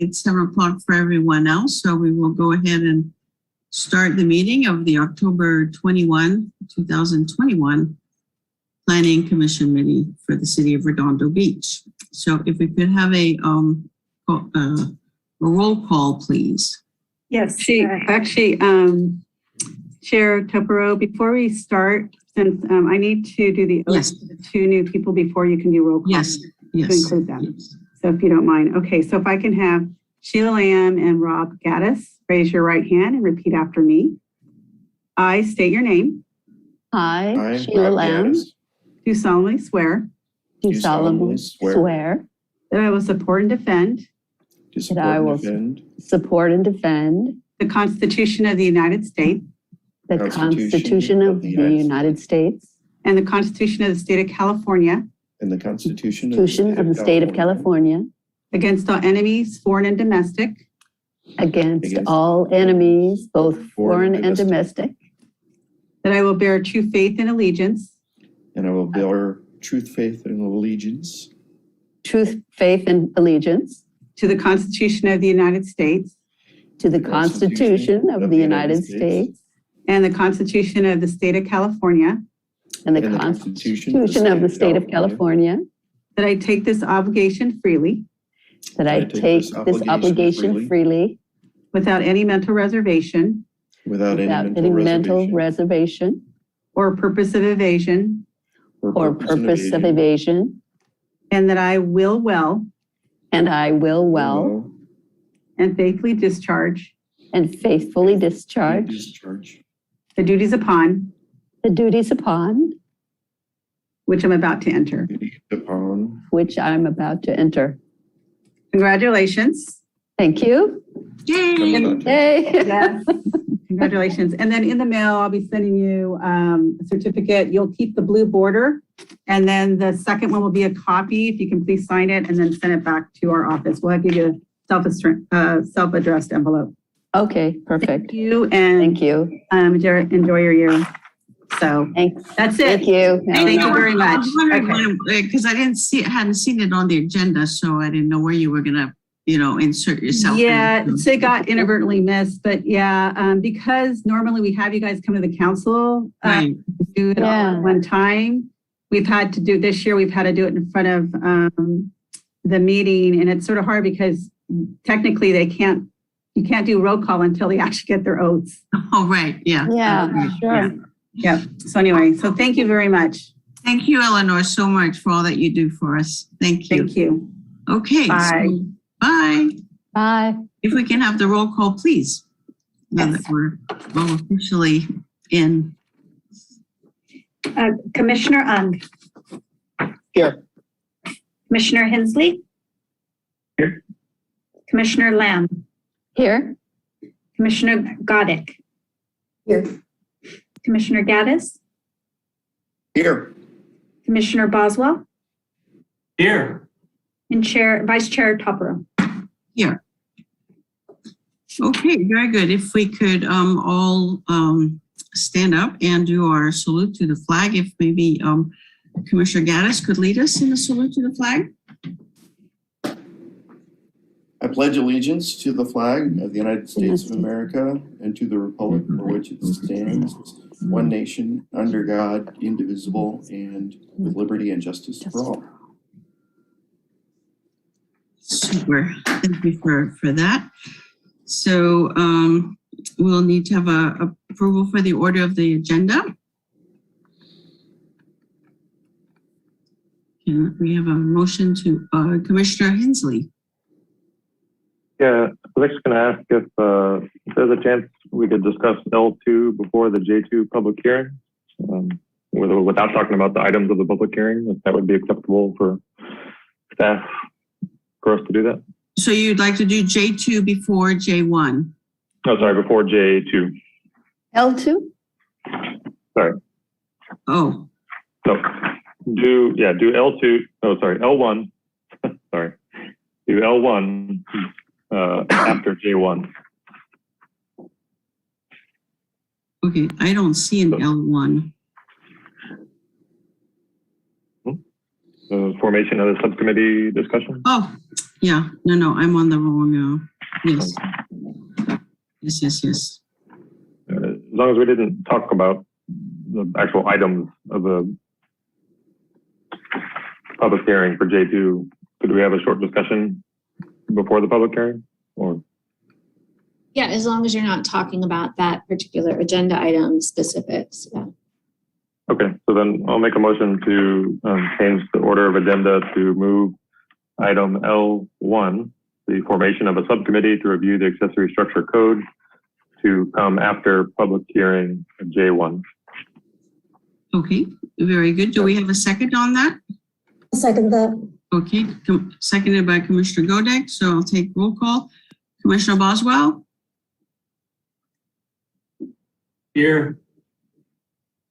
It's 7 o'clock for everyone else, so we will go ahead and start the meeting of the October 21, 2021 Planning Commission meeting for the City of Redondo Beach. So if we could have a roll call, please. Yes, actually, Chair Topero, before we start, since I need to do the oath to the two new people before you can do roll call. Yes. To include them. So if you don't mind. Okay, so if I can have Sheila Lamb and Rob Gaddis, raise your right hand and repeat after me. I state your name. I, Sheila Lamb, Do solemnly swear do solemnly swear that I will support and defend that I will support and defend the Constitution of the United States the Constitution of the United States and the Constitution of the State of California and the Constitution of the State of California against all enemies, foreign and domestic, against all enemies, both foreign and domestic, that I will bear true faith and allegiance and I will bear truth, faith, and allegiance truth, faith, and allegiance to the Constitution of the United States to the Constitution of the United States and the Constitution of the State of California, and the Constitution of the State of California, that I take this obligation freely that I take this obligation freely without any mental reservation without any mental reservation or purpose of evasion, or purpose of evasion, and that I will well and and faithfully discharge and faithfully discharge the duties upon the duties upon which I'm about to enter. which I'm about to enter. Congratulations. Thank you. Yay! Yay. Yes. Congratulations. And then in the mail, I'll be sending you a certificate. You'll keep the blue border. And then the second one will be a copy. If you can please sign it and then send it back to our office. We'll give you a self-addressed envelope. Okay, perfect. Thank you. And Thank you. enjoy your year. So Thanks. that's it. Thank you. Thank you very much. I was wondering because I hadn't seen it on the agenda, so I didn't know where you were gonna, insert yourself. Yeah, so it got inadvertently missed, but yeah, because normally we have you guys come to the council, Right. do it all at one time. We've had to do this year, we've had to do it in front of the meeting, and it's sort of hard because technically you can't do roll call until they actually get their oaths. Oh, right. Yeah. Yeah, sure. Yep. So anyway, so thank you very much. Thank you, Eleanor, so much for all that you do for us. Thank you. Thank you. Okay. Bye. So, bye. Bye. If we can have the roll call, please. Now Yes. that we're all officially in. Commissioner Ung. Here. Commissioner Hensley. Here. Commissioner Lamb. Here. Commissioner Goddick. Here. Commissioner Gaddis. Here. Commissioner Boswell. Here. And Vice Chair Topero. Here. Okay, very good. If we could all stand up and do our salute to the flag. If maybe Commissioner Gaddis could lead us in the salute to the flag. I pledge allegiance to the flag of the United States of America and to the republic for which it stands, one nation, under God, indivisible, and with liberty and justice for all. Super. Thank you for that. So we'll need to have a approval for the order of the agenda. Can we have a motion to Commissioner Hensley? Yeah, I was just going to ask if there's a chance we could discuss L2 before the J2 public hearing, without talking about the items of the public hearing, if that would be acceptable for staff for us to do that. So you'd like to do J2 before J1? Oh, sorry, before J2. L2? Sorry. Oh, So do L2, oh, sorry, L1, sorry. Do L1 after J1. okay. I don't see an L1. The formation of the subcommittee discussion. Oh, Yeah, no, I'm on the wrong, yes. Yes. As long as we didn't talk about the actual items of the public hearing for J2, could we have a short discussion before the public hearing? Or Yeah, as long as you're not talking about that particular agenda item specifics. Yeah. okay, so then I'll make a motion to change the order of agenda to move item L1, the formation of a subcommittee to review the accessory structure code, to come after public hearing J1. Okay, very good. Do we have a second on that? I'll second that. Okay, seconded by Commissioner Godek, so I'll take roll call. Commissioner Boswell, Here.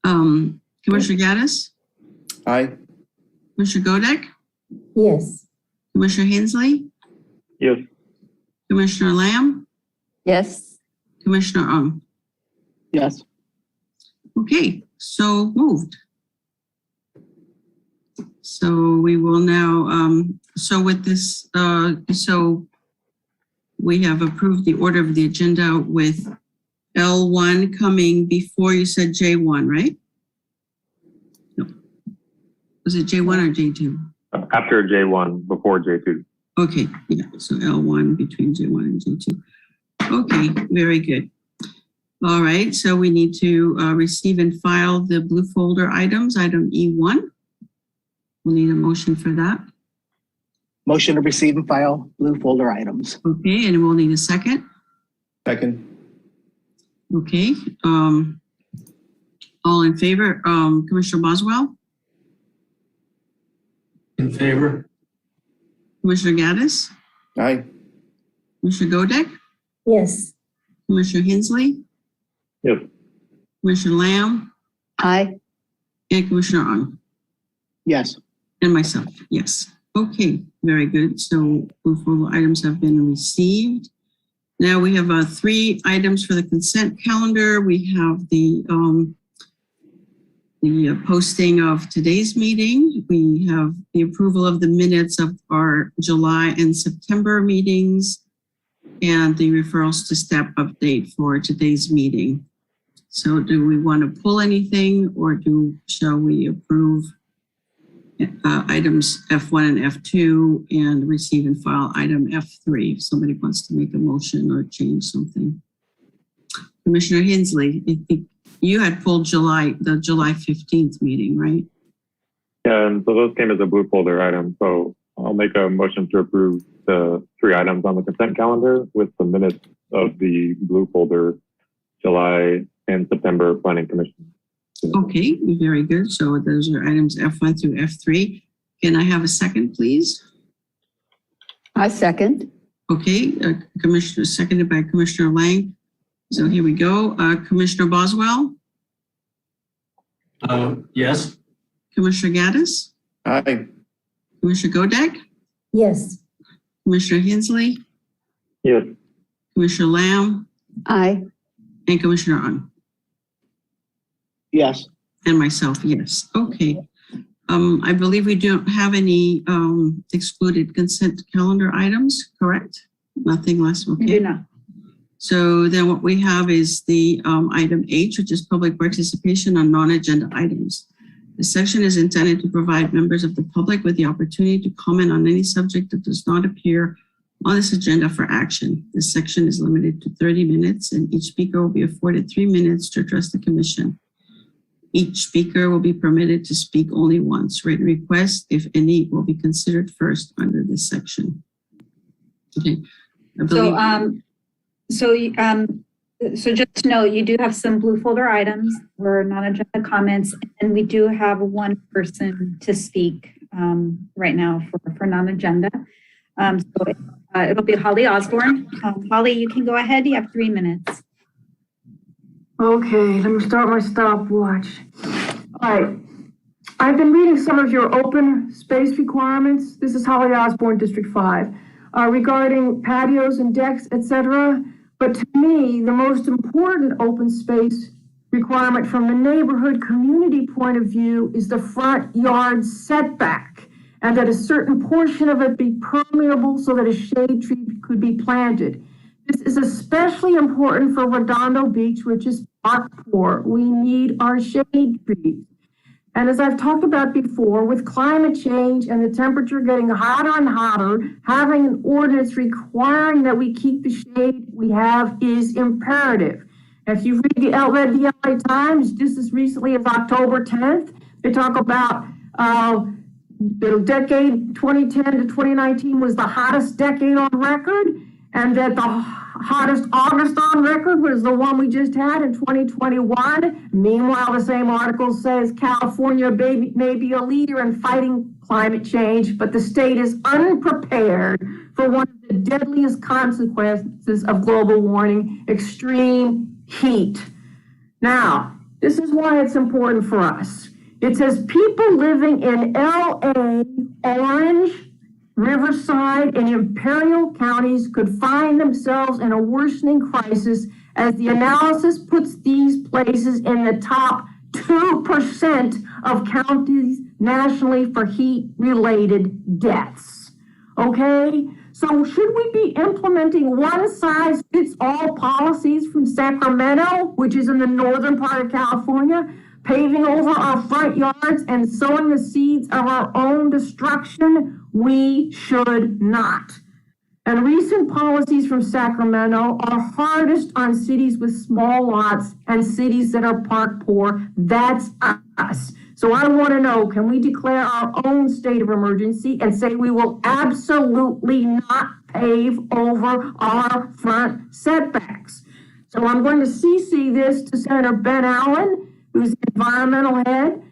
Commissioner Gaddis, Aye. Commissioner Godek, Yes. Commissioner Hensley, Yes. Commissioner Lamb, Yes. Commissioner Ung. Yes. Okay, so moved. So we will now, so with this, so we have approved the order of the agenda with L1 coming before you said J1, right? No. Was it J1 or J2? After J1, before J2. Okay, yeah, so L1 between J1 and J2. Okay, very good. All right, so we need to receive and file the blue folder items, item E1. We'll need a motion for that. Motion to receive and file blue folder items. Okay, and we'll need a second. Second. Okay, all in favor, Commissioner Boswell, In favor. Commissioner Gaddis, Aye. Commissioner Godek, Yes. Commissioner Hensley, Yes. Commissioner Lamb, Aye. and Commissioner Ung, Yes. and myself, yes. Okay, very good. So blue folder items have been received. Now we have 3 items for the consent calendar. We have the posting of today's meeting. We have the approval of the minutes of our July and September meetings and the referrals to step update for today's meeting. So do we want to pull anything or shall we approve items F1 and F2 and receive and file item F3 if somebody wants to make a motion or change something? Commissioner Hensley, I think you had pulled the July 15th meeting, right? Yeah, and so those came as a blue folder item. So I'll make a motion to approve the 3 items on the consent calendar with the minutes of the blue folder July and September Planning Commission. Okay, very good. So those are items F1 through F3. Can I have a second, please? I second. Okay, Commissioner, seconded by Commissioner Lang. So here we go. Commissioner Boswell, Yes. Commissioner Gaddis, Aye. Commissioner Godek, Yes. Commissioner Hensley, Yes. Commissioner Lamb, Aye. and Commissioner Ung. Yes. And myself, yes. Okay. I believe we don't have any excluded consent calendar items, correct? Nothing less, We okay. do not. So then what we have is the item H, which is public participation on non-agenda items. This section is intended to provide members of the public with the opportunity to comment on any subject that does not appear on this agenda for action. This section is limited to 30 minutes and each speaker will be afforded 3 minutes to address the commission. Each speaker will be permitted to speak only once. Written requests, if any, will be considered first under this section. Okay. I believe, So just to know, you do have some blue folder items for non-agenda comments, and we do have 1 person to speak right now for non-agenda. It'll be Holly Osborne. Holly, you can go ahead. You have 3 minutes. Okay, let me start my stopwatch. All right. I've been reading some of your open space requirements. This is Holly Osborne, District 5, regarding patios and decks, etc. But to me, the most important open space requirement from the neighborhood community point of view is the front yard setback. and that a certain portion of it be permeable so that a shade tree could be planted. This is especially important for Redondo Beach, which is park poor. We need our shade trees. And as I've talked about before, with climate change and the temperature getting hotter and hotter, having an ordinance requiring that we keep the shade we have is imperative. If you read the LA Times, just as recently as October 10th, they talk about the decade 2010 to 2019 was the hottest decade on record, and that the hottest August on record was the one we just had in 2021. Meanwhile, the same article says California may be a leader in fighting climate change, but the state is unprepared for one of the deadliest consequences of global warming, extreme heat. Now, this is why it's important for us. It says people living in LA, Orange, Riverside, and Imperial counties could find themselves in a worsening crisis as the analysis puts these places in the top 2% of counties nationally for heat-related deaths. Okay? So should we be implementing one-size-fits-all policies from Sacramento, which is in the northern part of California, paving over our front yards and sowing the seeds of our own destruction? We should not. And recent policies from Sacramento are hardest on cities with small lots and cities that are park poor. That's us. So I want to know, can we declare our own state of emergency and say we will absolutely not pave over our front setbacks? So I'm going to CC this to Senator Ben Allen, who's the environmental head,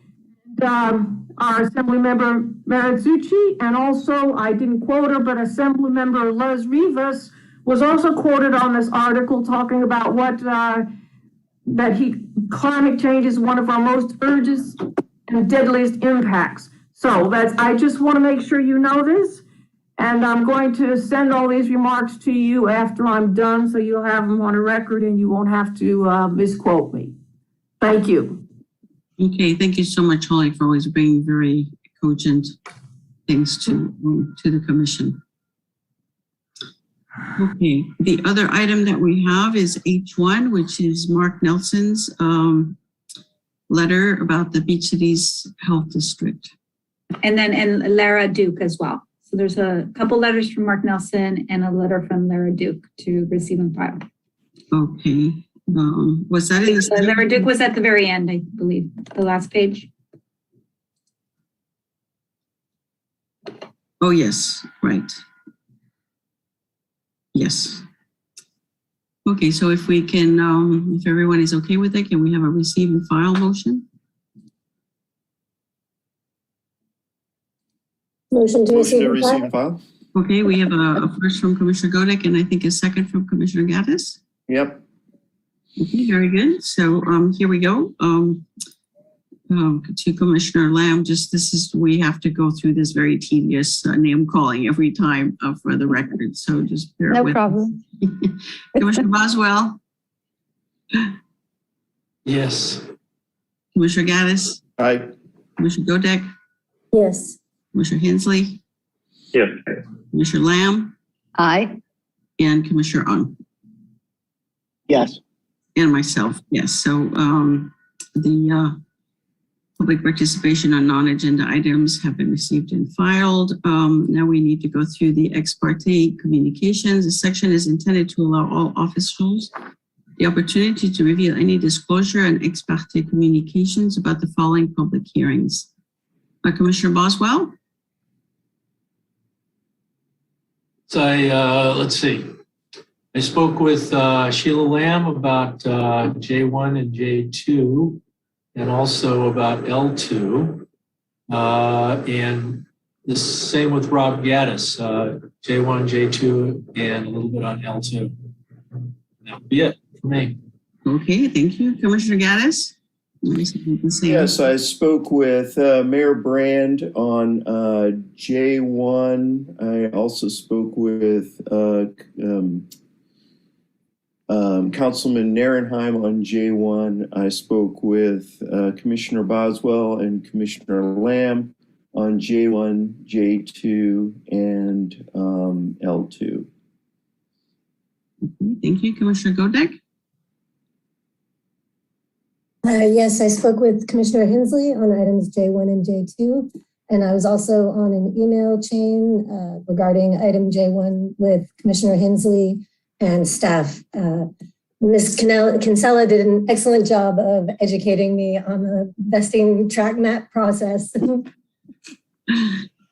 our Assemblymember Marizzucci, and also, I didn't quote her, but Assemblymember Les Rivas was also quoted on this article talking about climate change is one of our most urgent and deadliest impacts. So I just want to make sure you know this, and I'm going to send all these remarks to you after I'm done, so you'll have them on a record and you won't have to misquote me. Thank you. Okay, thank you so much, Holly, for always bringing very cogent things to the commission. Okay, the other item that we have is H1, which is Mark Nelson's letter about the Beach Cities Health District. And Lara Duke as well. So there's a couple letters from Mark Nelson and a letter from Lara Duke to receive and file. Okay. Was that in the Lara Duke was at the very end, I believe, the last page. Oh, yes, right. Yes. Okay, so if we can, if everyone is okay with it, can we have a receive and file motion? Motion to Motion to receive receive and and file. file? Okay, we have a first from Commissioner Godek and I think a second from Commissioner Gaddis. Yep. Okay, very good. So here we go. To Commissioner Lamb, we have to go through this very tedious name calling every time for the record. So just bear No with problem. Commissioner Boswell, Yes. Commissioner Gaddis, Aye. Commissioner Godek, Yes. Commissioner Hensley, Yes. Commissioner Lamb, Aye. and Commissioner Ung. Yes. And myself, yes. So the public participation on non-agenda items have been received and filed. Now we need to go through the ex parte communications. This section is intended to allow all officials the opportunity to reveal any disclosure and ex parte communications about the following public hearings. Commissioner Boswell? So let's see. I spoke with Sheila Lamb about J1 and J2 and also about L2. And the same with Rob Gaddis, J1, J2, and a little bit on L2. That'll be it for me. Okay, thank you. Commissioner Gaddis? Yes, I spoke with Mayor Brand on J1. I also spoke with Councilman Narenheim on J1. I spoke with Commissioner Boswell and Commissioner Lamb on J1, J2, and L2. Thank you, Commissioner Godek. Yes, I spoke with Commissioner Hensley on items J1 and J2, and I was also on an email chain regarding item J1 with Commissioner Hensley and staff. Ms. Kinsella did an excellent job of educating me on the vesting track map process. It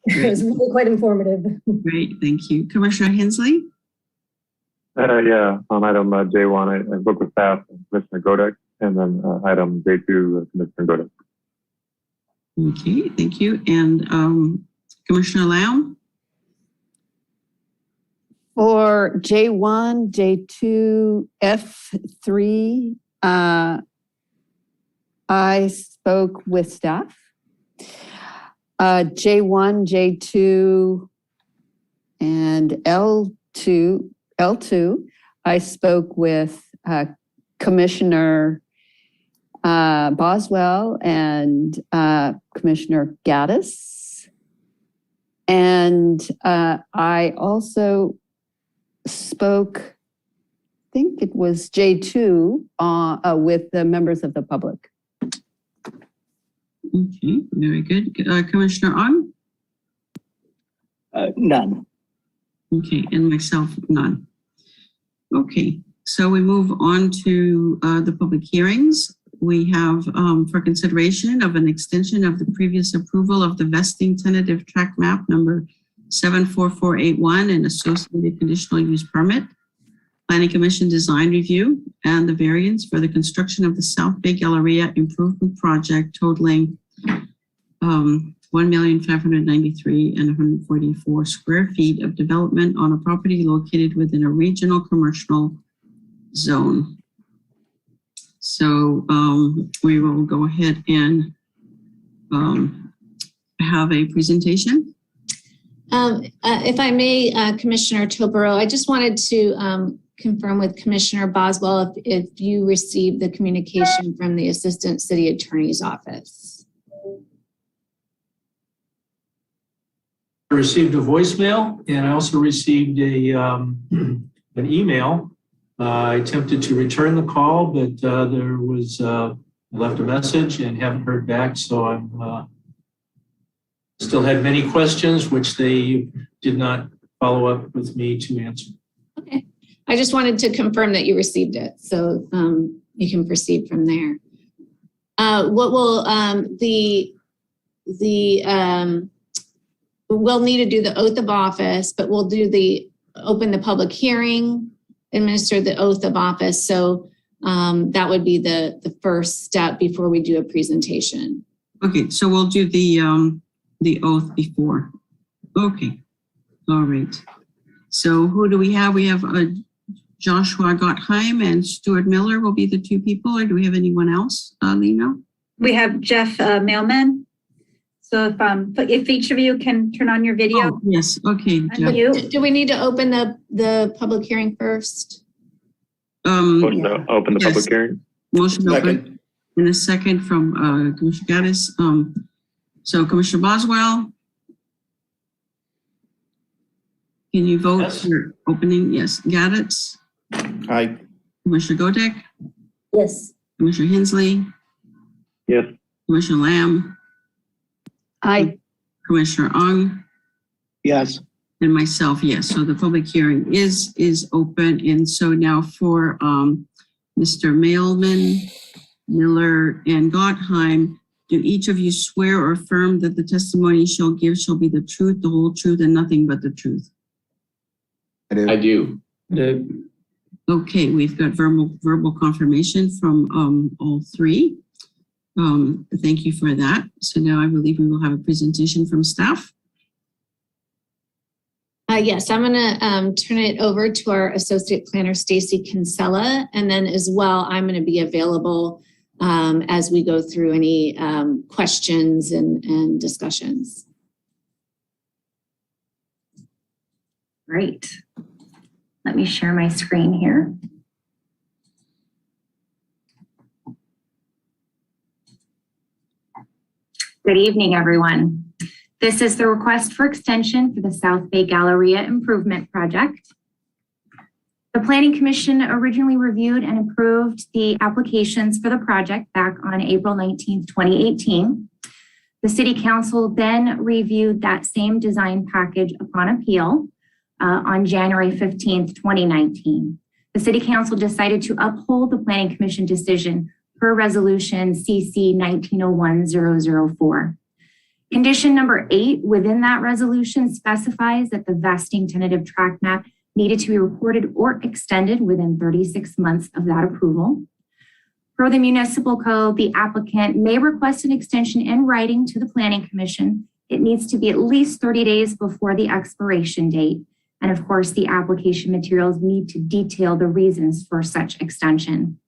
was really quite informative. Great, thank you. Commissioner Hensley? Yeah, on item J1, I spoke with staff and Commissioner Godek, and then item J2, Commissioner Godek. Okay, thank you. And Commissioner Lamb? For J1, J2, F3, I spoke with staff. J1, J2, and L2, I spoke with Commissioner Boswell and Commissioner Gaddis. And I also spoke, I think it was J2, with the members of the public. Okay, very good. Commissioner Ong? None. Okay, and myself, none. Okay, so we move on to the public hearings. We have for consideration of an extension of the previous approval of the vesting tentative track map number 74481 and associated conditional use permit, Planning Commission design review, and the variance for the construction of the South Bay Galleria improvement project totaling 1,593,144 square feet of development on a property located within a regional commercial zone. So we will go ahead and have a presentation. If I may, Commissioner Tobero, I just wanted to confirm with Commissioner Boswell if you received the communication from the Assistant City Attorney's Office. I received a voicemail, and I also received an email. I attempted to return the call, but there was left a message and haven't heard back. So I'm still had many questions, which they did not follow up with me to answer. Okay, I just wanted to confirm that you received it, so you can proceed from there. What will we'll need to do the oath of office, but we'll do open the public hearing, administer the oath of office. So that would be the first step before we do a presentation. Okay, so we'll do the oath before. Okay, all right. So who do we have? We have Joshua Gottheim and Stuart Miller will be the two people, or do we have anyone else, Lena? We have Jeff Mailman. So if each of you can turn on your video. Oh, yes, okay. Unmute. Do we need to open the public hearing first? Motion to open the public hearing. Motion to open. Second. In a second from Commissioner Gaddis. So Commissioner Boswell, can you vote Yes. for opening? Yes. Gaddis, Aye. Commissioner Godek, Yes. Commissioner Hensley, Yes. Commissioner Lamb, Aye. Commissioner Ong, Yes. and myself, yes. So the public hearing is open. And so now for Mr. Mailman, Miller, and Gottheim, do each of you swear or affirm that the testimony shall give shall be the truth, the whole truth, and nothing but the truth? I do. Okay, we've got verbal confirmation from all three. Thank you for that. So now I believe we will have a presentation from staff. Yes, I'm going to turn it over to our Associate Planner, Stacy Kinsella, and then as well, I'm going to be available as we go through any questions and discussions. Great. Let me share my screen here. Good evening, everyone. This is the request for extension for the South Bay Galleria Improvement Project. The Planning Commission originally reviewed and approved the applications for the project back on April 19th, 2018. The City Council then reviewed that same design package upon appeal on January 15th, 2019. The City Council decided to uphold the Planning Commission decision per Resolution CC 1901-004. Condition number 8 within that resolution specifies that the vesting tentative tract map needed to be recorded or extended within 36 months of that approval. Per the municipal code, the applicant may request an extension in writing to the Planning Commission. It needs to be at least 30 days before the expiration date. And of course, the application materials need to detail the reasons for such extension.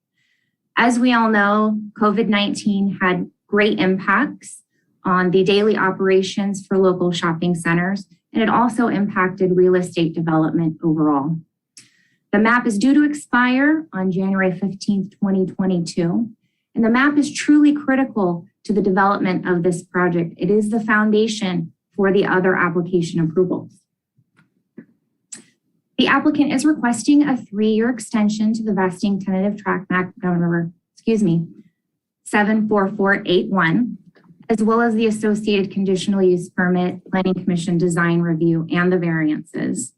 As we all know, COVID-19 had great impacts on the daily operations for local shopping centers, and it also impacted real estate development overall. The map is due to expire on January 15th, 2022, and the map is truly critical to the development of this project. It is the foundation for the other application approvals. The applicant is requesting a 3-year extension to the vesting tentative tract map number, 74481, as well as the associated conditional use permit, Planning Commission design review, and the variances.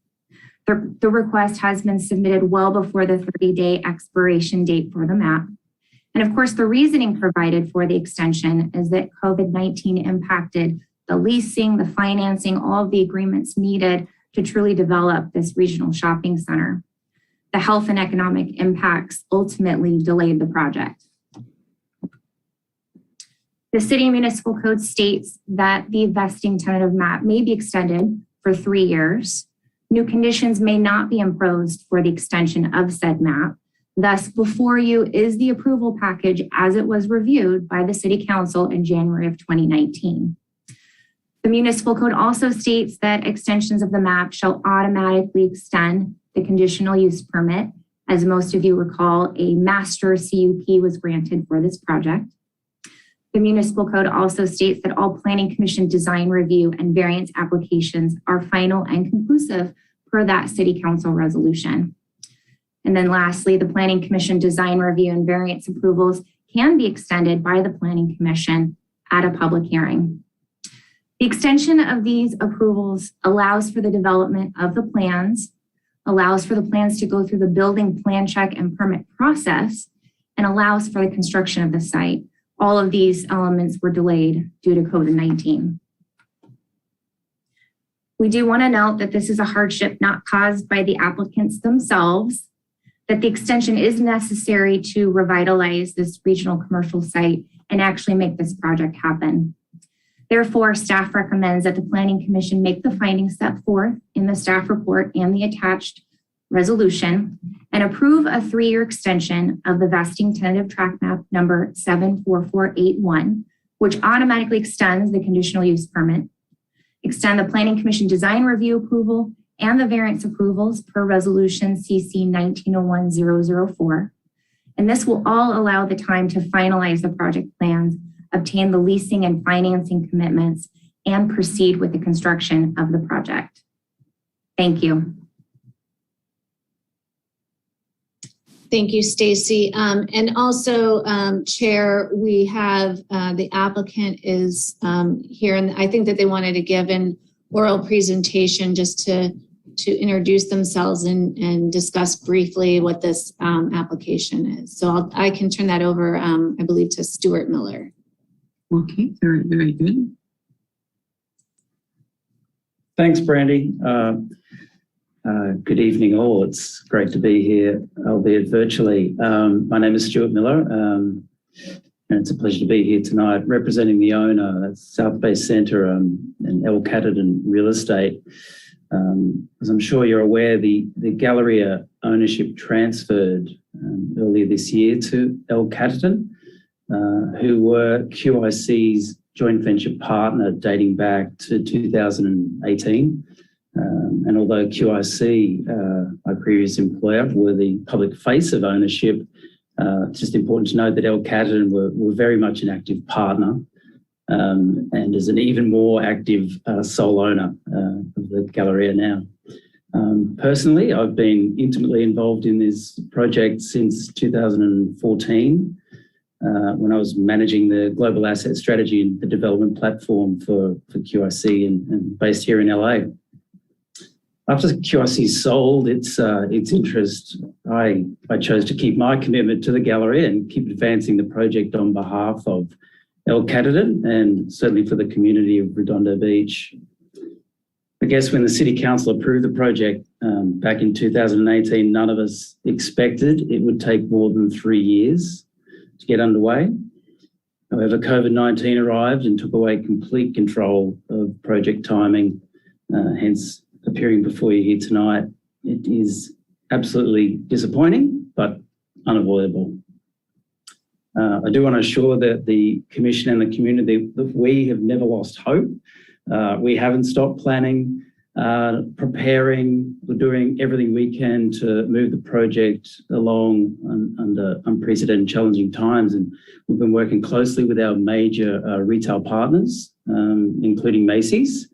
The request has been submitted well before the 30-day expiration date for the map. And of course, the reasoning provided for the extension is that COVID-19 impacted the leasing, the financing, all of the agreements needed to truly develop this regional shopping center. The health and economic impacts ultimately delayed the project. The City Municipal Code states that the vesting tentative map may be extended for 3 years. New conditions may not be imposed for the extension of said map. Thus, before you is the approval package as it was reviewed by the City Council in January of 2019. The Municipal Code also states that extensions of the map shall automatically extend the conditional use permit. As most of you recall, a master CUP was granted for this project. The Municipal Code also states that all Planning Commission design review and variance applications are final and conclusive per that City Council resolution. And then lastly, the Planning Commission design review and variance approvals can be extended by the Planning Commission at a public hearing. The extension of these approvals allows for the development of the plans, allows for the plans to go through the building plan check and permit process, and allows for the construction of the site. All of these elements were delayed due to COVID-19. We do want to note that this is a hardship not caused by the applicants themselves, that the extension is necessary to revitalize this regional commercial site and actually make this project happen. Therefore, staff recommends that the Planning Commission make the findings set forth in the staff report and the attached resolution and approve a 3-year extension of the vesting tentative tract map number 74481, which automatically extends the conditional use permit, extend the Planning Commission design review approval and the variance approvals per resolution CC 1901-004. And this will all allow the time to finalize the project plans, obtain the leasing and financing commitments, and proceed with the construction of the project. Thank you. Thank you, Stacy. And also, Chair, we have the applicant is here, and I think that they wanted to give an oral presentation just to introduce themselves and discuss briefly what this application is. So I can turn that over, I believe, to Stuart Miller. Okay, very, very good. Thanks, Brandy. Good evening, all. It's great to be here, albeit virtually. My name is Stuart Miller, and it's a pleasure to be here tonight representing the owner, that's South Bay Centre and El Catterton Real Estate. As I'm sure you're aware, the Galleria ownership transferred earlier this year to El Catterton, who were QIC's joint venture partner dating back to 2018. And although QIC, my previous employer, were the public face of ownership, it's just important to note that El Catterton were very much an active partner and is an even more active sole owner of the Galleria now. Personally, I've been intimately involved in this project since 2014, when I was managing the global asset strategy and the development platform for QIC and based here in LA. After QIC sold its interest, I chose to keep my commitment to the Galleria and keep advancing the project on behalf of El Catadan and certainly for the community of Redondo Beach. I guess when the City Council approved the project back in 2018, none of us expected it would take more than 3 years to get underway. However, COVID-19 arrived and took away complete control of project timing, hence appearing before you here tonight. It is absolutely disappointing, but unavoidable. I do want to assure that the Commission and the community that we have never lost hope. We haven't stopped planning, preparing, we're doing everything we can to move the project along under unprecedented challenging times. And we've been working closely with our major retail partners, including Macy's,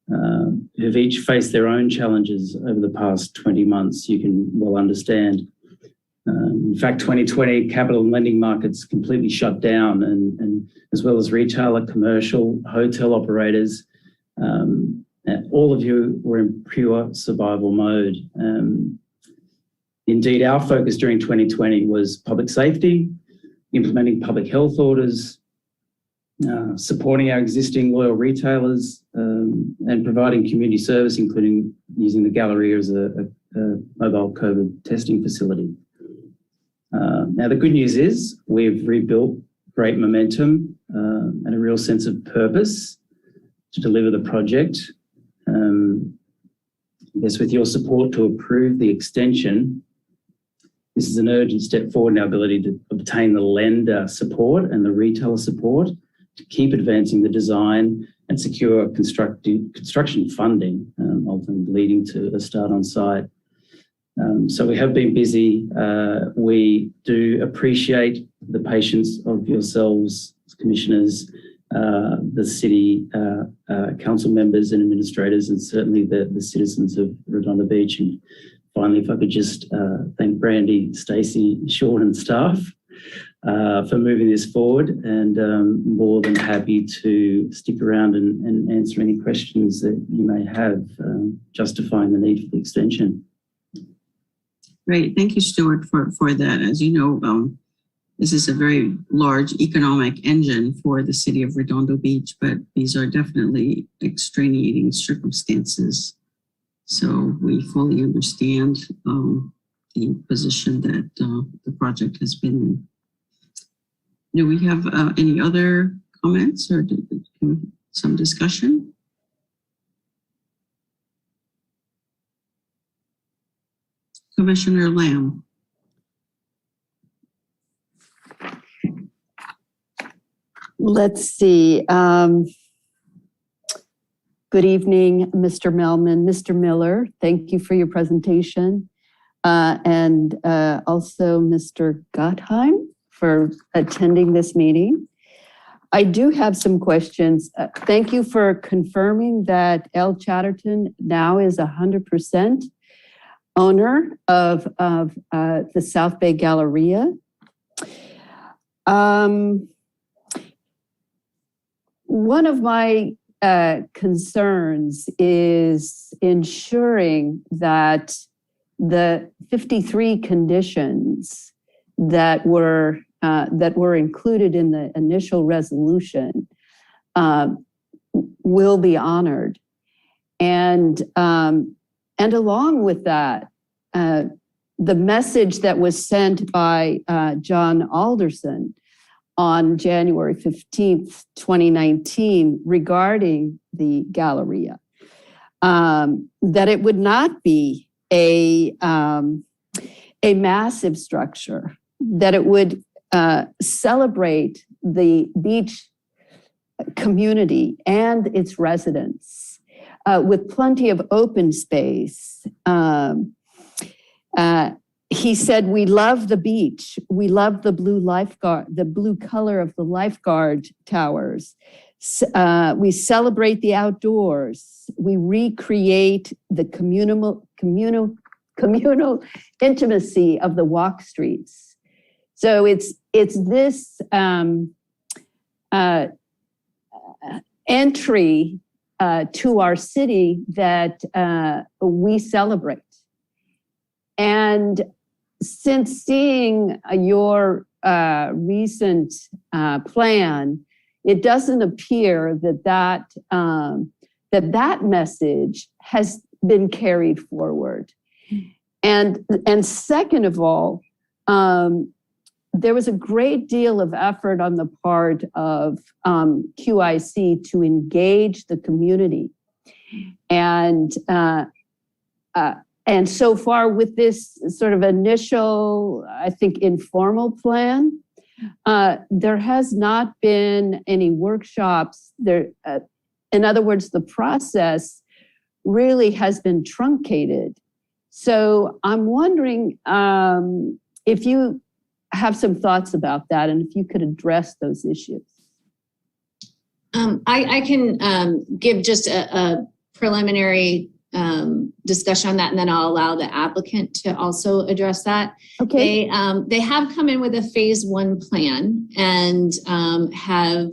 who've each faced their own challenges over the past 20 months, you can well understand. In fact, 2020 capital and lending markets completely shut down, and as well as retailer, commercial, hotel operators, all of you were in pure survival mode. Indeed, our focus during 2020 was public safety, implementing public health orders, supporting our existing loyal retailers, and providing community service, including using the Galleria as a mobile COVID testing facility. Now, the good news is we've rebuilt great momentum and a real sense of purpose to deliver the project. Yes, with your support to approve the extension, this is an urgent step forward in our ability to obtain the lender support and the retailer support to keep advancing the design and secure construction funding, ultimately leading to a start on site. So we have been busy. We do appreciate the patience of yourselves, commissioners, the city council members and administrators, and certainly the citizens of Redondo Beach. And finally, if I could just thank Brandy, Stacey, Sean and staff for moving this forward, and more than happy to stick around and answer any questions that you may have justifying the need for the extension. Great. Thank you, Stuart, for that. As you know, this is a very large economic engine for the city of Redondo Beach, but these are definitely extenuating circumstances. So we fully understand the position that the project has been in. Do we have any other comments or some discussion? Commissioner Lamb. Let's see. Good evening, Mr. Melman. Mr. Miller, thank you for your presentation. And also Mr. Gottheim for attending this meeting. I do have some questions. Thank you for confirming that El Chatterton now is 100% owner of the South Bay Galleria. One of my concerns is ensuring that the 53 conditions that were included in the initial resolution will be honored, and along with that, the message that was sent by John Alderson on January 15th, 2019, regarding the Galleria, that it would not be a massive structure, that it would celebrate the beach community and its residents with plenty of open space. He said, "We love the beach. We love the blue lifeguard, the blue color of the lifeguard towers. We celebrate the outdoors. We recreate the communal intimacy of the walk streets. So it's this entry to our city that we celebrate. And since seeing your recent plan, it doesn't appear that message has been carried forward. And second of all, there was a great deal of effort on the part of QIC to engage the community. And so far with this sort of initial, I think, informal plan, there has not been any workshops. In other words, the process really has been truncated. So I'm wondering if you have some thoughts about that and if you could address those issues. I can give just a preliminary discussion on that, and then I'll allow the applicant to also address that. Okay. They have come in with a phase 1 plan and have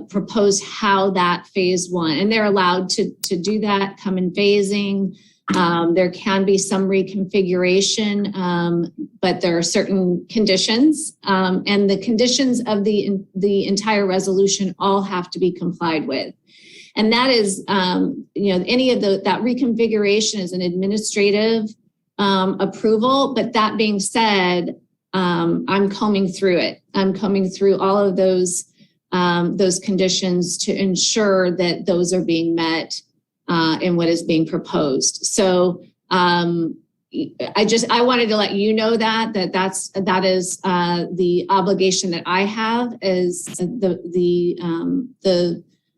proposed how that phase 1, and they're allowed to do that, come in phasing. There can be some reconfiguration, but there are certain conditions, and the conditions of the entire resolution all have to be complied with. And that is, any of that reconfiguration is an administrative approval. But that being said, I'm combing through it. I'm combing through all of those conditions to ensure that those are being met in what is being proposed. So I wanted to let you know that is the obligation that I have as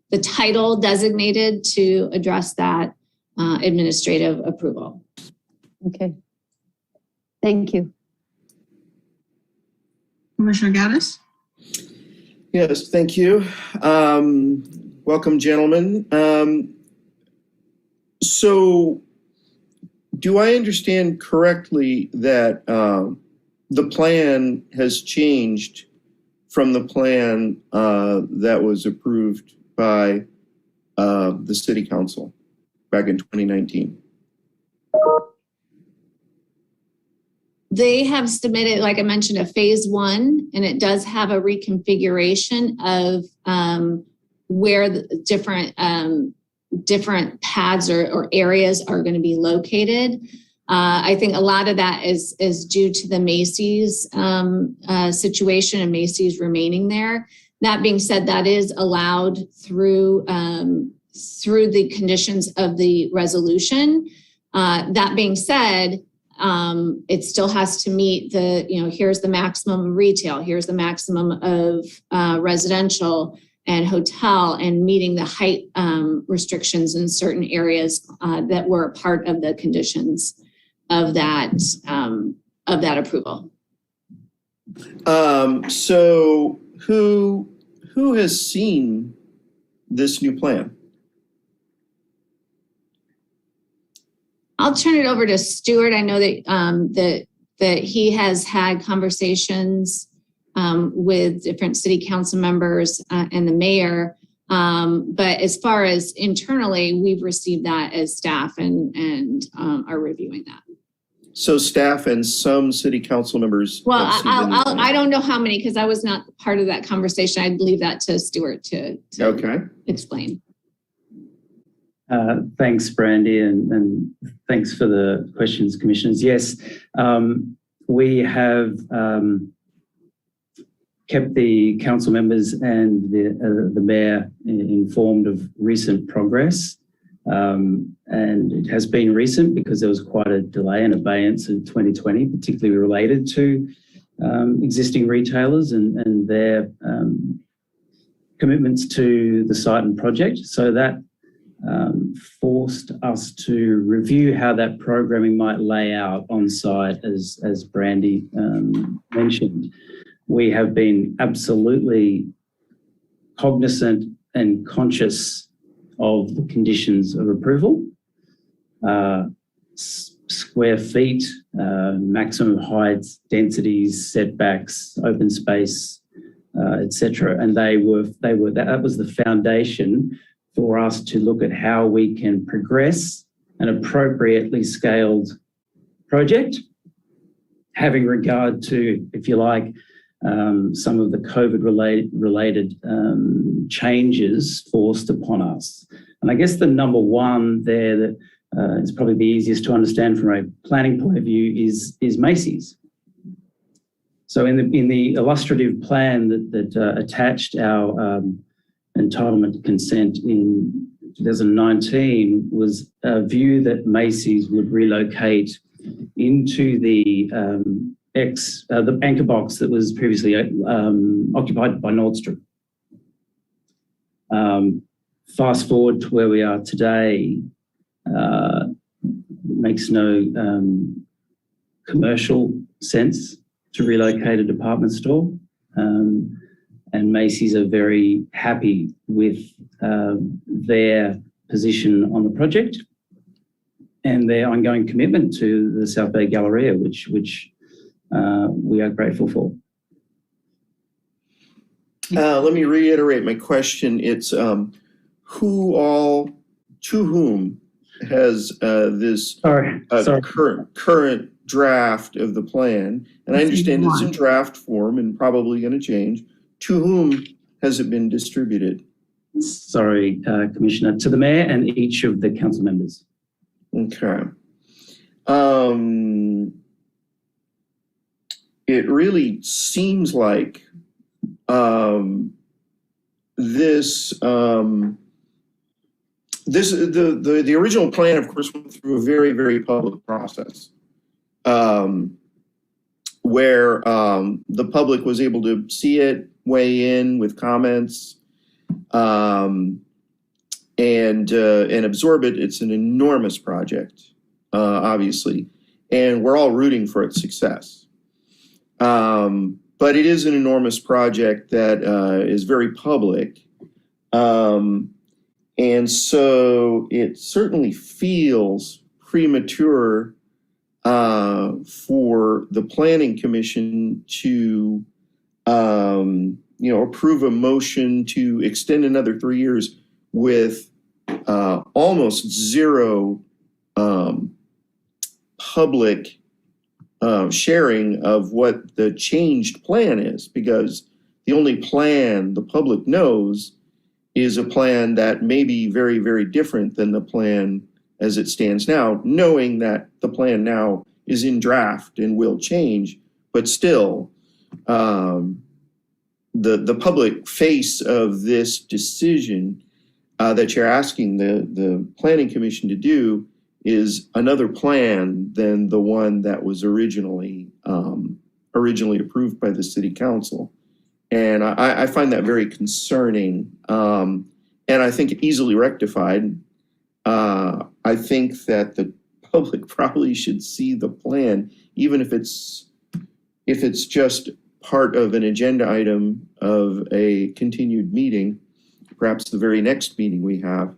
the title designated to address that administrative approval. Okay. Thank you. Commissioner Gaddis? Yes, thank you. Welcome, gentlemen. So do I understand correctly that the plan has changed from the plan that was approved by the City Council back in 2019? They have submitted, like I mentioned, a phase 1, and it does have a reconfiguration of where the different pads or areas are going to be located. I think a lot of that is due to the Macy's situation and Macy's remaining there. That being said, that is allowed through the conditions of the resolution. That being said, it still has to meet here's the maximum of retail, here's the maximum of residential and hotel, and meeting the height restrictions in certain areas that were a part of the conditions of that approval. So who has seen this new plan? I'll turn it over to Stuart. I know that he has had conversations with different city council members and the mayor. But as far as internally, we've received that as staff and are reviewing that. So staff and some city council members. Well, I don't know how many, because I was not part of that conversation. I'd leave that to Stuart to explain. Thanks, Brandy, and thanks for the questions, commissioners. Yes, we have kept the council members and the mayor informed of recent progress. And it has been recent because there was quite a delay and abeyance in 2020, particularly related to existing retailers and their commitments to the site and project. So that forced us to review how that programming might lay out on site, as Brandy mentioned. We have been absolutely cognizant and conscious of the conditions of approval. Square feet, maximum heights, densities, setbacks, open space, etc. And that was the foundation for us to look at how we can progress an appropriately scaled project, having regard to, if you like, some of the COVID related changes forced upon us. And I guess the number one there that is probably the easiest to understand from a planning point of view is Macy's. So in the illustrative plan that attached our entitlement consent in 2019 was a view that Macy's would relocate into the anchor box that was previously occupied by Nordstrom. Fast forward to where we are today, makes no commercial sense to relocate a department store. And Macy's are very happy with their position on the project and their ongoing commitment to the South Bay Galleria, which we are grateful for. Let me reiterate my question. It's to whom has this current draft of the plan, and I understand it's in draft form and probably going to change. To whom has it been distributed? Sorry, Commissioner, to the mayor and each of the council members. Okay. It really seems like the original plan, of course, went through a very, very public process where the public was able to see it, weigh in with comments, and absorb it. It's an enormous project, obviously, and we're all rooting for its success. But it is an enormous project that is very public. And so it certainly feels premature for the Planning Commission to, approve a motion to extend another 3 years with almost zero public sharing of what the changed plan is, because the only plan the public knows is a plan that may be very, very different than the plan as it stands now, knowing that the plan now is in draft and will change, but still the public face of this decision that you're asking the Planning Commission to do is another plan than the one that was originally approved by the City Council. And I find that very concerning, and I think easily rectified. I think that the public probably should see the plan, even if it's just part of an agenda item of a continued meeting, perhaps the very next meeting we have,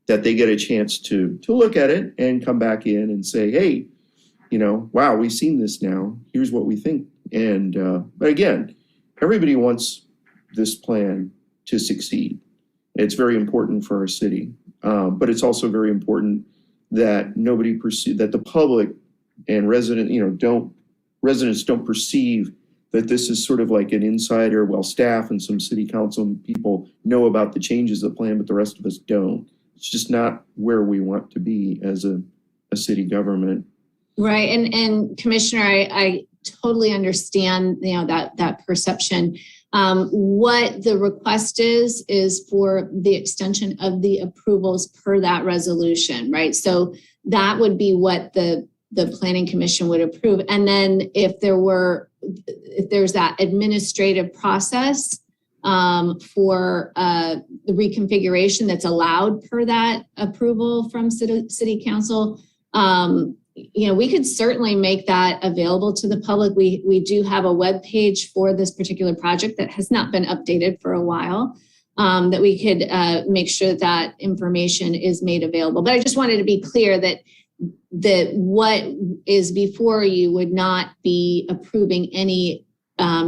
that they get a chance to look at it and come back in and say, hey, wow, we've seen this now. Here's what we think. And but again, everybody wants this plan to succeed. It's very important for our city, but it's also very important that that the public and residents don't perceive that this is sort of like an insider. Well, staff and some city council people know about the changes of the plan, but the rest of us don't. It's just not where we want to be as a city government. Right, and Commissioner, I totally understand, that perception. What the request is for the extension of the approvals per that resolution, right? So that would be what the Planning Commission would approve. And then if there's that administrative process for the reconfiguration that's allowed per that approval from City Council, we could certainly make that available to the public. We do have a web page for this particular project that has not been updated for a while. that we could make sure that information is made available. But I just wanted to be clear that what is before you would not be approving any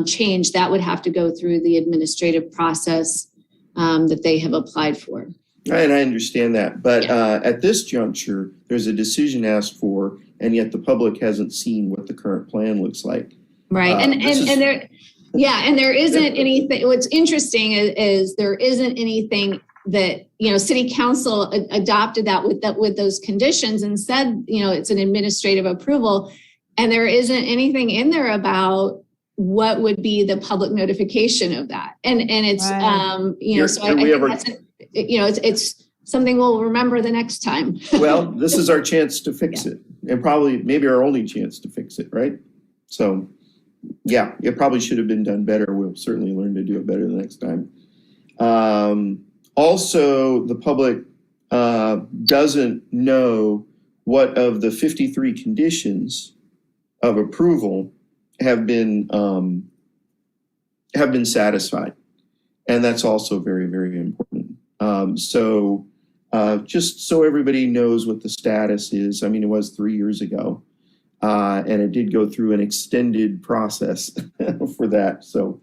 change. That would have to go through the administrative process that they have applied for. And I understand that, but at this juncture, there's a decision asked for, and yet the public hasn't seen what the current plan looks like. Right, and there isn't anything. What's interesting is there isn't anything that, City Council adopted that with those conditions and said, it's an administrative approval, and there isn't anything in there about what would be the public notification of that, and it's right. So I think that's it's something we'll remember the next time. Well, this is our chance to fix it, and probably maybe our only chance to fix it, right? So, yeah, it probably should have been done better. We'll certainly learn to do it better the next time. Also, the public doesn't know what of the 53 conditions of approval have been satisfied, and that's also very, very important. So just so everybody knows what the status is, I mean, it was 3 years ago, and it did go through an extended process for that. So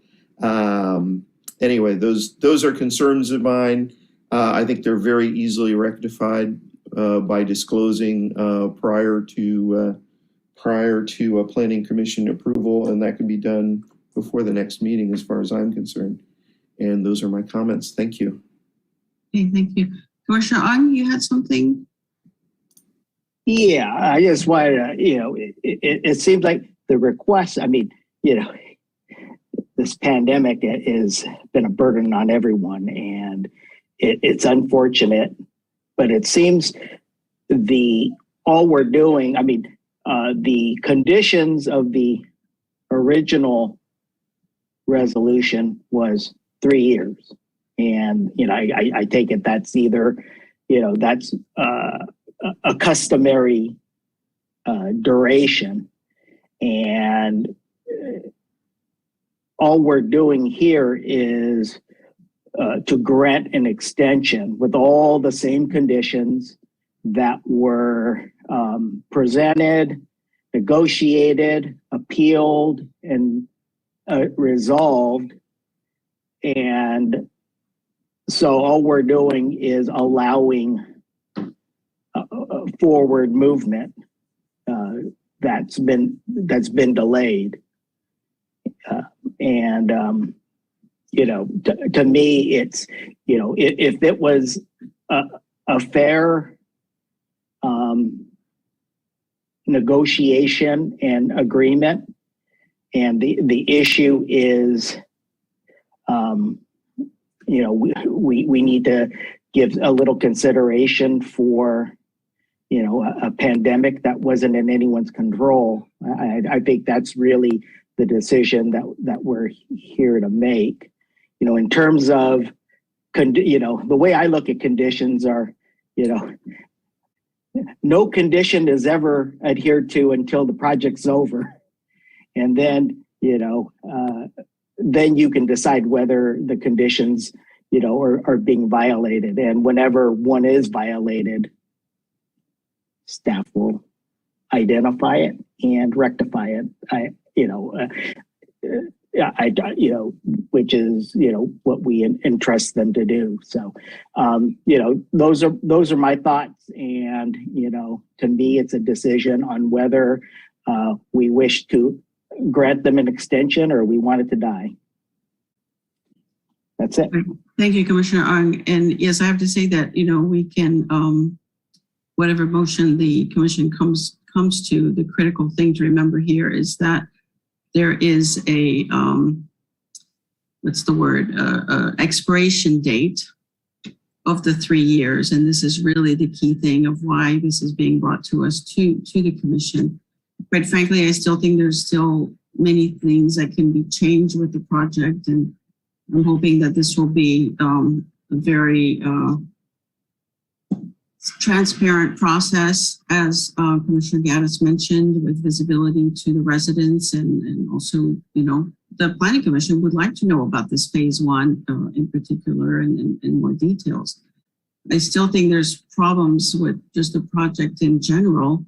anyway, those are concerns of mine. I think they're very easily rectified by disclosing prior to a planning commission approval, and that can be done before the next meeting as far as I'm concerned. And those are my comments. Thank you. Okay, thank you. Commissioner Ong, you had something? Yeah, I just wanted to, it seems like the request, I mean, this pandemic has been a burden on everyone, and it's unfortunate, but it seems all we're doing, I mean, the conditions of the original resolution was 3 years. And, I take it that's either, that's a customary duration. And all we're doing here is to grant an extension with all the same conditions that were presented, negotiated, appealed, and resolved. And so all we're doing is allowing forward movement that's been delayed. To me, it's, if it was a fair negotiation and agreement, and the issue is, we need to give a little consideration for, a pandemic that wasn't in anyone's control. I think that's really the decision that we're here to make. In terms of, the way I look at conditions are, no condition is ever adhered to until the project's over. And then, then you can decide whether the conditions, are being violated. And whenever one is violated, staff will identify it and rectify it. Which is, what we entrust them to do. So, those are my thoughts. And, to me, it's a decision on whether we wish to grant them an extension or we want it to die. That's it. Thank you, Commissioner Ong. And yes, I have to say that, we can, whatever motion the commission comes to, the critical thing to remember here is that there is a, expiration date of the 3 years. And this is really the key thing of why this is being brought to us to the commission. Quite frankly, I still think there's still many things that can be changed with the project. And I'm hoping that this will be a very transparent process, as Commissioner Gaddis mentioned, with visibility to the residents and also, the planning commission would like to know about this phase one in particular and in more details. I still think there's problems with just the project in general.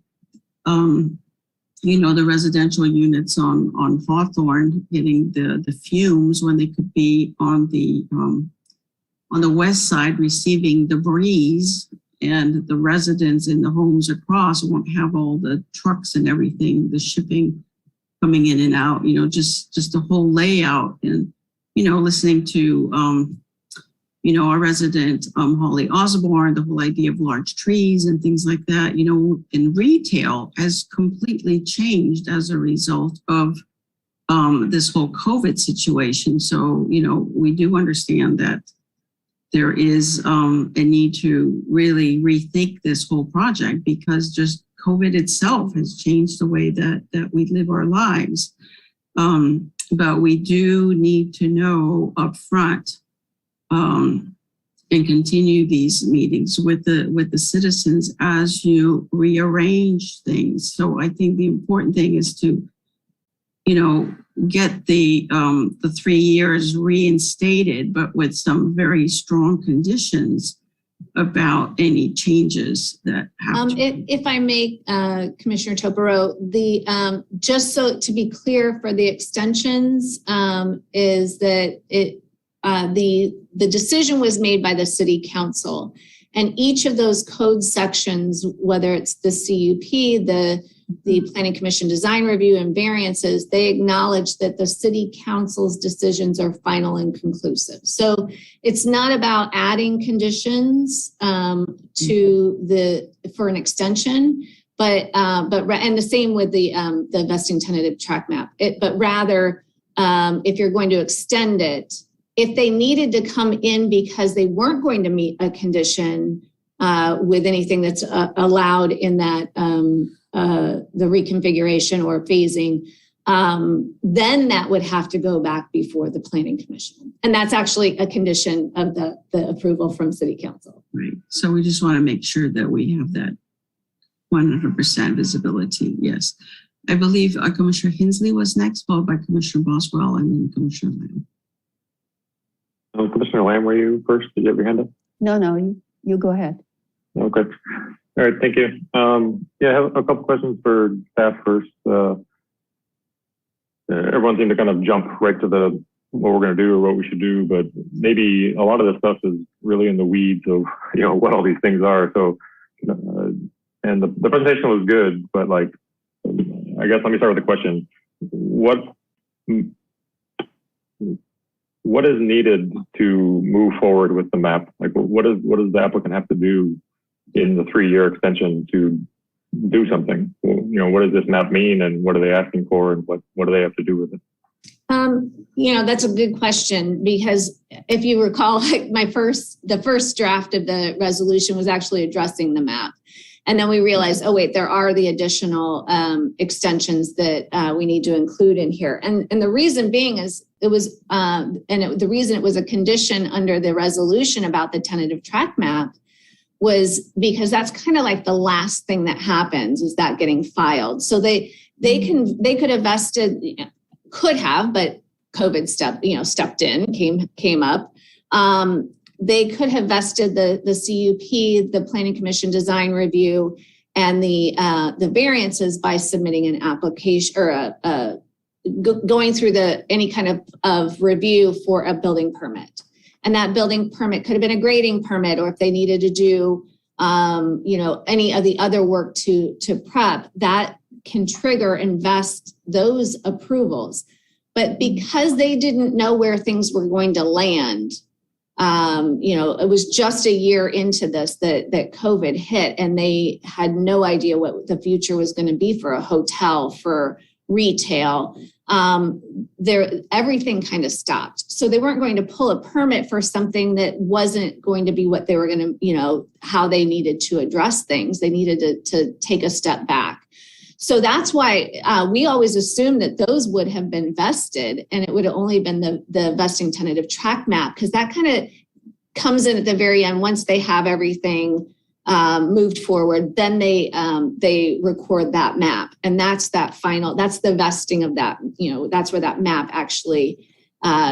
The residential units on Hawthorne getting the fumes when they could be on the west side receiving the breeze, and the residents in the homes across won't have all the trucks and everything, the shipping coming in and out, just the whole layout. And, listening to, our resident, Holly Osborne, the whole idea of large trees and things like that, in retail has completely changed as a result of this whole COVID situation. So, we do understand that there is a need to really rethink this whole project, because just COVID itself has changed the way that we live our lives. But we do need to know upfront and continue these meetings with the citizens as you rearrange things. So I think the important thing is to, get the 3 years reinstated, but with some very strong conditions about any changes that have if I may, Commissioner Topero, just so to be clear for the extensions, is that the decision was made by the city council, and each of those code sections, whether it's the CUP, the Planning Commission design review and variances, they acknowledge that the city council's decisions are final and conclusive. So it's not about adding conditions for an extension, but and the same with the vesting tentative track map. But rather, if you're going to extend it, if they needed to come in because they weren't going to meet a condition with anything that's allowed in that the reconfiguration or phasing, then that would have to go back before the Planning Commission. And that's actually a condition of the approval from City Council. right. So we just want to make sure that we have that 100% visibility. Yes. I believe Commissioner Hensley was next, followed by Commissioner Boswell and then Commissioner Lamb. Commissioner Lamb, were you first? Did you have your hand up? No, you go ahead. Okay. All right, thank you. I have a couple questions for staff first. Everyone seemed to kind of jump right to what we're going to do or what we should do, but maybe a lot of this stuff is really in the weeds of what all these things are. So, and the presentation was good, but I guess let me start with the question: what is needed to move forward with the map? What does the applicant have to do in the 3-year extension to do something? What does this map mean, and what are they asking for, and what do they have to do with it? That's a good question, because if you recall, the first draft of the resolution was actually addressing the map. And then we realized, oh wait, there are the additional extensions that we need to include in here. And the reason being is the reason it was a condition under the resolution about the tentative track map was because that's kind of like the last thing that happens, is that getting filed. So they could have vested, could have, but COVID stepped in, came up. They could have vested the CUP, the Planning Commission design review, and the variances by submitting an application or going through any kind of review for a building permit. And that building permit could have been a grading permit, or if they needed to do, any of the other work to prep, that can trigger and vest those approvals. But because they didn't know where things were going to land, it was just a year into this that COVID hit, and they had no idea what the future was going to be for a hotel, for retail. Everything kind of stopped. So they weren't going to pull a permit for something that wasn't going to be what they were going to, how they needed to address things. They needed to take a step back. So that's why we always assumed that those would have been vested, and it would have only been the vesting tentative track map, because that kind of comes in at the very end once they have everything moved forward, then they record that map. And that's that's the vesting of that, that's where that map actually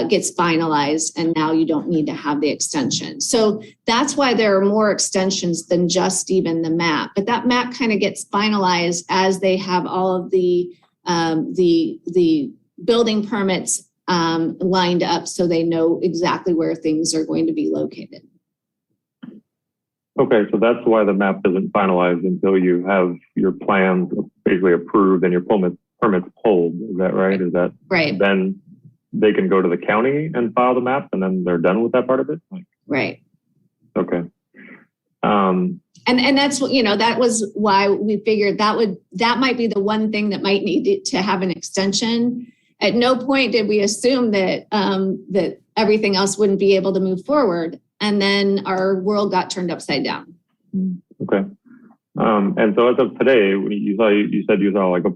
gets finalized, and now you don't need to have the extension. So that's why there are more extensions than just even the map. But that map kind of gets finalized as they have all of the building permits lined up, so they know exactly where things are going to be located. Okay, so that's why the map isn't finalized until you have your plans basically approved and your permits pulled. Is that right? Is that right? Then they can go to the county and file the map, and then they're done with that part of it? Right. Okay. And that's what, that was why we figured that might be the one thing that might need to have an extension. At no point did we assume that that everything else wouldn't be able to move forward. And then our world got turned upside down. Okay. And so as of today, you said you saw like a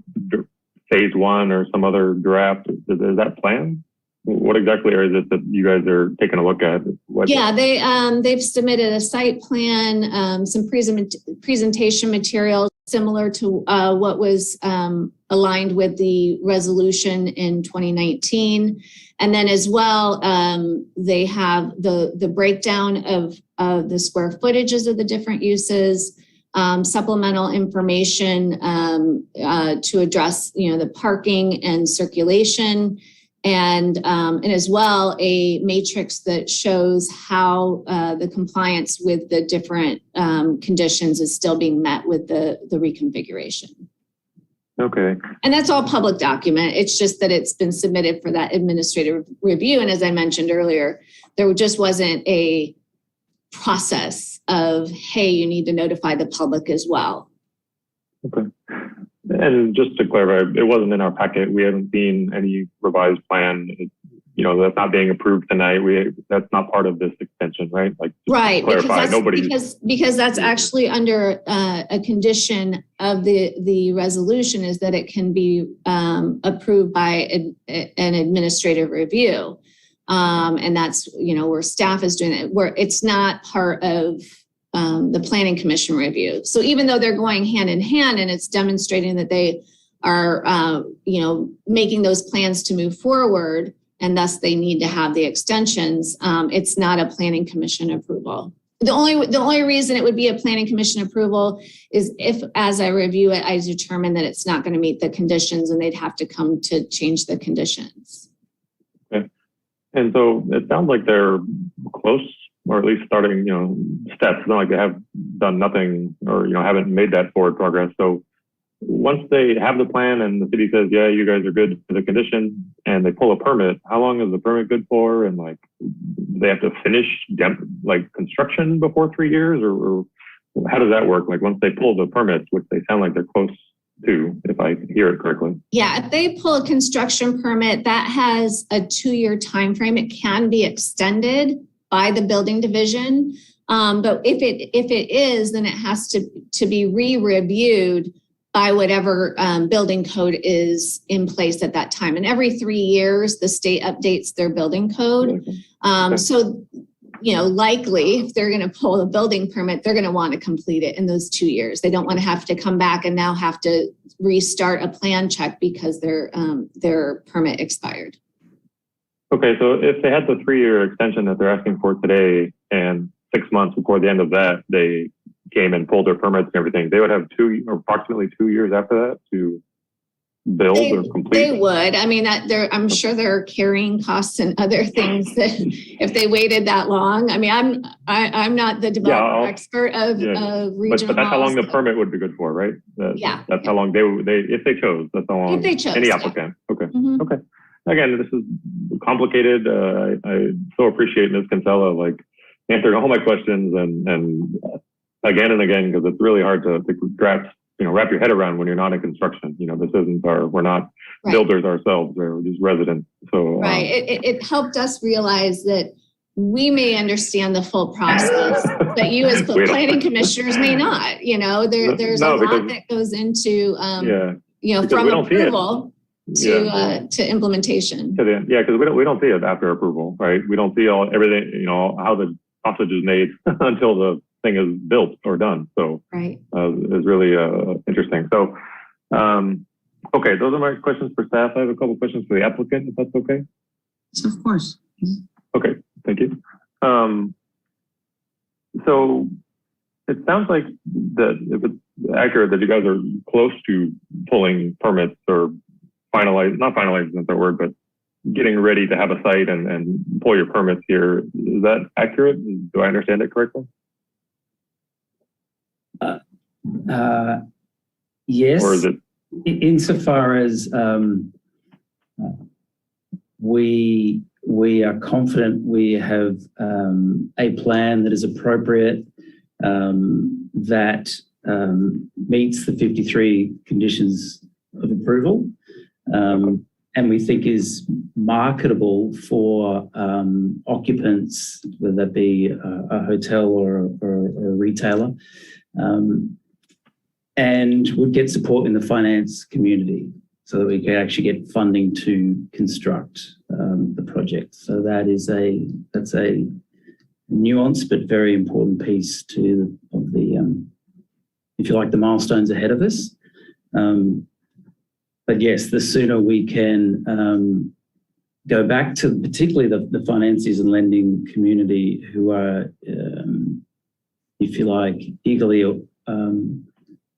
phase one or some other draft. Is that planned? What exactly is it that you guys are taking a look at? Yeah, they've submitted a site plan, some presentation materials similar to what was aligned with the resolution in 2019. And then as well, they have the breakdown of the square footages of the different uses, supplemental information to address, the parking and circulation, and as well a matrix that shows how the compliance with the different conditions is still being met with the reconfiguration. Okay. And that's all public document. It's just that it's been submitted for that administrative review. And as I mentioned earlier, there just wasn't a process of, hey, you need to notify the public as well. Okay. And just to clarify, it wasn't in our packet. We haven't seen any revised plan. That's not being approved tonight. That's not part of this extension, right? Right, clarify, because that's actually under a condition of the resolution, is that it can be approved by an administrative review, and that's where staff is doing it. Where it's not part of the Planning Commission review. So even though they're going hand in hand, and it's demonstrating that they are making those plans to move forward, and thus they need to have the extensions, it's not a Planning Commission approval. The only reason it would be a Planning Commission approval is if, as I review it, I determine that it's not going to meet the conditions, and they'd have to come to change the conditions. Okay. And so it sounds like they're close, or at least starting, steps. It's not like they have done nothing or, haven't made that forward progress. So once they have the plan and the city says, yeah, you guys are good for the condition, and they pull a permit, how long is the permit good for? And they have to finish construction before 3 years, or how does that work? Once they pull the permits, which they sound like they're close to, if I hear it correctly. Yeah, if they pull a construction permit, that has a 2-year time frame. It can be extended by the building division, but if it is, then it has to be re-reviewed by whatever building code is in place at that time. And every 3 years, the state updates their building code. So, likely if they're going to pull a building permit, they're going to want to complete it in those 2 years. They don't want to have to come back and now have to restart a plan check because their permit expired. Okay, so if they had the 3-year extension that they're asking for today, and 6 months before the end of that, they came and pulled their permits and everything, they would have approximately 2 years after that to build or complete? They would. I mean, I'm sure there are carrying costs and other things that if they waited that long. I mean, I'm not the developer expert of regional. But that's how long the permit would be good for, right? That's how long they if they chose. That's how long. If they chose, any applicant. Yeah. Okay. Mm-hmm. Okay. Again, this is complicated. I so appreciate Ms. Kinsella answering all my questions and again and again, because it's really hard to wrap your head around when you're not in construction. This isn't we're not builders ourselves. We're just residents. So right. It helped us realize that we may understand the full process, but you as planning commissioners may not. There's a lot that goes into from approval to implementation. Yeah, because we don't see it after approval, right? We don't see everything, how the sausage is made until the thing is built or done. So Right. it's really interesting. So, okay, those are my questions for staff. I have a couple questions for the applicant, if that's okay. Yes, of course. Okay, thank you. So it sounds like that if it's accurate that you guys are close to pulling permits or not finalizing is the word, but getting ready to have a site and pull your permits here. Is that accurate? Do I understand it correctly? Yes. Or is it? Insofar as we are confident we have a plan that is appropriate, that meets the 53 conditions of approval, and we think is marketable for occupants, whether that be a hotel or a retailer, and would get support in the finance community so that we can actually get funding to construct the project. So that's a nuanced but very important piece of the if you like, the milestones ahead of us. But yes, the sooner we can go back to particularly the financiers and lending community who are, if you like, eagerly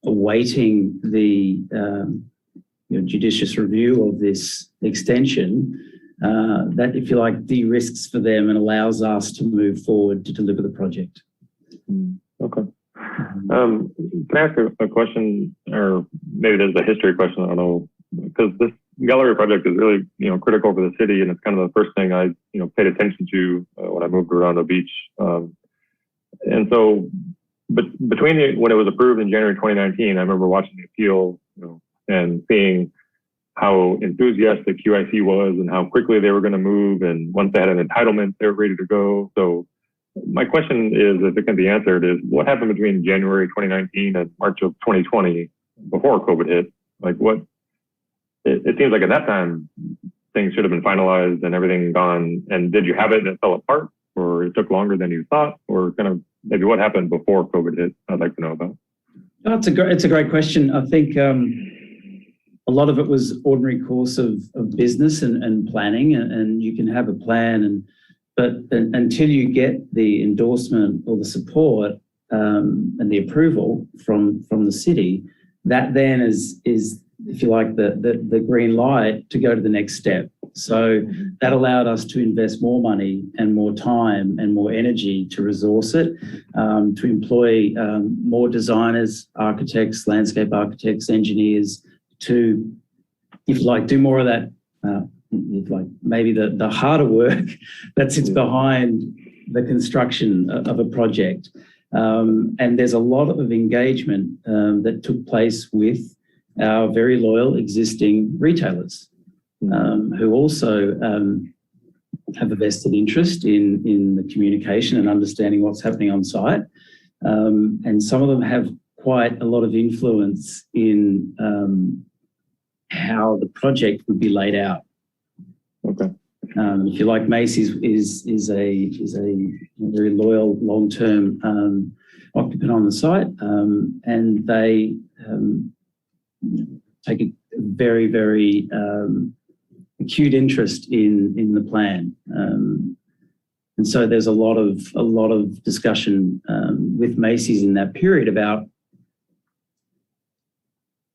awaiting the judicious review of this extension, that, if you like, de-risks for them and allows us to move forward to deliver the project. Okay. Can I ask a question, or maybe there's a history question, I don't know, because this gallery project is really, critical for the city, and it's kind of the first thing I, paid attention to when I moved to Redondo Beach. And so, but between when it was approved in January 2019, I remember watching the appeal, and seeing how enthusiastic QIC was and how quickly they were going to move. And once they had an entitlement, they were ready to go. So my question is, if it can be answered, is what happened between January 2019 and March of 2020 before COVID hit? Like it seems like at that time, things should have been finalized and everything gone. And did you have it and it fell apart, or it took longer than you thought, or kind of maybe what happened before COVID hit? I'd like to know about. Oh, it's a great question. I think a lot of it was ordinary course of business and planning, and you can have a plan, but until you get the endorsement or the support and the approval from the city, that then is if you like the green light to go to the next step. So that allowed us to invest more money and more time and more energy to resource it, to employ more designers, architects, landscape architects, engineers, to, if you like, do more of that, if like maybe the harder work that sits behind the construction of a project. And there's a lot of engagement that took place with our very loyal existing retailers, who also have a vested interest in the communication and understanding what's happening on site. And some of them have quite a lot of influence in how the project would be laid out. Okay. If you like, Macy's is a very loyal long-term occupant on the site, and they take a very, very acute interest in the plan, and so there's a lot of discussion with Macy's in that period about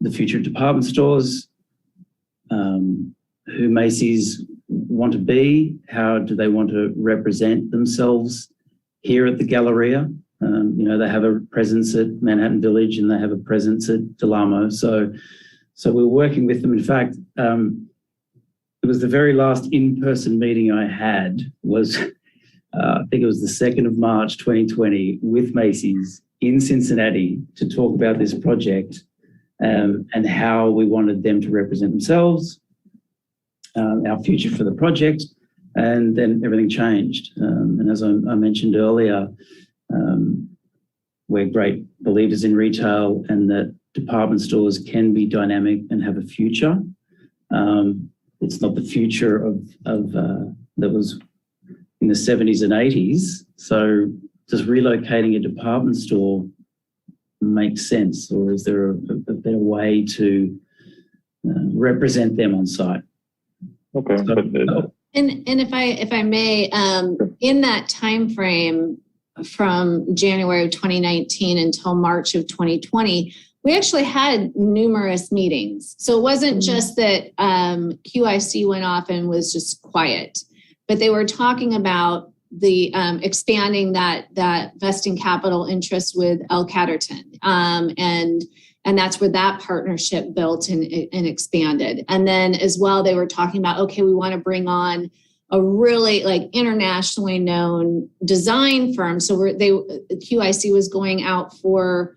the future of department stores, who Macy's want to be, how do they want to represent themselves here at the Galleria. They have a presence at Manhattan Village and they have a presence at Del Amo. So we're working with them. In fact, it was the very last in-person meeting I had was, I think it was the 2nd of March, 2020 with Macy's in Cincinnati to talk about this project and how we wanted them to represent themselves, our future for the project, and then everything changed. And as I mentioned earlier, we're great believers in retail and that department stores can be dynamic and have a future. It's not the future of that was in the 70s and 80s. So does relocating a department store make sense, or is there a better way to represent them on site? Okay. And if I may, in that time frame from January of 2019 until March of 2020, we actually had numerous meetings. So it wasn't just that QIC went off and was just quiet, but they were talking about the expanding that vesting capital interest with El Catterton. And that's where that partnership built and expanded. And then as well, they were talking about, okay, we want to bring on a really like internationally known design firm. So QIC was going out for,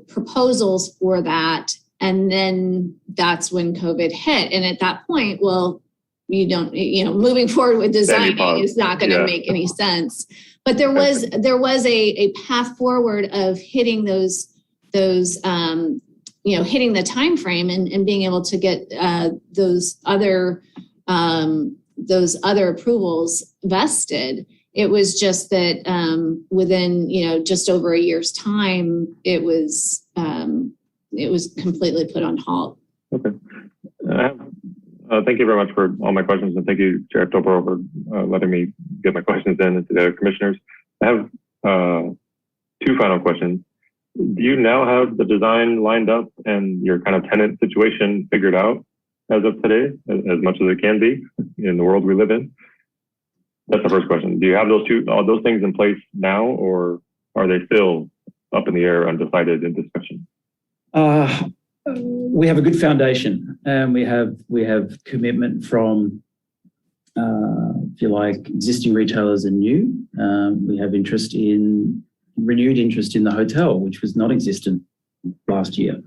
proposals for that. And then that's when COVID hit. And at that point, well, moving forward with designing is not going to make any sense. But there was a path forward of hitting those hitting the time frame and being able to get those other approvals vested. It was just that within just over a year's time, it was completely put on halt. Okay. Thank you very much for all my questions, and thank you, Chair October, for letting me get my questions in to the commissioners. I have two final questions. Do you now have the design lined up and your kind of tenant situation figured out as of today, as much as it can be in the world we live in? That's the first question. Do you have all those things in place now, or are they still up in the air, undecided, in discussion? We have a good foundation, and we have commitment from, if you like, existing retailers and new. We have renewed interest in the hotel, which was not existent last year.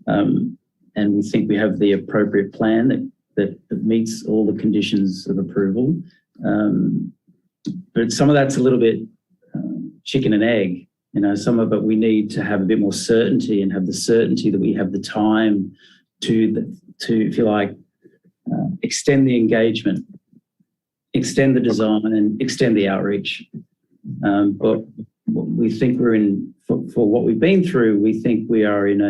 And we think we have the appropriate plan that meets all the conditions of approval. But some of that's a little bit chicken and egg. Some of it we need to have a bit more certainty, and have the certainty that we have the time to if you like, extend the engagement, extend the design, and extend the outreach. But we think we're for what we've been through. We think we are in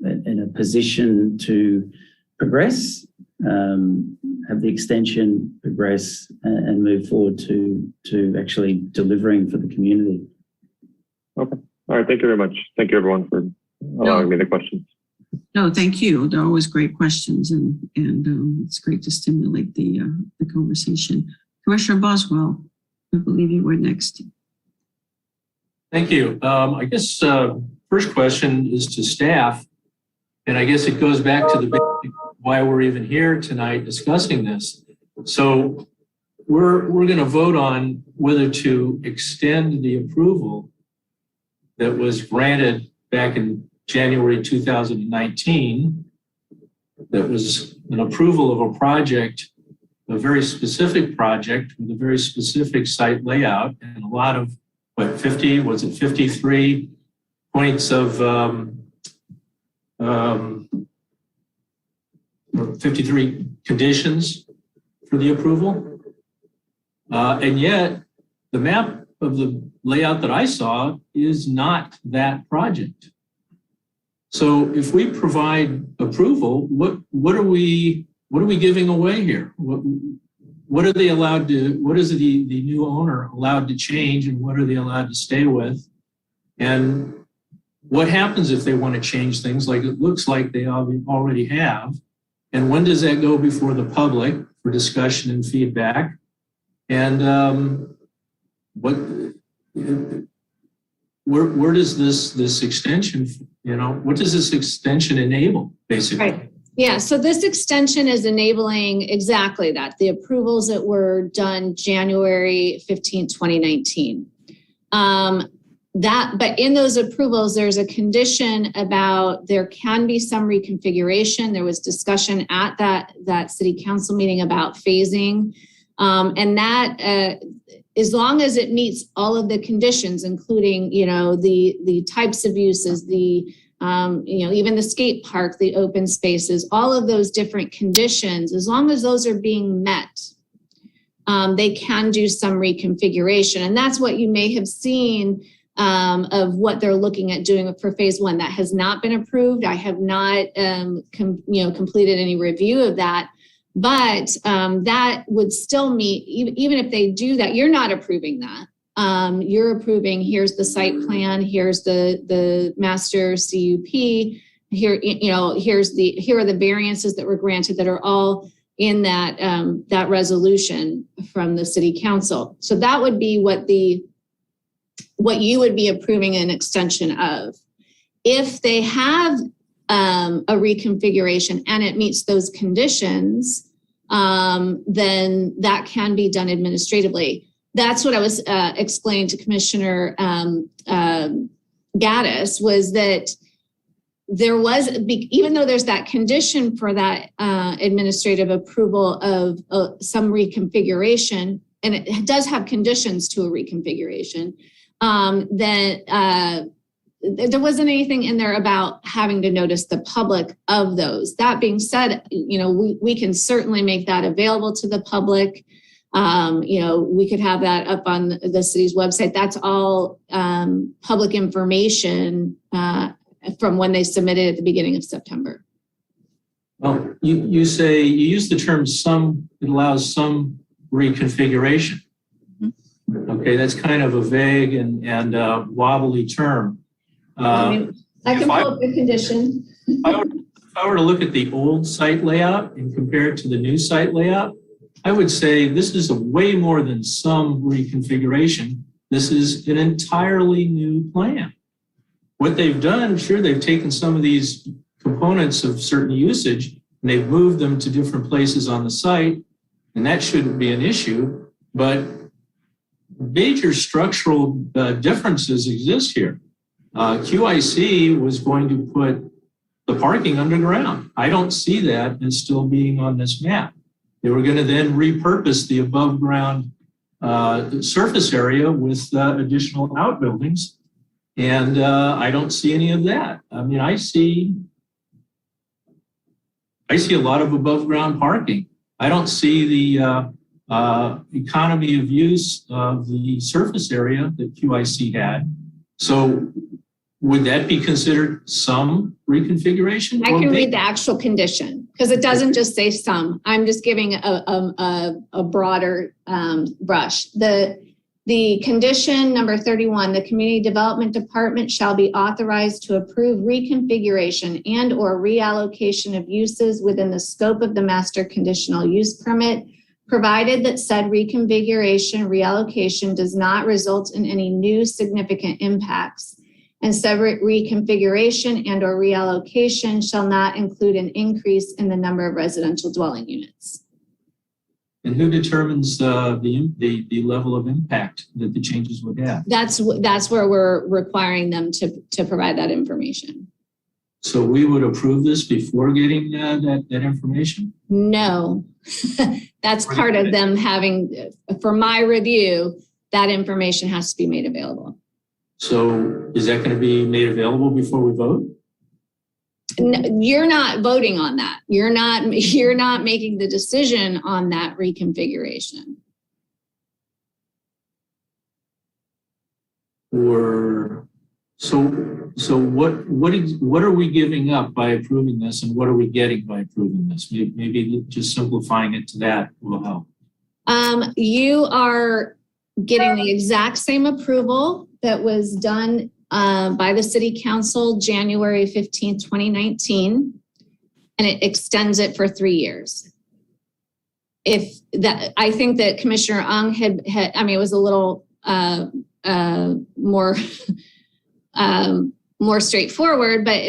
a position to progress, have the extension progress, and move forward to actually delivering for the community. Okay. All right. Thank you very much. Thank you, everyone, for allowing me the questions. No, thank you. They're always great questions, and it's great to stimulate the conversation. Commissioner Boswell, I believe you were next. Thank you. I guess first question is to staff, and I guess it goes back to the basic why we're even here tonight discussing this. So we're going to vote on whether to extend the approval that was granted back in January 2019. That was an approval of a project, a very specific project with a very specific site layout and a lot of 53 points of 53 conditions for the approval. And yet the map of the layout that I saw is not that project. So if we provide approval, what are we giving away here? What are they allowed to, what is the new owner allowed to change, and what are they allowed to stay with? And what happens if they want to change things like it looks like they already have? And when does that go before the public for discussion and feedback? And where does this extension, what does this extension enable, basically? Right. Yeah, so this extension is enabling exactly that, the approvals that were done January 15, 2019. But in those approvals, there's a condition about there can be some reconfiguration. There was discussion at that city council meeting about phasing. And that, as long as it meets all of the conditions, including, the types of uses, even the skate park, the open spaces, all of those different conditions, as long as those are being met, they can do some reconfiguration. And that's what you may have seen of what they're looking at doing for phase one. That has not been approved. I have not completed any review of that. But that would still meet, even if they do that, you're not approving that. You're approving, here's the site plan, here's the master CUP, here are the variances that were granted that are all in that resolution from the city council. So that would be what you would be approving an extension of. If they have a reconfiguration and it meets those conditions, then that can be done administratively. That's what I was explaining to Commissioner Gaddis, was that there was, even though there's that condition for that administrative approval of some reconfiguration, and it does have conditions to a reconfiguration, then there wasn't anything in there about having to notice the public of those. That being said, we can certainly make that available to the public. We could have that up on the city's website. That's all public information from when they submitted at the beginning of September. Well, you use the term some, it allows some reconfiguration. Okay, that's kind of a vague and wobbly term. I can pull up the condition. If I were to look at the old site layout and compare it to the new site layout, I would say this is a way more than some reconfiguration. This is an entirely new plan. What they've done, sure, they've taken some of these components of certain usage and they've moved them to different places on the site, and that shouldn't be an issue, but major structural differences exist here. QIC was going to put the parking underground. I don't see that as still being on this map. They were going to then repurpose the above ground surface area with additional outbuildings. And I don't see any of that. I mean, I see a lot of above ground parking. I don't see the economy of use of the surface area that QIC had. So would that be considered some reconfiguration? I can read the actual condition because it doesn't just say some. I'm just giving a broader brush. The condition number 31, the Community Development Department shall be authorized to approve reconfiguration and or reallocation of uses within the scope of the master conditional use permit, provided that said reconfiguration reallocation does not result in any new significant impacts, and separate reconfiguration and or reallocation shall not include an increase in the number of residential dwelling units. And who determines the level of impact that the changes would have? That's where we're requiring them to provide that information. So we would approve this before getting that information? No, that's part of them having, for my review, that information has to be made available. So is that going to be made available before we vote? No, you're not voting on that. You're not making the decision on that reconfiguration. Or so what are we giving up by approving this, and what are we getting by approving this? Maybe just simplifying it to that will help. You are getting the exact same approval that was done by the City Council January 15th, 2019, and it extends it for 3 years. I think that Commissioner Ung had it was a little more straightforward, but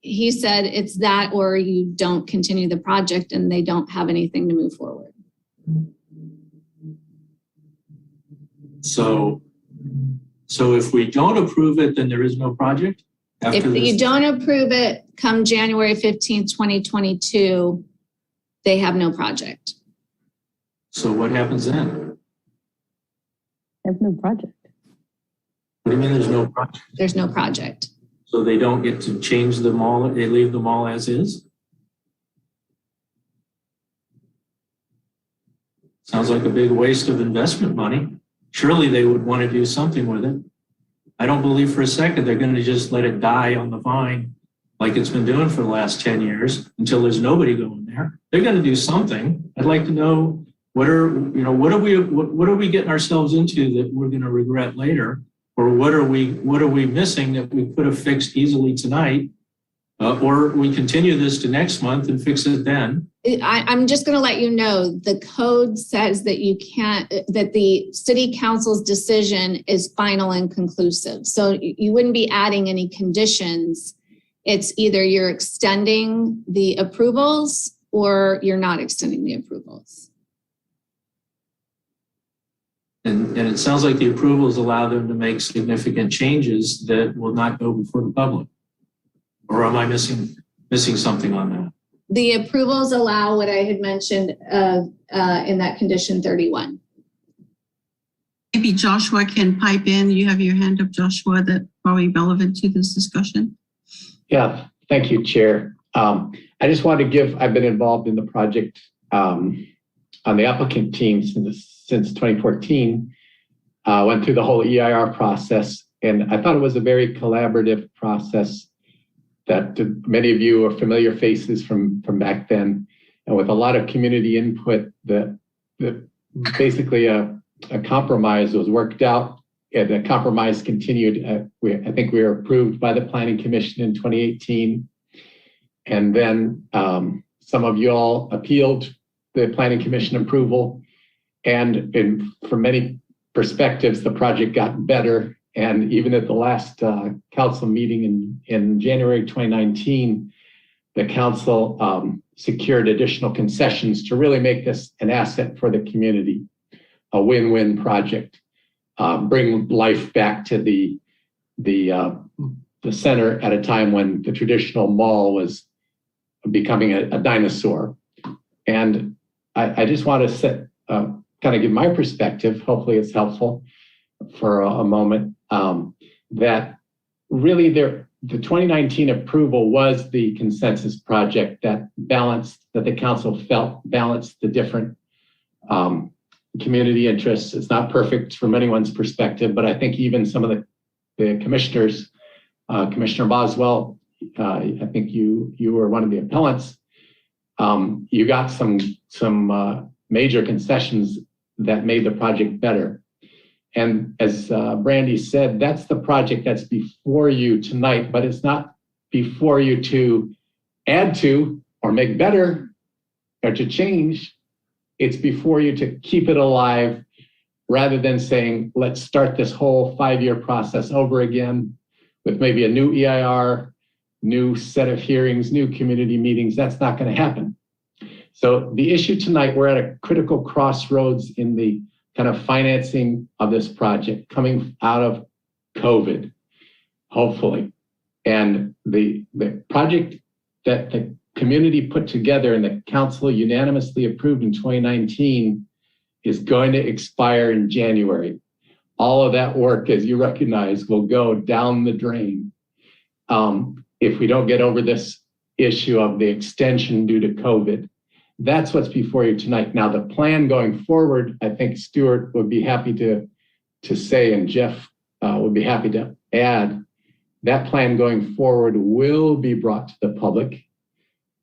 he said it's that or you don't continue the project and they don't have anything to move forward. So if we don't approve it, then there is no project? If you don't approve it come January 15th, 2022, they have no project. So what happens then? They have no project. What do you mean there's no project? There's no project. So they don't get to change the mall, they leave the mall as is? Sounds like a big waste of investment money. Surely they would want to do something with it. I don't believe for a second they're going to just let it die on the vine like it's been doing for the last 10 years until there's nobody going there. They're going to do something. I'd like to know what are we getting ourselves into that we're going to regret later, or what are we missing that we could have fixed easily tonight, or we continue this to next month and fix it then. I'm just going to let you know, the code says that you can't, that the city council's decision is final and conclusive. So you wouldn't be adding any conditions. It's either you're extending the approvals or you're not extending the approvals. And it sounds like the approvals allow them to make significant changes that will not go before the public. Or am I missing something on that? The approvals allow what I had mentioned in that condition 31. Maybe Joshua can pipe in. You have your hand up, Joshua, that's probably relevant to this discussion. Yeah, thank you, Chair. I just wanted to give, I've been involved in the project on the applicant team since 2014, went through the whole EIR process, and I thought it was a very collaborative process that many of you are familiar faces from back then, and with a lot of community input, that basically a compromise was worked out, and the compromise continued. I think we were approved by the Planning Commission in 2018, and then some of you all appealed the Planning Commission approval, and from many perspectives, the project got better. And even at the last council meeting in January 2019, the council secured additional concessions to really make this an asset for the community, a win-win project, bring life back to the center at a time when the traditional mall was becoming a dinosaur. And I just want to kind of give my perspective. Hopefully it's helpful for a moment. That really the 2019 approval was the consensus project that the council felt balanced the different community interests. It's not perfect from anyone's perspective, but I think even some of the commissioners, Commissioner Boswell, I think you were one of the appellants. You got some major concessions that made the project better. And as Brandy said, that's the project that's before you tonight, but it's not before you to add to or make better or to change. It's before you to keep it alive rather than saying, let's start this whole 5-year process over again with maybe a new EIR, new set of hearings, new community meetings. That's not going to happen. So the issue tonight, we're at a critical crossroads in the kind of financing of this project coming out of COVID, hopefully. And the project that the community put together and the council unanimously approved in 2019 is going to expire in January. All of that work, as you recognize, will go down the drain if we don't get over this issue of the extension due to COVID. That's what's before you tonight. Now, the plan going forward, I think Stuart would be happy to say, and Jeff would be happy to add, that plan going forward will be brought to the public.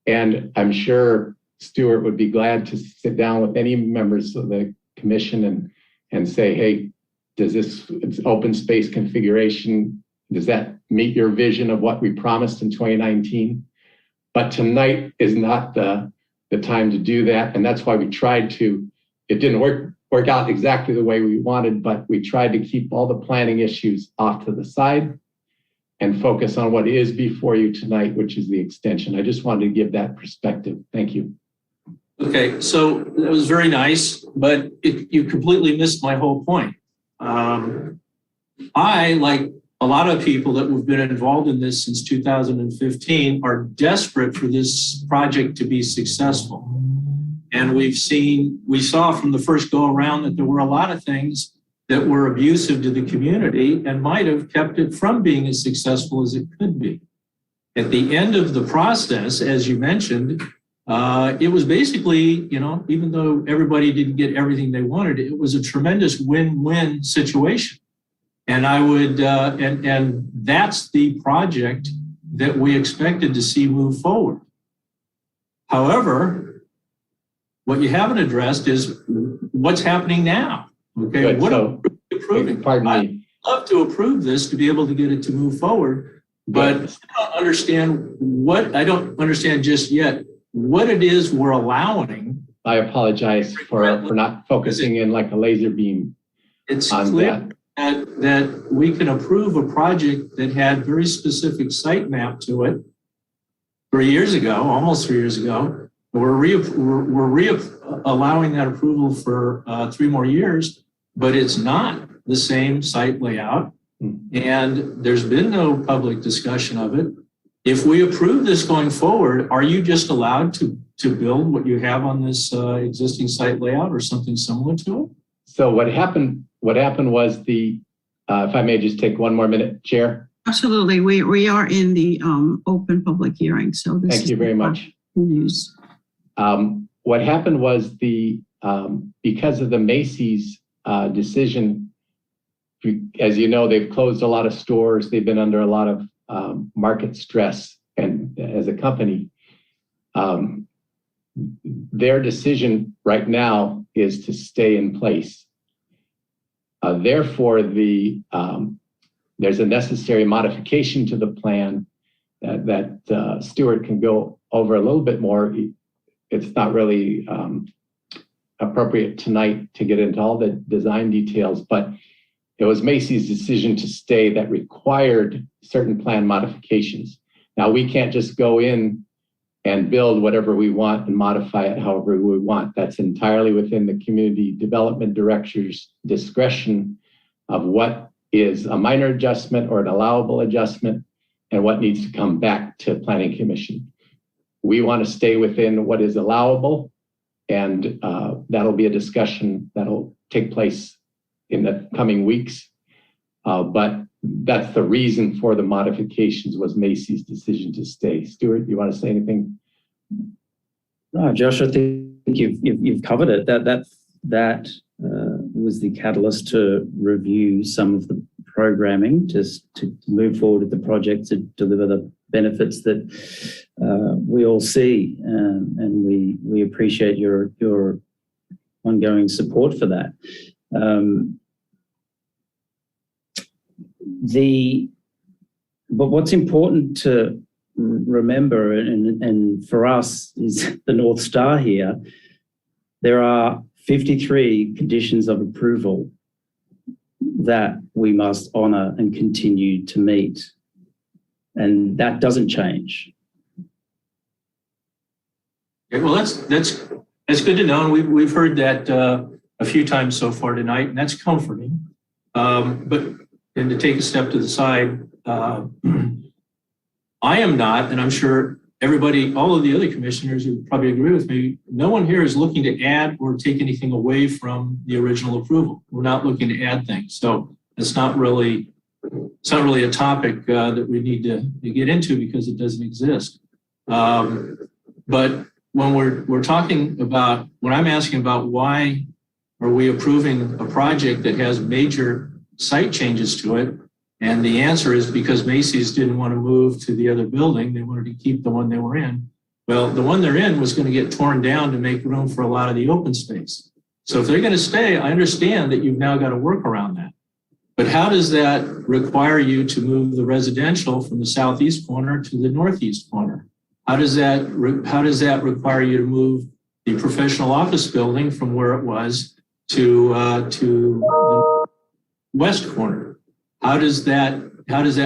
And I'm sure Stuart would be glad to sit down with any members of the commission and say, hey, does this open space configuration, does that meet your vision of what we promised in 2019? But tonight is not the time to do that. And that's why we tried to, it didn't work out exactly the way we wanted, but we tried to keep all the planning issues off to the side and focus on what is before you tonight, which is the extension. I just wanted to give that perspective. Thank you. Okay, so that was very nice, but you completely missed my whole point. I, like a lot of people that have been involved in this since 2015, are desperate for this project to be successful. And we saw from the first go around that there were a lot of things that were abusive to the community and might have kept it from being as successful as it could be. At the end of the process, as you mentioned, It was basically, even though everybody didn't get everything they wanted, it was a tremendous win-win situation. And I would, and that's the project that we expected to see move forward. However, what you haven't addressed is what's happening now. Okay, Good. what So, are we approving? pardon me. I'd love to approve this to be able to get it to move forward, but I don't understand just yet what it is we're allowing. I apologize for not focusing in like a laser beam. It's on clear that we can approve a project that had very specific site map to it 3 years ago, almost 3 years ago. We're allowing that approval for 3 more years, but it's not the same site layout, and there's been no public discussion of it. If we approve this going forward, are you just allowed to build what you have on this existing site layout or something similar to it? So what happened was if I may just take 1 more minute, Chair. Absolutely. We are in the open public hearing. So this Thank you very much. News. What happened was because of the Macy's decision, as you know, they've closed a lot of stores. They've been under a lot of market stress, and as a company, their decision right now is to stay in place. Therefore, there's a necessary modification to the plan that Stuart can go over a little bit more. It's not really appropriate tonight to get into all the design details, but it was Macy's decision to stay that required certain plan modifications. Now, we can't just go in and build whatever we want and modify it however we want. That's entirely within the community development director's discretion of what is a minor adjustment or an allowable adjustment and what needs to come back to Planning Commission. We want to stay within what is allowable, and that'll be a discussion that'll take place in the coming weeks. But that's the reason for the modifications was Macy's decision to stay. Stuart, you want to say anything? No, Josh, I think you've covered it. That was the catalyst to review some of the programming just to move forward with the project to deliver the benefits that we all see, and we appreciate your ongoing support for that. But what's important to remember, and for us is the North Star here, there are 53 conditions of approval that we must honor and continue to meet. And that doesn't change. Okay, well, that's good to know. And we've heard that a few times so far tonight, and that's comforting. And to take a step to the side, I am not, and I'm sure everybody, all of the other commissioners would probably agree with me, no one here is looking to add or take anything away from the original approval. We're not looking to add things. So it's not really a topic that we need to get into because it doesn't exist. But when we're talking about, when I'm asking about why are we approving a project that has major site changes to it, and the answer is because Macy's didn't want to move to the other building. They wanted to keep the one they were in. Well, the one they're in was going to get torn down to make room for a lot of the open space. So if they're going to stay, I understand that you've now got to work around that. But how does that require you to move the residential from the southeast corner to the northeast corner? How does that require you to move the professional office building from where it was to the west corner? How does that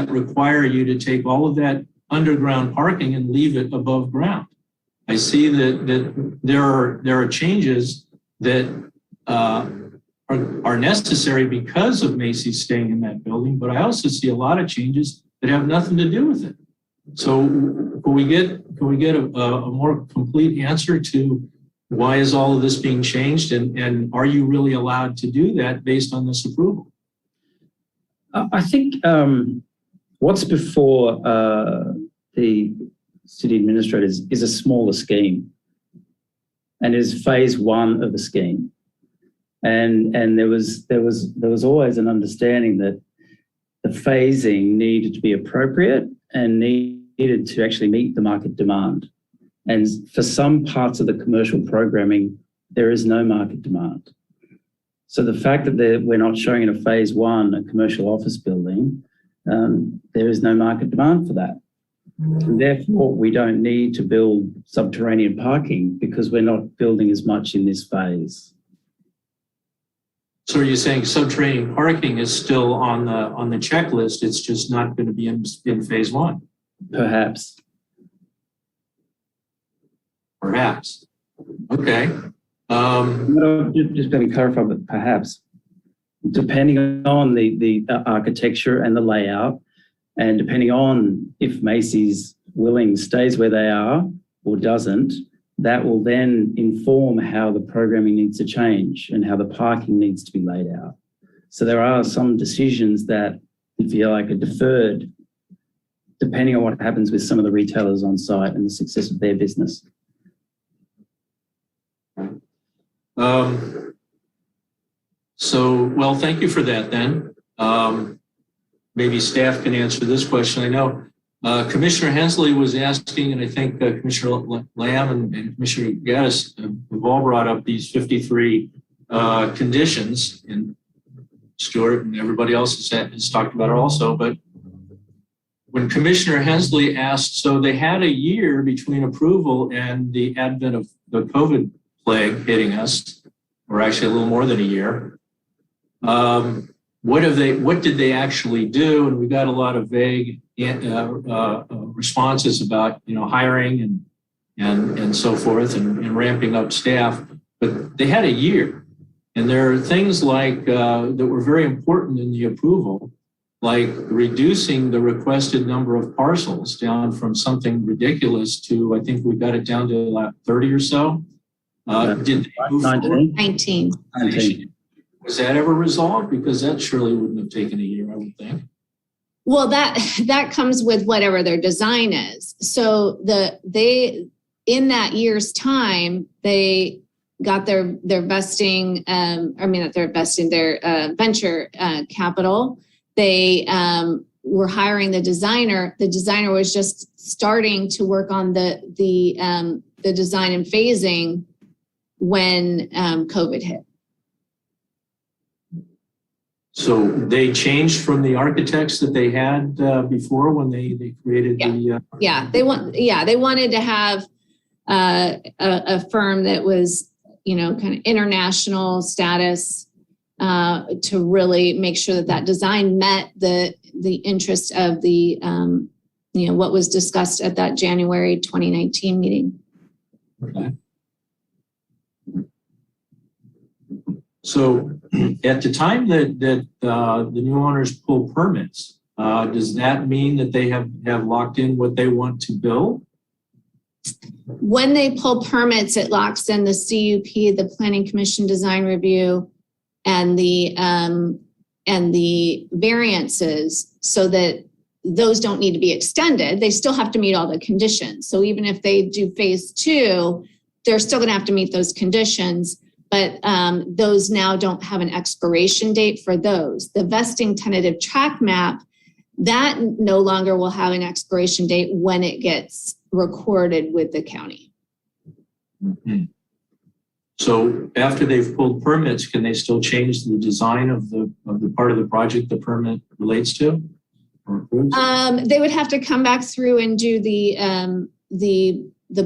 require you to take all of that underground parking and leave it above ground? I see that there are changes that are necessary because of Macy's staying in that building, but I also see a lot of changes that have nothing to do with it. So can we get a more complete answer to why is all of this being changed, and are you really allowed to do that based on this approval? I think what's before the city administrators is a smaller scheme. and is phase one of a scheme. And there was always an understanding that the phasing needed to be appropriate and needed to actually meet the market demand. And for some parts of the commercial programming, there is no market demand. So the fact that we're not showing in a phase one a commercial office building, there is no market demand for that. And therefore, we don't need to build subterranean parking because we're not building as much in this phase. So are you saying subterranean parking is still on the checklist? It's just not going to be in phase one? Perhaps. Perhaps. Okay. Just going to clarify, but perhaps, depending on the architecture and the layout, and depending on if Macy's Willing stays where they are or doesn't, that will then inform how the programming needs to change and how the parking needs to be laid out. So there are some decisions that, if you like, are deferred, depending on what happens with some of the retailers on site and the success of their business. Well, thank you for that then. Maybe staff can answer this question. I know Commissioner Hensley was asking, and I think Commissioner Lamb and Commissioner Gaddis have all brought up these 53 conditions, and Stuart and everybody else has talked about it also. But when Commissioner Hensley asked, so they had a year between approval and the advent of the COVID plague hitting us, or actually a little more than a year. What did they actually do? And we got a lot of vague responses about, hiring and so forth and ramping up staff. But they had a year, and there are things like that were very important in the approval, like reducing the requested number of parcels down from something ridiculous to, I think we got it down to 30 or so. Did they move 19. Was that ever resolved? Because that surely wouldn't have taken a year, I would think. Well, that comes with whatever their design is. So in that year's time, they got their vesting, their venture capital. They were hiring the designer. The designer was just starting to work on the design and phasing when COVID hit. So they changed from the architects that they had before when they created They wanted to have a firm that was, kind of international status to really make sure that design met the interest of the, what was discussed at that January 2019 meeting. Okay. So at the time that the new owners pull permits, does that mean that they have locked in what they want to build? When they pull permits, it locks in the CUP, the Planning Commission Design Review, and the variances, so that those don't need to be extended. They still have to meet all the conditions. So even if they do phase 2, they're still going to have to meet those conditions. But those now don't have an expiration date for those. The vesting tentative track map, that no longer will have an expiration date when it gets recorded with the county. Mm-hmm. So after they've pulled permits, can they still change the design of the part of the project the permit relates to or approves? They would have to come back through and do the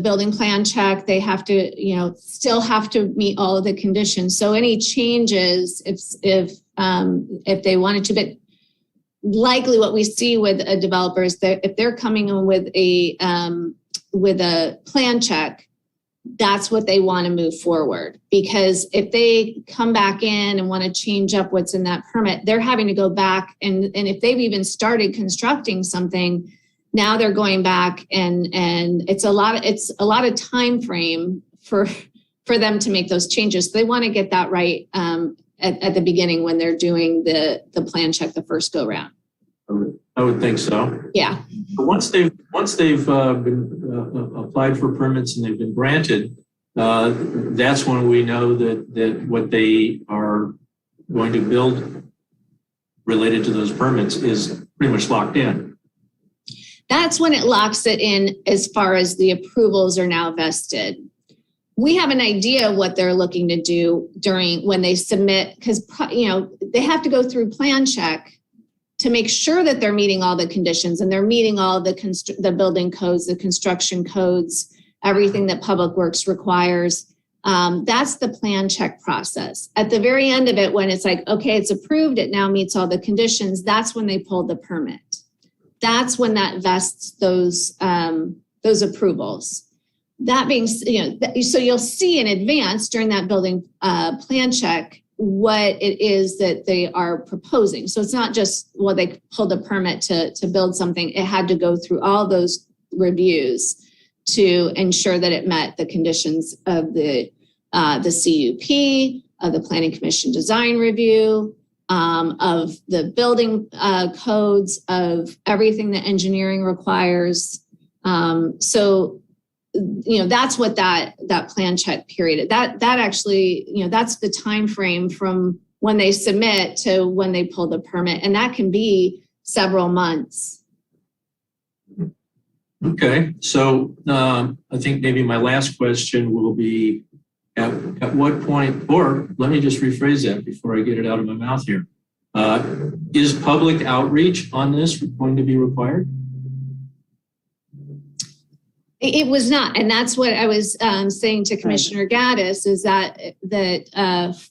building plan check. They have to, still have to meet all of the conditions. So any changes, if they wanted to, but likely what we see with a developer is that if they're coming in with a plan check, that's what they want to move forward. Because if they come back in and want to change up what's in that permit, they're having to go back and if they've even started constructing something, now they're going back and it's a lot of time frame for them to make those changes. So they want to get that right at the beginning when they're doing the plan check the first go round. I would think so. Yeah. But once they've been applied for permits and they've been granted, that's when we know that what they are going to build related to those permits is pretty much locked in. That's when it locks it in as far as the approvals are now vested. We have an idea of what they're looking to do when they submit, because they have to go through plan check to make sure that they're meeting all the conditions and they're meeting all the building codes, the construction codes, everything that Public Works requires. That's the plan check process. At the very end of it, when it's like, okay, it's approved, it now meets all the conditions, that's when they pull the permit. That's when that vests those approvals. That being, so you'll see in advance during that building plan check what it is that they are proposing. So it's not just, well, they pulled a permit to build something. It had to go through all those reviews to ensure that it met the conditions of the CUP, of the Planning Commission design review, of the building codes, of everything that engineering requires. So that's what that plan check period, that actually, that's the time frame from when they submit to when they pull the permit, and that can be several months. Okay, so I think maybe my last question will be, at what point, or let me just rephrase that before I get it out of my mouth here. Is public outreach on this going to be required? It was not, and that's what I was saying to Commissioner Gaddis, is that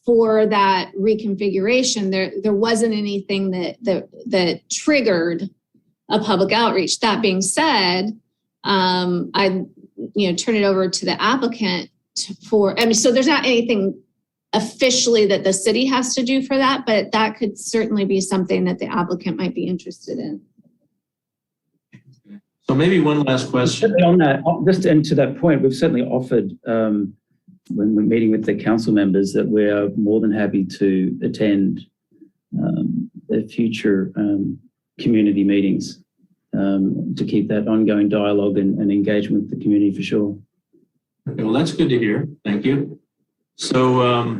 for that reconfiguration, there wasn't anything that triggered a public outreach. That being said, I turn it over to the applicant so there's not anything officially that the city has to do for that, but that could certainly be something that the applicant might be interested in. So maybe one last question. On that, just to that point, we've certainly offered when we're meeting with the council members that we are more than happy to attend the future community meetings to keep that ongoing dialogue and engagement with the community for sure. Okay, well, that's good to hear. Thank you. So, I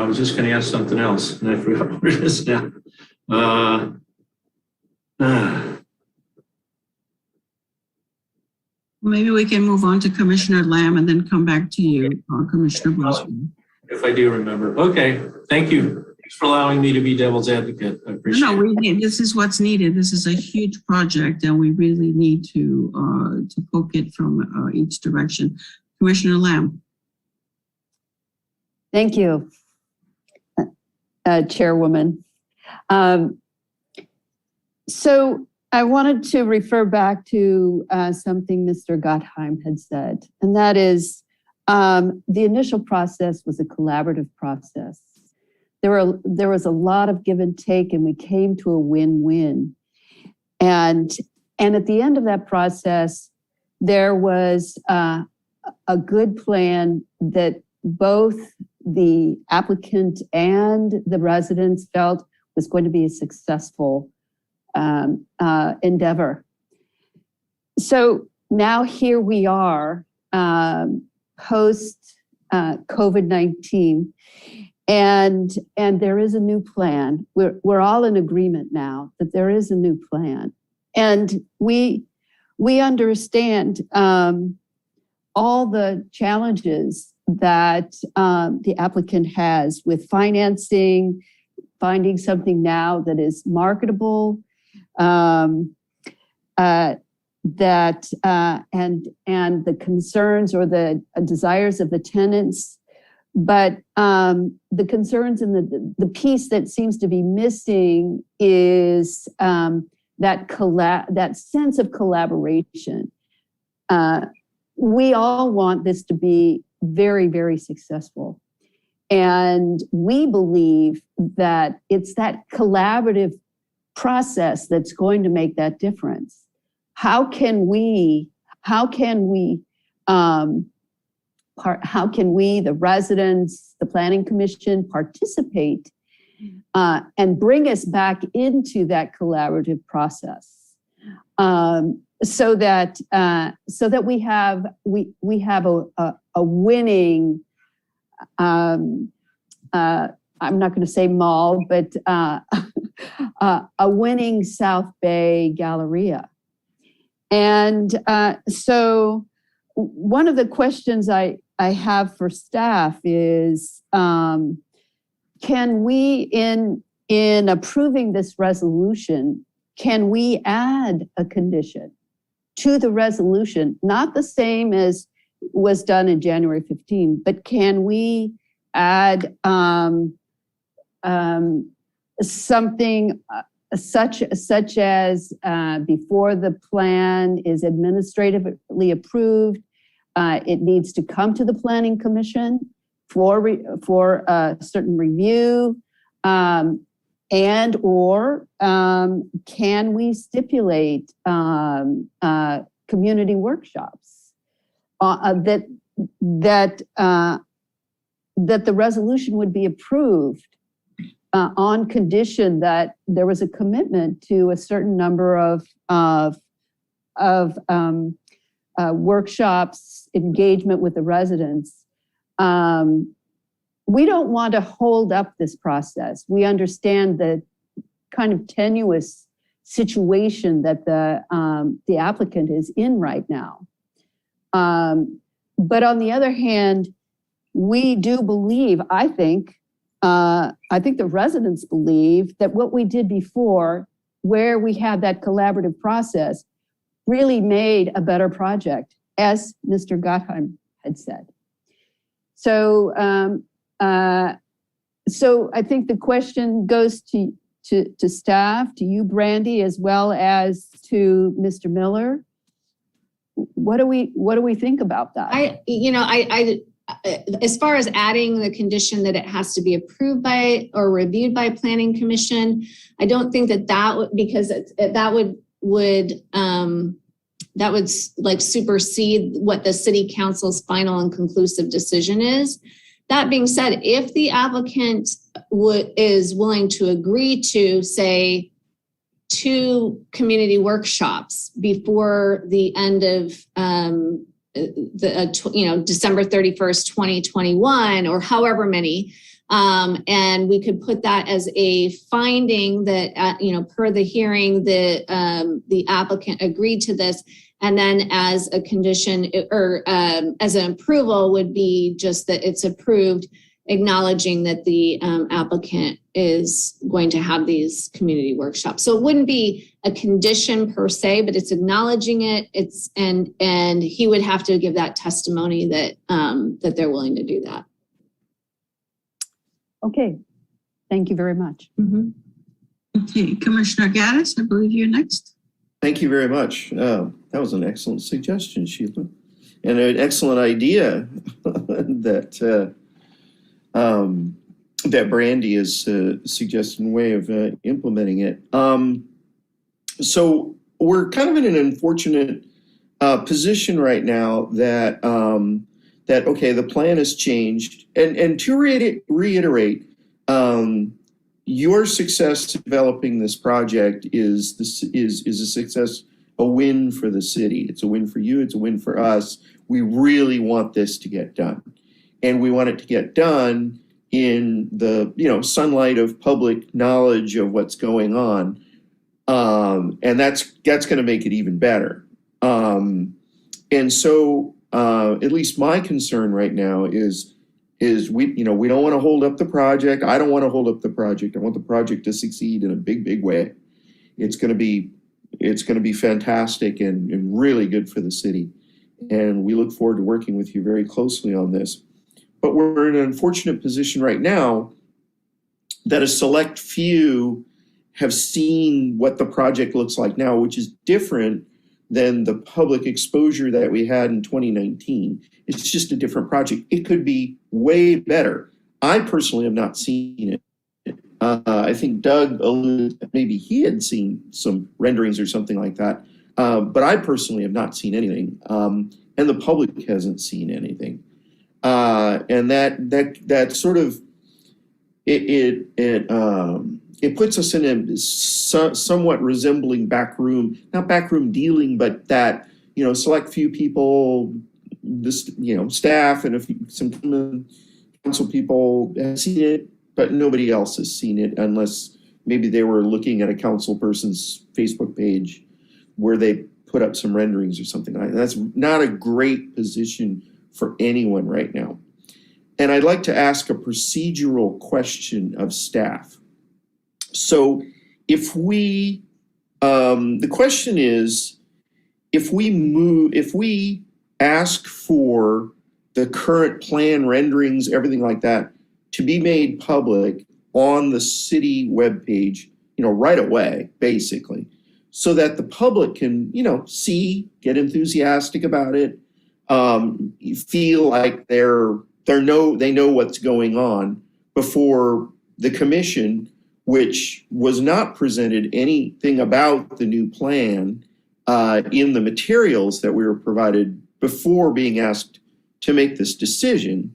was just going to ask something else, and I forgot what it is now. Maybe we can move on to Commissioner Lamb and then come back to you, Commissioner Boswell. If I do remember. Okay, thank you. Thanks for allowing me to be devil's advocate. I appreciate it. This is what's needed. This is a huge project, and we really need to poke it from each direction. Commissioner Lamb. Thank you, Chairwoman. So I wanted to refer back to something Mr. Gottheim had said, and that is the initial process was a collaborative process. There was a lot of give and take, and we came to a win-win. And at the end of that process, there was a good plan that both the applicant and the residents felt was going to be a successful endeavor. So now here we are, post COVID-19, and there is a new plan. We're all in agreement now that there is a new plan, and we understand all the challenges that the applicant has with financing, finding something now that is marketable, and the concerns or the desires of the tenants. But the concerns and the piece that seems to be missing is that sense of collaboration. We all want this to be very, very successful. And we believe that it's that collaborative process that's going to make that difference. How can we, the residents, the Planning Commission, participate and bring us back into that collaborative process, so that we have winning, I'm not going to say mall, but a winning South Bay Galleria. And so one of the questions I have for staff is, can we, in approving this resolution, can we add a condition to the resolution, not the same as was done in January 15, but can we add something such as before the plan is administratively approved, it needs to come to the Planning Commission for a certain review, and or can we stipulate community workshops that the resolution would be approved on condition that there was a commitment to a certain number of workshops, engagement with the residents. We don't want to hold up this process. We understand the kind of tenuous situation that the applicant is in right now. But on the other hand, we do believe, I think the residents believe that what we did before, where we had that collaborative process, really made a better project, as Mr. Gottheim had said. So, so I think the question goes to staff, to you, Brandy, as well as to Mr. Miller. What do we think about that? I as far as adding the condition that it has to be approved by or reviewed by Planning Commission, I don't think that would, because that would like supersede what the City Council's final and conclusive decision is. That being said, if the applicant is willing to agree to, say, 2 community workshops before the end of December 31st, 2021, or however many, and we could put that as a finding that, per the hearing, the applicant agreed to this. And then as a condition or as an approval would be just that it's approved, acknowledging that the applicant is going to have these community workshops. So it wouldn't be a condition per se, but it's acknowledging it. And he would have to give that testimony that that they're willing to do that. Okay, thank you very much. Mm-hmm. Okay, Commissioner Gaddis, I believe you're next. Thank you very much. That was an excellent suggestion, Sheila, and an excellent idea that that Brandy is suggesting way of implementing it. So we're kind of in an unfortunate position right now that okay, the plan has changed, and to reiterate, your success developing this project is a success, a win for the city. It's a win for you. It's a win for us. We really want this to get done, and we want it to get done in the sunlight of public knowledge of what's going on, and that's going to make it even better. And so, at least my concern right now is we don't want to hold up the project. I don't want to hold up the project. I want the project to succeed in a big way. It's going to be fantastic and really good for the city. And we look forward to working with you very closely on this. But we're in an unfortunate position right now that a select few have seen what the project looks like now, which is different than the public exposure that we had in 2019. It's just a different project. It could be way better. I personally have not seen it. I think Doug alluded, maybe he had seen some renderings or something like that. But I personally have not seen anything. And the public hasn't seen anything. And that sort of, it puts us in a somewhat resembling not backroom dealing, but that, select few people this, staff and some council people have seen it, but nobody else has seen it unless maybe they were looking at a council person's Facebook page where they put up some renderings or something like that. That's not a great position for anyone right now. And I'd like to ask a procedural question of staff. So if we, the question is, if we ask for the current plan renderings, everything like that, to be made public on the city webpage, right away, basically, so that the public can, see, get enthusiastic about it, feel like they know what's going on before the commission, which was not presented anything about the new plan in the materials that we were provided before being asked to make this decision.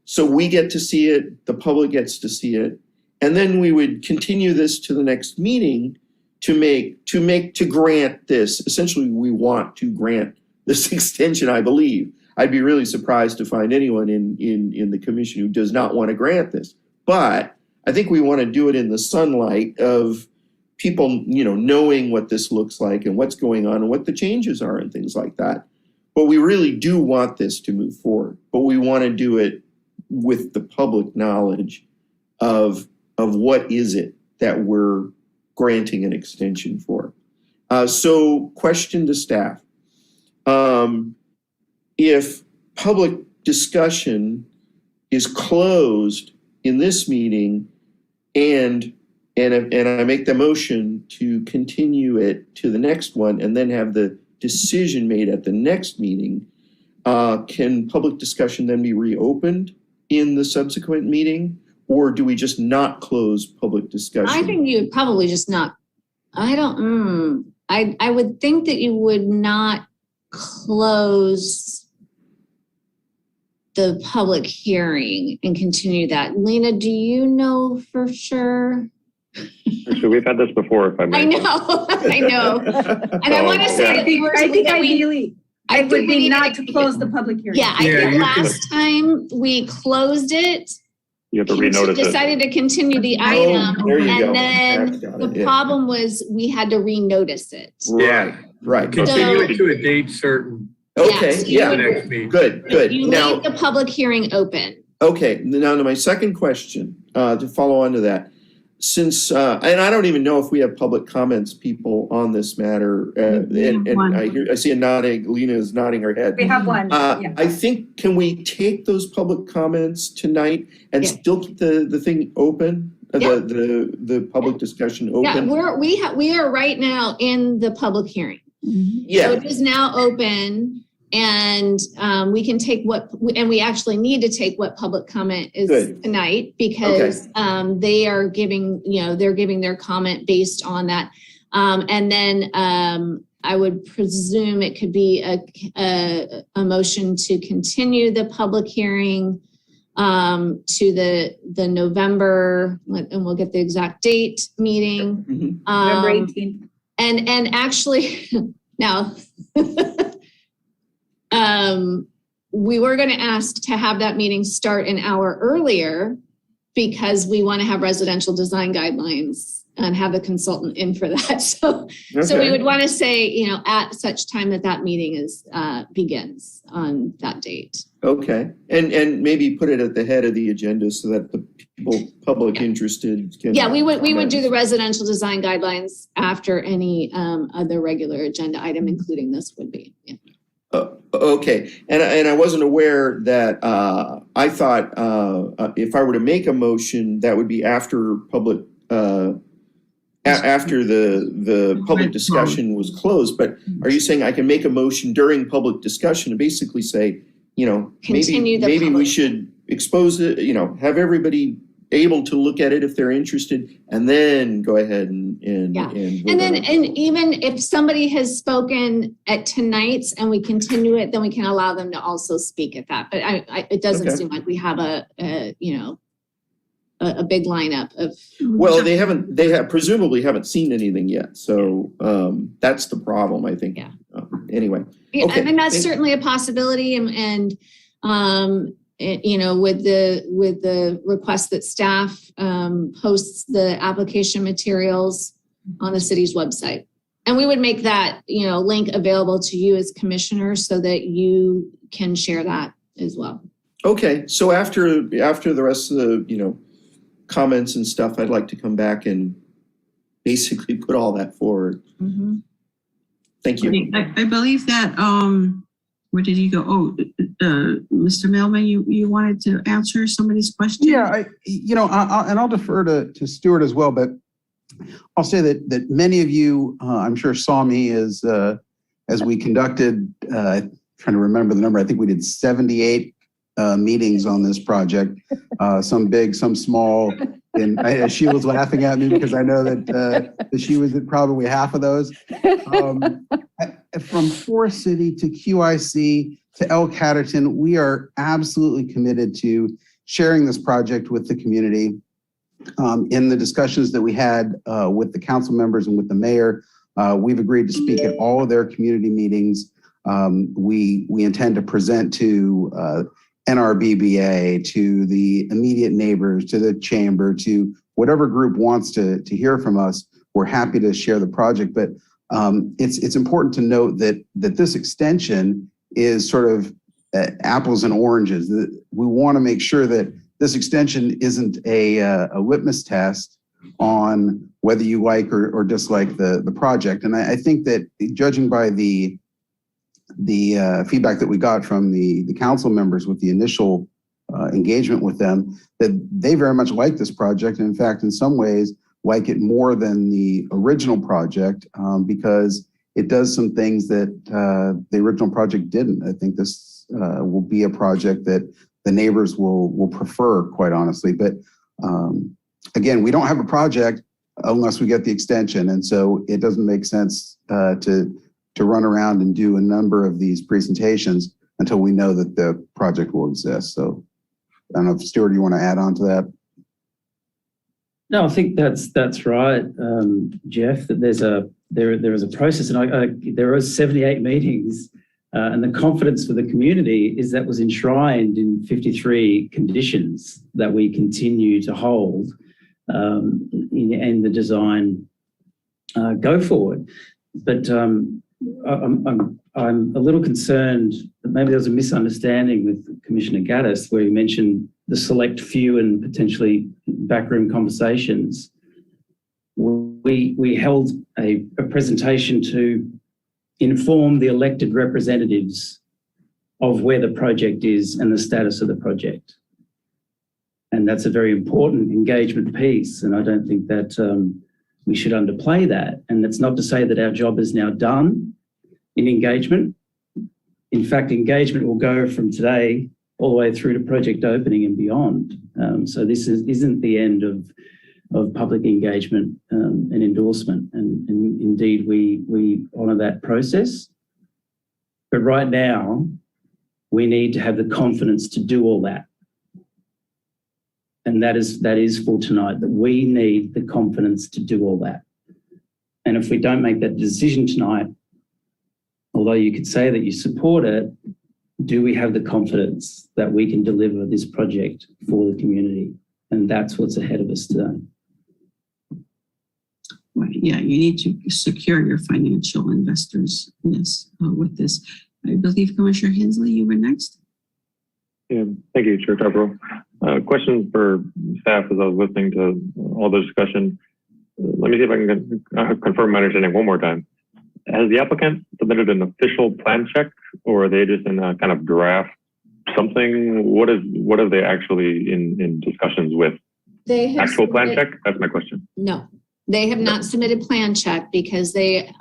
So we get to see it, the public gets to see it, and then we would continue this to the next meeting to grant this. Essentially, we want to grant this extension, I believe. I'd be really surprised to find anyone in the commission who does not want to grant this. But I think we want to do it in the sunlight of people, knowing what this looks like and what's going on and what the changes are and things like that. But we really do want this to move forward. But we want to do it with the public knowledge of what is it that we're granting an extension for. So question to staff. If public discussion is closed in this meeting and I make the motion to continue it to the next one and then have the decision made at the next meeting, can public discussion then be reopened in the subsequent meeting? Or do we just not close public discussion? I think you would probably just not, I would think that you would not close the public hearing and continue that. Lena, do you know for sure? Actually, we've had this before, if I may. I know. And I want to say that Ideally, it would be not to close the public hearing. Yeah, I think last time we closed it. You have to renotice it. Decided to continue the item, there you go. and then Got the it, problem was we had to renotice it. Right. Continue it to a date certain. Okay, Yeah, so The next meeting. good. You Now, leave the public hearing open. okay, now to my second question, to follow on to that. Since, and I don't even know if we have public comments, people, on this matter. And I see Lena is nodding her head. We have one. Yeah. I think, can we take those public comments tonight and still keep the thing open? The public discussion open? Yeah, we are right now in the public hearing. Yeah. So it is now open, and we can take and we actually need to take what public comment is tonight, because they are giving, they're giving their comment based on that. And then I would presume it could be a motion to continue the public hearing to the November, and we'll get the exact date meeting. November 18th. And actually now, we were going to ask to have that meeting start an hour earlier because we want to have residential design guidelines and have a consultant in for that. So we would want to say, at such time that meeting begins on that date. Okay, and maybe put it at the head of the agenda so that the public interested can. Yeah, we would do the residential design guidelines after any other regular agenda item, including this would be. Yeah. Okay, and I wasn't aware that I thought if I were to make a motion, that would be after public after the public discussion was closed. But are you saying I can make a motion during public discussion to basically say, maybe we should expose it, have everybody able to look at it if they're interested, and then go ahead and even if somebody has spoken at tonight's and we continue it, then we can allow them to also speak at that. But it doesn't seem like we have a big lineup of. Well, they presumably haven't seen anything yet, so that's the problem, I think. Yeah. anyway. Yeah, Okay. I mean, that's certainly a possibility, you know, with the request that staff posts the application materials on the city's website. And we would make that, you know, link available to you as commissioners so that you can share that as well. Okay, so after the rest of the, you know, comments and stuff, I'd like to come back and basically put all that forward. Mm-hmm. Thank you. I believe that, where did he go? Oh, Mr. Mailman, you wanted to answer somebody's question? Yeah, I'll defer to Stuart as well, but I'll say that many of you, I'm sure, saw me as we conducted, trying to remember the number, I think we did 78 meetings on this project, some big, some small. And she was laughing at me because I know that she was at probably half of those. From Forest City to QIC to El Caterton, we are absolutely committed to sharing this project with the community. In the discussions that we had with the council members and with the mayor, we've agreed to speak at all of their community meetings. We intend to present to NRBBA, to the immediate neighbors, to the chamber, to whatever group wants to hear from us. We're happy to share the project, but it's important to note that this extension is sort of apples and oranges. We want to make sure that this extension isn't a litmus test on whether you like or dislike the project. And I think that judging by the feedback that we got from the council members with the initial engagement with them, that they very much like this project. And in fact, in some ways, like it more than the original project because it does some things that the original project didn't. I think this will be a project that the neighbors will prefer, quite honestly. But again, we don't have a project unless we get the extension. And so it doesn't make sense to run around and do a number of these presentations until we know that the project will exist. So I don't know if Stuart, you want to add on to that? No, I think that's right, Jeff, that there is a process, and there are 78 meetings, and the confidence for the community is that was enshrined in 53 conditions that we continue to hold in the design go forward. But I'm a little concerned that maybe there was a misunderstanding with Commissioner Gaddis where he mentioned the select few and potentially backroom conversations. We held a presentation to inform the elected representatives of where the project is and the status of the project. And that's a very important engagement piece. And I don't think that we should underplay that. And that's not to say that our job is now done in engagement. In fact, engagement will go from today all the way through to project opening and beyond. So this isn't the end of public engagement and endorsement. And indeed, we honour that process. But right now, we need to have the confidence to do all that. And that is for tonight, that we need the confidence to do all that. And if we don't make that decision tonight, although you could say that you support it, do we have the confidence that we can deliver this project for the community? And that's what's ahead of us today. Right. Yeah, you need to secure your financial investors, yes, with this. I believe Commissioner Hensley, you were next. Yeah, thank you, Chair Tarboro. Question for staff as I was listening to all the discussion. Let me see if I can confirm my understanding one more time. Has the applicant submitted an official plan check, or are they just in a kind of draft something? What are they actually in discussions with? They have actual plan check? That's my question. No, they have not submitted plan check because they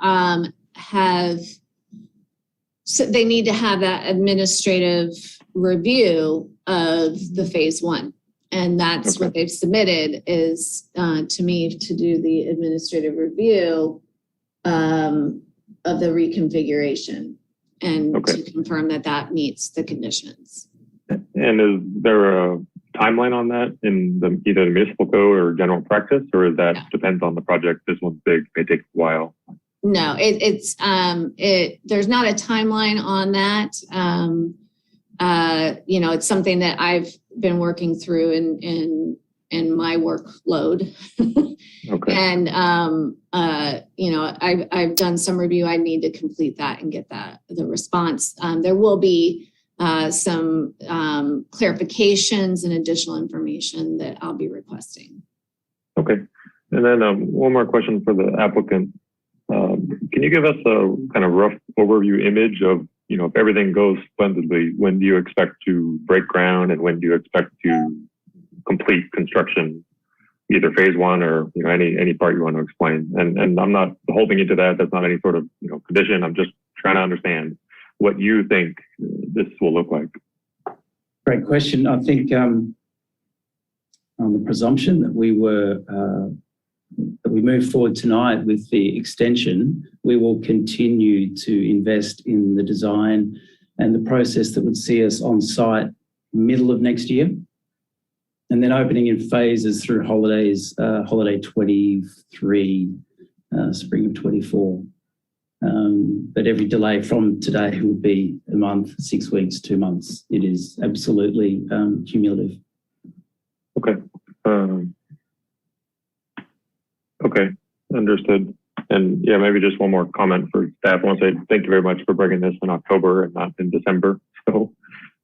they need to have that administrative review of the phase one. And that's what they've submitted is to me to do the administrative review of the reconfiguration and to confirm that that meets the conditions. And is there a timeline on that in either the municipal code or general practice, or is that depends on the project? This one's big, may take a while. No, there's not a timeline on that. It's something that I've been working through in my workload. Okay. And, I've done some review. I need to complete that and get the response. There will be some clarifications and additional information that I'll be requesting. Okay. And then one more question for the applicant. Can you give us a kind of rough overview image of, if everything goes splendidly, when do you expect to break ground and when do you expect to complete construction, either phase one or, any part you want to explain? And I'm not holding you to that. That's not any sort of, condition. I'm just trying to understand what you think this will look like. Great question. I think on the presumption that we move forward tonight with the extension, we will continue to invest in the design and the process that would see us on site middle of next year. And then opening in phases through holiday 23, spring of 24. But every delay from today would be a month, 6 weeks, 2 months. It is absolutely cumulative. Okay. Okay, understood. And yeah, maybe just one more comment for staff. I want to say thank you very much for bringing this in October and not in December. So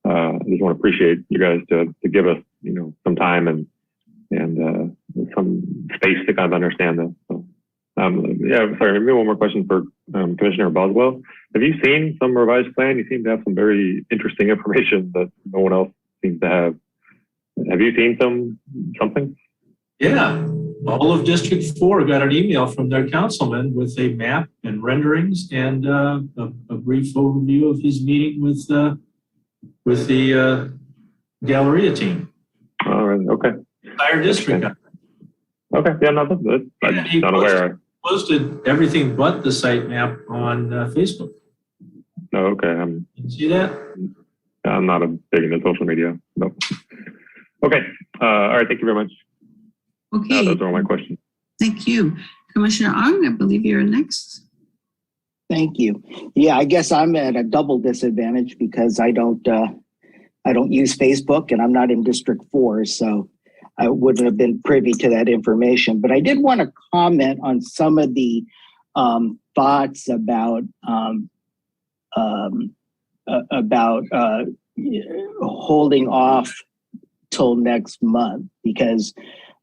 I just want to appreciate you guys to give us, some time and some space to kind of understand this. So, sorry, maybe one more question for Commissioner Boswell. Have you seen some revised plan? You seem to have some very interesting information that no one else seems to have. Have you seen something? Yeah, all of District 4 got an email from their councilman with a map and renderings and a brief overview of his meeting with the Galleria team. All right, okay. Entire district. Okay, yeah, no, that's good. I'm not aware. Posted everything but the site map on Facebook. Oh, okay. You see that? I'm not big into social media. No. Okay. All right. Thank you very much. Okay. Those are all my questions. Thank you. Commissioner Ong, I believe you're next. Thank you. Yeah, I guess I'm at a double disadvantage because I don't use Facebook and I'm not in District 4, so I wouldn't have been privy to that information. But I did want to comment on some of the thoughts about holding off till next month, because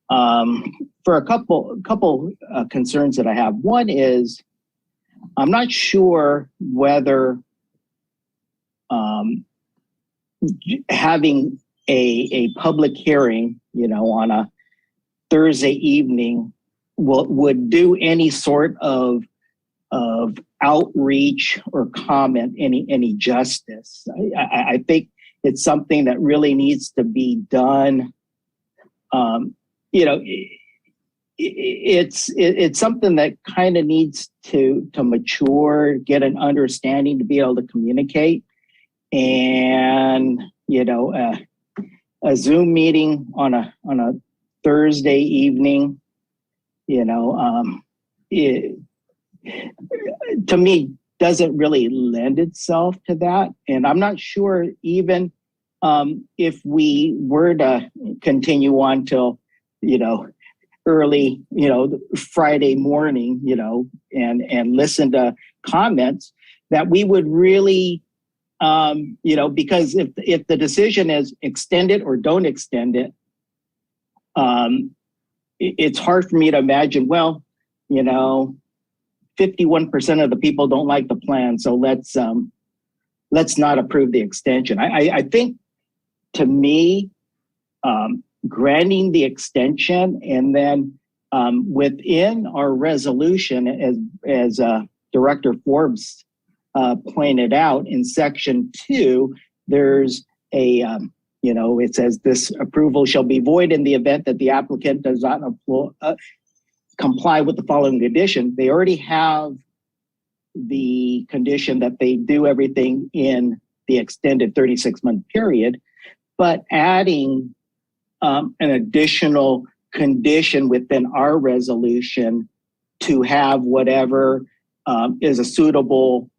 for a couple concerns that I have. One is I'm not sure whether having a public hearing, on a Thursday evening would do any sort of outreach or comment any justice. I think it's something that really needs to be done. It's something that kind of needs to mature, get an understanding to be able to communicate. And a Zoom meeting on a Thursday evening, it to me doesn't really lend itself to that. And I'm not sure even if we were to continue on till early Friday morning, and listen to comments, that we would really because if the decision is extend it or don't extend it, it's hard for me to imagine, 51% of the people don't like the plan, so let's not approve the extension. I think, to me, granting the extension and then within our resolution, as Director Forbes pointed out in section 2, there's a, it says this approval shall be void in the event that the applicant does not comply with the following condition. They already have the condition that they do everything in the extended 36-month period, but adding an additional condition within our resolution to have whatever is a suitable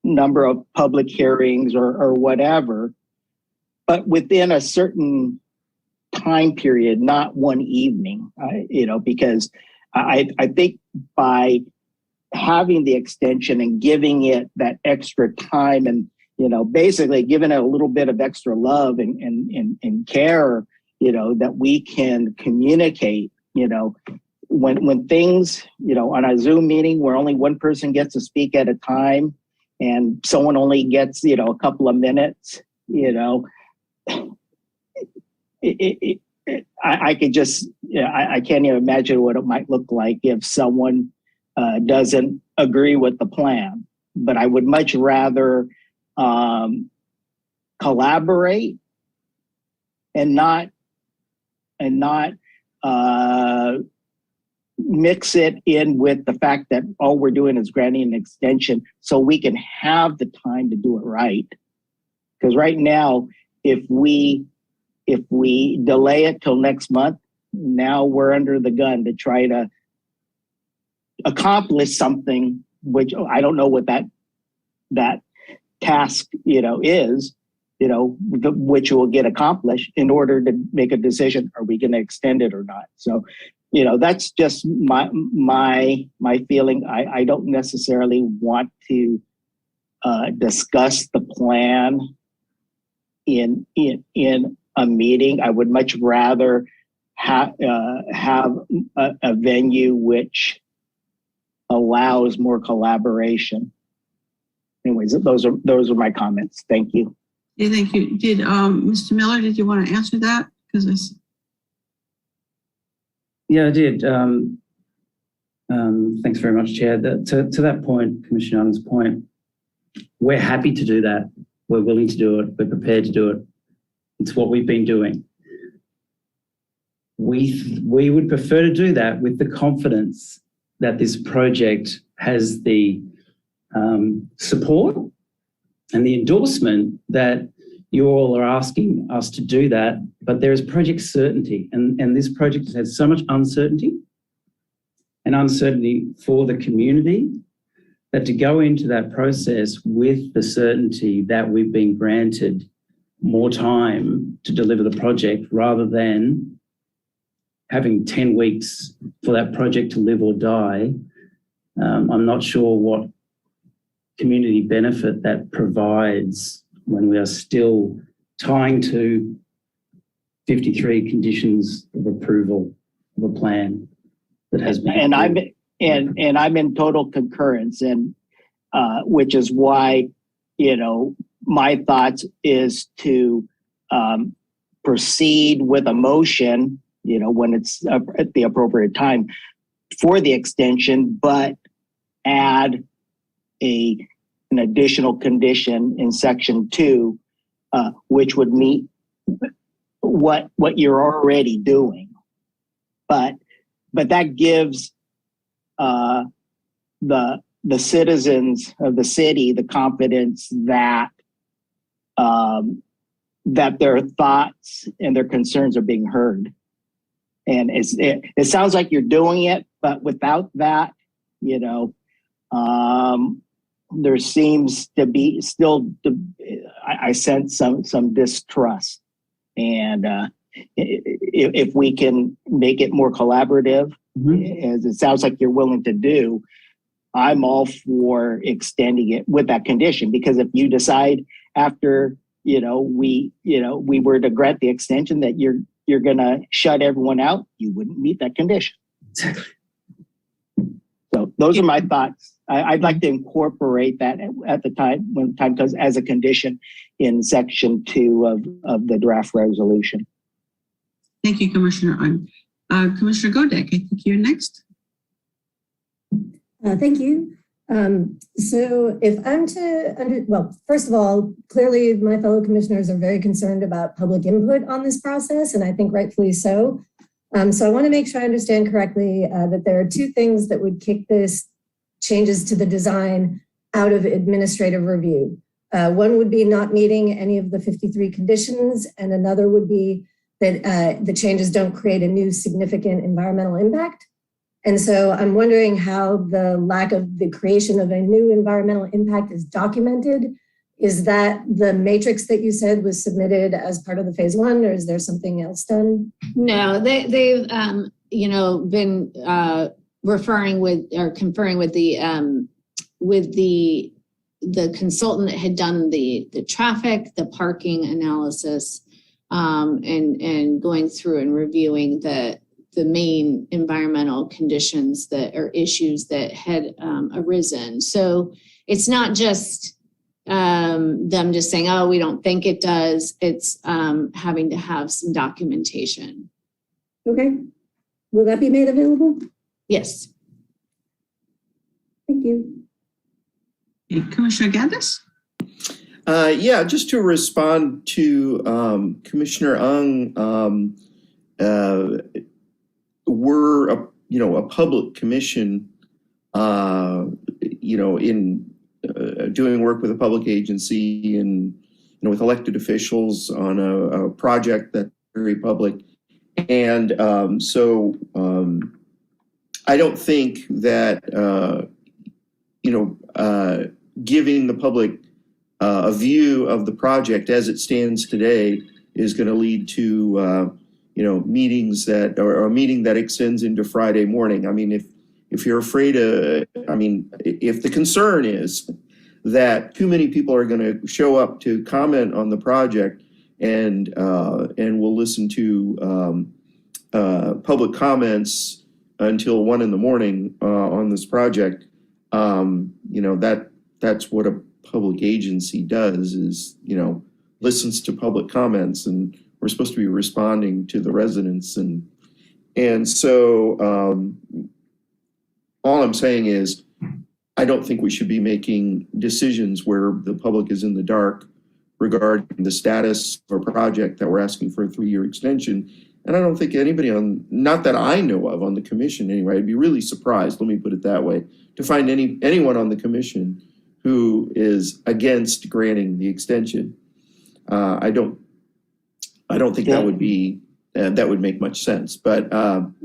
number of public hearings or whatever, but within a certain time period, not one evening, because I think by having the extension and giving it that extra time and, basically giving it a little bit of extra love and care, that we can communicate, when things, on a Zoom meeting where only one person gets to speak at a time and someone only gets, a couple of minutes, I could just, I can't even imagine what it might look like if someone doesn't agree with the plan. But I would much rather collaborate and not mix it in with the fact that all we're doing is granting an extension so we can have the time to do it right. Because right now, if we delay it till next month, now we're under the gun to try to accomplish something, which I don't know what that task, is, which will get accomplished in order to make a decision. Are we going to extend it or not? So, that's just my feeling. I don't necessarily want to discuss the plan in a meeting. I would much rather have a venue which allows more collaboration. Anyways, those are my comments. Thank you. Yeah, thank you. Did Mr. Miller, did you want to answer that? Yeah, I did. Thanks very much, Chair. To that point, Commissioner Allen's point, we're happy to do that. We're willing to do it. We're prepared to do it. It's what we've been doing. We would prefer to do that with the confidence that this project has the support and the endorsement that you all are asking us to do that, but there is project certainty, and this project has so much uncertainty for the community that to go into that process with the certainty that we've been granted more time to deliver the project rather than having 10 weeks for that project to live or die, I'm not sure what community benefit that provides when we are still tying to 53 conditions of approval of a plan that has been. And I'm in total concurrence, and which is why, my thoughts is to proceed with a motion, when it's at the appropriate time for the extension, but add an additional condition in section 2, which would meet what you're already doing. But that gives the citizens of the city the confidence that that their thoughts and their concerns are being heard. And it sounds like you're doing it, but without that, there seems to be still, I sense some distrust. And if we can make it more collaborative, as it sounds like you're willing to do, I'm all for extending it with that condition. Because if you decide after, we were to grant the extension that you're going to shut everyone out, you wouldn't meet that condition. Exactly. So those are my thoughts. I'd like to incorporate that at the time, when the time comes, as a condition in section 2 of the draft resolution. Thank you, Commissioner. Commissioner Godek, I think you're next. Thank you. So if I'm to, first of all, clearly my fellow commissioners are very concerned about public input on this process, and I think rightfully so. So I want to make sure I understand correctly that there are 2 things that would kick this changes to the design out of administrative review. One would be not meeting any of the 53 conditions, and another would be that the changes don't create a new significant environmental impact. And so I'm wondering how the lack of the creation of a new environmental impact is documented. Is that the matrix that you said was submitted as part of the phase one, or is there something else done? No, they've been referring with or conferring with the consultant that had done the traffic, the parking analysis, and going through and reviewing the main environmental conditions that are issues that had arisen. So it's not just them just saying, oh, we don't think it does. It's having to have some documentation. Okay. Will that be made available? Yes. Thank you. Okay, Commissioner Gaddis? Yeah, just to respond to Commissioner Ung, we're a public commission, in doing work with a public agency and with elected officials on a project that's very public, and so I don't think that giving the public a view of the project as it stands today is going to lead to meetings that or a meeting that extends into Friday morning. I mean, if you're afraid of, if the concern is that too many people are going to show up to comment on the project and will listen to public comments until 1 a.m. On this project, that's what a public agency does is, listens to public comments, and we're supposed to be responding to the residents. And so all I'm saying is, I don't think we should be making decisions where the public is in the dark regarding the status of a project that we're asking for a 3-year extension. And I don't think anybody not that I know of on the commission anyway, I'd be really surprised, let me put it that way, to find anyone on the commission who is against granting the extension. I don't think that would be, that would make much sense. But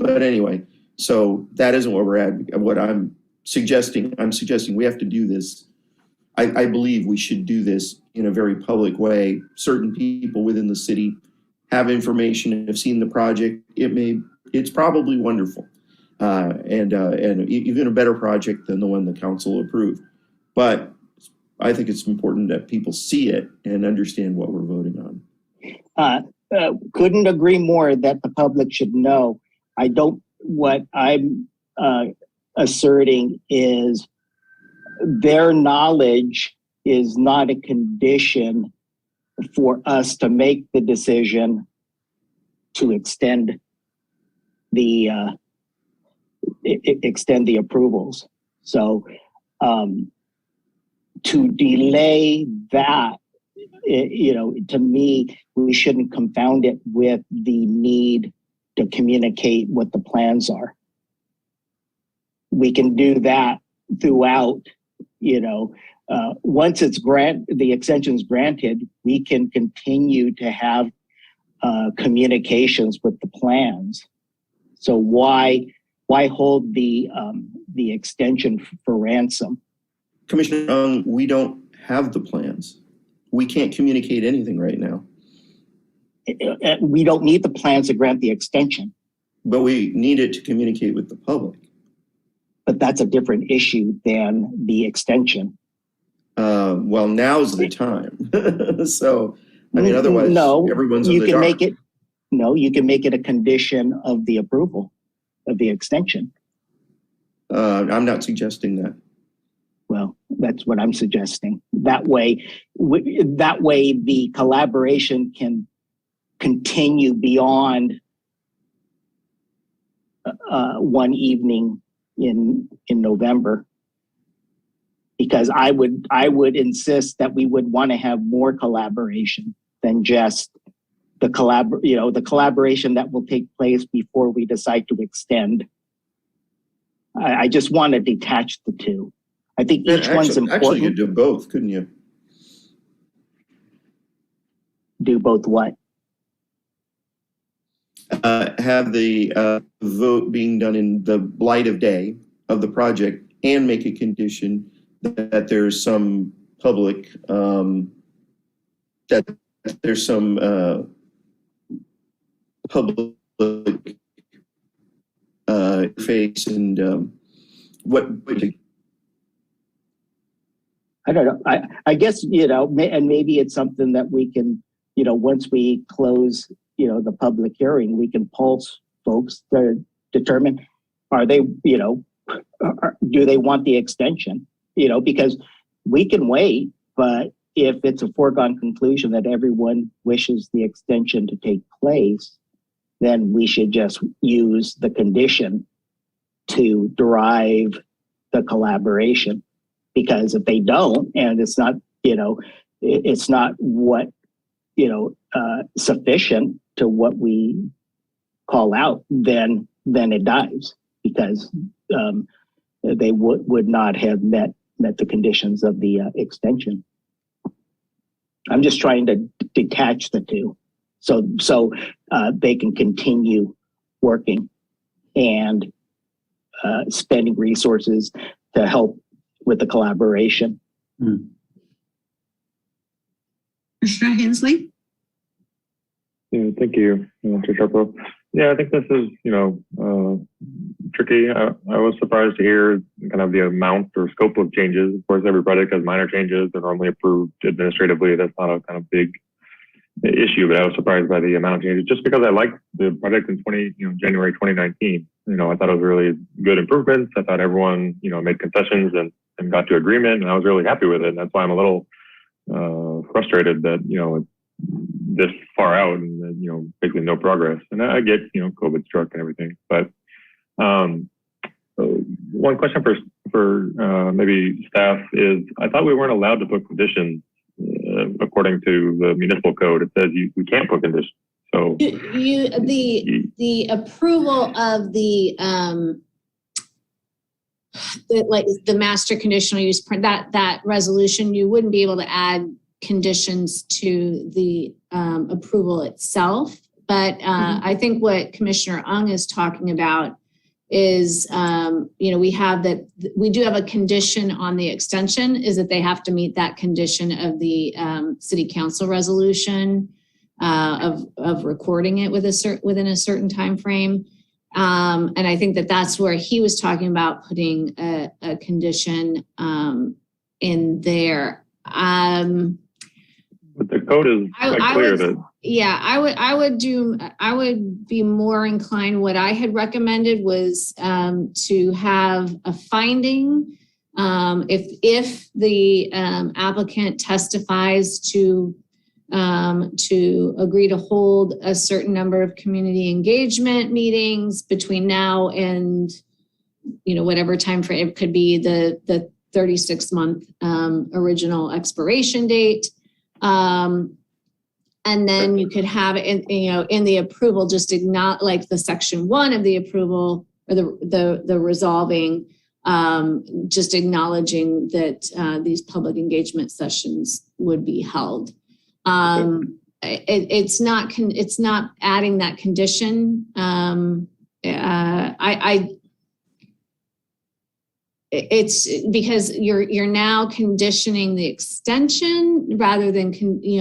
anyway, so that isn't what we're at. What I'm suggesting we have to do this. I believe we should do this in a very public way. Certain people within the city have information and have seen the project. It's probably wonderful, and even a better project than the one the council approved. But I think it's important that people see it and understand what we're voting on. Couldn't agree more that the public should know. What I'm asserting is their knowledge is not a condition for us to make the decision to extend the approvals. So to delay that, to me, we shouldn't confound it with the need to communicate what the plans are. We can do that throughout, once the extension's granted, we can continue to have communications with the plans. So why hold the extension for ransom? Commissioner, we don't have the plans. We can't communicate anything right now. We don't need the plans to grant the extension. But we need it to communicate with the public. But that's a different issue than the extension. Well, now's the time. So, otherwise, everyone's in the dark. You can make it a condition of the approval of the extension. I'm not suggesting that. Well, that's what I'm suggesting. That way the collaboration can continue beyond one evening in November, because I would insist that we would want to have more collaboration than just the collaboration that will take place before we decide to extend. I just want to detach the two. I think each one's important. Actually, you could do both, couldn't you? Do both what? have the vote being done in the light of day of the project and make a condition that there's some public, that there's some public face and what I don't know. I guess, and maybe it's something that we can, once we close, the public hearing, we can pulse folks to determine, are they, do they want the extension? Because we can wait, but if it's a foregone conclusion that everyone wishes the extension to take place, then we should just use the condition to drive the collaboration. Because if they don't, and it's not, it's not what, sufficient to what we call out, then it dies, because they would not have met the conditions of the extension. I'm just trying to detach the two, so they can continue working and spending resources to help with the collaboration. Commissioner Hensley? Yeah, thank you, Mr. Sharpo. Yeah, I think this is, tricky. I was surprised to hear kind of the amount or scope of changes. Of course, every project has minor changes. They're normally approved administratively. That's not a kind of big issue, but I was surprised by the amount of changes just because I liked the project in January 2019. I thought it was really good improvements. I thought everyone, made concessions and got to agreement, and I was really happy with it. And that's why I'm a little frustrated that, it's this far out and, basically no progress. And I get, COVID struck and everything, but one question for maybe staff is, I thought we weren't allowed to put conditions according to the municipal code. It says we can't put conditions. So the approval of the master conditional use that resolution, you wouldn't be able to add conditions to the approval itself. But I think what Commissioner Ung is talking about is, we do have a condition on the extension, is that they have to meet that condition of the city council resolution of recording it within a certain time frame. And I think that's where he was talking about putting a condition in there. But the code is quite clear that. Yeah, I would be more inclined. What I had recommended was to have a finding if the applicant testifies to agree to hold a certain number of community engagement meetings between now and whatever time frame. It could be the 36-month original expiration date. And then you could have it in the approval, just not like the section 1 of the approval or the resolving, just acknowledging that these public engagement sessions would be held. It's not adding that condition. It's because you're now conditioning the extension rather than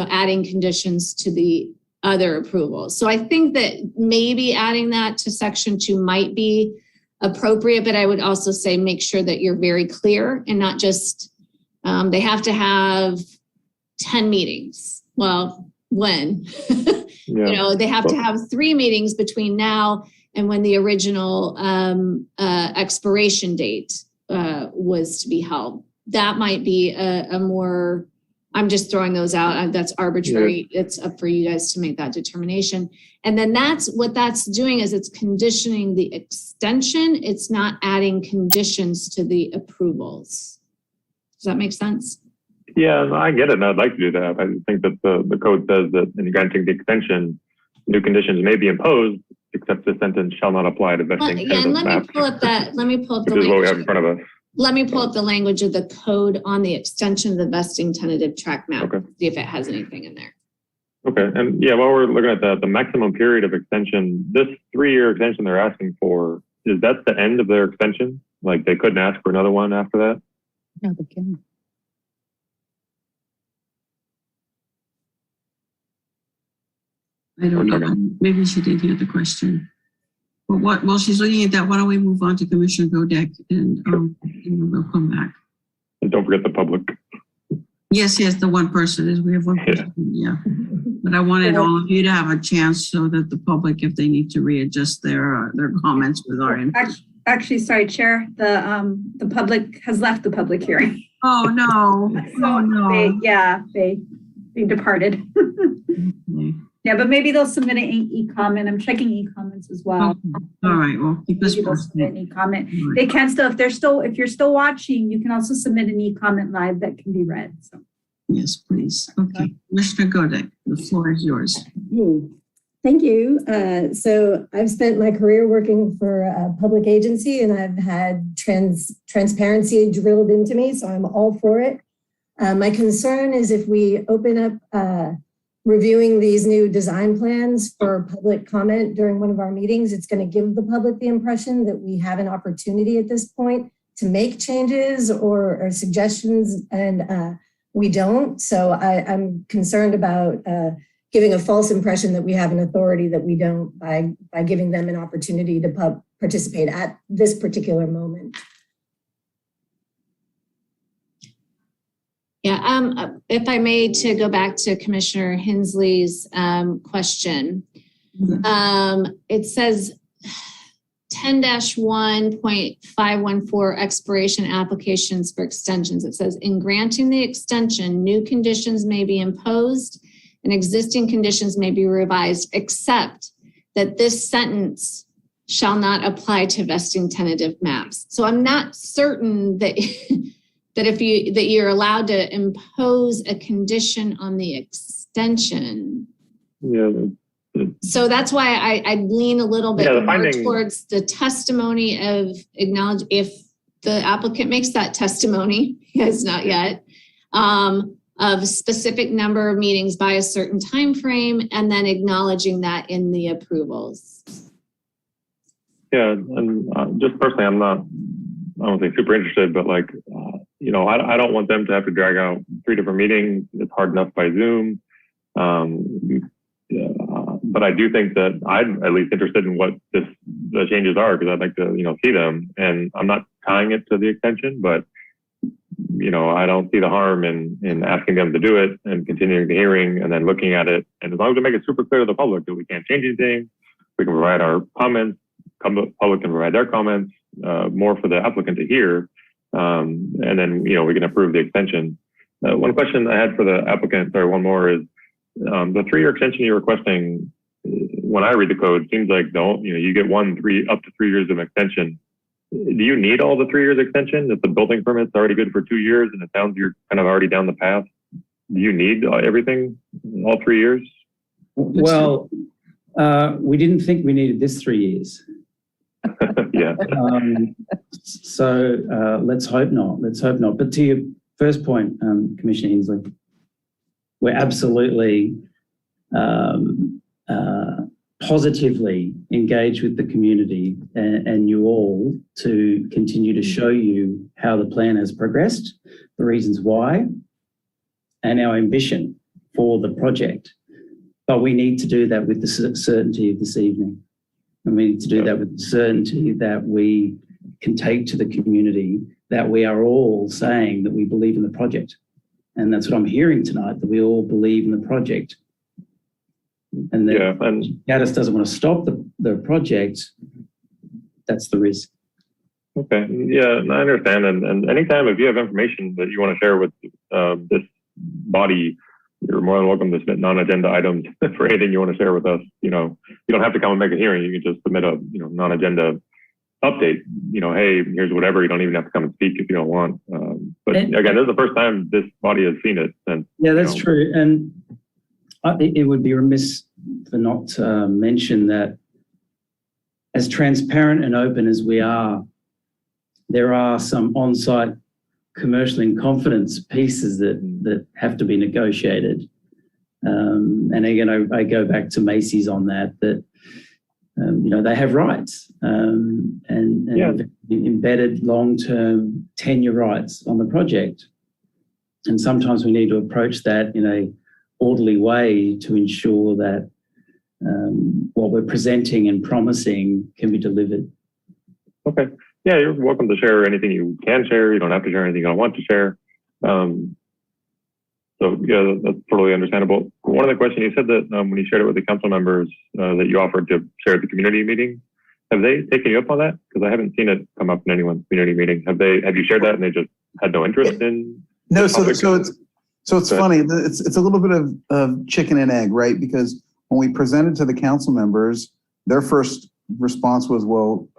adding conditions to the other approvals. So I think that maybe adding that to section 2 might be appropriate, but I would also say make sure that you're very clear and not just they have to have 10 meetings. Well, when? Yeah. They have to have 3 meetings between now and when the original expiration date was to be held. That might be a more, I'm just throwing those out. That's arbitrary. Yeah. It's up for you guys to make that determination. And then what that's doing is it's conditioning the extension. It's not adding conditions to the approvals. Does that make sense? Yeah, I get it. And I'd like to do that. I think that the code says that in granting the extension, new conditions may be imposed, except the sentence shall not apply to vesting. Let me pull up the which is what we have in front of us. Let me pull up the language of the code on the extension of the vesting tentative track map. Okay. See if it has anything in there. Okay, and yeah, while we're looking at that, the maximum period of extension, this 3-year extension they're asking for, is that the end of their extension? Like they couldn't ask for another one after that? No, they can. I don't know. Maybe she didn't hear the question. But while she's looking at that, why don't we move on to Commissioner Godek and we'll come back. And don't forget the public. Yes, the one person is, we have one person, yeah. But I wanted all of you to have a chance so that the public, if they need to readjust their comments with our input. Actually, sorry, Chair, the public has left the public hearing. Oh, no. Oh, no. They departed. Okay. Yeah, but maybe they'll submit an e-comment. I'm checking e-comments as well. Okay. All right, well, keep us Maybe they'll submit an e-comment. They can still, if you're still watching, you can also submit an e-comment live that can be read. So. Yes, please. Okay. Commissioner Godek, the floor is yours. Thank you. So I've spent my career working for a public agency, and I've had transparency drilled into me, so I'm all for it. My concern is if we open up reviewing these new design plans for public comment during one of our meetings, it's going to give the public the impression that we have an opportunity at this point to make changes or suggestions, and we don't. So I'm concerned about giving a false impression that we have an authority that we don't by giving them an opportunity to participate at this particular moment. Yeah, if I may, to go back to Commissioner Hensley's question. It says 10-1.514 expiration applications for extensions. It says, in granting the extension, new conditions may be imposed and existing conditions may be revised, except that this sentence shall not apply to vesting tentative maps. So I'm not certain that that you're allowed to impose a condition on the extension. Yeah. So that's why I lean a little bit more towards the testimony of acknowledge, if the applicant makes that testimony, he has not yet, of specific number of meetings by a certain time frame, and then acknowledging that in the approvals. Yeah, and just personally, I don't think super interested, but like, I don't want them to have to drag out 3 different meetings. It's hard enough by Zoom. But I do think that I'm at least interested in what the changes are, because I'd like to, see them. And I'm not tying it to the extension, but I don't see the harm in asking them to do it and continuing the hearing and then looking at it. And as long as we make it super clear to the public that we can't change anything, we can provide our comments, public can provide their comments, more for the applicant to hear. And then, we can approve the extension. One question I had for the applicant, one more is, the 3-year extension you're requesting, when I read the code, seems like you get up to 3 years of extension. Do you need all the 3 years extension? If the building permit's already good for 2 years and it sounds you're kind of already down the path, do you need everything, all 3 years? Well, we didn't think we needed this 3 years. Yeah. So let's hope not. But to your first point, Commissioner Hensley, we're absolutely positively engaged with the community and you all to continue to show you how the plan has progressed, the reasons why, and our ambition for the project. But we need to do that with the certainty of this evening. And we need to do that with the certainty that we can take to the community that we are all saying that we believe in the project. And that's what I'm hearing tonight, that we all believe in the project. And that Gaddis doesn't want to stop the project. That's the risk. Okay. Yeah, I understand. And anytime if you have information that you want to share with this body, you're more than welcome to submit non-agenda items for anything you want to share with us. You don't have to come and make a hearing. You can just submit a non-agenda update. Hey, here's whatever. You don't even have to come and speak if you don't want. But again, this is the first time this body has seen it since. Yeah, that's true. And it would be remiss for not to mention that as transparent and open as we are, there are some on-site commercial in confidence pieces that have to be negotiated. And again, I go back to Macy's on that, they have rights and embedded long-term tenure rights on the project. And sometimes we need to approach that in a orderly way to ensure that what we're presenting and promising can be delivered. Okay. Yeah, you're welcome to share anything you can share. You don't have to share anything you don't want to share. So yeah, that's totally understandable. One other question, you said that when you shared it with the council members that you offered to share at the community meeting, have they taken you up on that? Because I haven't seen it come up in anyone's community meeting. Have you shared that and they just had no interest in? No, so it's funny. It's a little bit of chicken and egg, right? Because when we presented to the council members, their first response was, well,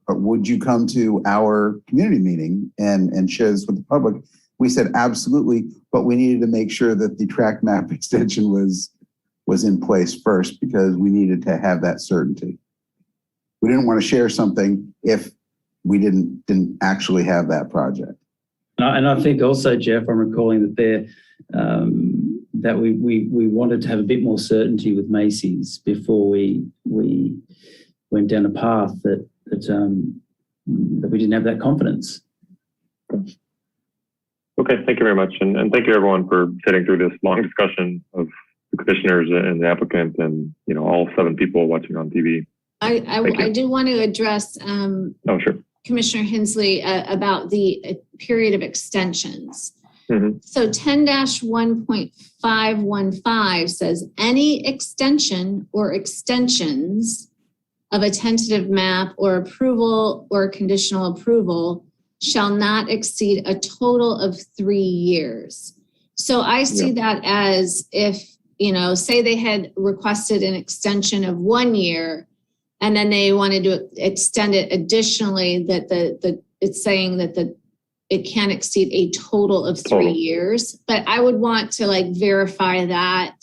would you come to our community meeting and share this with the public? We said, absolutely, but we needed to make sure that the track map extension was in place first because we needed to have that certainty. We didn't want to share something if we didn't actually have that project. And I think also, Jeff, I'm recalling that that we wanted to have a bit more certainty with Macy's before we went down a path that we didn't have that confidence. Okay, thank you very much. And thank you everyone for sitting through this long discussion of the commissioners and the applicant and, all 7 people watching on TV. I do want to address sure. Commissioner Hensley about the period of extensions. Mm-hmm. So 10-1.515 says any extension or extensions of a tentative map or approval or conditional approval shall not exceed a total of 3 years. So I see that as if, say they had requested an extension of 1 year and then they wanted to extend it additionally, that it's saying that it can't exceed a total of 3 years. But I would want to verify that.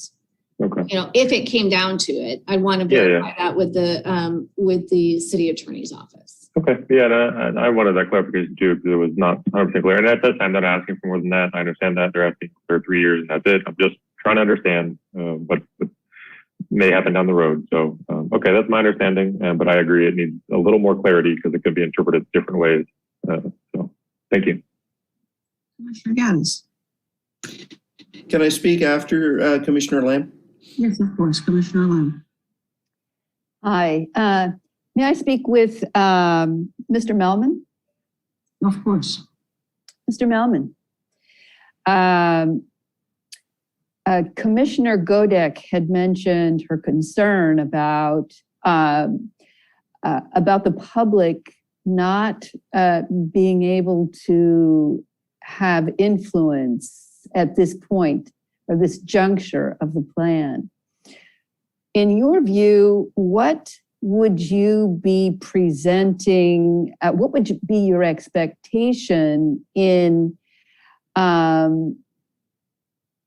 Okay. If it came down to it, I'd want to verify that with the city attorney's office. Okay. Yeah, and I wanted that clarification too because it was not 100% clear. And at that time, they're not asking for more than that. I understand that they're asking for 3 years and that's it. I'm just trying to understand what may happen down the road. So, okay, that's my understanding. But I agree it needs a little more clarity because it could be interpreted different ways. So, thank you. Commissioner Gaddis. Can I speak after Commissioner Lamb? Yes, of course, Commissioner Lamb. Hi. May I speak with Mr. Melman? Of course. Mr. Melman. Commissioner Godek had mentioned her concern about the public not being able to have influence at this point or this juncture of the plan. In your view, what would you be presenting? What would be your expectation in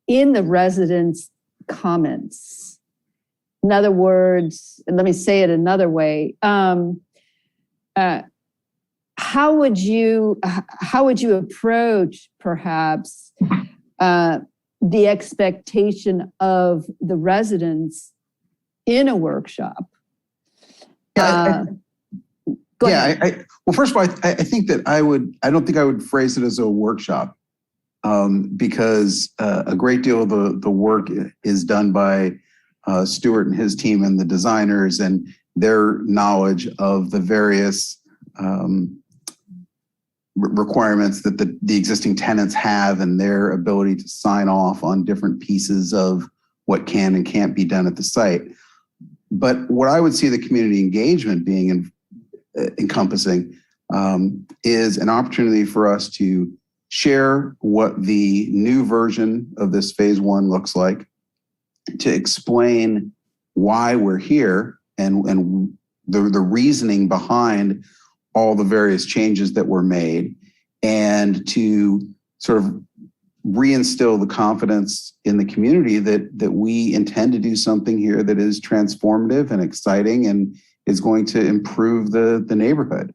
the residents' comments? In other words, let me say it another way. How would you approach perhaps the expectation of the residents in a workshop? Well, first of all, I think that I don't think I would phrase it as a workshop because a great deal of the work is done by Stuart and his team and the designers and their knowledge of the various requirements that the existing tenants have and their ability to sign off on different pieces of what can and can't be done at the site. But what I would see the community engagement being encompassing is an opportunity for us to share what the new version of this phase 1 looks like, to explain why we're here and the reasoning behind all the various changes that were made, and to sort of reinstill the confidence in the community that we intend to do something here that is transformative and exciting and is going to improve the neighborhood.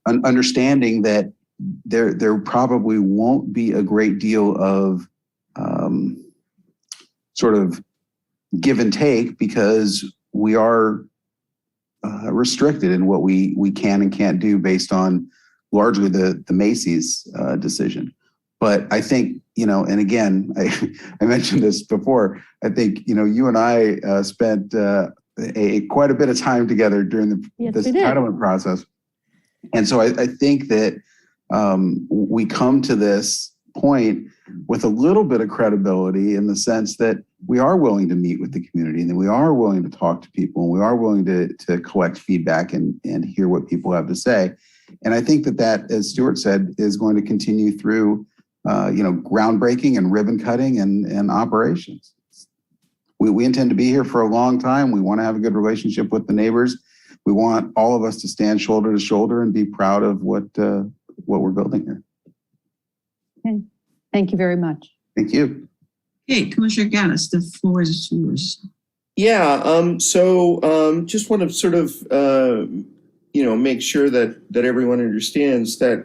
Understanding that there probably won't be a great deal of sort of give and take because we are restricted in what we can and can't do based on largely the Macy's decision. But I think, and again, I mentioned this before, I think, you and I spent quite a bit of time together during this entitlement process. And so I think that we come to this point with a little bit of credibility in the sense that we are willing to meet with the community and that we are willing to talk to people and we are willing to collect feedback and hear what people have to say. And I think that, as Stuart said, is going to continue through, groundbreaking and ribbon cutting and operations. We intend to be here for a long time. We want to have a good relationship with the neighbors. We want all of us to stand shoulder to shoulder and be proud of what we're building here. Okay. Thank you very much. Thank you. Okay, Commissioner Gaddis, the floor is yours. Yeah, just want to sort of, make sure that everyone understands that,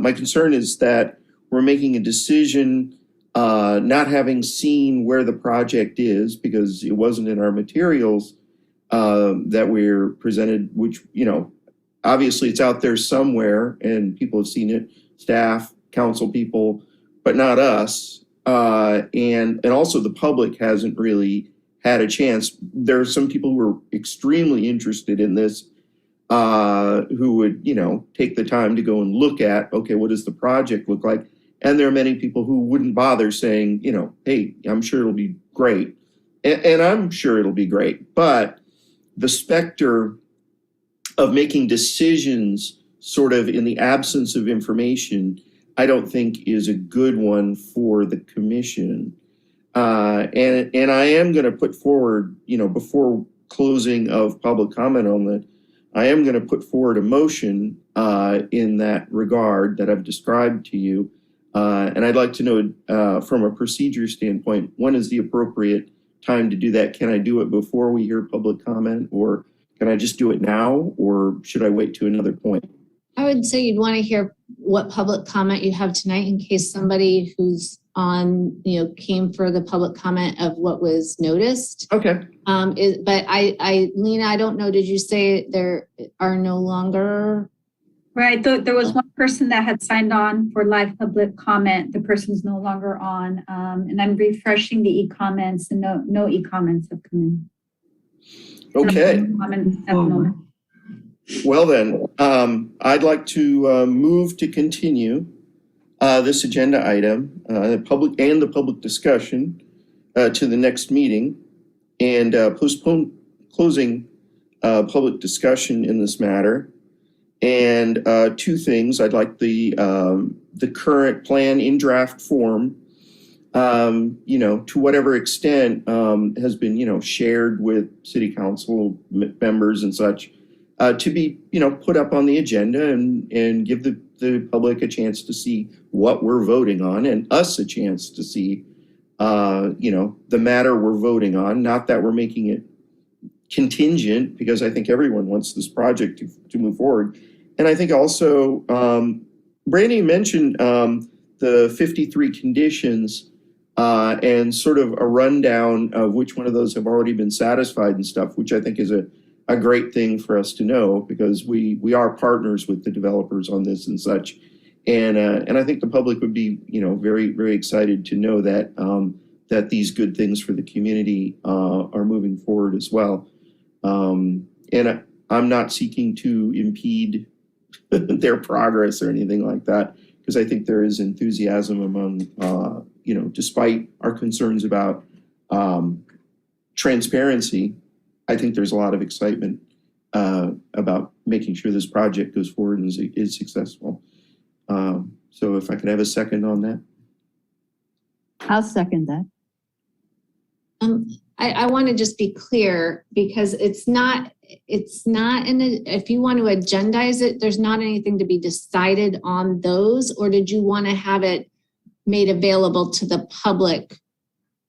my concern is that we're making a decision not having seen where the project is because it wasn't in our materials that we're presented, which, obviously it's out there somewhere and people have seen it, staff, council people, but not us. And also the public hasn't really had a chance. There are some people who are extremely interested in this who would, take the time to go and look at, okay, what does the project look like? And there are many people who wouldn't bother saying, hey, I'm sure it'll be great. And I'm sure it'll be great. But the specter of making decisions sort of in the absence of information, I don't think is a good one for the commission. And I am going to put forward, before closing of public comment on that, I am going to put forward a motion in that regard that I've described to you. And I'd like to know from a procedure standpoint, when is the appropriate time to do that? Can I do it before we hear public comment, or can I just do it now, or should I wait to another point? I would say you'd want to hear what public comment you have tonight in case somebody who's on, came for the public comment of what was noticed. Okay. But Lena, I don't know, did you say there are no longer? Right, there was one person that had signed on for live public comment. The person's no longer on. And I'm refreshing the e-comments and no e-comments have come in. Okay. No comments at the moment. Well then, I'd like to move to continue this agenda item, the public discussion to the next meeting and postpone closing public discussion in this matter. And two things, I'd like the current plan in draft form, to whatever extent has been, shared with city council members and such, to be, put up on the agenda and give the public a chance to see what we're voting on and us a chance to see, the matter we're voting on. Not that we're making it contingent, because I think everyone wants this project to move forward. And I think also, Brandy mentioned the 53 conditions and sort of a rundown of which one of those have already been satisfied and stuff, which I think is a great thing for us to know, because we are partners with the developers on this and such. And I think the public would be, very, very excited to know that that these good things for the community are moving forward as well. And I'm not seeking to impede their progress or anything like that, because I think there is enthusiasm among, despite our concerns about transparency, I think there's a lot of excitement about making sure this project goes forward and is successful. So if I could have a second on that. I'll second that. I want to just be clear, because it's not if you want to agendize it, there's not anything to be decided on those, or did you want to have it made available to the public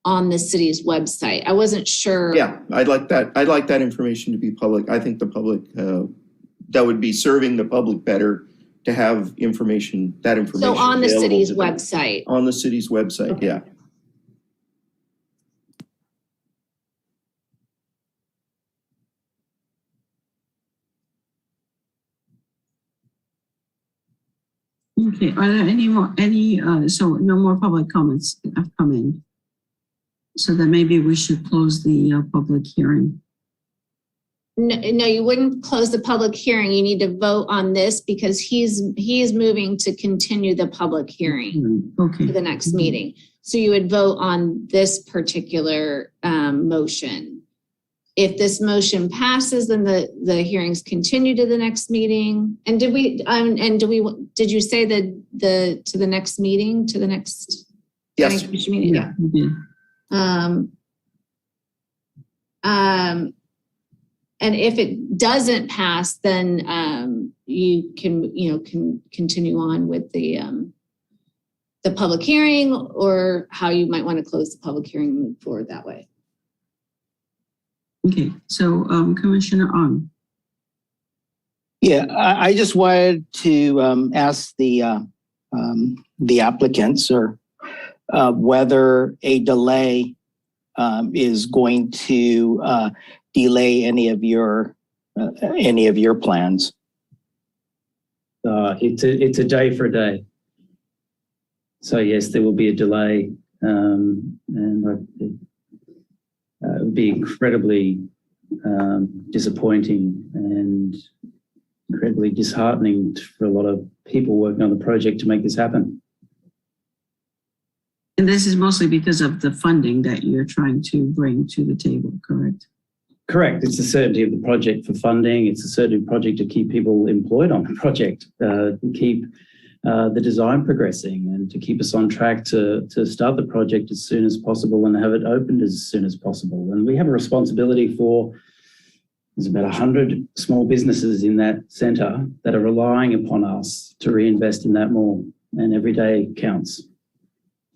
on the city's website? I wasn't sure. Yeah, I'd like that information to be public. I think the public, that would be serving the public better to have information, that information. So on the available city's to them. website. On the city's website, Okay. yeah. Okay, are there so no more public comments have come in? So then maybe we should close the public hearing. No, you wouldn't close the public hearing. You need to vote on this because he's moving to continue the public hearing Okay. to the next meeting. So you would vote on this particular motion. If this motion passes, then the hearings continue to the next meeting. And did you say to the next meeting, to the next Yes. commission meeting? Yeah. we did. And if it doesn't pass, then you can continue on with the public hearing, or how you might want to close the public hearing and move forward that way. Okay, so Commissioner Ong. Yeah, I just wanted to ask the applicants or whether a delay is going to delay any of your plans. It's a day for a day. So yes, there will be a delay, and it would be incredibly disappointing and incredibly disheartening for a lot of people working on the project to make this happen. And this is mostly because of the funding that you're trying to bring to the table, correct? Correct. It's the certainty of the project for funding. It's the certainty of the project to keep people employed on the project, to keep the design progressing and to keep us on track to start the project as soon as possible and have it opened as soon as possible. And we have a responsibility for, there's about 100 small businesses in that centre that are relying upon us to reinvest in that mall, and every day counts.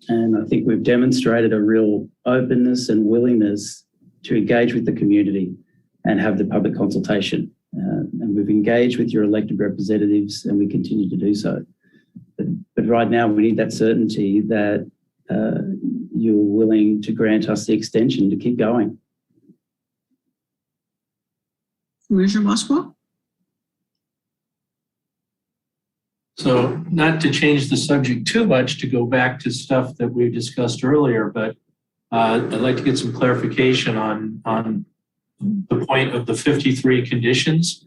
And I think we've demonstrated a real openness and willingness to engage with the community and have the public consultation. And we've engaged with your elected representatives, and we continue to do so. But right now we need that certainty that you're willing to grant us the extension to keep going. Commissioner Boswell? So not to change the subject too much, to go back to stuff that we discussed earlier, but I'd like to get some clarification on the point of the 53 conditions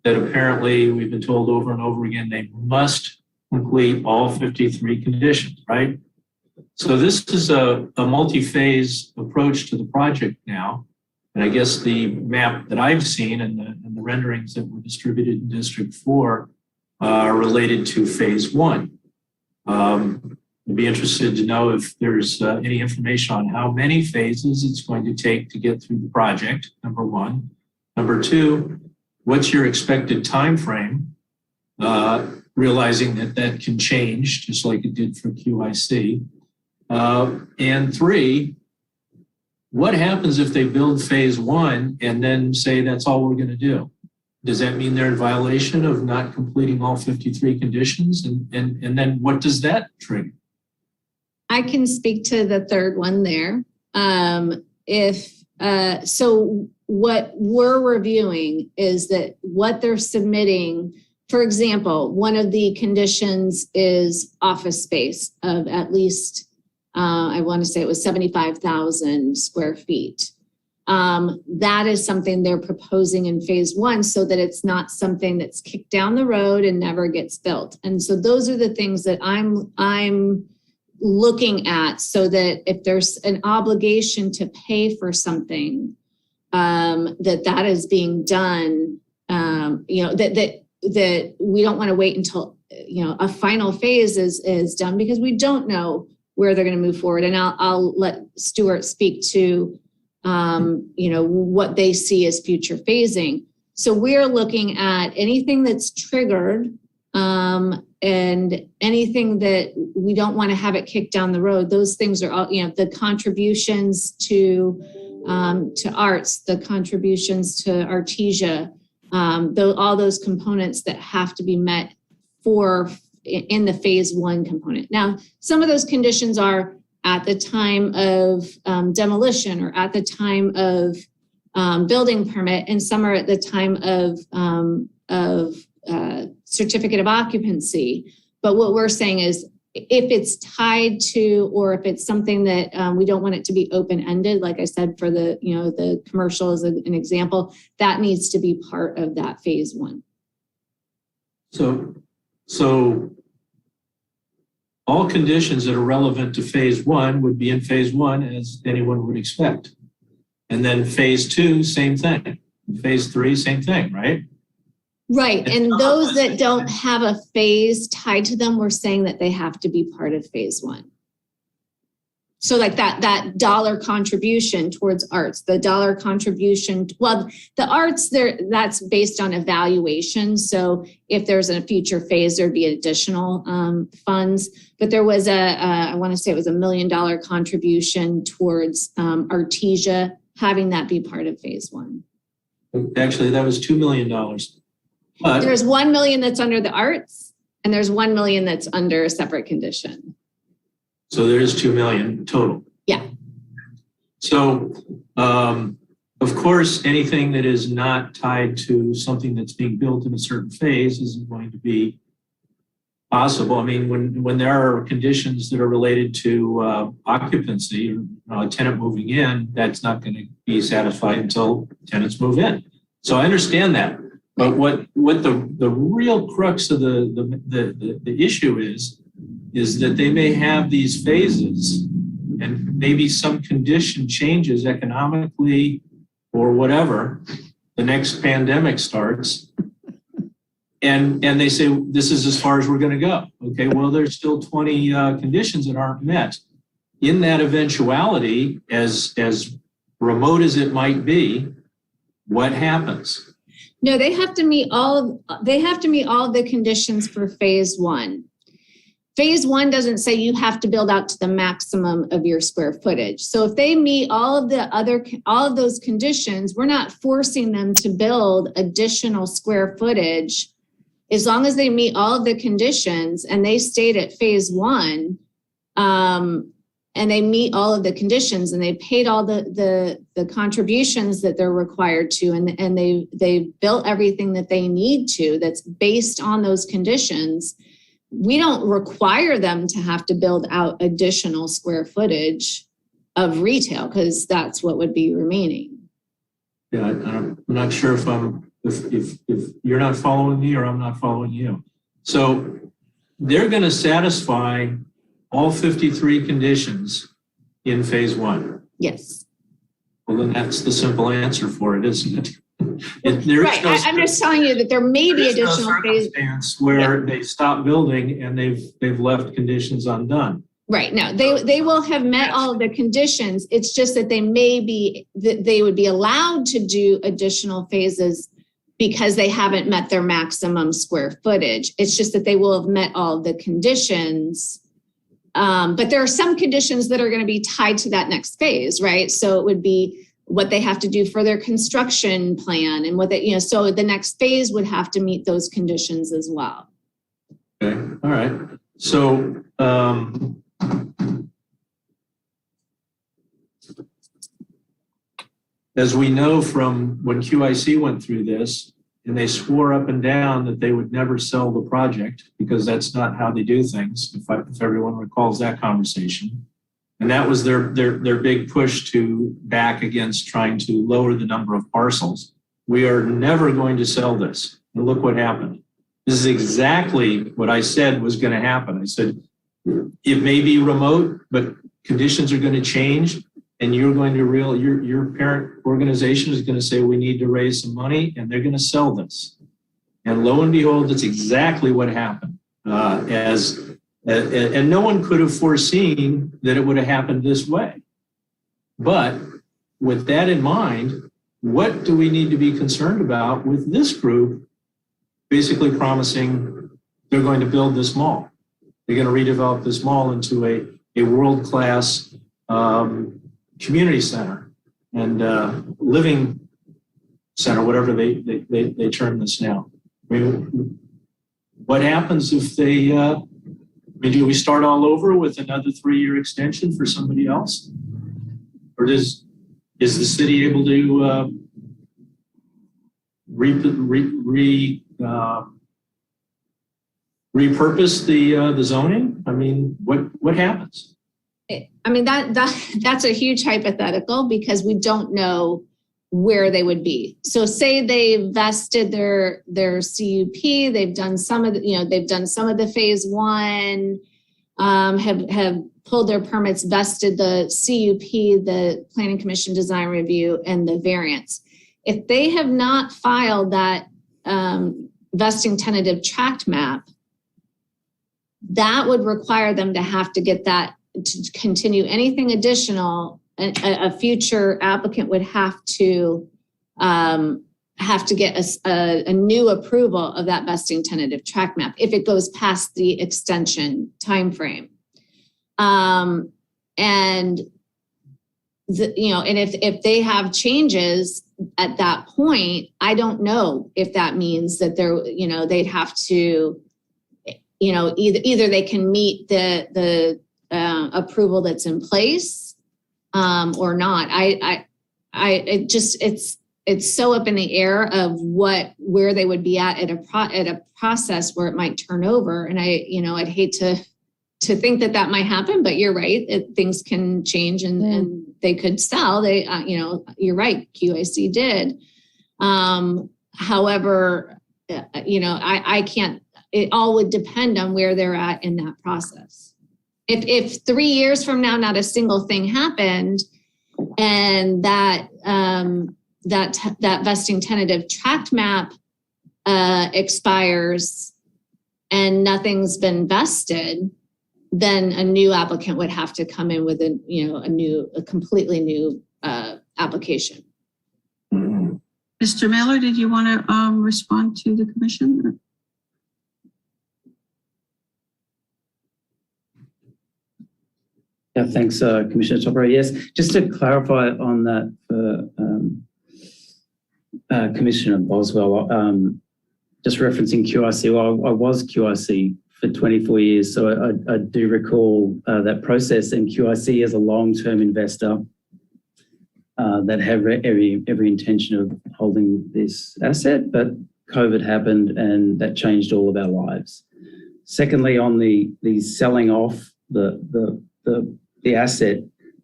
that apparently we've been told over and over again, they must complete all 53 conditions, right? So this is a multi-phase approach to the project now. And I guess the map that I've seen and the renderings that were distributed in District 4 are related to phase 1. I'd be interested to know if there's any information on how many phases it's going to take to get through the project, number one. Number two, what's your expected time frame? Realizing that can change just like it did for QIC. And three, what happens if they build phase 1 and then say that's all we're going to do? Does that mean they're in violation of not completing all 53 conditions? And then what does that trigger? I can speak to the third one there. So what we're reviewing is that what they're submitting, for example, one of the conditions is office space of at least, I want to say it was 75,000 square feet. That is something they're proposing in phase 1 so that it's not something that's kicked down the road and never gets built. And so those are the things that I'm looking at, so that if there's an obligation to pay for something, that is being done, that we don't want to wait until, a final phase is done, because we don't know where they're going to move forward. And I'll let Stuart speak to, what they see as future phasing. So we're looking at anything that's triggered, and anything that we don't want to have it kicked down the road. Those things are all, the contributions to arts, the contributions to Artesia, all those components that have to be met in the phase one component. Now, some of those conditions are at the time of demolition or at the time of building permit, and some are at the time of certificate of occupancy. But what we're saying is, if it's tied to, or if it's something that we don't want it to be open-ended, like I said, for the commercial as an example, that needs to be part of that phase one. So all conditions that are relevant to phase one would be in phase one, as anyone would expect. And then phase two, same thing. Phase three, same thing, right? Right. And those that don't have a phase tied to them, we're saying that they have to be part of phase one. So like that dollar contribution towards arts, the dollar contribution, well, the arts there, that's based on evaluation. So if there's a future phase, there'd be additional funds. But there was I want to say it was $1 million contribution towards Artesia, having that be part of phase one. Actually, that was $2 million. But there's 1 million that's under the arts, and there's 1 million that's under a separate condition. So there's 2 million total. Yeah. So, of course, anything that is not tied to something that's being built in a certain phase isn't going to be possible. I mean, when there are conditions that are related to occupancy or a tenant moving in, that's not going to be satisfied until tenants move in. So I understand that. But what the real crux of the issue is that they may have these phases and maybe some condition changes economically or whatever, the next pandemic starts, and they say, this is as far as we're going to go. Okay, well, there's still 20 conditions that aren't met. In that eventuality, as remote as it might be, what happens? No, they have to meet all of the conditions for phase one. Phase one doesn't say you have to build out to the maximum of your square footage. So if they meet all of those conditions, we're not forcing them to build additional square footage. As long as they meet all of the conditions and they stayed at phase one, and they meet all of the conditions and they paid all the contributions that they're required to, and they built everything that they need to that's based on those conditions, we don't require them to have to build out additional square footage of retail, because that's what would be remaining. Yeah, I'm not sure if you're not following me or I'm not following you. So they're going to satisfy all 53 conditions in phase one. Yes. Well, then that's the simple answer for it, isn't it? Right. I'm just telling you that there may be additional circumstance where they stop building and they've left conditions undone. Right. No, they will have met all of the conditions. It's just that they would be allowed to do additional phases because they haven't met their maximum square footage. It's just that they will have met all of the conditions. But there are some conditions that are going to be tied to that next phase, right? So it would be what they have to do for their construction plan and what they, so the next phase would have to meet those conditions as well. Okay. All right. So, as we know from when QIC went through this, and they swore up and down that they would never sell the project because that's not how they do things, if everyone recalls that conversation. And that was their big push to back against trying to lower the number of parcels. We are never going to sell this. And look what happened. This is exactly what I said was going to happen. I said, it may be remote, but conditions are going to change. And you're going to your parent organization is going to say, we need to raise some money, and they're going to sell this. And lo and behold, that's exactly what happened. And no one could have foreseen that it would have happened this way. But with that in mind, what do we need to be concerned about with this group basically promising they're going to build this mall? They're going to redevelop this mall into a world-class community center and living center, whatever they term this now. I mean, what happens if they, do we start all over with another 3-year extension for somebody else? Or is the city able to repurpose the zoning? I mean, what happens? I mean, that's a huge hypothetical because we don't know where they would be. So say they vested their CUP, they've done some of the, they've done some of the phase 1, have pulled their permits, vested the CUP, the Planning Commission design review, and the variance. If they have not filed that vesting tentative tract map, that would require them to have to get that to continue. Anything additional, a future applicant would have to get a new approval of that vesting tentative tract map if it goes past the extension timeframe. And if they have changes at that point, I don't know if that means that they'd have to, either they can meet the approval that's in place or not. It's so up in the air of where they would be at a process where it might turn over. And I'd hate to think that might happen, but you're right. Things can change and they could sell. You're right. QIC did. However, I can't, it all would depend on where they're at in that process. If 3 years from now, not a single thing happened and that vesting tentative tract map expires and nothing's been vested, then a new applicant would have to come in with a completely new application. Mr. Miller, did you want to respond to the commission? Yeah, thanks, Commissioner Topper. Yes, just to clarify on that for Commissioner Boswell, just referencing QIC, well, I was QIC for 24 years, so I do recall that process, and QIC is a long-term investor that have every intention of holding this asset, but COVID happened and that changed all of our lives. Secondly, on the selling off the asset,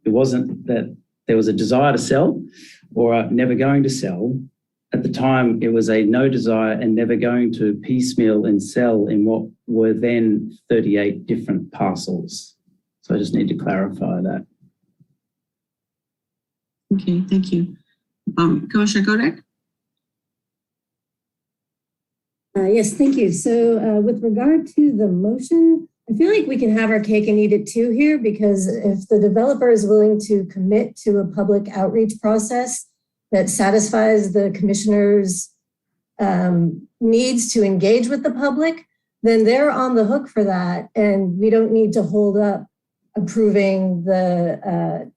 it wasn't that there was a desire to sell or never going to sell. At the time, it was a no desire and never going to piecemeal and sell in what were then 38 different parcels. So I just need to clarify that. Okay, thank you. Commissioner Godek? Yes, thank you. So with regard to the motion, I feel like we can have our cake and eat it too here, because if the developer is willing to commit to a public outreach process that satisfies the commissioner's needs to engage with the public, then they're on the hook for that. And we don't need to hold up approving the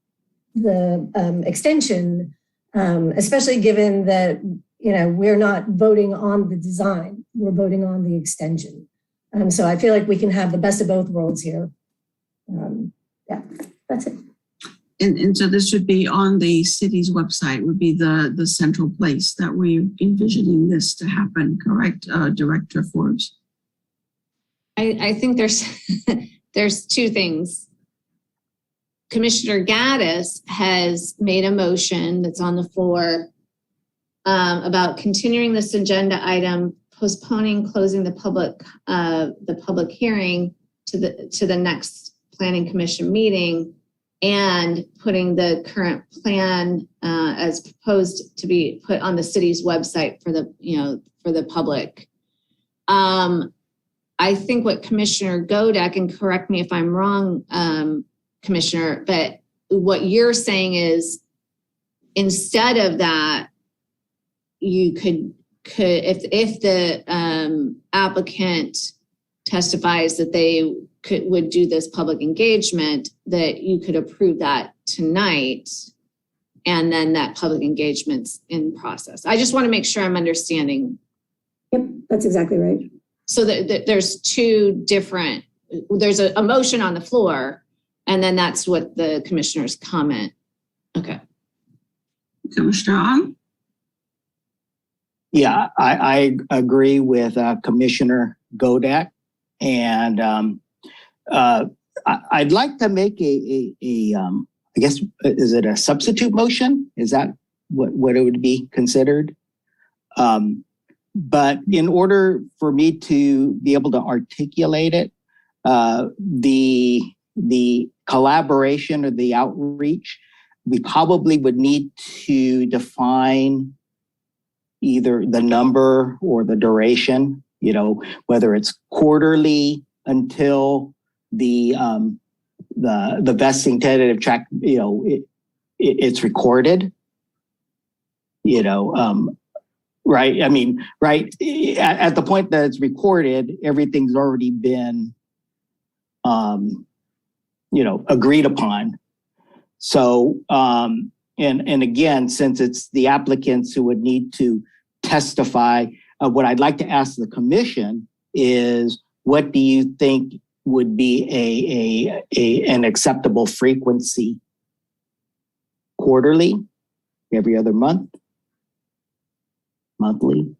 extension, especially given that, we're not voting on the design, we're voting on the extension. So I feel like we can have the best of both worlds here. Yeah, that's it. And so this should be on the city's website, would be the central place that we're envisioning this to happen, correct, Director Forbes? I think there's two things. Commissioner Gaddis has made a motion that's on the floor about continuing this agenda item, postponing closing the public hearing to the next Planning Commission meeting, and putting the current plan as proposed to be put on the city's website for the public. I think what Commissioner Godek, and correct me if I'm wrong, Commissioner, but what you're saying is instead of that, you could if the applicant testifies that they would do this public engagement, that you could approve that tonight, and then that public engagement's in process. I just want to make sure I'm understanding. Yep, that's exactly right. So there's two different, there's a motion on the floor, and then that's what the commissioners comment. Okay. Commissioner Ong? Yeah, I agree with Commissioner Godek, and I'd like to make I guess, is it a substitute motion? Is that what it would be considered? But in order for me to be able to articulate it, the collaboration or the outreach, we probably would need to define either the number or the duration, whether it's quarterly until the vesting tentative track, it's recorded, right? I mean, right at the point that it's recorded, everything's already been, agreed upon. So, and again, since it's the applicants who would need to testify, what I'd like to ask the commission is, what do you think would be an acceptable frequency? Quarterly, every other month, monthly?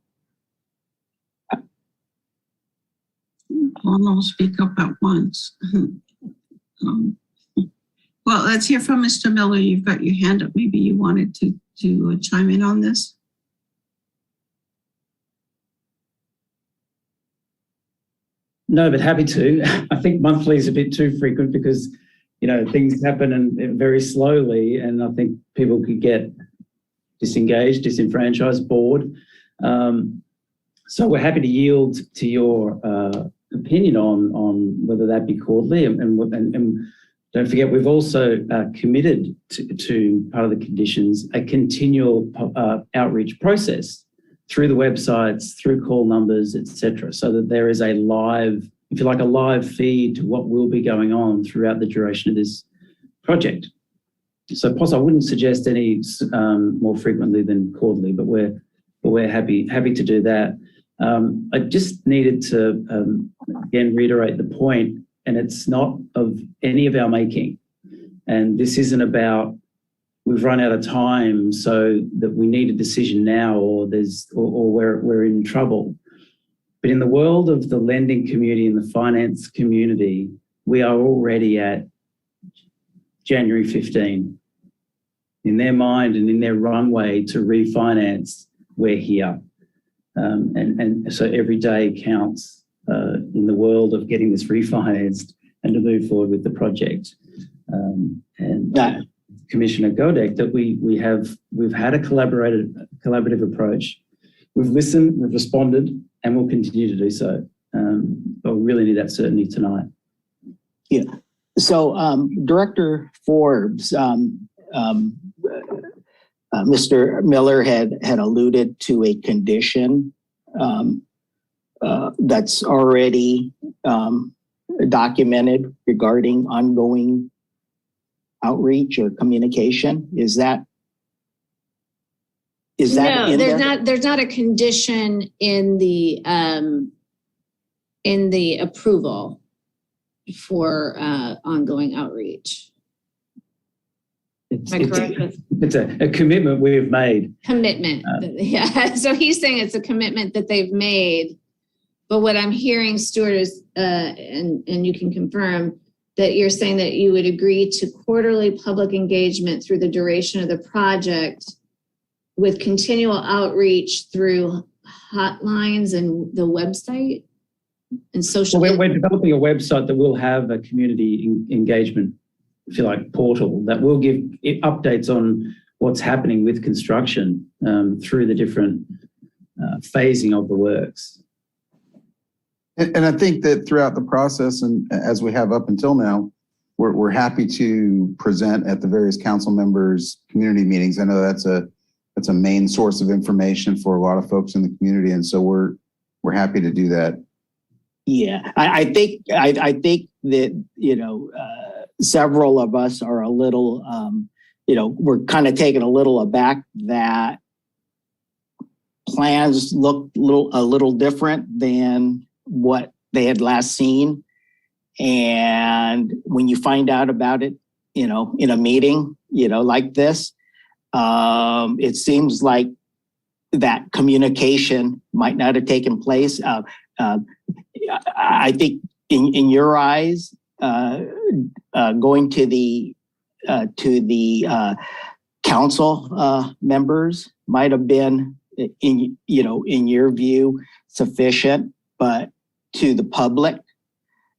I'll speak up at once. Well, let's hear from Mr. Miller. You've got your hand up. Maybe you wanted to chime in on this. No, but happy to. I think monthly is a bit too frequent because, things happen and very slowly, and I think people could get disengaged, disenfranchised, bored. So we're happy to yield to your opinion on whether that be quarterly, and don't forget, we've also committed to part of the conditions, a continual outreach process through the websites, through call numbers, etc., so that there is a live, if you like, a live feed to what will be going on throughout the duration of this project. So, I wouldn't suggest any more frequently than quarterly, but we're happy to do that. I just needed to again reiterate the point, and it's not of any of our making. And this isn't about we've run out of time so that we need a decision now, or we're in trouble. But in the world of the lending community and the finance community, we are already at January 15. In their mind and in their runway to refinance, we're here. And so every day counts in the world of getting this refinanced and to move forward with the project. Commissioner Godek, that we've had a collaborative approach. We've listened, we've responded, and we'll continue to do so. But we really need that certainty tonight. Yeah. So, Director Forbes, Mr. Miller had alluded to a condition that's already documented regarding ongoing outreach or communication. Is that no, in there? There's not a condition in the approval for ongoing outreach. It's a commitment we have made. Commitment. Yeah. So he's saying it's a commitment that they've made. But what I'm hearing, Stuart, is, and you can confirm, that you're saying that you would agree to quarterly public engagement through the duration of the project with continual outreach through hotlines and the website and social. Well, we're developing a website that will have a community engagement, if you like, portal that will give updates on what's happening with construction through the different phasing of the works. And I think that throughout the process, and as we have up until now, we're happy to present at the various council members' community meetings. I know that's a main source of information for a lot of folks in the community, and so we're happy to do that. Yeah, I think that several of us are a little, we're kind of taken a little aback that plans look a little different than what they had last seen. And when you find out about it, in a meeting, like this, it seems like that communication might not have taken place. I think in your eyes, going to the council members might have been in your view sufficient, but to the public,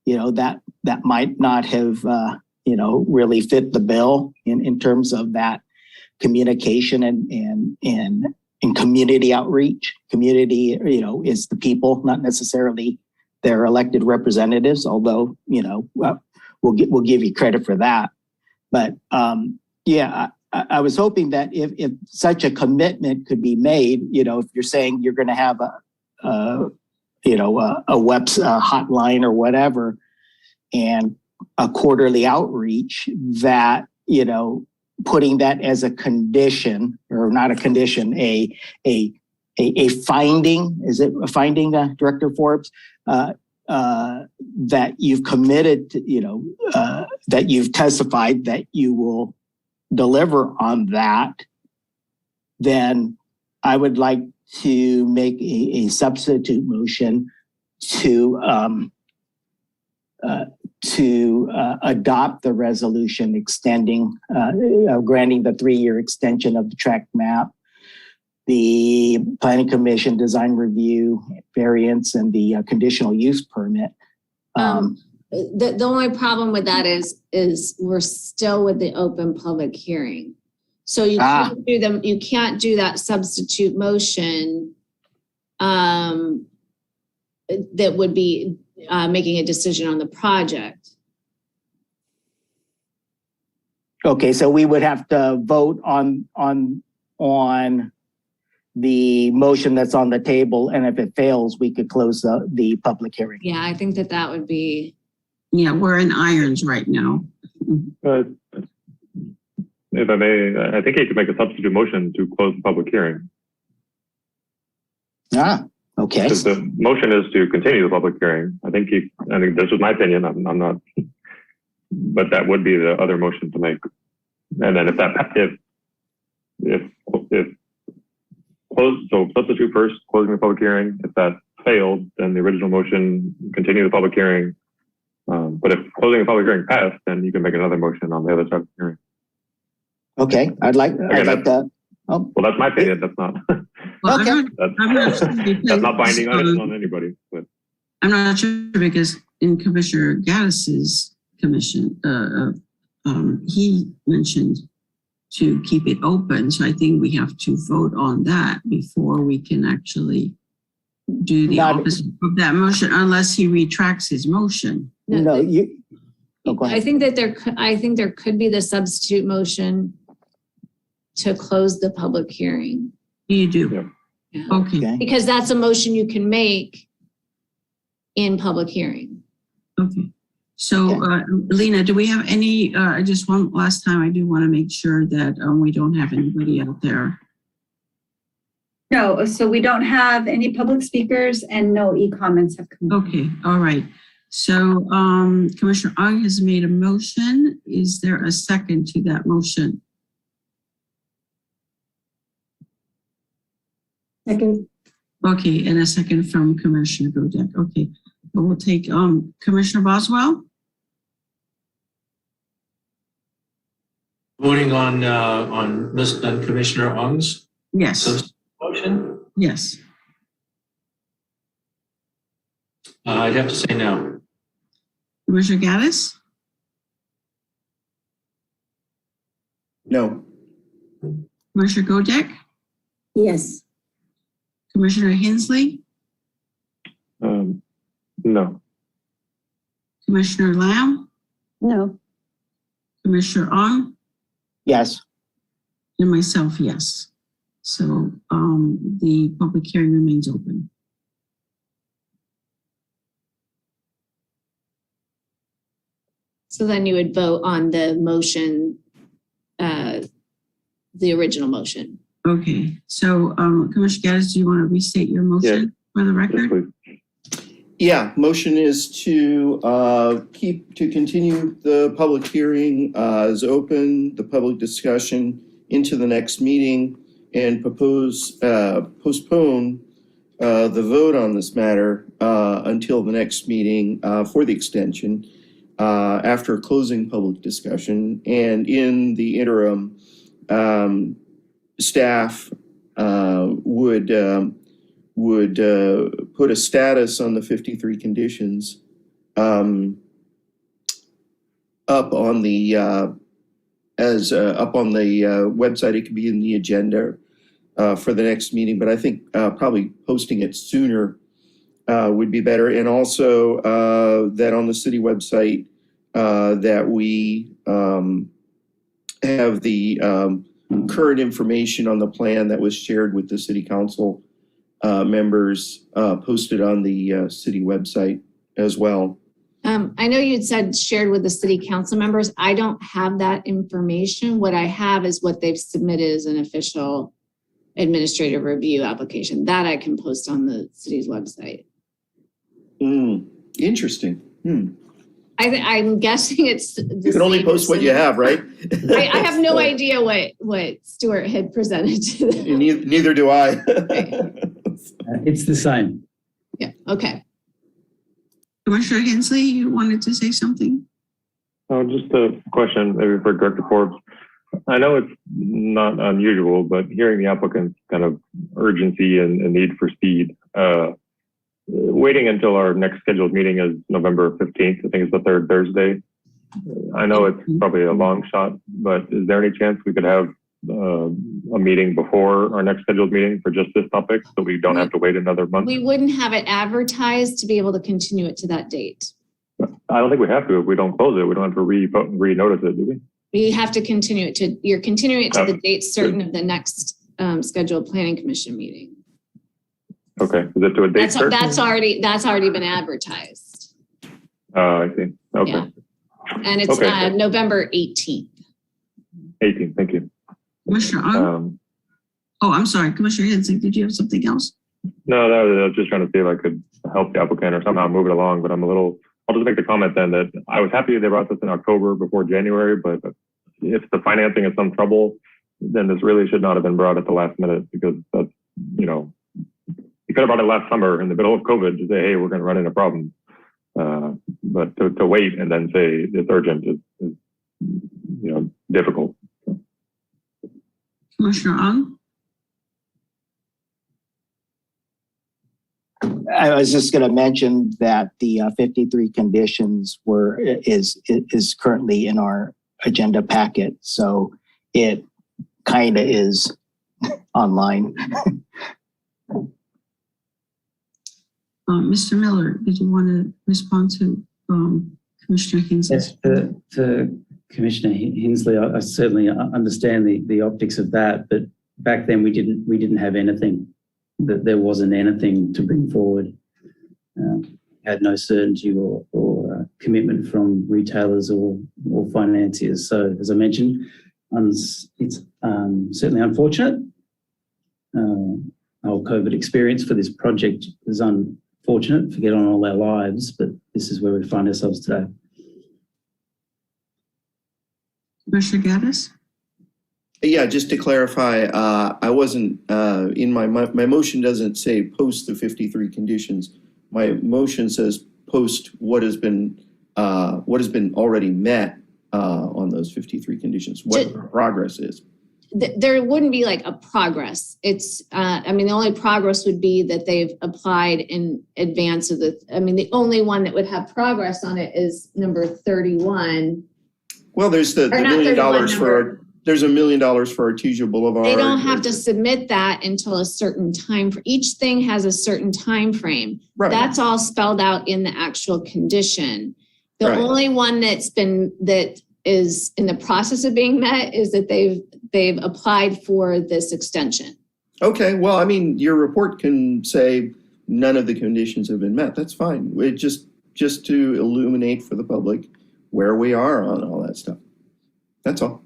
that might not have really fit the bill in terms of that communication and community outreach. Community, is the people, not necessarily their elected representatives, although, we'll give you credit for that. But I was hoping that if such a commitment could be made, if you're saying you're going to have a web hotline or whatever, and a quarterly outreach, that, putting that as a condition, or not a condition, a finding, is it a finding, Director Forbes, that you've committed to, that you've testified that you will deliver on that, then I would like to make a substitute motion to adopt the resolution extending, granting the 3-year extension of the tract map, the Planning Commission design review variance, and the conditional use permit. The only problem with that is we're still with the open public hearing. So you can't do them. You can't do that substitute motion that would be making a decision on the project. Okay, so we would have to vote on the motion that's on the table, and if it fails, we could close the public hearing. Yeah, I think that would be. Yeah, we're in irons right now. If I may, I think you could make a substitute motion to close the public hearing. Okay. Because the motion is to continue the public hearing. I think this was my opinion. I'm not, but that would be the other motion to make. And then so substitute first, closing the public hearing. If that failed, then the original motion, continue the public hearing. But if closing the public hearing passed, then you can make another motion on the other side of the hearing. Okay, I'd like that. Well, that's my opinion. That's not. Well, Okay. That's not binding on anybody. But I'm not sure because in Commissioner Gaddis's commission, he mentioned to keep it open. So I think we have to vote on that before we can actually do the opposite of that motion, unless he retracts his motion. I think that there could be the substitute motion to close the public hearing. You do? Yeah. Okay. Because that's a motion you can make in public hearing. Okay. So, Lena, do we have any, just one last time, I do want to make sure that we don't have anybody out there. No, so we don't have any public speakers and no e-comments have come. Okay, all right. So Commissioner Ong has made a motion. Is there a second to that motion? Second. Okay, and a second from Commissioner Godek. Okay, but we'll take Commissioner Boswell. Voting on Commissioner Ong's Yes. motion? Yes. I'd have to say no. Commissioner Gaddis? No. Commissioner Godek? Yes. Commissioner Hensley? no. Commissioner Lamb? No. Commissioner Ong? Yes. And myself, yes. So the public hearing remains open. So then you would vote on the motion, the original motion. Okay, so Commissioner Gaddis, do you want to restate your motion for the record? Yes, Yeah, motion is to continue the public hearing as open, the public discussion into the next meeting, and postpone the vote on this matter until the next meeting for the extension after closing public discussion. And in the interim, staff would put a status on the 53 conditions up on the website. It could be in the agenda for the next meeting, but I think probably posting it sooner would be better. And also that on the city website that we have the current information on the plan that was shared with the city council members posted on the city website as well. I know you'd said shared with the city council members. I don't have that information. What I have is what they've submitted as an official administrative review application that I can post on the city's website. Interesting. I'm guessing it's. You can only post what you have, right? I have no idea what Stuart had presented to them. Neither do I. It's the same. Yeah, okay. Commissioner Hensley, you wanted to say something? Oh, just a question maybe for Director Forbes. I know it's not unusual, but hearing the applicant's kind of urgency and need for speed, waiting until our next scheduled meeting is November 15th. I think it's the third Thursday. I know it's probably a long shot, but is there any chance we could have a meeting before our next scheduled meeting for just this topic so we don't have to wait another month? We wouldn't have it advertised to be able to continue it to that date. I don't think we have to. If we don't close it, we don't have to re-notice it, do we? We have to continue it to, you're continuing it to the date certain of the next scheduled planning commission meeting. Okay, is it to a date certain? That's already been advertised. I see. Okay. Yeah. And it's November 18th. 18th, thank you. Commissioner Ong? I'm sorry, Commissioner Hensley, did you have something else? No, I was just trying to see if I could help the applicant or somehow move it along, but I'll just make the comment then that I was happy they brought this in October before January, but if the financing is some trouble, then this really should not have been brought at the last minute, because that's, you could have brought it last summer in the middle of COVID to say, hey, we're going to run into problems. But to wait and then say it's urgent is difficult. Commissioner Ong? I was just going to mention that the 53 conditions is currently in our agenda packet, so it kind of is online. Mr. Miller, did you want to respond to Commissioner Hensley? Yes, for Commissioner Hensley, I certainly understand the optics of that, but back then we didn't have anything. That there wasn't anything to bring forward. Had no certainty or commitment from retailers or financiers. So as I mentioned, it's certainly unfortunate. Our COVID experience for this project is unfortunate for getting on all our lives, but this is where we find ourselves today. Commissioner Gaddis? Yeah, just to clarify, I wasn't in my motion doesn't say post the 53 conditions. My motion says post what has been already met on those 53 conditions. What the progress is. There wouldn't be like a progress. It's, the only progress would be that they've applied in advance of the only one that would have progress on it is number 31. Well, there's the $1 million there's $1 million for Artesia Boulevard. They don't have to submit that until a certain time. For each thing has a certain time frame. Right. That's all spelled out in the actual condition. The only one that is in the process of being met is that they've applied for this extension. Okay, well, your report can say none of the conditions have been met. That's fine. It just to illuminate for the public where we are on all that stuff. That's all.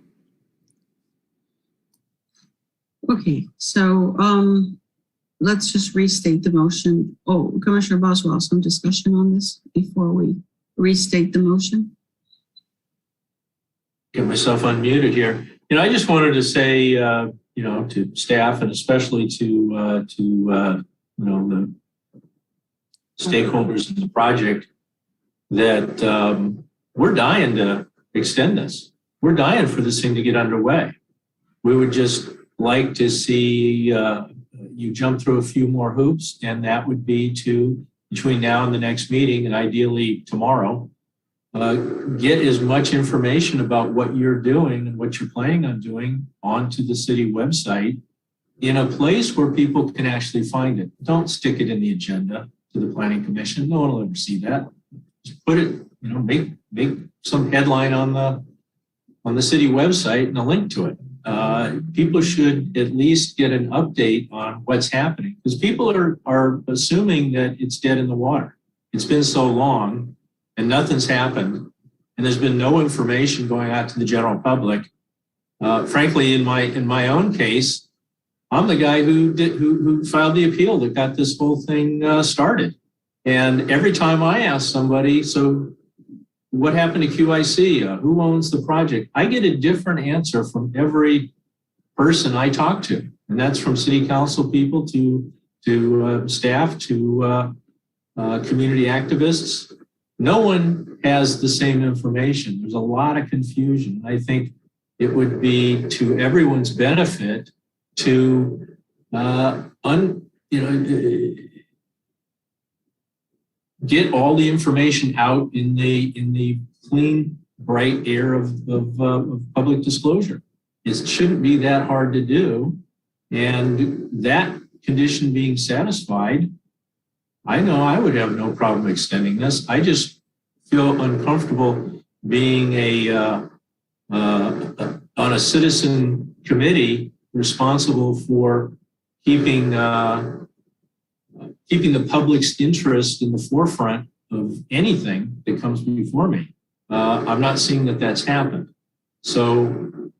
let's just restate the motion. Oh, Commissioner Boswell, some discussion on this before we restate the motion? Get myself unmuted here. I just wanted to say, to staff and especially to the stakeholders in the project that we're dying to extend this. We're dying for this thing to get underway. We would just like to see you jump through a few more hoops, and that would be to, between now and the next meeting, and ideally tomorrow, get as much information about what you're doing and what you're planning on doing onto the city website in a place where people can actually find it. Don't stick it in the agenda to the Planning Commission. No one will ever see that. Just put it, make some headline on the city website and a link to it. People should at least get an update on what's happening, because people are assuming that it's dead in the water. It's been so long and nothing's happened, and there's been no information going out to the general public. Frankly, in my own case, I'm the guy who filed the appeal that got this whole thing started. And every time I ask somebody, so what happened to QIC? Who owns the project? I get a different answer from every person I talk to. And that's from city council people to staff to community activists. No one has the same information. There's a lot of confusion. I think it would be to everyone's benefit to get all the information out in the clean, bright air of public disclosure. It shouldn't be that hard to do. And that condition being satisfied, I know I would have no problem extending this. I just feel uncomfortable being on a citizen committee responsible for keeping the public's interest in the forefront of anything that comes before me. I'm not seeing that that's happened. So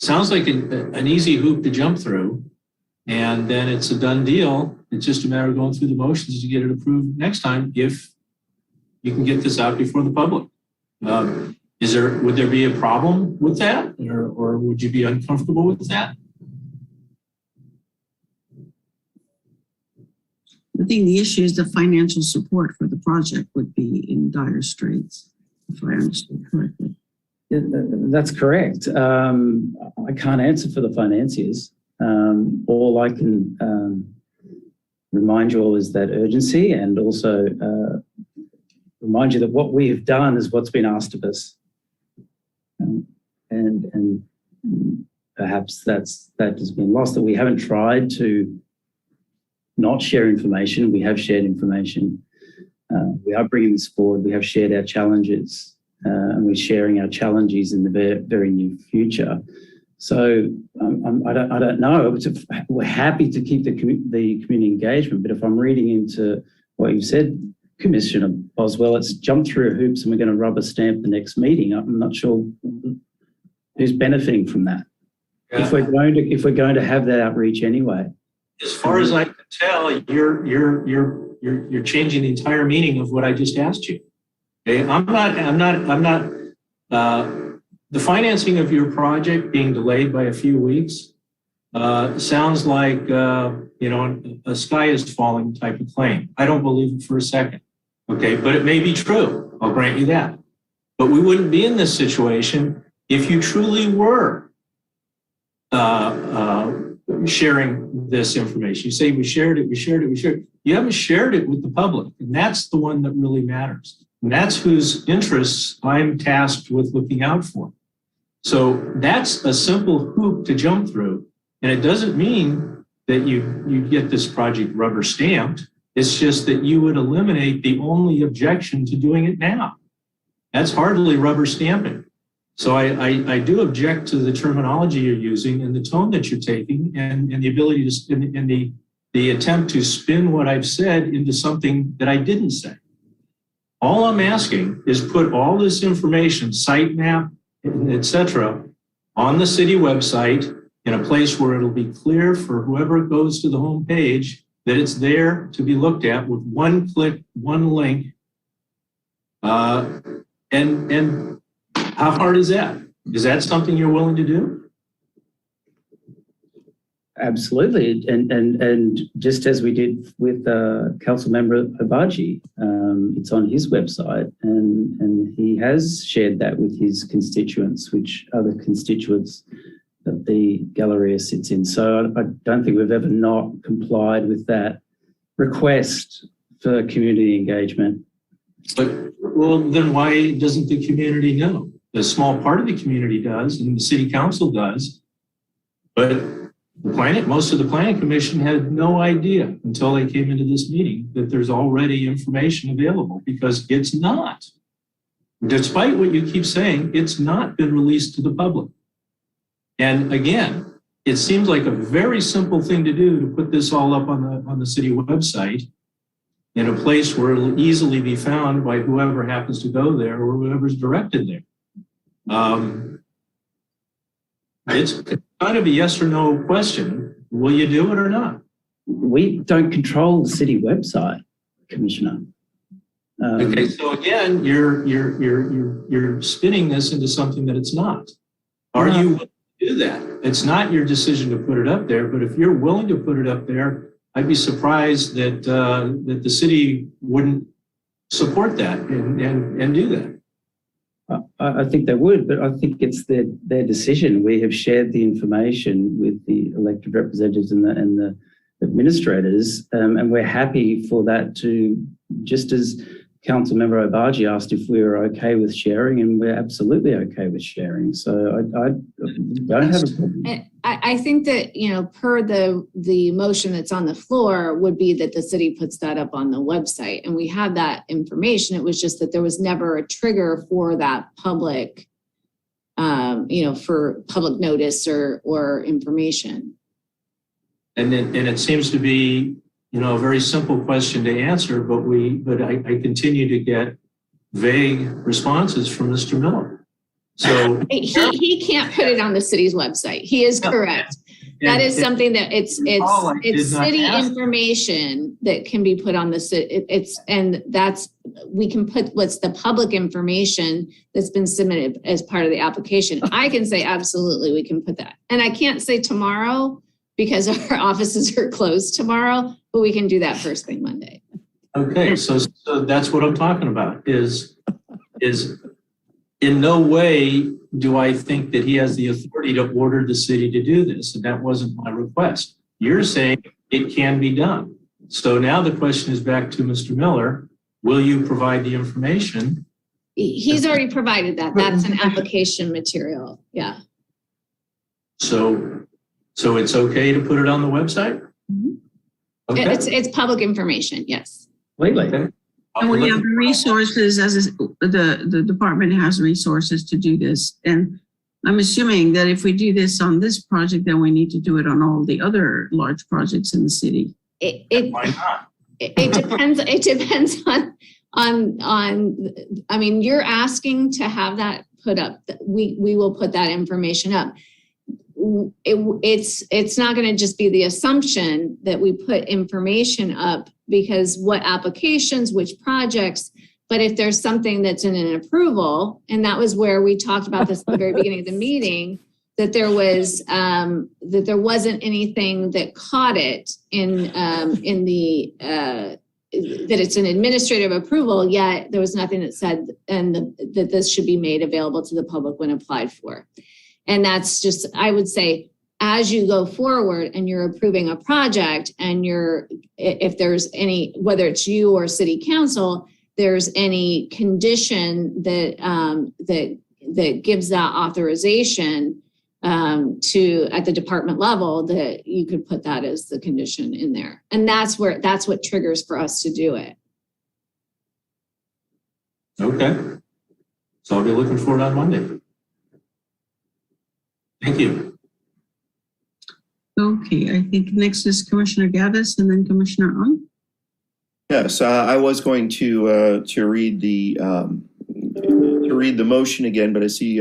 sounds like an easy hoop to jump through, and then it's a done deal. It's just a matter of going through the motions to get it approved next time, if you can get this out before the public. Would there be a problem with that, or would you be uncomfortable with that? I think the issue is the financial support for the project would be in dire straits, if I understood correctly. That's correct. I can't answer for the financiers. All I can remind you all is that urgency, and also remind you that what we have done is what's been asked of us. And perhaps that has been lost, that we haven't tried to not share information. We have shared information. We are bringing this forward. We have shared our challenges, and we're sharing our challenges in the very near future. So I don't know. We're happy to keep the community engagement, but if I'm reading into what you've said, Commissioner Boswell, it's jump through hoops and we're going to rubber stamp the next meeting. I'm not sure who's benefiting from that. Yeah. If we're going to have that outreach anyway. As far as I can tell, you're changing the entire meaning of what I just asked you. Okay, I'm not. The financing of your project being delayed by a few weeks sounds like a sky is falling type of claim. I don't believe it for a second. Okay, but it may be true. I'll grant you that. But we wouldn't be in this situation if you truly were sharing this information. You say we shared it. You haven't shared it with the public, and that's the one that really matters. And that's whose interests I'm tasked with looking out for. So that's a simple hoop to jump through. And it doesn't mean that you get this project rubber stamped. It's just that you would eliminate the only objection to doing it now. That's hardly rubber stamping. So I do object to the terminology you're using and the tone that you're taking, and the ability to, and the attempt to spin what I've said into something that I didn't say. All I'm asking is put all this information, site map, etc., on the city website in a place where it'll be clear for whoever goes to the home page that it's there to be looked at with one click, one link. And how hard is that? Is that something you're willing to do? Absolutely, and just as we did with Council Member Obaji, it's on his website, and he has shared that with his constituents, which are the constituents that the Galleria sits in. So I don't think we've ever not complied with that request for community engagement. But well, then why doesn't the community know? A small part of the community does, and the city council does, but most of the planning commission had no idea until they came into this meeting that there's already information available, because it's not. Despite what you keep saying, it's not been released to the public. And again, it seems like a very simple thing to do to put this all up on the city website in a place where it'll easily be found by whoever happens to go there or whoever's directed there. It's kind of a yes or no question. Will you do it or not? We don't control the city website, Commissioner. Okay, so again, you're spinning this into something that it's not. Are you willing to do that? It's not your decision to put it up there, but if you're willing to put it up there, I'd be surprised that that the city wouldn't support that and do that. I think they would, but I think it's their decision. We have shared the information with the elected representatives and the administrators, and we're happy for that to, just as Council Member Obaji asked if we were okay with sharing, and we're absolutely okay with sharing. So I don't have a problem. I think that, per the motion that's on the floor would be that the city puts that up on the website, and we have that information. It was just that there was never a trigger for that public, for public notice or information. And it seems to be, a very simple question to answer, but I continue to get vague responses from Mr. Miller. So he can't put it on the city's website. He is correct. That is something that it's city information that can be put on the city. We can put what's the public information that's been submitted as part of the application. I can say absolutely we can put that, and I can't say tomorrow because our offices are closed tomorrow, but we can do that first thing Monday. Okay, so that's what I'm talking about. Is in no way do I think that he has the authority to order the city to do this, and that wasn't my request. You're saying it can be done. So now the question is back to Mr. Miller. Will you provide the information? He's already provided that. That's an application material. Yeah. So it's okay to put it on the website? Mm-hmm. Okay. It's public information. Yes. Completely. Okay. And we have resources, the department has resources to do this. And I'm assuming that if we do this on this project, then we need to do it on all the other large projects in the city. Why not? It depends. It depends on. I mean, you're asking to have that put up. We will put that information up. It's not going to just be the assumption that we put information up because what applications, which projects, but if there's something that's in an approval, and that was where we talked about this at the very beginning of the meeting, that there wasn't anything that caught it in the that it's an administrative approval, yet there was nothing that said that this should be made available to the public when applied for. And that's just, I would say, as you go forward and you're approving a project and if there's any, whether it's you or city council, there's any condition that gives that authorization at the department level, that you could put that as the condition in there. And that's what triggers for us to do it. Okay. So I'll be looking for it on Monday. Thank you. Okay, I think next is Commissioner Gaddis and then Commissioner Ung. Yes, I was going to read the motion again, but I see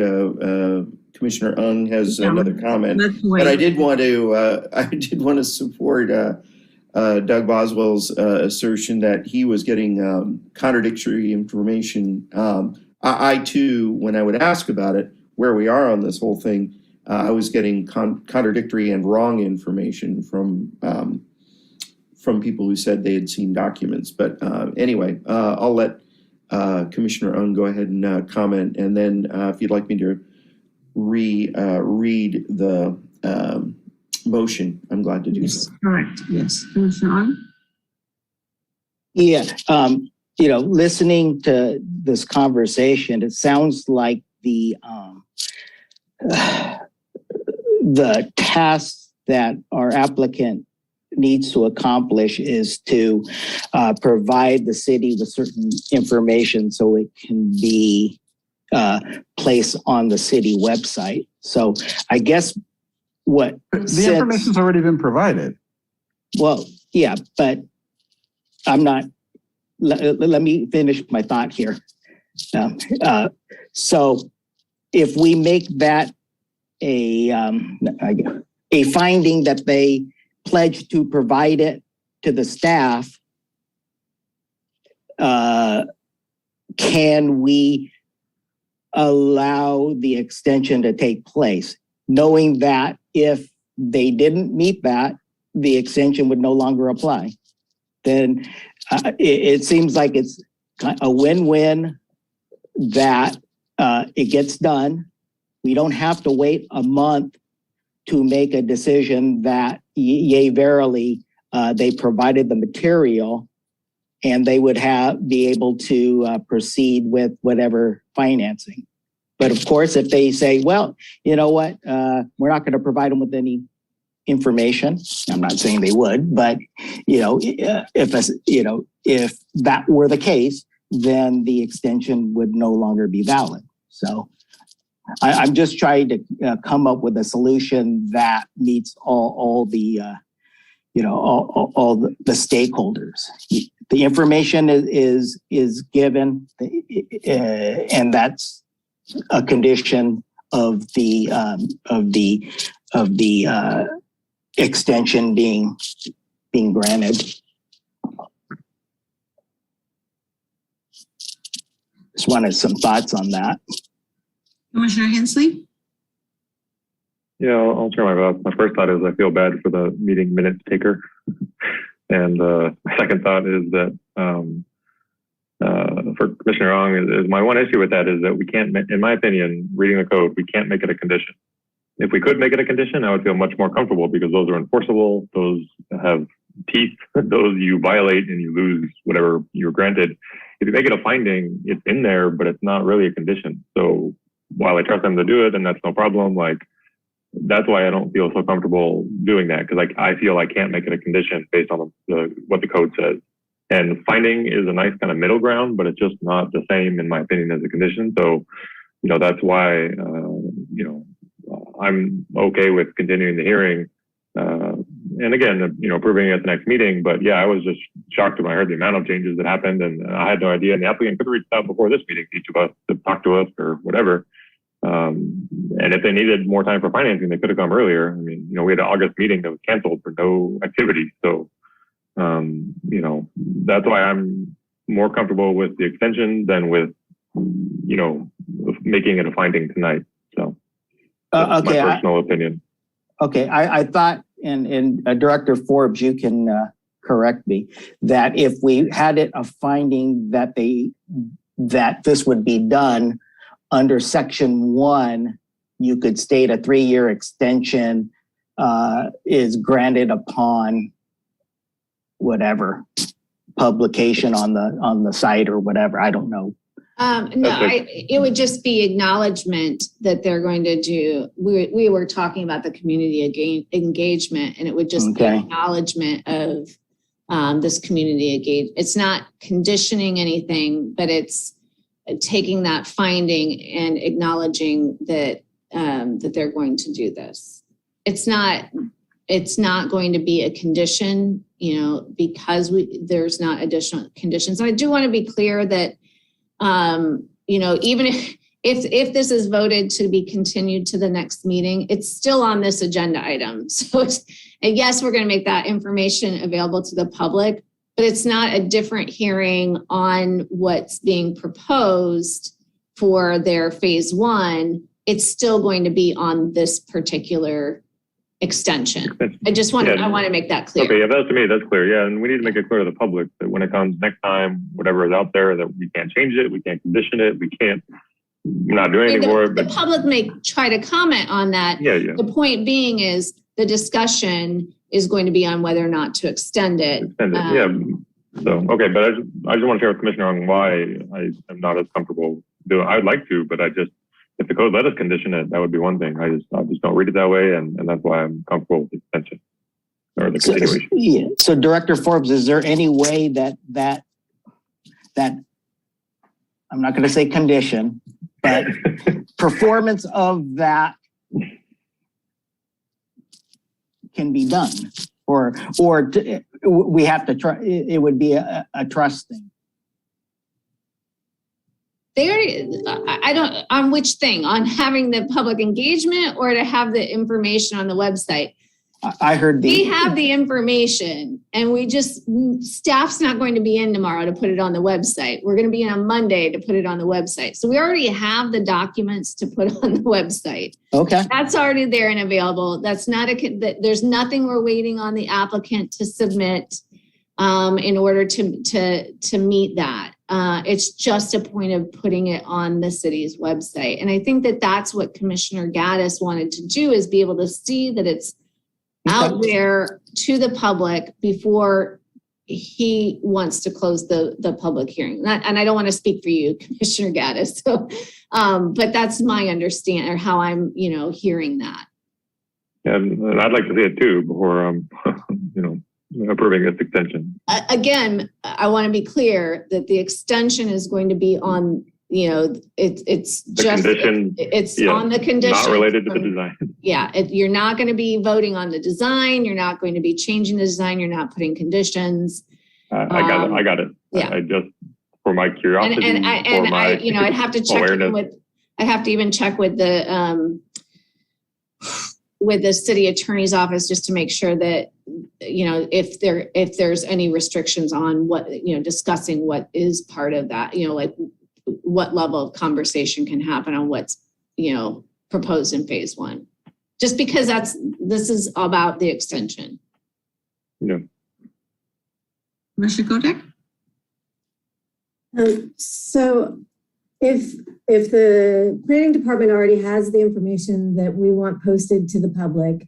Commissioner Ung has another comment. Let's wait. But I did want to support Doug Boswell's assertion that he was getting contradictory information. I too, when I would ask about it, where we are on this whole thing, I was getting contradictory and wrong information from people who said they had seen documents. But anyway, I'll let Commissioner Ung go ahead and comment, and then if you'd like me to read the motion, I'm glad to do so. Correct. Yes, Commissioner Ung. Yeah, listening to this conversation, it sounds like the task that our applicant needs to accomplish is to provide the city with certain information so it can be placed on the city website. So I guess the information's already been provided. Well, yeah, but I'm not. Let me finish my thought here. So if we make that a finding that they pledge to provide it to the staff, can we allow the extension to take place, knowing that if they didn't meet that, the extension would no longer apply? Then it seems like it's a win-win that it gets done. We don't have to wait a month to make a decision that, yea, verily, they provided the material and they would be able to proceed with whatever financing. But of course, if they say, well, you know what, we're not going to provide them with any information. I'm not saying they would, but if that were the case, then the extension would no longer be valid. So I'm just trying to come up with a solution that meets all the stakeholders. The information is given, and that's a condition of the extension being granted. Just wanted some thoughts on that. Commissioner Hensley? Yeah, I'll share my thoughts. My first thought is I feel bad for the meeting minutes taker. And my second thought is that for Commissioner Ong, is my one issue with that is that we can't, in my opinion, reading the code, we can't make it a condition. If we could make it a condition, I would feel much more comfortable because those are enforceable. Those have teeth. Those you violate and you lose whatever you're granted. If you make it a finding, it's in there, but it's not really a condition. So while I trust them to do it, and that's no problem, that's why I don't feel so comfortable doing that, because I feel I can't make it a condition based on what the code says. And finding is a nice kind of middle ground, but it's just not the same, in my opinion, as a condition. So, that's why, I'm okay with continuing the hearing. And again, approving it at the next meeting. But yeah, I was just shocked when I heard the amount of changes that happened, and I had no idea. And the applicant could have reached out before this meeting to each of us to talk to us or whatever. And if they needed more time for financing, they could have come earlier. I mean, we had an August meeting that was canceled for no activity. So, that's why I'm more comfortable with the extension than with, making it a finding tonight. So, that's my personal opinion. Okay, I thought, and Director Forbes, you can correct me, that if we had it a finding that this would be done under Section 1, you could state a 3-year extension is granted upon whatever publication on the site or whatever. I don't know. It would just be acknowledgement that they're going to do. We were talking about the community engagement, and it would just be acknowledgement of this community engagement. It's not conditioning anything, but it's taking that finding and acknowledging that that they're going to do this. It's not going to be a condition, because there's not additional conditions. So I do want to be clear that, even if this is voted to be continued to the next meeting, it's still on this agenda item. So and yes, we're going to make that information available to the public, but it's not a different hearing on what's being proposed for their phase one. It's still going to be on this particular extension. I just want I want to make that clear. Okay, yeah, to me, that's clear. Yeah, and we need to make it clear to the public that when it comes next time, whatever is out there, that we can't change it, we can't condition it, we're not doing anything for it. The public may try to comment on that. Yeah. The point being is the discussion is going to be on whether or not to extend it. Yeah. So, okay, but I just want to share with Commissioner on why I am not as comfortable doing. I'd like to, but if the code let us condition it, that would be one thing. I just don't read it that way, and that's why I'm comfortable with the extension or the continuation. Yeah. So, Director Forbes, is there any way that I'm not going to say condition, but performance of that can be done, or we have to try? It would be a trust thing. I don't, on which thing? On having the public engagement or to have the information on the website? I heard we have the information, and staff's not going to be in tomorrow to put it on the website. We're going to be in on Monday to put it on the website. So we already have the documents to put on the website. Okay. That's already there and available. That's not there's nothing we're waiting on the applicant to submit in order to meet that. It's just a point of putting it on the city's website. And I think that's what Commissioner Gaddis wanted to do, is be able to see that it's out there to the public before he wants to close the public hearing. And I don't want to speak for you, Commissioner Gaddis. So, but that's my understanding, or how I'm, hearing that. Yeah, and I'd like to see it too before approving this extension. Again, I want to be clear that the extension is going to be on, it's just condition, on the condition. Not related to the design. Yeah, you're not going to be voting on the design. You're not going to be changing the design. You're not putting conditions. I got it. Yeah. I just, for my curiosity, I'd have to check I'd have to even check with the city attorney's office just to make sure that, if there's any restrictions on what, discussing what is part of that, like what level of conversation can happen on what's, proposed in phase one, just because this is about the extension. Yeah. Commissioner Kodak? So if the planning department already has the information that we want posted to the public,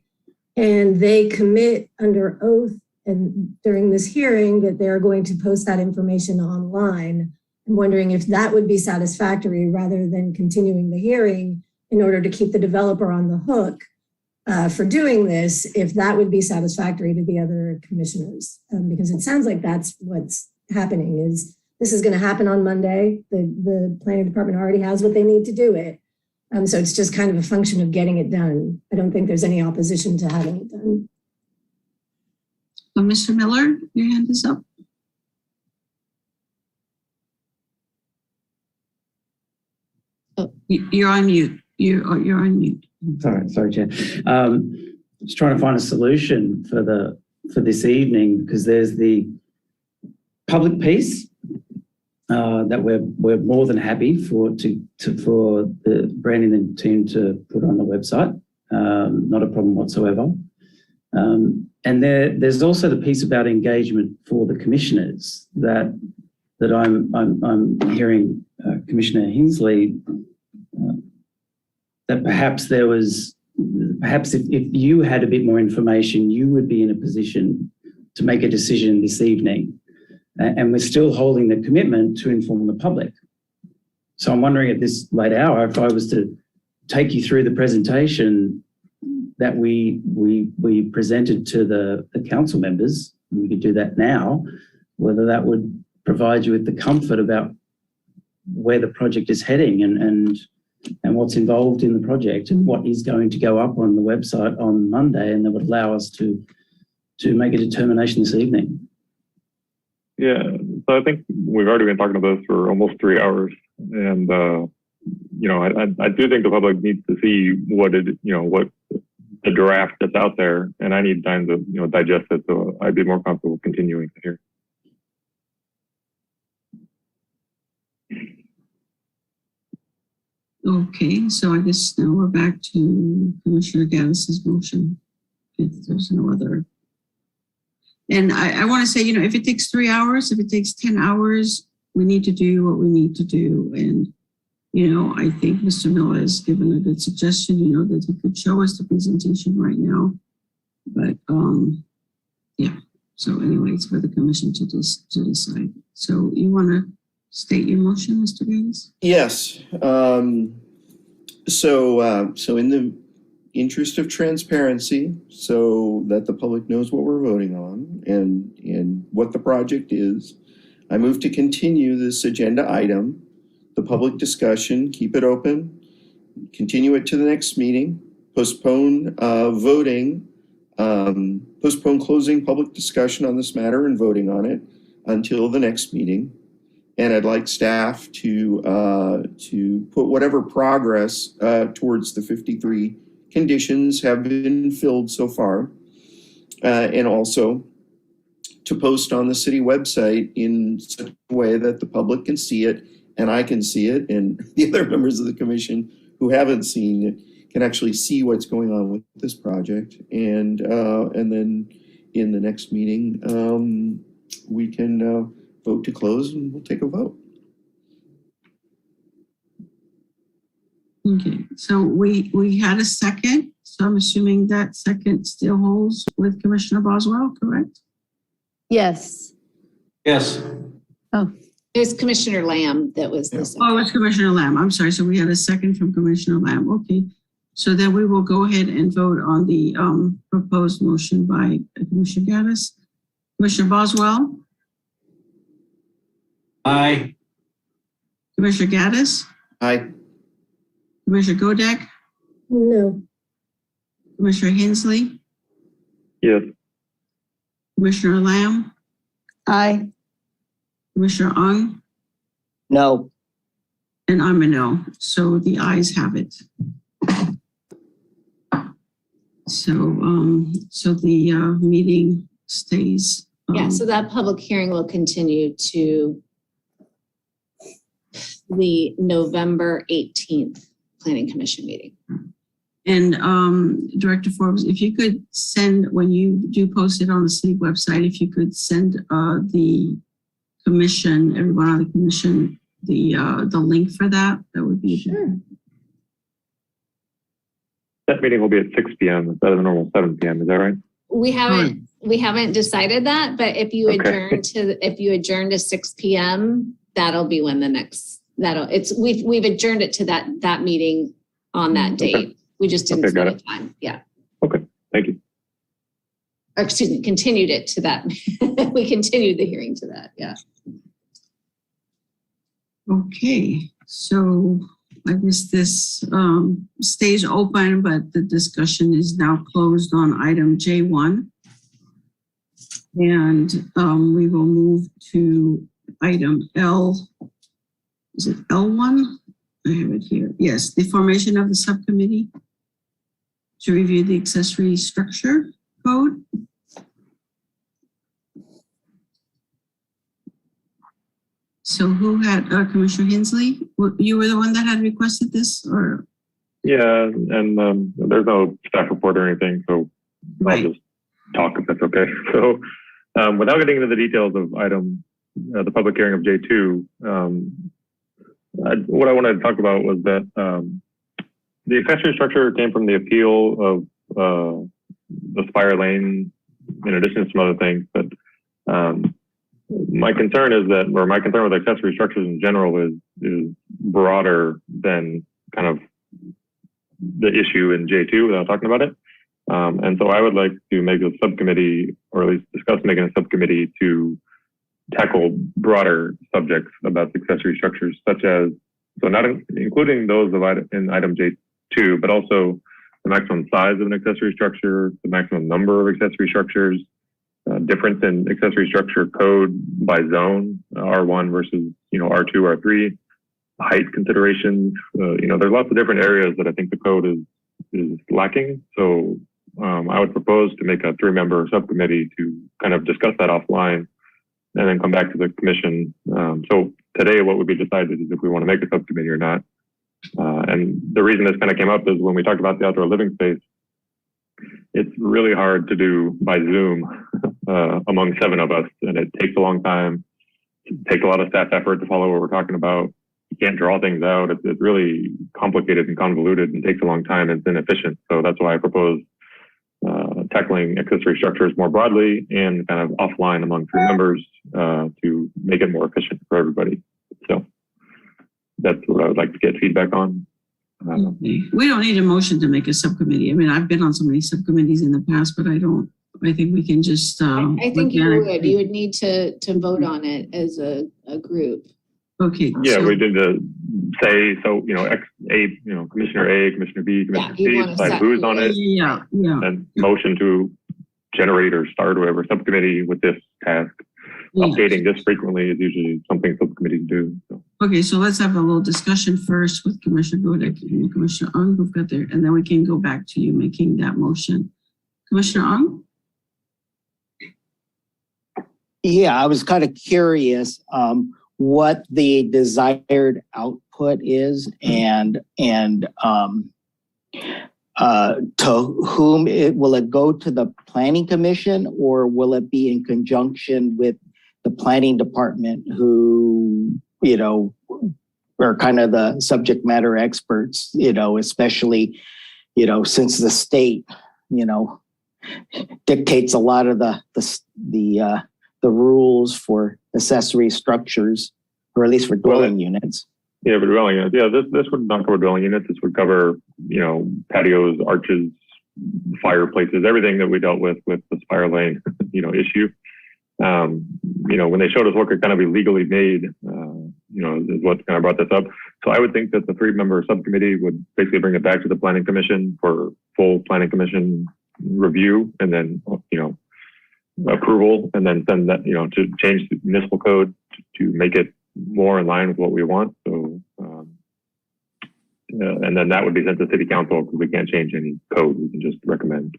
and they commit under oath and during this hearing that they're going to post that information online, I'm wondering if that would be satisfactory rather than continuing the hearing in order to keep the developer on the hook for doing this, if that would be satisfactory to the other commissioners. Because it sounds like that's what's happening, is this is going to happen on Monday. The planning department already has what they need to do it. So it's just kind of a function of getting it done. I don't think there's any opposition to having it done. Mr. Miller, your hand is up. Oh, you're on mute. You're on mute. Sorry, Chair. Just trying to find a solution for this evening, because there's the public piece that we're more than happy for the branding and team to put on the website. Not a problem whatsoever. And there's also the piece about engagement for the commissioners that I'm hearing Commissioner Hensley that perhaps if you had a bit more information, you would be in a position to make a decision this evening. And we're still holding the commitment to inform the public. So I'm wondering at this late hour, if I was to take you through the presentation that we presented to the council members, and we could do that now, whether that would provide you with the comfort about where the project is heading and what's involved in the project and what is going to go up on the website on Monday, and that would allow us to make a determination this evening. Yeah, so I think we've already been talking about this for almost 3 hours, and I do think the public needs to see what the draft that's out there, and I need time to, digest it. So I'd be more comfortable continuing to hear. Okay, so I guess now we're back to Commissioner Gaddis's motion. If there's no other. And I want to say, if it takes 3 hours, if it takes 10 hours, we need to do what we need to do. And, I think Mr. Miller has given a good suggestion, that he could show us the presentation right now. But, yeah. So anyway, it's for the commission to decide. So you want to state your motion, Mr. Gaddis? Yes. So in the interest of transparency, so that the public knows what we're voting on and what the project is, I move to continue this agenda item, the public discussion, keep it open, continue it to the next meeting, postpone voting, postpone closing public discussion on this matter and voting on it until the next meeting. And I'd like staff to put whatever progress towards the 53 conditions have been filled so far, and also to post on the city website in such a way that the public can see it and I can see it, and the other members of the commission who haven't seen it can actually see what's going on with this project. And then in the next meeting, we can vote to close and we'll take a vote. Okay, so we had a second, so I'm assuming that second still holds with Commissioner Boswell, correct? Yes. Yes. Oh, It was Commissioner Lamb that was this. Oh, it's Commissioner Lamb. I'm sorry. So we had a second from Commissioner Lamb. Okay. So then we will go ahead and vote on the proposed motion by Commissioner Gaddis. Commissioner Boswell? Aye. Commissioner Gaddis? Aye. Commissioner Godek? No. Commissioner Hensley? Yes. Commissioner Lamb? aye. Commissioner Ung? No. And I'm a no. So the ayes have it. So the meeting stays. Yeah, so that public hearing will continue to the November 18th Planning Commission meeting. And Director Forbes, if you could send, when you do post it on the city website, if you could send the commission, everyone on the commission, the link for that, that would be sure. That meeting will be at 6 p.m. instead of the normal 7 p.m. Is that right? We haven't decided that, but if you adjourn to 6 p.m., that'll be when the next we've adjourned it to that meeting on that date. Okay. We just didn't set got a it. time. Yeah. Okay. Thank you. Or, excuse me, continued it to that. We continued the hearing to that. Yeah. Okay, so I guess this stays open, but the discussion is now closed on item J1. And we will move to item L. Is it L1? I have it here. Yes, the formation of the subcommittee to review the accessory structure code. So who had, Commissioner Hensley? You were the one that had requested this, or? Yeah, and there's no staff report or anything, so Right. I'll just talk if that's okay. So without getting into the details of the public hearing of J2, what I wanted to talk about was that the accessory structure came from the appeal of the Spire Lane, in addition to some other things. But my concern with accessory structures in general is broader than kind of the issue in J2 without talking about it. And so I would like to make a subcommittee, or at least discuss making a subcommittee to tackle broader subjects about accessory structures, such as, so not including those in item J2, but also the maximum size of an accessory structure, the maximum number of accessory structures, difference in accessory structure code by zone, R1 versus R2, R3, height considerations. There's lots of different areas that I think the code is lacking. So I would propose to make a 3-member subcommittee to kind of discuss that offline and then come back to the commission. So today what would be decided is if we want to make a subcommittee or not. And the reason this kind of came up is when we talked about the outdoor living space, it's really hard to do by Zoom among 7 of us, and it takes a long time. It takes a lot of staff effort to follow what we're talking about. You can't draw things out. It's really complicated and convoluted and takes a long time and it's inefficient. So that's why I propose tackling accessory structures more broadly and kind of offline among 3 members to make it more efficient for everybody. So that's what I would like to get feedback on. We don't need a motion to make a subcommittee. I mean, I've been on so many subcommittees in the past, but I think we can just. I think you would need to vote on it as a group. Okay. Yeah, we did say, so, Commissioner A, Commissioner B, Commissioner C, decide who's on it. Yeah. And motion to generate or start whatever subcommittee with this task. Yeah. Updating this frequently is usually something subcommittees do. So. Okay, so let's have a little discussion first with Commissioner Godek and Commissioner Ung, who've got there, and then we can go back to you making that motion. Commissioner Ung? Yeah, I was kind of curious what the desired output is and to whom will it go to the planning commission, or will it be in conjunction with the planning department who, are kind of the subject matter experts, especially, since the state, dictates a lot of the rules for accessory structures, or at least for dwelling units. Yeah, for dwelling units. Yeah, this would not cover dwelling units. This would cover, patios, arches, fireplaces, everything that we dealt with the Spire Lane, issue. When they showed us what could kind of be legally made, is what kind of brought this up. So I would think that the 3-member subcommittee would basically bring it back to the planning commission for full planning commission review, and then, approval, and then send that, to change the municipal code to make it more in line with what we want. So, and then that would be sent to city council because we can't change any code. We can just recommend.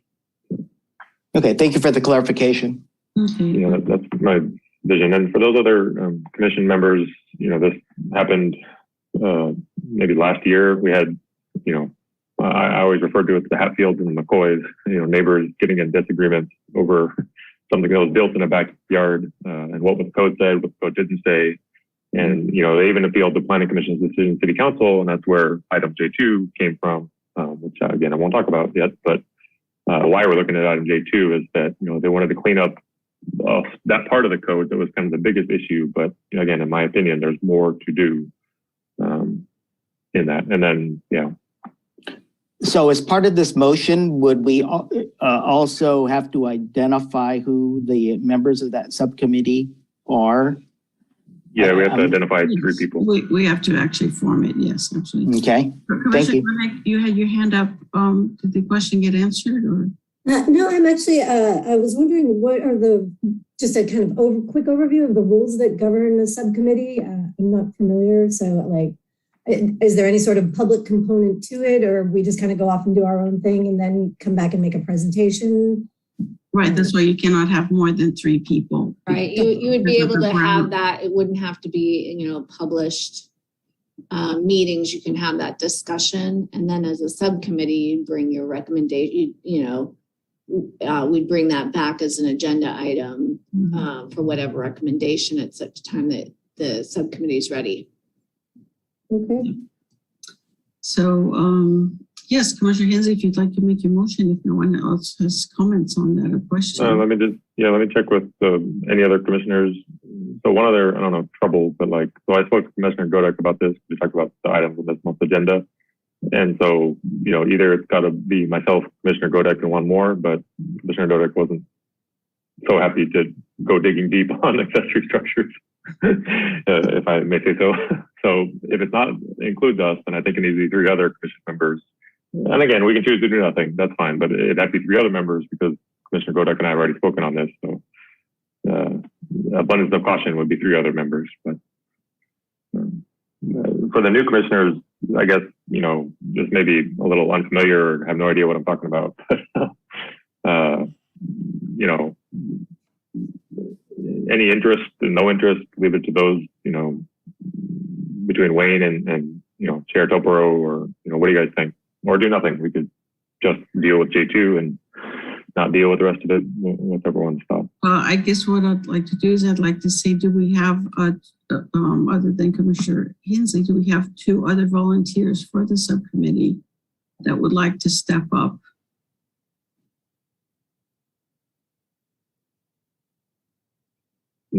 Okay, thank you for the clarification. Okay. That's my vision. And for those other commission members, this happened maybe last year. We had, I always refer to it as the Hatfields and McCoys, neighbors getting in disagreements over something that was built in a backyard and what the code said, what the code didn't say. And, they even appealed the planning commission's decision to city council, and that's where item J2 came from, which again, I won't talk about yet, but why we're looking at item J2 is that, they wanted to clean up that part of the code that was kind of the biggest issue. But again, in my opinion, there's more to do in that. And then, yeah. So as part of this motion, would we also have to identify who the members of that subcommittee are? Yeah, we have to identify 3 people. We have to actually form it, yes, actually. Okay, thank you. You had your hand up. Did the question get answered, or? No, I'm actually, I was wondering what are just a kind of quick overview of the rules that govern a subcommittee. I'm not familiar, so is there any sort of public component to it, or we just kind of go off and do our own thing and then come back and make a presentation? Right, that's why you cannot have more than 3 people. Right, you would be able to have that. It wouldn't have to be, published meetings. You can have that discussion, and then as a subcommittee, you bring your recommendation. We'd bring that back as an agenda item for whatever recommendation at such time that the subcommittee is ready. Okay. So, yes, Commissioner Hensley, if you'd like to make your motion, if no one else has comments on that or questions. Let me check with any other commissioners. So one other, trouble, but so I spoke to Commissioner Godek about this. We talked about the items on this month's agenda. And so, either it's got to be myself, Commissioner Godek, and one more, but Commissioner Godek wasn't so happy to go digging deep on accessory structures, if I may say so. So if it's not includes us, then I think it needs to be 3 other commission members. And again, we can choose to do nothing. That's fine, but it'd have to be 3 other members because Commissioner Godek and I have already spoken on this. So abundance of caution would be 3 other members. But for the new commissioners, I guess, just maybe a little unfamiliar or have no idea what I'm talking about. Any interest and no interest, leave it to those, between Wayne and Chair Toporo, or, what do you guys think? Or do nothing. We could just deal with J2 and not deal with the rest of it, with everyone's thoughts. Well, I guess what I'd like to do is I'd like to say, do we have, other than Commissioner Hensley, do we have 2 other volunteers for the subcommittee that would like to step up?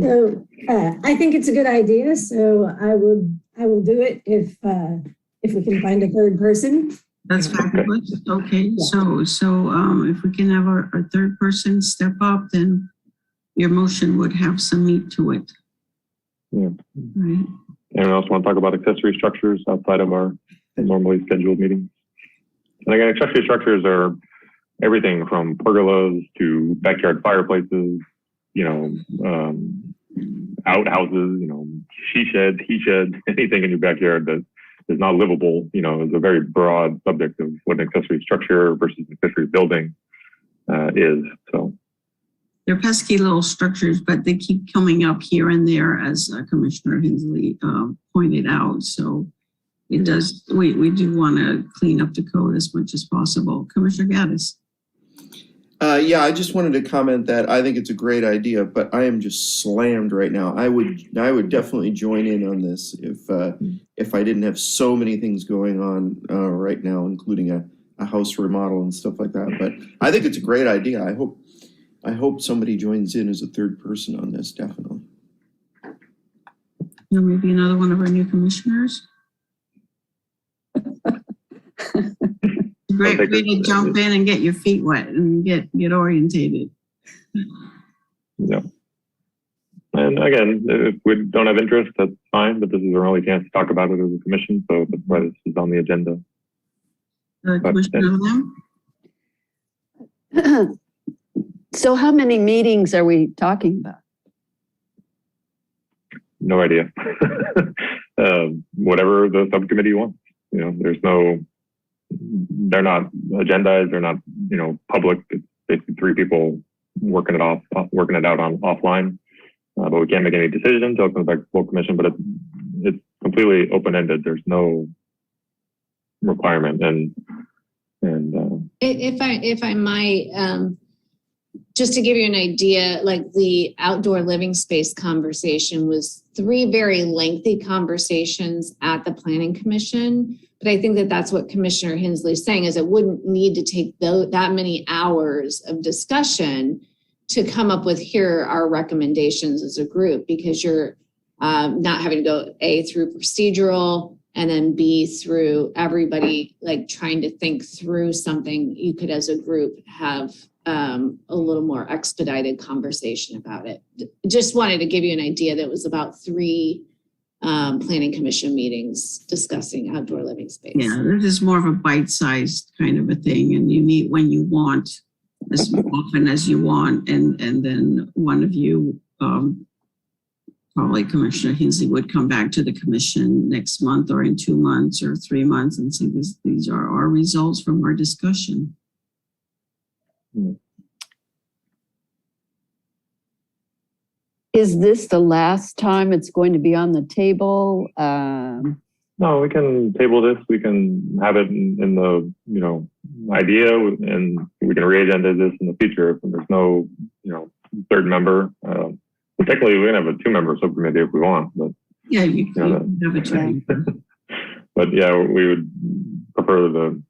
So I think it's a good idea. So I will do it if we can find a third person. That's fabulous. Okay, Yeah. so if we can have our third person step up, then your motion would have some meat to it. Yeah. Right. Anyone else want to talk about accessory structures outside of our normally scheduled meetings? And again, accessory structures are everything from pergolas to backyard fireplaces, outhouses, she shed, he shed, anything in your backyard that is not livable, is a very broad subject of what an accessory structure versus an accessory building is. So They're pesky little structures, but they keep coming up here and there, as Commissioner Hensley pointed out. So it does. We do want to clean up the code as much as possible. Commissioner Gaddis. Yeah, I just wanted to comment that I think it's a great idea, but I am just slammed right now. I would definitely join in on this if I didn't have so many things going on right now, including a house remodel and stuff like that. But I think it's a great idea. I hope somebody joins in as a third person on this, definitely. Or maybe another one of our new commissioners. Great way to jump in and get your feet wet and get orientated. Yeah. And again, if we don't have interest, that's fine, but this is our only chance to talk about it as a commission, so that's why this is on the agenda. Commissioner Lamb? So how many meetings are we talking about? No idea. Whatever the subcommittee wants. They're not agendized. They're not, public. It's basically 3 people working it out offline. But we can't make any decisions until it comes back to full commission. But it's completely open-ended. There's no requirement. And if I might, just to give you an idea, like the outdoor living space conversation was 3 very lengthy conversations at the Planning Commission. But I think that that's what Commissioner Hensley is saying, is it wouldn't need to take that many hours of discussion to come up with, here are our recommendations as a group, because you're not having to go A, through procedural, and then B, through everybody like trying to think through something. You could, as a group, have a little more expedited conversation about it. Just wanted to give you an idea that it was about 3 Planning Commission meetings discussing outdoor living space. Yeah, this is more of a bite-sized kind of a thing, and you meet when you want, as often as you want, and then one of you, probably Commissioner Hensley, would come back to the commission next month or in 2 months or 3 months and say, these are our results from our discussion. Is this the last time it's going to be on the table? no, we can table this. We can have it in the, idea, and we can re-agenda this in the future if there's no, third member. Technically, we can have a 2-member subcommittee if we want, but yeah, you can have a 2-member. But yeah, we would prefer the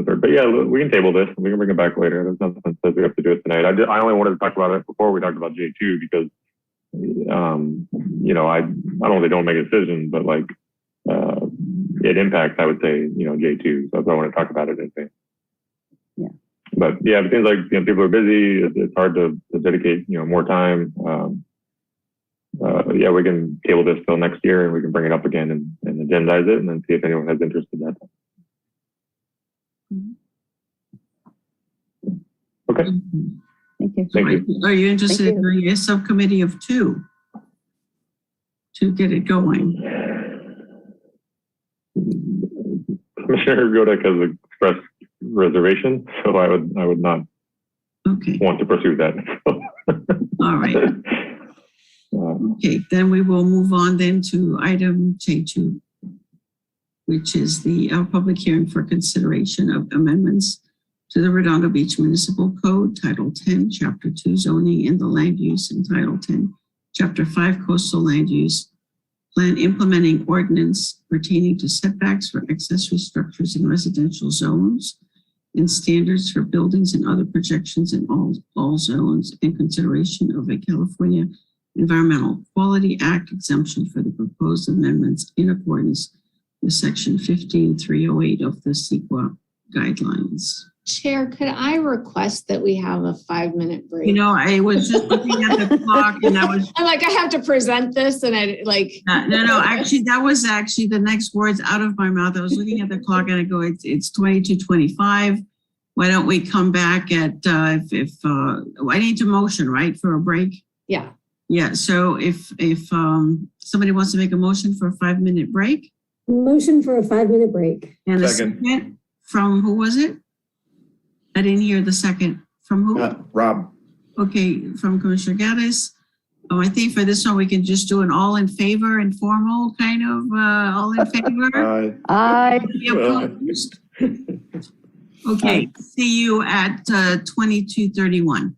third. But yeah, we can table this. We can bring it back later. There's nothing that says we have to do it tonight. I only wanted to talk about it before we talked about J2 because, I not only don't make a decision, but like it impacts, I would say, J2. So that's why I want to talk about it. I think. Yeah. But yeah, it seems like people are busy. It's hard to dedicate more time. Yeah, we can table this till next year, and we can bring it up again and agendize it, and then see if anyone has interest in that. Okay. Thank you. Thank you. Are you interested in doing a subcommittee of 2 to get it going? Commissioner Godek has expressed reservation, so I would not Okay, want to pursue that. all right. Okay, then we will move on then to item J2, which is the public hearing for consideration of amendments to the Redondo Beach Municipal Code, Title 10, Chapter 2, Zoning and the Land Use, and Title 10, Chapter 5, Coastal Land Use, Plan implementing ordinance pertaining to setbacks for accessory structures in residential zones and standards for buildings and other projections in all zones, and consideration of a California Environmental Quality Act exemption for the proposed amendments in accordance with Section 15308 of the CEQA guidelines. Chair, could I request that we have a 5-minute break? You know, I was just looking at the clock and I have to present this and no, actually, that was actually the next words out of my mouth. I was looking at the clock and I go, it's 22:25. Why don't we come back at, if I need to motion, right, for a break? Yeah. Yeah, so if somebody wants to make a motion for a 5-minute break. Motion for a 5-minute break. And a second from, who was it? I didn't hear the second. From who? Rob. Okay, from Commissioner Gaddis. I think for this one, we can just do an all in favor, informal kind of, all in favor. Aye. Any opposed? Okay, see you at 22:31.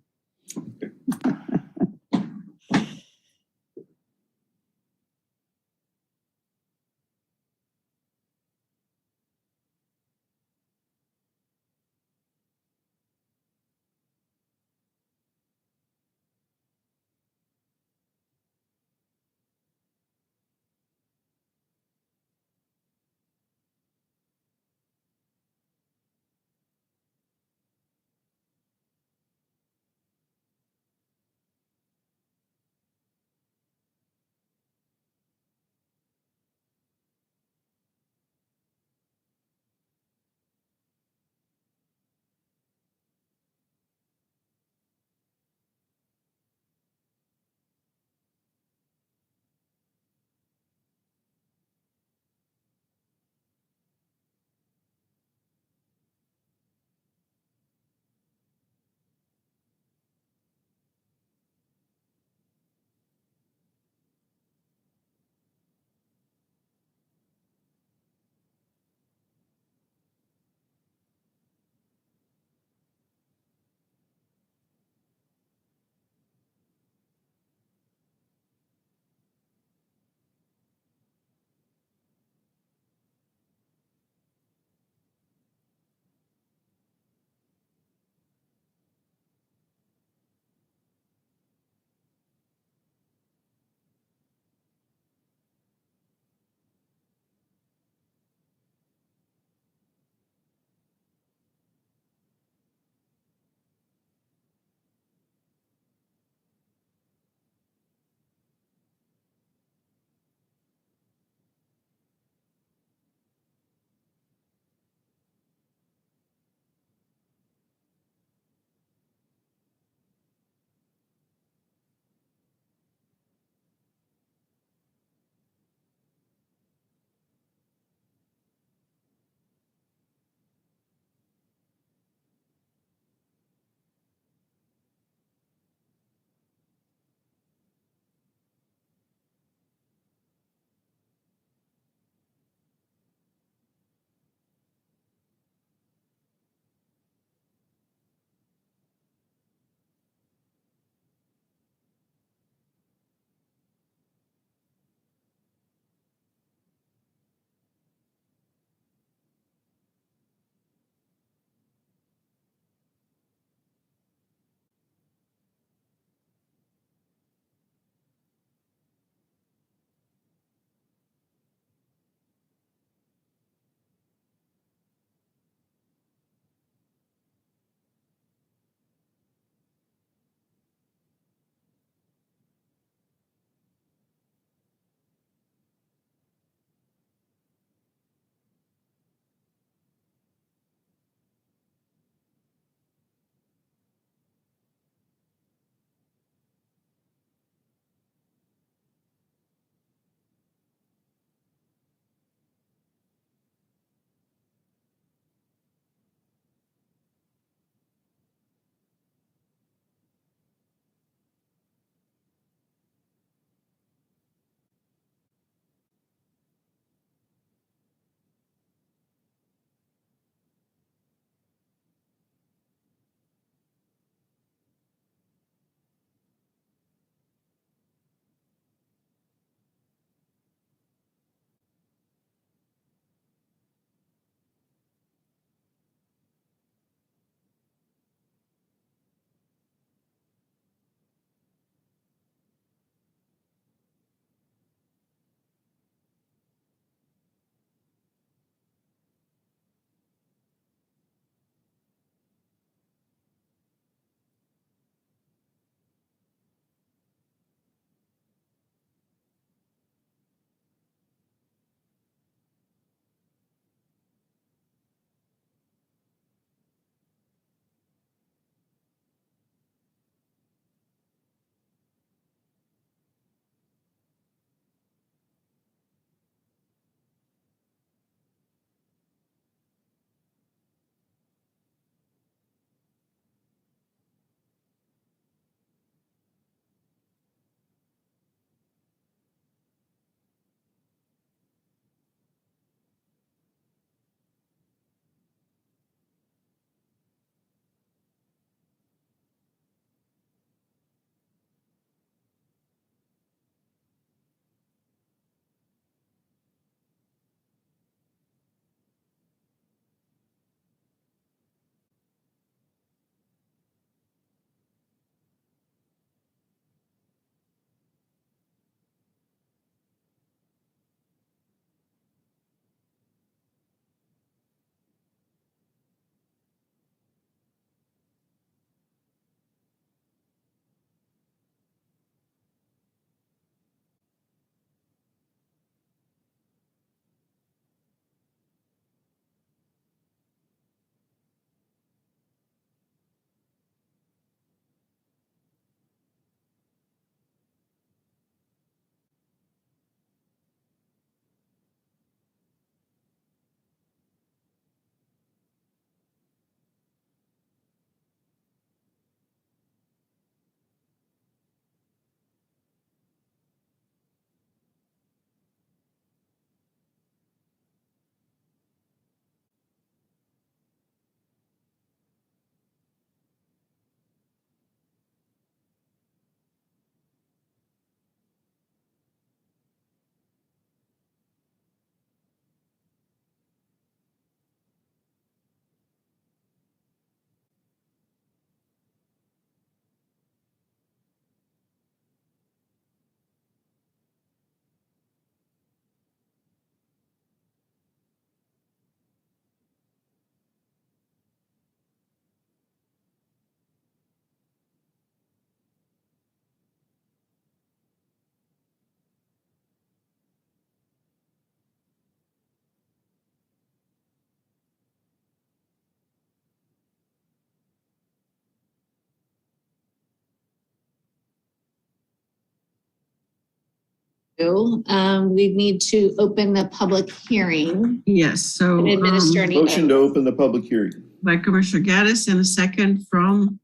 we need to open the public hearing Yes, so and administer any Motion to oaths. open the public hearing. by Commissioner Gaddis and a second from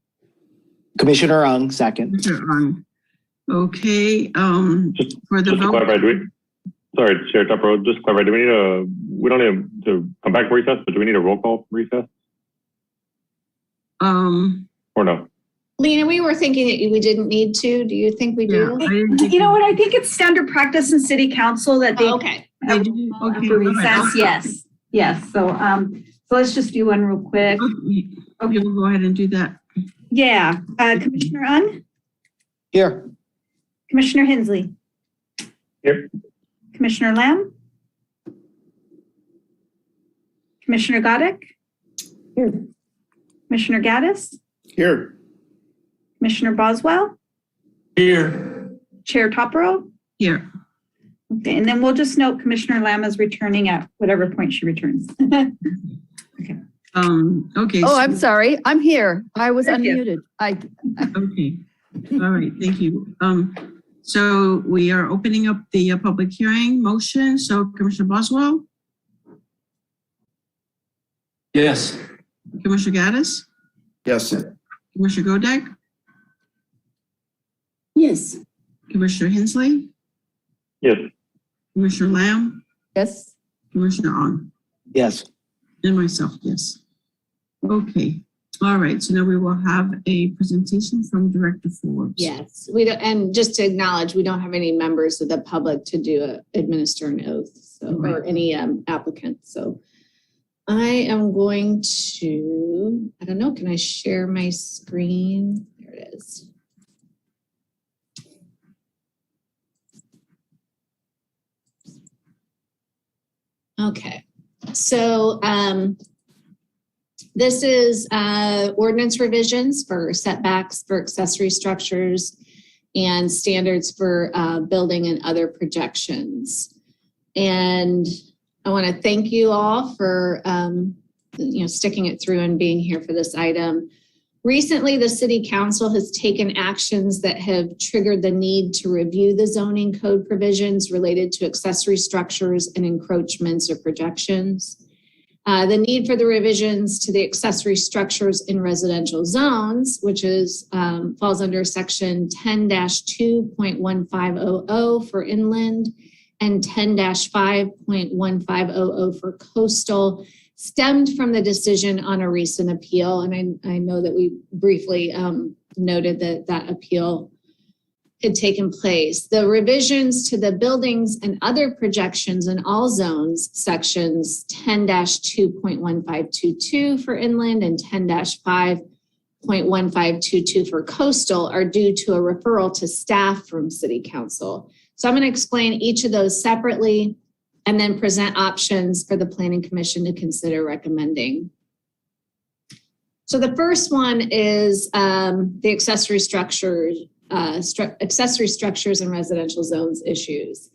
Commissioner Ung, second. Commissioner Ung. Okay, for the Just to vote. clarify, sorry, Chair Tupper, just to clarify, we don't need to come back for recess, but do we need a roll call recess or no? Lena, we were thinking that we didn't need to. Do you think we do? You know what? I think it's standard practice in city council that they Oh, okay. They do? Okay, after all right. recess. Yes, yes. So let's just do one real quick. Okay, we'll go ahead and do that. Yeah, Commissioner Ung, Here. Commissioner Hensley, Here. Commissioner Lamb, Commissioner Godek, Here. Commissioner Gaddis, Here. Commissioner Boswell, Here. Chair Topero. Here. Okay, and then we'll just note Commissioner Lamb is returning at whatever point she returns. Okay. Oh, so- I'm sorry. I'm here. I was Thank you. unmuted. Okay, all right, thank you. So we are opening up the public hearing motion. So Commissioner Boswell, Yes. Commissioner Gaddis, Yes. Commissioner Godek, Yes. Commissioner Hensley, Yes. Commissioner Lamb, Yes. Commissioner Ong, Yes. and myself, yes. Okay, all right, so now we will have a presentation from Director Forbes. Yes, we don't, and just to acknowledge, we don't have any members of the public to administer an oath, so, or any applicants. So I am going to, I don't know, can I share my screen? There it is. Okay, so this is ordinance revisions for setbacks for accessory structures and standards for building and other projections. And I want to thank you all for sticking it through and being here for this item. Recently, the City Council has taken actions that have triggered the need to review the zoning code provisions related to accessory structures and encroachments or projections. The need for the revisions to the accessory structures in residential zones, which is falls under section 10-2.1500 for inland and 10-5.1500 for coastal, stemmed from the decision on a recent appeal. And I know that we briefly noted that that appeal had taken place. The revisions to the buildings and other projections in all zones, sections 10-2.1522 for inland and 10-5.1522 for coastal, are due to a referral to staff from City Council. So I'm going to explain each of those separately and then present options for the Planning Commission to consider recommending. So the first one is the accessory structures and residential zones issues.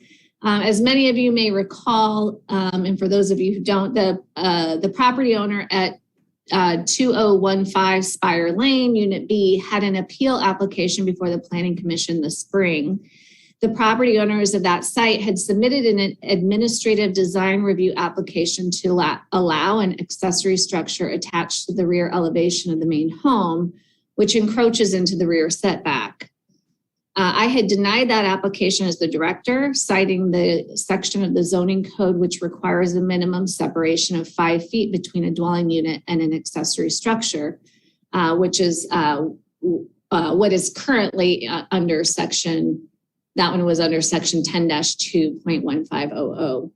As many of you may recall, and for those of you who don't, the property owner at 2015 Spire Lane, Unit B, had an appeal application before the Planning Commission this spring. The property owners of that site had submitted an administrative design review application to allow an accessory structure attached to the rear elevation of the main home, which encroaches into the rear setback. I had denied that application as the director, citing the section of the zoning code which requires a minimum separation of 5 feet between a dwelling unit and an accessory structure, which is what is currently under section. That one was under section 10-2.1500.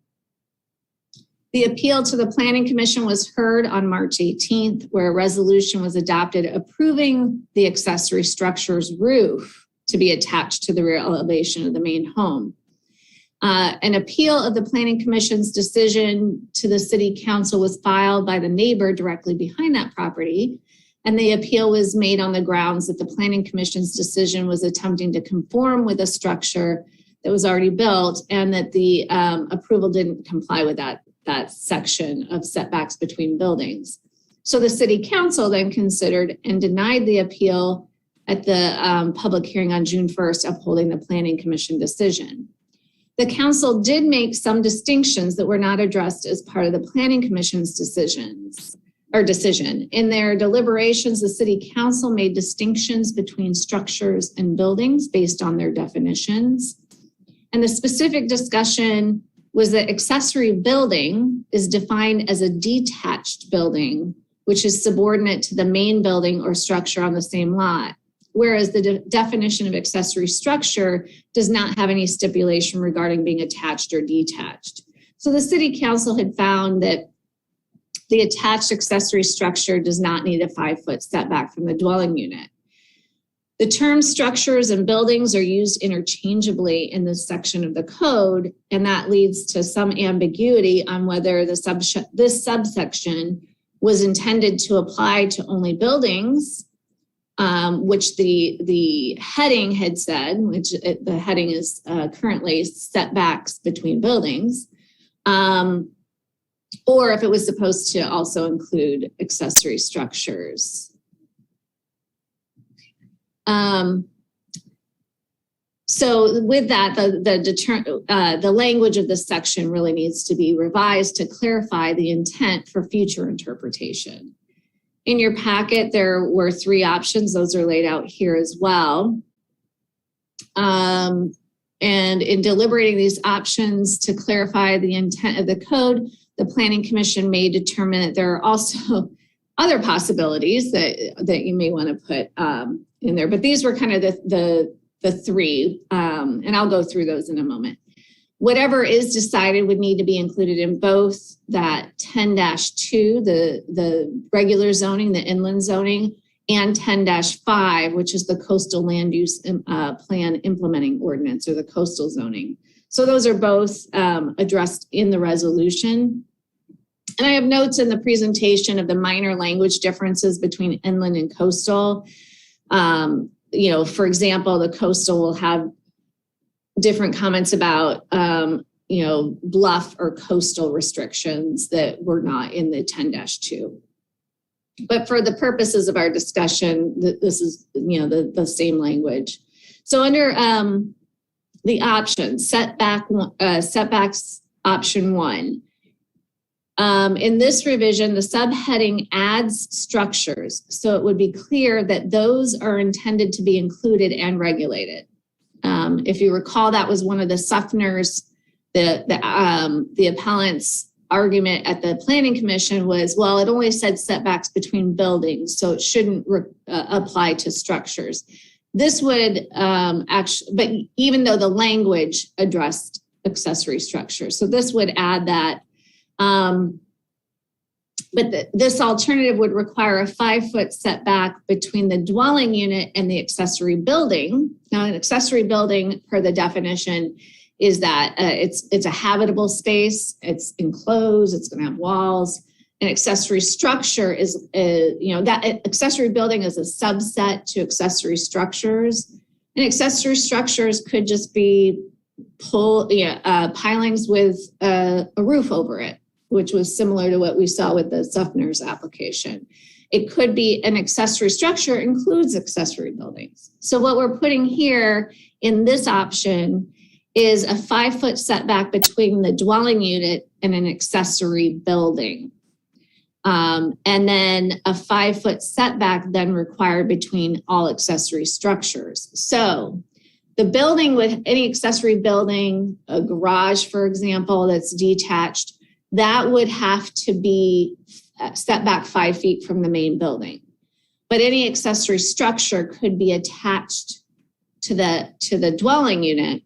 The appeal to the Planning Commission was heard on March 18th, where a resolution was adopted approving the accessory structure's roof to be attached to the rear elevation of the main home. An appeal of the Planning Commission's decision to the City Council was filed by the neighbor directly behind that property. And the appeal was made on the grounds that the Planning Commission's decision was attempting to conform with a structure that was already built and that the approval didn't comply with that section of setbacks between buildings. So the City Council then considered and denied the appeal at the public hearing on June 1st, upholding the Planning Commission decision. The council did make some distinctions that were not addressed as part of the Planning Commission's decision. In their deliberations, the City Council made distinctions between structures and buildings based on their definitions. And the specific discussion was that accessory building is defined as a detached building, which is subordinate to the main building or structure on the same lot. Whereas the definition of accessory structure does not have any stipulation regarding being attached or detached. So the City Council had found that the attached accessory structure does not need a 5-foot setback from the dwelling unit. The terms structures and buildings are used interchangeably in this section of the code, and that leads to some ambiguity on whether this subsection was intended to apply to only buildings, which the heading had said, which the heading is currently setbacks between buildings, or if it was supposed to also include accessory structures. So with that, the language of this section really needs to be revised to clarify the intent for future interpretation. In your packet, there were 3 options. Those are laid out here as well. And in deliberating these options to clarify the intent of the code, the Planning Commission may determine that there are also other possibilities that you may want to put in there. But these were kind of the 3, and I'll go through those in a moment. Whatever is decided would need to be included in both that 10-2, the regular zoning, the inland zoning, and 10-5, which is the coastal land use plan implementing ordinance, or the coastal zoning. So those are both addressed in the resolution. And I have notes in the presentation of the minor language differences between inland and coastal. For example, the coastal will have different comments about, bluff or coastal restrictions that were not in the 10-2. But for the purposes of our discussion, this is, the same language. So under the options, setbacks option 1. In this revision, the subheading adds structures. So it would be clear that those are intended to be included and regulated. If you recall, that was one of the Suffners, the appellant's argument at the Planning Commission was, well, it only said setbacks between buildings, so it shouldn't apply to structures. This would actually, but even though the language addressed accessory structures, so this would add that. But this alternative would require a 5-foot setback between the dwelling unit and the accessory building. Now, an accessory building, per the definition, is that it's a habitable space, it's enclosed, it's going to have walls. An accessory structure is, that accessory building is a subset to accessory structures. And accessory structures could just be pilings with a roof over it, which was similar to what we saw with the Suffner's application. It could be an accessory structure includes accessory buildings. So what we're putting here in this option is a 5-foot setback between the dwelling unit and an accessory building. And then a 5-foot setback then required between all accessory structures. So the building with any accessory building, a garage, for example, that's detached, that would have to be set back 5 feet from the main building. But any accessory structure could be attached to the dwelling unit,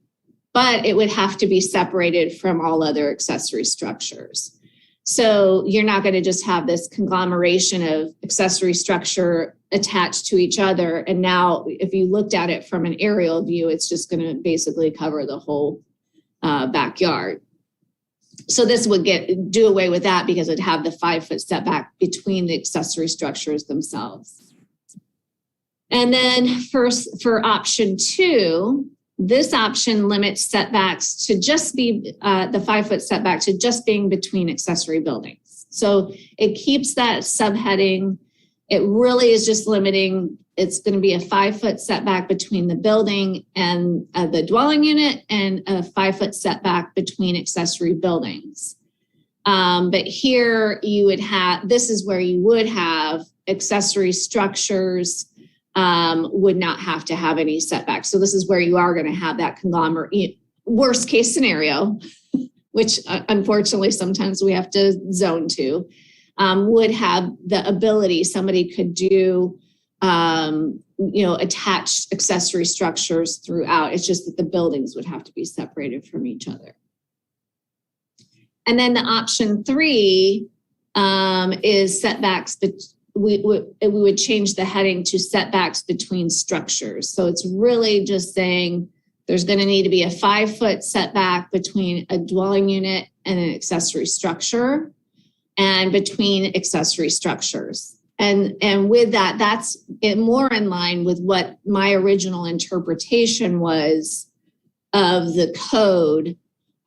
but it would have to be separated from all other accessory structures. So you're not going to just have this conglomeration of accessory structure attached to each other. And now if you looked at it from an aerial view, it's just going to basically cover the whole backyard. So this would do away with that because it'd have the 5-foot setback between the accessory structures themselves. And then for option 2, this option limits setbacks to just be the 5-foot setback to just being between accessory buildings. So it keeps that subheading It really is just limiting, it's going to be a 5-foot setback between the building and the dwelling unit and a 5-foot setback between accessory buildings. But here you would have, this is where you would have accessory structures would not have to have any setbacks. So this is where you are going to have that conglomerate, worst case scenario, which unfortunately sometimes we have to zone to, would have the ability, somebody could do, attached accessory structures throughout. It's just that the buildings would have to be separated from each other. And then the option 3 is setbacks. We would change the heading to setbacks between structures. So it's really just saying there's going to need to be a 5-foot setback between a dwelling unit and an accessory structure, and between accessory structures. And with that, that's more in line with what my original interpretation was of the code.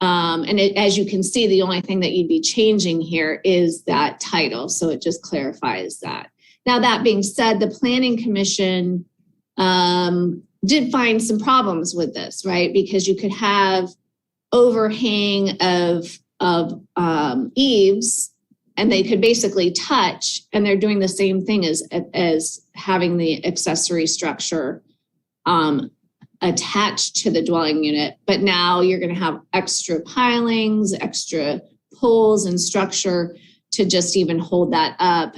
As you can see, the only thing that you'd be changing here is that title. So it just clarifies that. Now, that being said, the Planning Commission did find some problems with this, right? Because you could have overhang of eaves, and they could basically touch, and they're doing the same thing as having the accessory structure attached to the dwelling unit. But now you're going to have extra pilings, extra poles and structure to just even hold that up.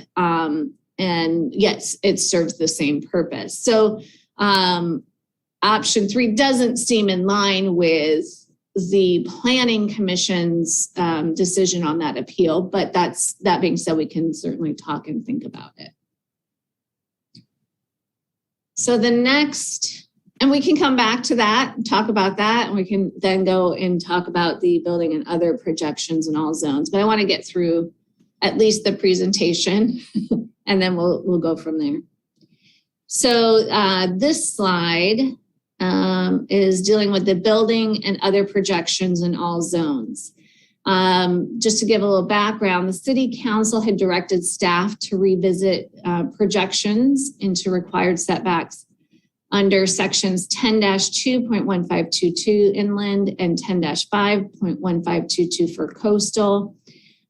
And yes, it serves the same purpose. So option 3 doesn't seem in line with the Planning Commission's decision on that appeal, but that being said, we can certainly talk and think about it. So the next, and we can come back to that and talk about that, and we can then go and talk about the building and other projections in all zones. But I want to get through at least the presentation, and then we'll go from there. So this slide is dealing with the building and other projections in all zones. Just to give a little background, the City Council had directed staff to revisit projections into required setbacks under sections 10-2.1522 inland and 10-5.1522 for coastal.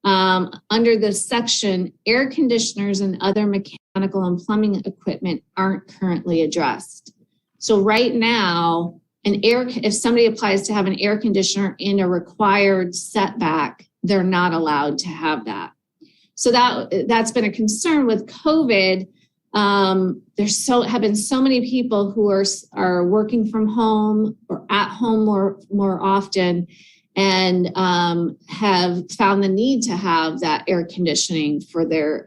Under this section, air conditioners and other mechanical and plumbing equipment aren't currently addressed. So right now, if somebody applies to have an air conditioner in a required setback, they're not allowed to have that. So that's been a concern with COVID. Have been so many people who are working from home or at home more often, and have found the need to have that air conditioning for their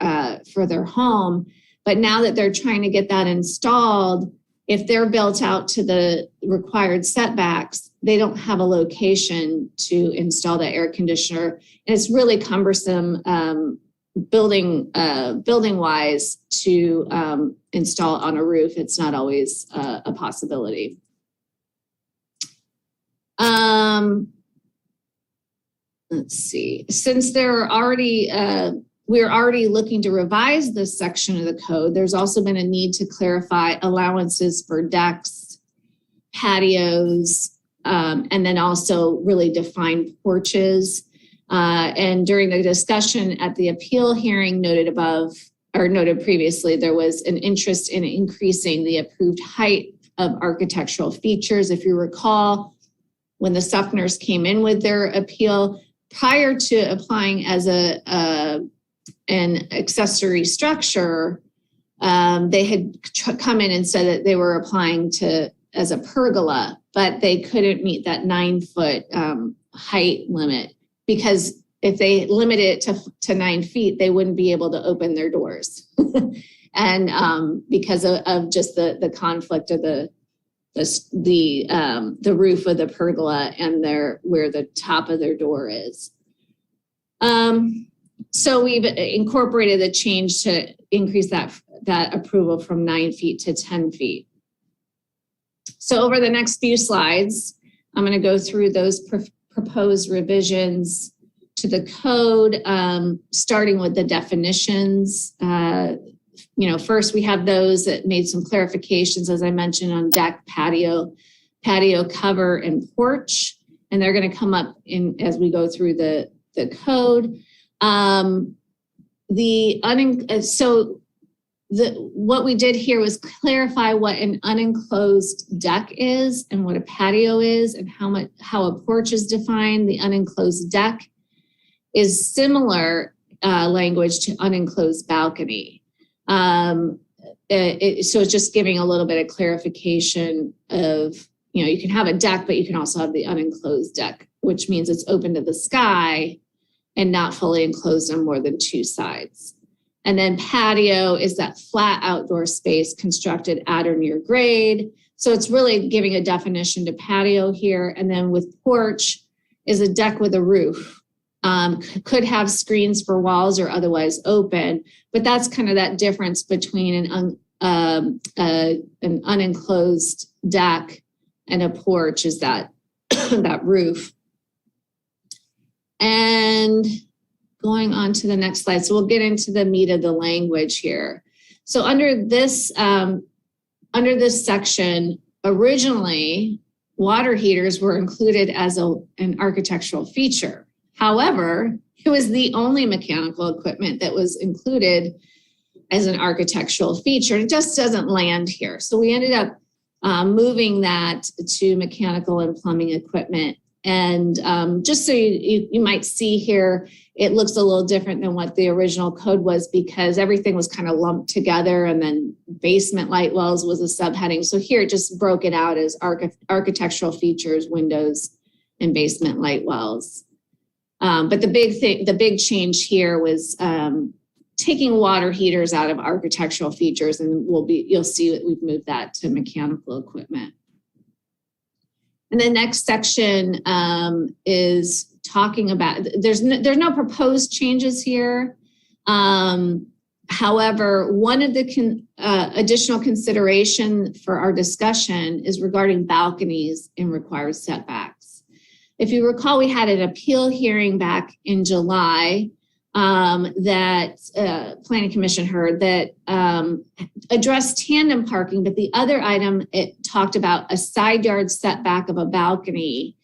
home. But now that they're trying to get that installed, if they're built out to the required setbacks, they don't have a location to install the air conditioner. And it's really cumbersome building wise to install on a roof. It's not always a possibility. Let's see, since we're already looking to revise this section of the code, there's also been a need to clarify allowances for decks, patios, and then also really define porches. And during the discussion at the appeal hearing noted previously, there was an interest in increasing the approved height of architectural features. If you recall, when the Suffners came in with their appeal, prior to applying as an accessory structure, they had come in and said that they were applying as a pergola, but they couldn't meet that 9-foot height limit, because if they limited it to 9 feet, they wouldn't be able to open their doors. And because of just the conflict of the roof of the pergola and where the top of their door is. So we've incorporated a change to increase that approval from 9 feet to 10 feet. So over the next few slides, I'm going to go through those proposed revisions to the code, starting with the definitions. first we have those that made some clarifications, as I mentioned, on deck, patio cover, and porch. And they're going to come up in as we go through the code. What we did here was clarify what an unenclosed deck is and what a patio is and how a porch is defined. The unenclosed deck is similar language to unenclosed balcony. So it's just giving a little bit of clarification of, you can have a deck, but you can also have the unenclosed deck, which means it's open to the sky and not fully enclosed on more than two sides. And then patio is that flat outdoor space constructed at or near grade. So it's really giving a definition to patio here. And then with porch is a deck with a roof. Could have screens for walls or otherwise open, but that's kind of that difference between an unenclosed deck and a porch is that that roof. And going on to the next slide. So we'll get into the meat of the language here. So under this section, originally water heaters were included as an architectural feature. However, it was the only mechanical equipment that was included as an architectural feature. It just doesn't land here. So we ended up moving that to mechanical and plumbing equipment. And just so you might see here, it looks a little different than what the original code was because everything was kind of lumped together and then basement light wells was a subheading. So here it just broke it out as architectural features, windows, and basement light wells. But the big change here was taking water heaters out of architectural features, and you'll see that we've moved that to mechanical equipment. And the next section is talking about, there's no proposed changes here. However, one of the additional consideration for our discussion is regarding balconies and required setbacks. If you recall, we had an appeal hearing back in July that Planning Commission heard that addressed tandem parking, but the other item, it talked about a side yard setback of a balcony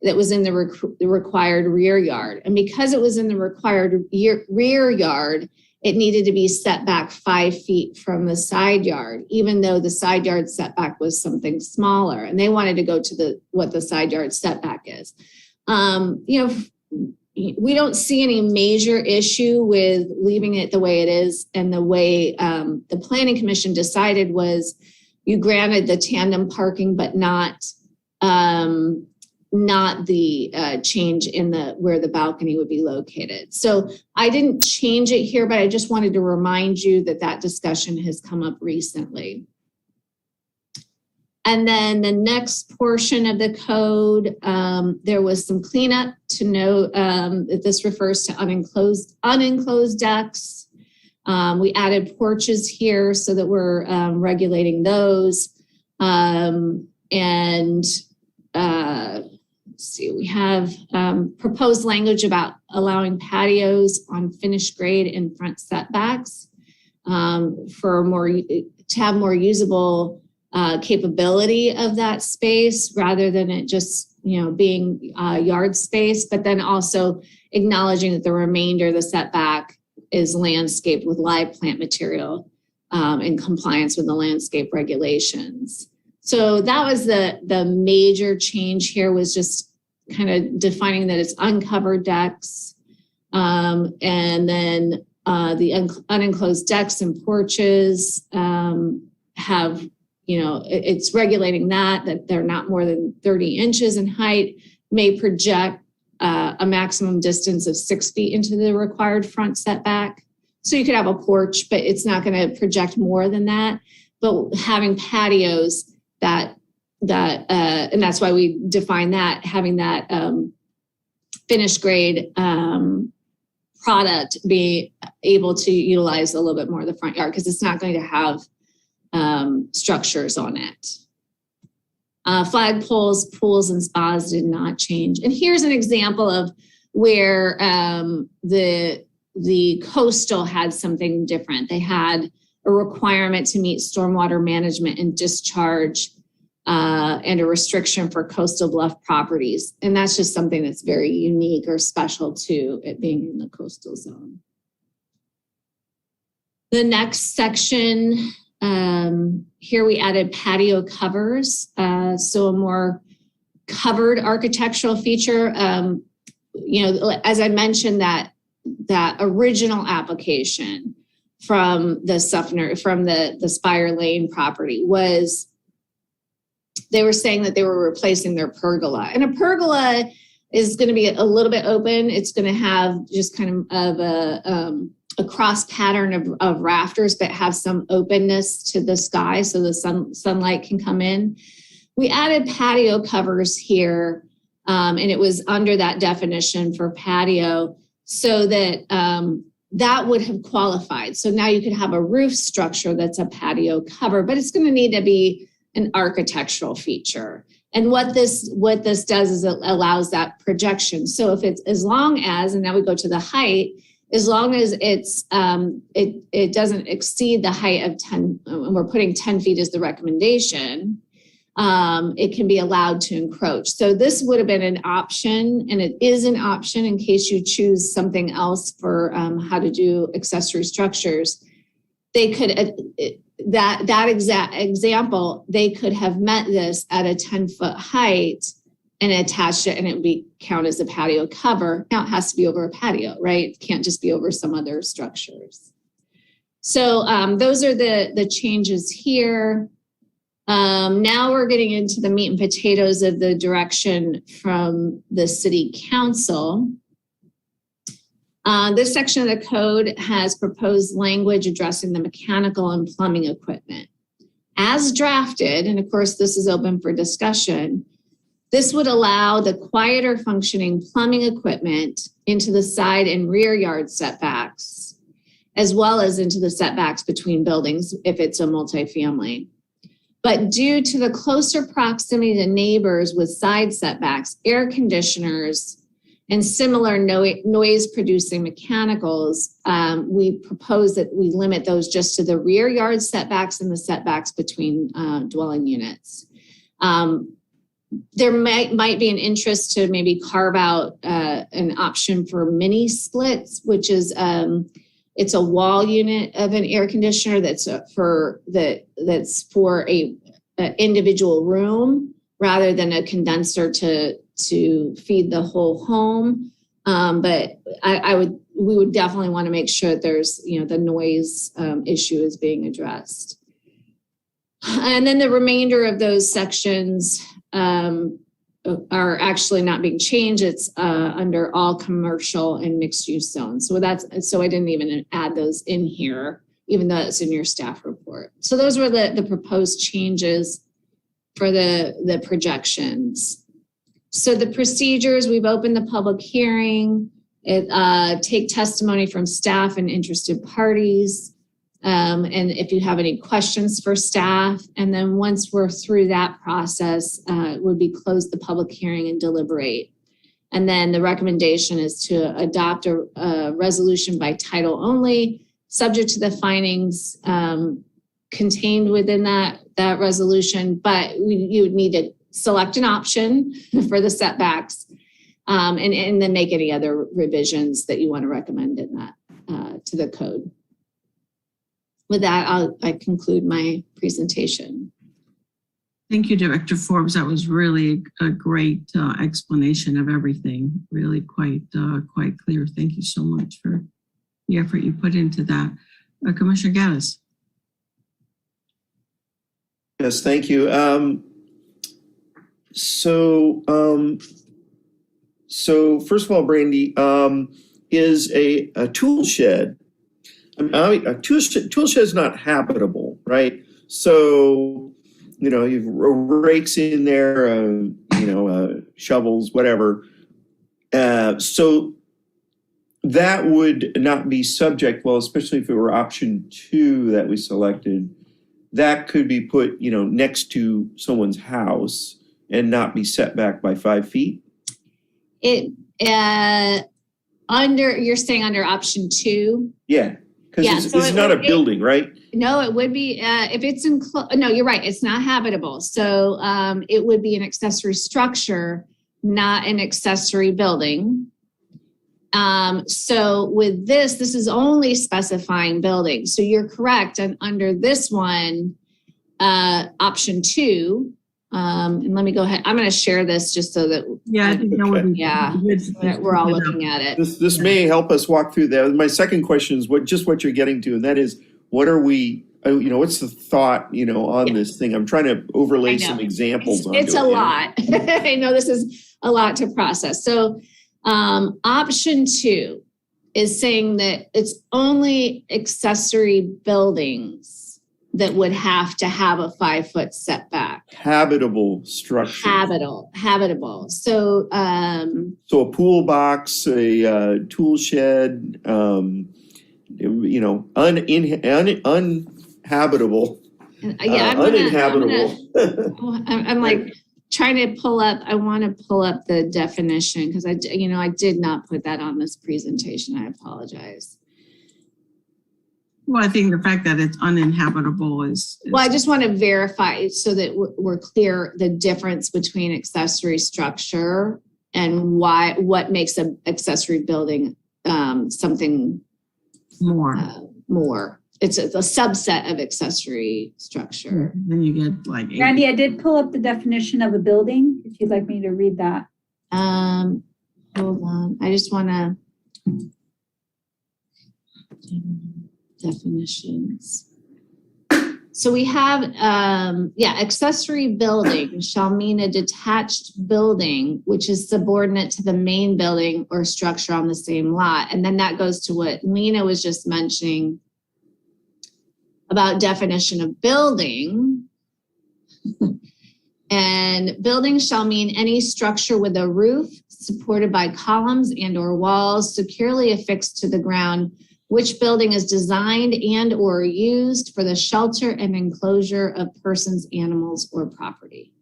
that was in the required rear yard. And because it was in the required rear yard, it needed to be set back 5 feet from the side yard, even though the side yard setback was something smaller. And they wanted to go to what the side yard setback is. We don't see any major issue with leaving it the way it is. And the way the Planning Commission decided was you granted the tandem parking, but not the change in where the balcony would be located. So I didn't change it here, but I just wanted to remind you that discussion has come up recently. And then the next portion of the code, there was some cleanup to note that this refers to unenclosed decks. We added porches here so that we're regulating those. Let's see, we have proposed language about allowing patios on finished grade and front setbacks to have more usable capability of that space rather than it just being yard space, but then also acknowledging that the remainder of the setback is landscaped with live plant material in compliance with the landscape regulations. So that was the major change here, was just kind of defining that it's uncovered decks, and then the unenclosed decks and porches have, it's regulating that they're not more than 30 inches in height, may project a maximum distance of 6 feet into the required front setback. So you could have a porch, but it's not going to project more than that. But having patios and that's why we define that, having that finished grade product be able to utilize a little bit more of the front yard, because it's not going to have structures on it. Flag poles, pools, and spas did not change. And here's an example of where the coastal had something different. They had a requirement to meet stormwater management and discharge and a restriction for coastal bluff properties. And that's just something that's very unique or special to it being in the coastal zone. The next section, here we added patio covers. So a more covered architectural feature. As I mentioned, that original application from the Spire Lane property was, they were saying that they were replacing their pergola. And a pergola is going to be a little bit open. It's going to have just kind of a cross pattern of rafters, but have some openness to the sky so the sunlight can come in. We added patio covers here, and it was under that definition for patio, so that that would have qualified. So now you could have a roof structure that's a patio cover, but it's going to need to be an architectural feature. And what this does is it allows that projection. So if it's, as long as, and now we go to the height, as long as it's it doesn't exceed the height of 10, and we're putting 10 feet as the recommendation, it can be allowed to encroach. So this would have been an option, and it is an option in case you choose something else for how to do accessory structures. They could, that exact example, they could have met this at a 10-foot height and attached it, and it would be count as a patio cover. Now it has to be over a patio, right? It can't just be over some other structures. So those are the changes here. Now we're getting into the meat and potatoes of the direction from the city council. This section of the code has proposed language addressing the mechanical and plumbing equipment. As drafted, and of course this is open for discussion, this would allow the quieter functioning plumbing equipment into the side and rear yard setbacks, as well as into the setbacks between buildings if it's a multifamily. But due to the closer proximity to neighbors with side setbacks, air conditioners, and similar noise-producing mechanicals, we propose that we limit those just to the rear yard setbacks and the setbacks between dwelling units. There might be an interest to maybe carve out an option for mini splits, which is it's a wall unit of an air conditioner that's for a individual room rather than a condenser to feed the whole home. But we would definitely want to make sure that there's, the noise issue is being addressed. And then the remainder of those sections are actually not being changed. It's under all commercial and mixed use zones. So I didn't even add those in here, even though it's in your staff report. So those were the proposed changes for the projections. So the procedures, we've opened the public hearing, take testimony from staff and interested parties. And if you have any questions for staff, and then once we're through that process, it would be close the public hearing and deliberate. And then the recommendation is to adopt a resolution by title only, subject to the findings contained within that resolution, but you would need to select an option for the setbacks and then make any other revisions that you want to recommend in that to the code. With that, I conclude my presentation. Thank you, Director Forbes. That was really a great explanation of everything. Really quite clear. Thank you so much for the effort you put into that. Commissioner Gaddis. Yes, thank you. So first of all, Brandy, is a tool shed. A tool shed is not habitable, right? So, you've rakes in there, shovels, whatever. So that would not be subject, well, especially if it were option 2 that we selected, that could be put, next to someone's house and not be set back by 5 feet? You're saying under option 2? Yeah. Because Yeah, it's, so it's it not a would be- building, right? No, it would be, if it's no, you're right, it's not habitable. So it would be an accessory structure, not an accessory building. So with this is only specifying buildings. So you're correct. And under this one, option 2, and let me go ahead. I'm going to share this just so that Yeah, I think that would be. Yeah, that we're all looking at it. This may help us walk through that. My second question is what you're getting to, and that is, what are we, what's the thought, on this thing? I'm trying to overlay some examples onto it. It's a lot. I know this is a lot to process. So option 2 is saying that it's only accessory buildings that would have to have a 5-foot setback. Habitable structure. Habitable. So So a pool box, a tool shed, uninhabitable. uninhabitable. I'm like trying to pull up. I want to pull up the definition because I did not put that on this presentation. I apologize. Well, I think the fact that it's uninhabitable is. Well, I just want to verify so that we're clear the difference between accessory structure and what makes an accessory building something more. It's a subset of accessory structure. Then you get like. Randy, I did pull up the definition of a building, if you'd like me to read that. Hold on. I just want to. Definitions. So we have, accessory building shall mean a detached building which is subordinate to the main building or structure on the same lot. And then that goes to what Lena was just mentioning about definition of building. And building shall mean any structure with a roof supported by columns and or walls securely affixed to the ground, which building is designed and or used for the shelter and enclosure of persons, animals, or property.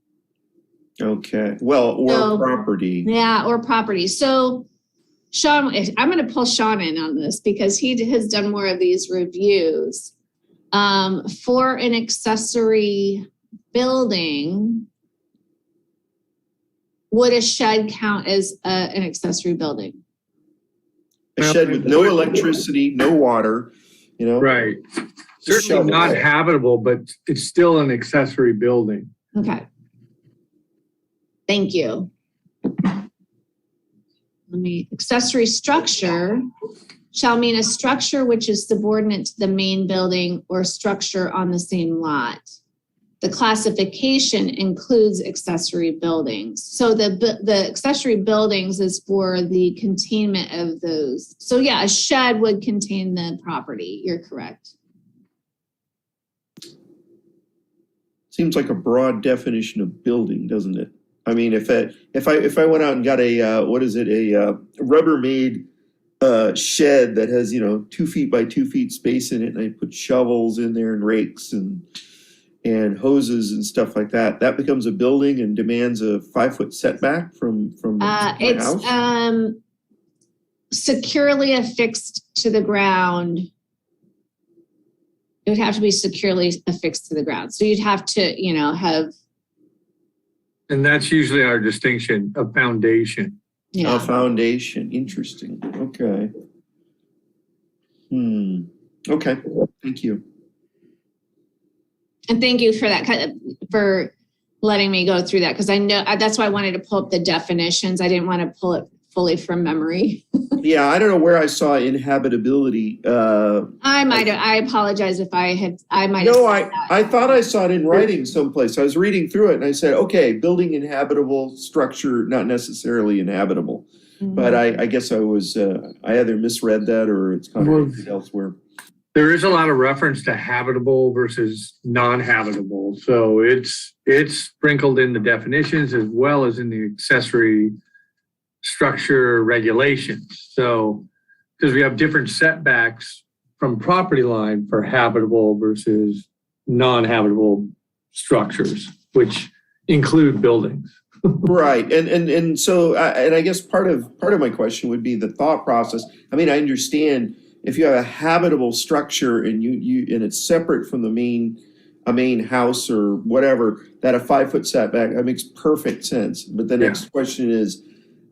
Okay. Well, or property. Yeah, or property. So Sean, I'm going to pull Sean in on this because he has done more of these reviews. For an accessory building, would a shed count as an accessory building? A shed with no electricity, no water, Right. Certainly not habitable, but it's still an accessory building. Okay. Thank you. Accessory structure shall mean a structure which is subordinate to the main building or structure on the same lot. The classification includes accessory buildings. So the accessory buildings is for the containment of those. So yeah, a shed would contain the property. You're correct. Seems like a broad definition of building, doesn't it? I mean, if I went out and got a Rubbermaid shed that has 2 feet by 2 feet space in it, and I put shovels in there and rakes and hoses and stuff like that, that becomes a building and demands a 5-foot setback from my house? It's securely affixed to the ground. It would have to be securely affixed to the ground. So you'd have to, have. And that's usually our distinction of foundation. Yeah. A foundation. Interesting. Okay. Okay. Thank you. And thank you for that, for letting me go through that, because I know that's why I wanted to pull up the definitions. I didn't want to pull it fully from memory. Yeah, I don't know where I saw inhabitability. I apologize if I might have. No, I thought I saw it in writing someplace. I was reading through it and I said, okay, building inhabitable, structure not necessarily inhabitable. Mm-hmm. But I guess I either misread that or it's contradicted elsewhere. There is a lot of reference to habitable versus non-habitable. So it's sprinkled in the definitions as well as in the accessory structure regulations. So, because we have different setbacks from property line for habitable versus non-habitable structures, which include buildings. Right. And so, and I guess part of my question would be the thought process. I mean, I understand if you have a habitable structure and and it's separate from a main house or whatever, that a 5-foot setback, that makes perfect sense. But the next question is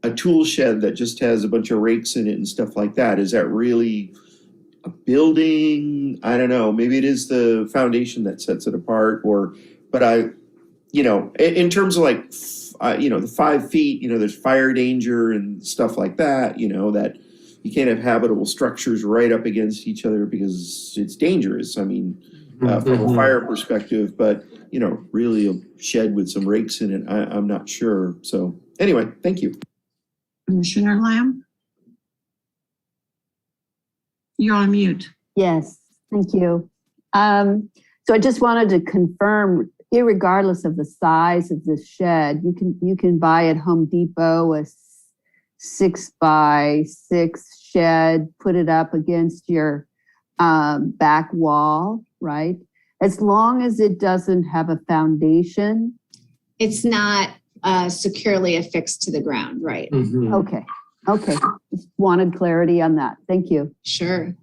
a tool shed that just has a bunch of rakes in it and stuff like that. Is that really a building? I don't know. Maybe it is the foundation that sets it apart, but in terms of like, the 5 feet, there's fire danger and stuff like that, that you can't have habitable structures right up against each other because it's dangerous. I mean, from a fire perspective, but, really a shed with some rakes in it, I'm not sure. So anyway, thank you. Commissioner Lamb? You're on mute. Yes, thank you. So I just wanted to confirm, irregardless of the size of the shed, you can buy at Home Depot a 6x6 shed, put it up against your back wall, right? As long as it doesn't have a foundation. It's not securely affixed to the ground, right? Okay. Just wanted clarity on that. Thank you. Sure.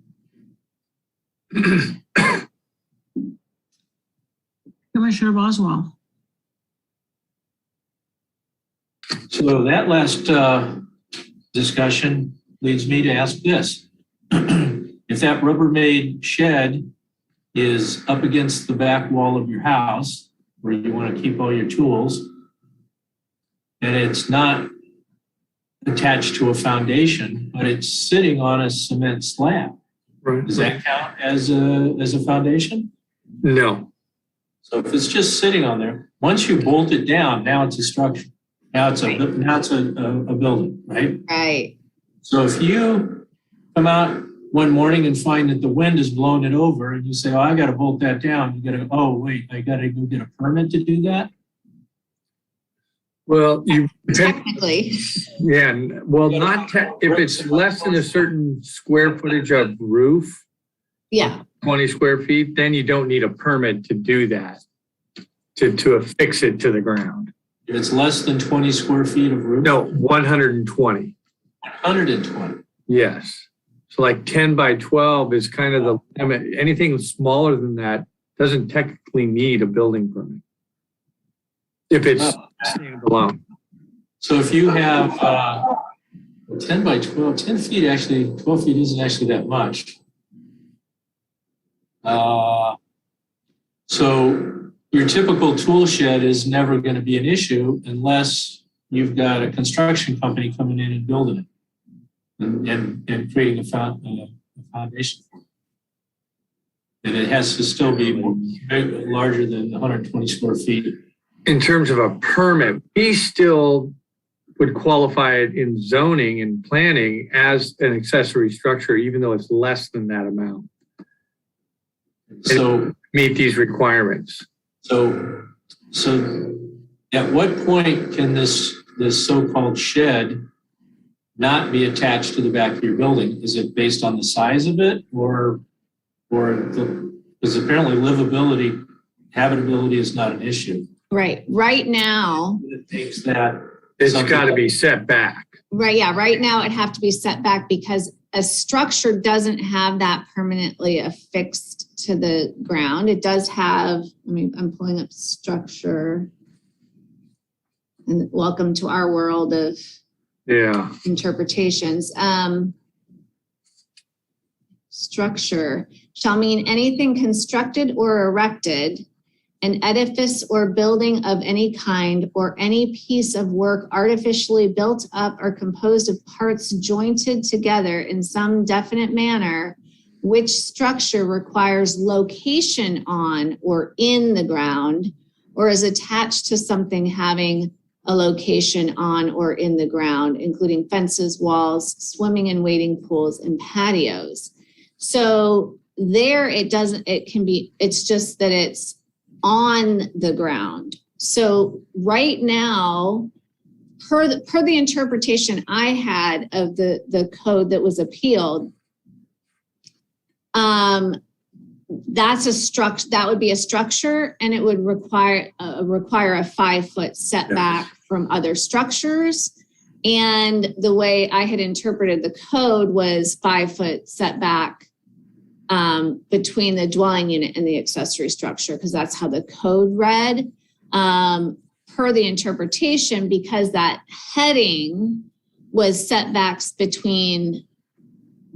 Commissioner Boswell. So that last discussion leads me to ask this. If that Rubbermaid shed is up against the back wall of your house where you want to keep all your tools, and it's not attached to a foundation, but it's sitting on a cement slab, does that count as a foundation? No. So if it's just sitting on there, once you bolt it down, now it's a structure. Now it's a building, right? Right. So if you come out one morning and find that the wind has blown it over and you say, oh, I got to bolt that down. You got to, oh, wait, I got to go get a permit to do that? Well, technically. Yeah, well, if it's less than a certain square footage of roof. Yeah. 20 square feet, then you don't need a permit to do that, to affix it to the ground. If it's less than 20 square feet of roof? No, 120. 120. Yes. So like 10 by 12 is kind of the limit. Anything smaller than that doesn't technically need a building permit. If it's standalone. So if you have 10 by 12, 10 feet actually, 12 feet isn't actually that much. So your typical tool shed is never going to be an issue unless you've got a construction company coming in and building it and creating a foundation for it. And it has to still be larger than 120 square feet. In terms of a permit, we still would qualify it in zoning and planning as an accessory structure, even though it's less than that amount. So meet these requirements. So at what point can this so-called shed not be attached to the back of your building? Is it based on the size of it because apparently livability, habitability is not an issue. Right. Right now. It takes that. It's got to be set back. Right. Yeah. Right now it'd have to be set back because a structure doesn't have that permanently affixed to the ground. It does have, I'm pulling up structure. And welcome to our world of interpretations. Structure shall mean anything constructed or erected, an edifice or building of any kind, or any piece of work artificially built up or composed of parts jointed together in some definite manner, which structure requires location on or in the ground, or is attached to something having a location on or in the ground, including fences, walls, swimming and wading pools, and patios. So there it's just that it's on the ground. So right now, per the interpretation I had of the code that was appealed, that's a structure. That would be a structure, and it would require a 5-foot setback from other structures. And the way I had interpreted the code was 5-foot setback between the dwelling unit and the accessory structure, because that's how the code read. Per the interpretation, because that heading was setbacks between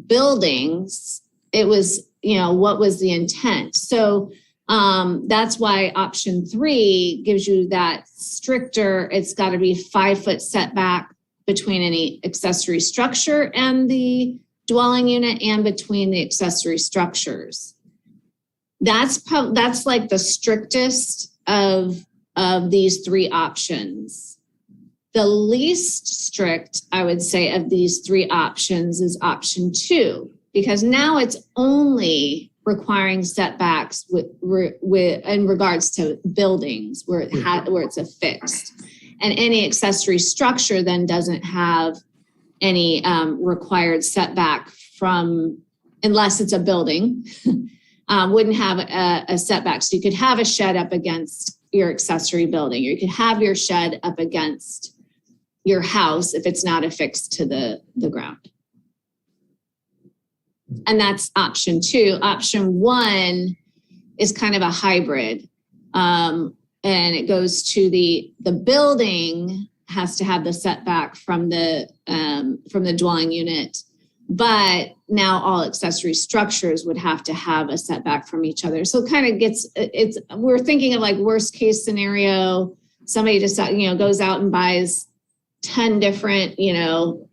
buildings, it was, what was the intent? So that's why option 3 gives you that stricter, it's got to be 5-foot setback between any accessory structure and the dwelling unit and between the accessory structures. That's like the strictest of these 3 options. The least strict, I would say, of these 3 options is option 2, because now it's only requiring setbacks in regards to buildings where it's affixed. And any accessory structure then doesn't have any required setback from, unless it's a building, wouldn't have a setback. So you could have a shed up against your accessory building, or you could have your shed up against your house if it's not affixed to the ground. And that's option 2. Option 1 is kind of a hybrid. And it goes to the building has to have the setback from the dwelling unit, but now all accessory structures would have to have a setback from each other. So it kind of we're thinking of like worst case scenario, somebody just, goes out and buys 10 different, patio,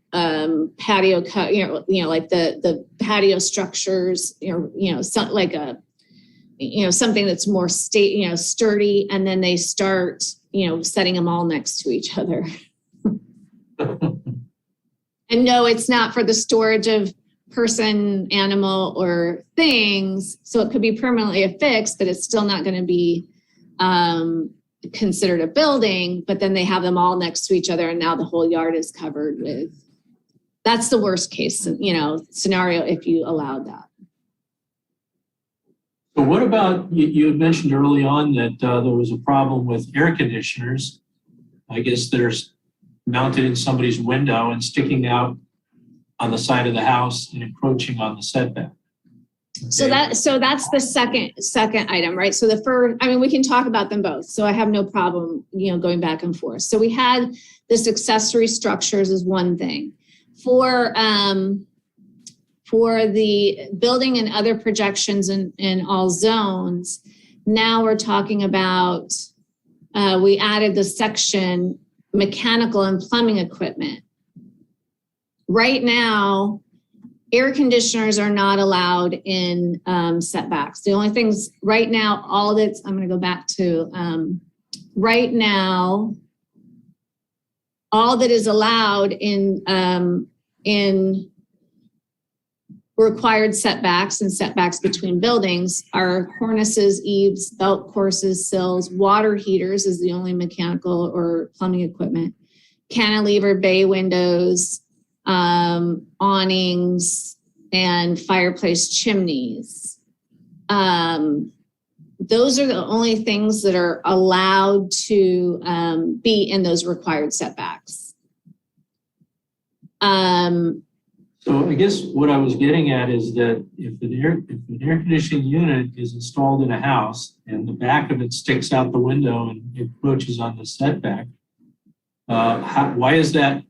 like the patio structures, something that's more sturdy, and then they start, setting them all next to each other. And no, it's not for the storage of person, animal, or things. So it could be permanently affixed, but it's still not going to be considered a building. But then they have them all next to each other, and now the whole yard is covered with. That's the worst case, scenario if you allowed that. So what about, you had mentioned early on that there was a problem with air conditioners, I guess, that are mounted in somebody's window and sticking out on the side of the house and encroaching on the setback. Okay. So that's the second item, right? So the first, we can talk about them both. So I have no problem, going back and forth. So we had this accessory structures is one thing. For the building and other projections in all zones, now we're talking about, we added the section mechanical and plumbing equipment. Right now, air conditioners are not allowed in setbacks. The only things right now, I'm going to go back to right now, all that is allowed in required setbacks and setbacks between buildings are cornices, eaves, belt courses, sills, water heaters is the only mechanical or plumbing equipment, cantilever bay windows, awnings, and fireplace chimneys. Those are the only things that are allowed to be in those required setbacks. So I guess what I was getting at is that if an air conditioning unit is installed in a house and the back of it sticks out the window and encroaches on the setback, why is that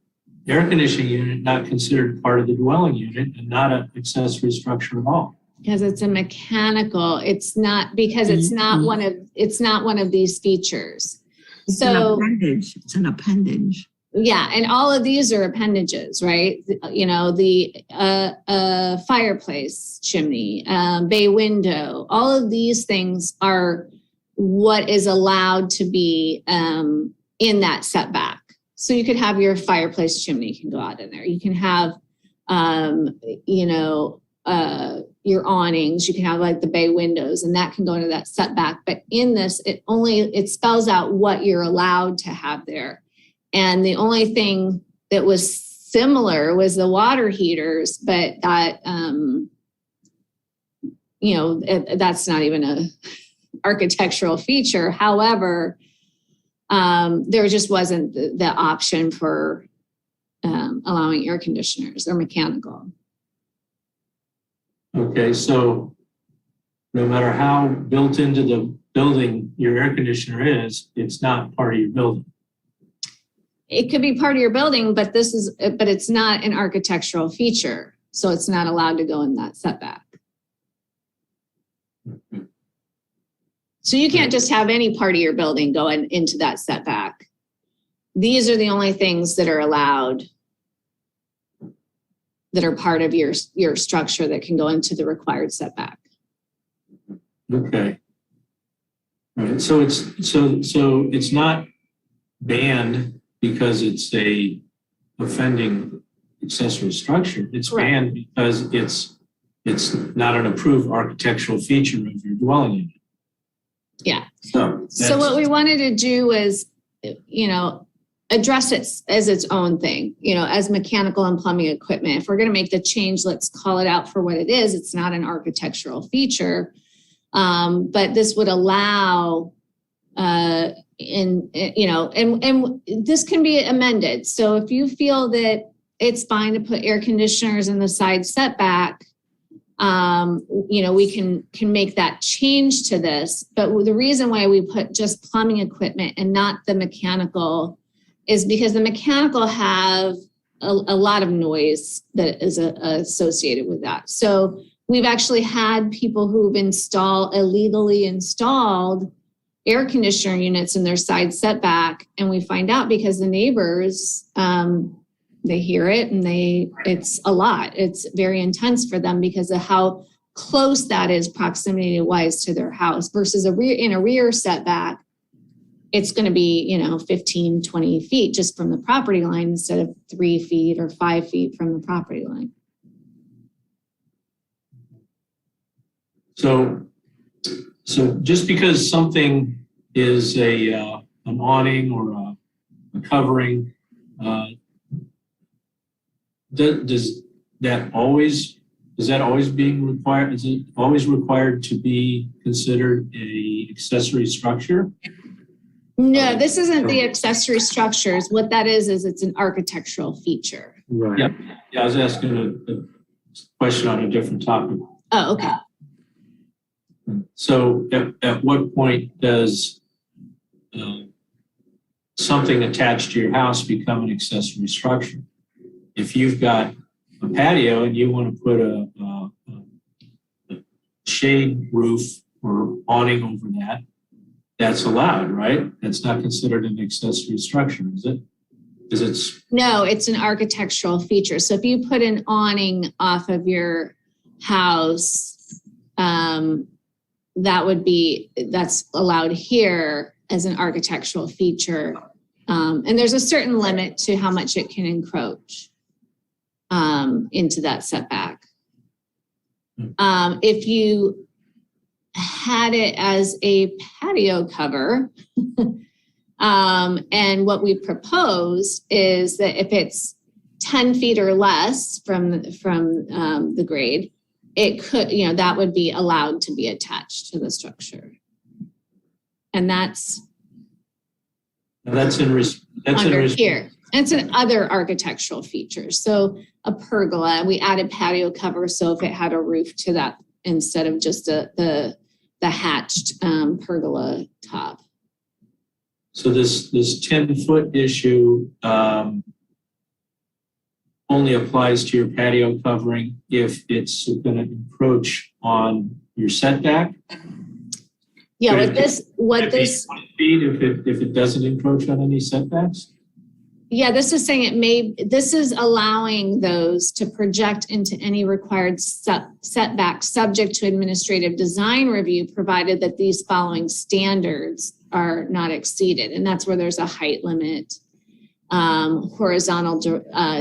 air conditioning unit not considered part of the dwelling unit and not an accessory structure at all? Because it's a mechanical. It's not because it's not one of these features. It's an appendage. It's an appendage. Yeah, and all of these are appendages, right? The fireplace chimney, bay window, all of these things are what is allowed to be in that setback. So you could have your fireplace chimney can go out in there. You can have, your awnings. You can have like the bay windows, and that can go into that setback. But in this, it spells out what you're allowed to have there. And the only thing that was similar was the water heaters, but that, that's not even a architectural feature. However, there just wasn't the option for allowing air conditioners or mechanical. Okay, so no matter how built into the building your air conditioner is, it's not part of your building. It could be part of your building, but it's not an architectural feature. So it's not allowed to go in that setback. So you can't just have any part of your building going into that setback. These are the only things that are allowed that are part of your structure that can go into the required setback. Okay. All right. So it's not banned because it's a offending accessory structure. It's Correct. Banned because it's not an approved architectural feature of your dwelling unit. Yeah. So what we wanted to do was, address it as its own thing, as mechanical and plumbing equipment. If we're going to make the change, let's call it out for what it is. It's not an architectural feature, but this would allow, and this can be amended. So if you feel that it's fine to put air conditioners in the side setback, we can make that change to this. But the reason why we put just plumbing equipment and not the mechanical is because the mechanical have a lot of noise that is associated with that. So we've actually had people who've illegally installed air conditioner units in their side setback. And we find out because the neighbors, they hear it and it's a lot. It's very intense for them because of how close that is proximity wise to their house versus in a rear setback. It's going to be, 15, 20 feet just from the property line instead of 3 feet or 5 feet from the property line. So just because something is an awning or a covering, is that always being required? Is it always required to be considered a accessory structure? No, this isn't the accessory structures. What that is it's an architectural feature. Right. Yep. Yeah, I was asking a question on a different topic. Oh, okay. So at what point does something attached to your house become an accessory structure? If you've got a patio and you want to put a shade roof or awning over that, that's allowed, right? That's not considered an accessory structure, is it? No, it's an architectural feature. So if you put an awning off of your house, that's allowed here as an architectural feature. And there's a certain limit to how much it can encroach into that setback. If you had it as a patio cover, and what we proposed is that if it's 10 feet or less from the grade, it could, that would be allowed to be attached to the structure. And that's here. It's an other architectural features. So a pergola, we added patio cover. So if it had a roof to that, instead of just the hatched pergola top. So this 10-foot issue only applies to your patio covering if it's going to encroach on your setback? Yeah, Could it be 20 feet if it doesn't encroach on any setbacks? Yeah, this is saying this is allowing those to project into any required setback subject to administrative design review, provided that these following standards are not exceeded. And that's where there's a height limit, horizontal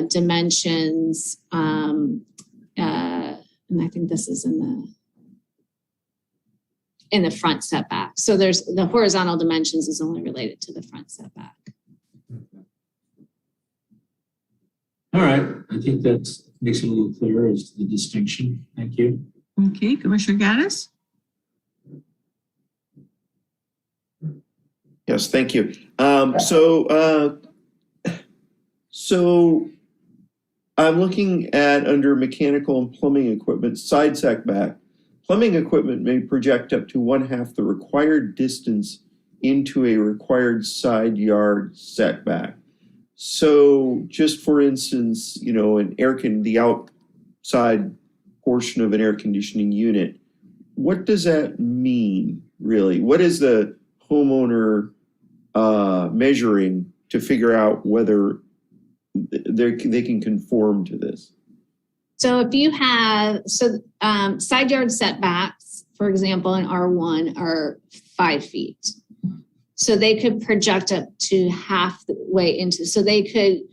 dimensions, and I think this is in the front setback. So there's the horizontal dimensions is only related to the front setback. All right, I think that makes it a little clearer as to the distinction. Thank you. Okay, Commissioner Gaddis? Yes, thank you. So I'm looking at under mechanical and plumbing equipment, side setback. Plumbing equipment may project up to 1/2 the required distance into a required side yard setback. So just for instance, you know, the outside portion of an air conditioning unit, what does that mean really? What is the homeowner measuring to figure out whether they can conform to this? So if you have, side yard setbacks, for example, in R1 are 5 feet. So they could project up to half the way into, so they could,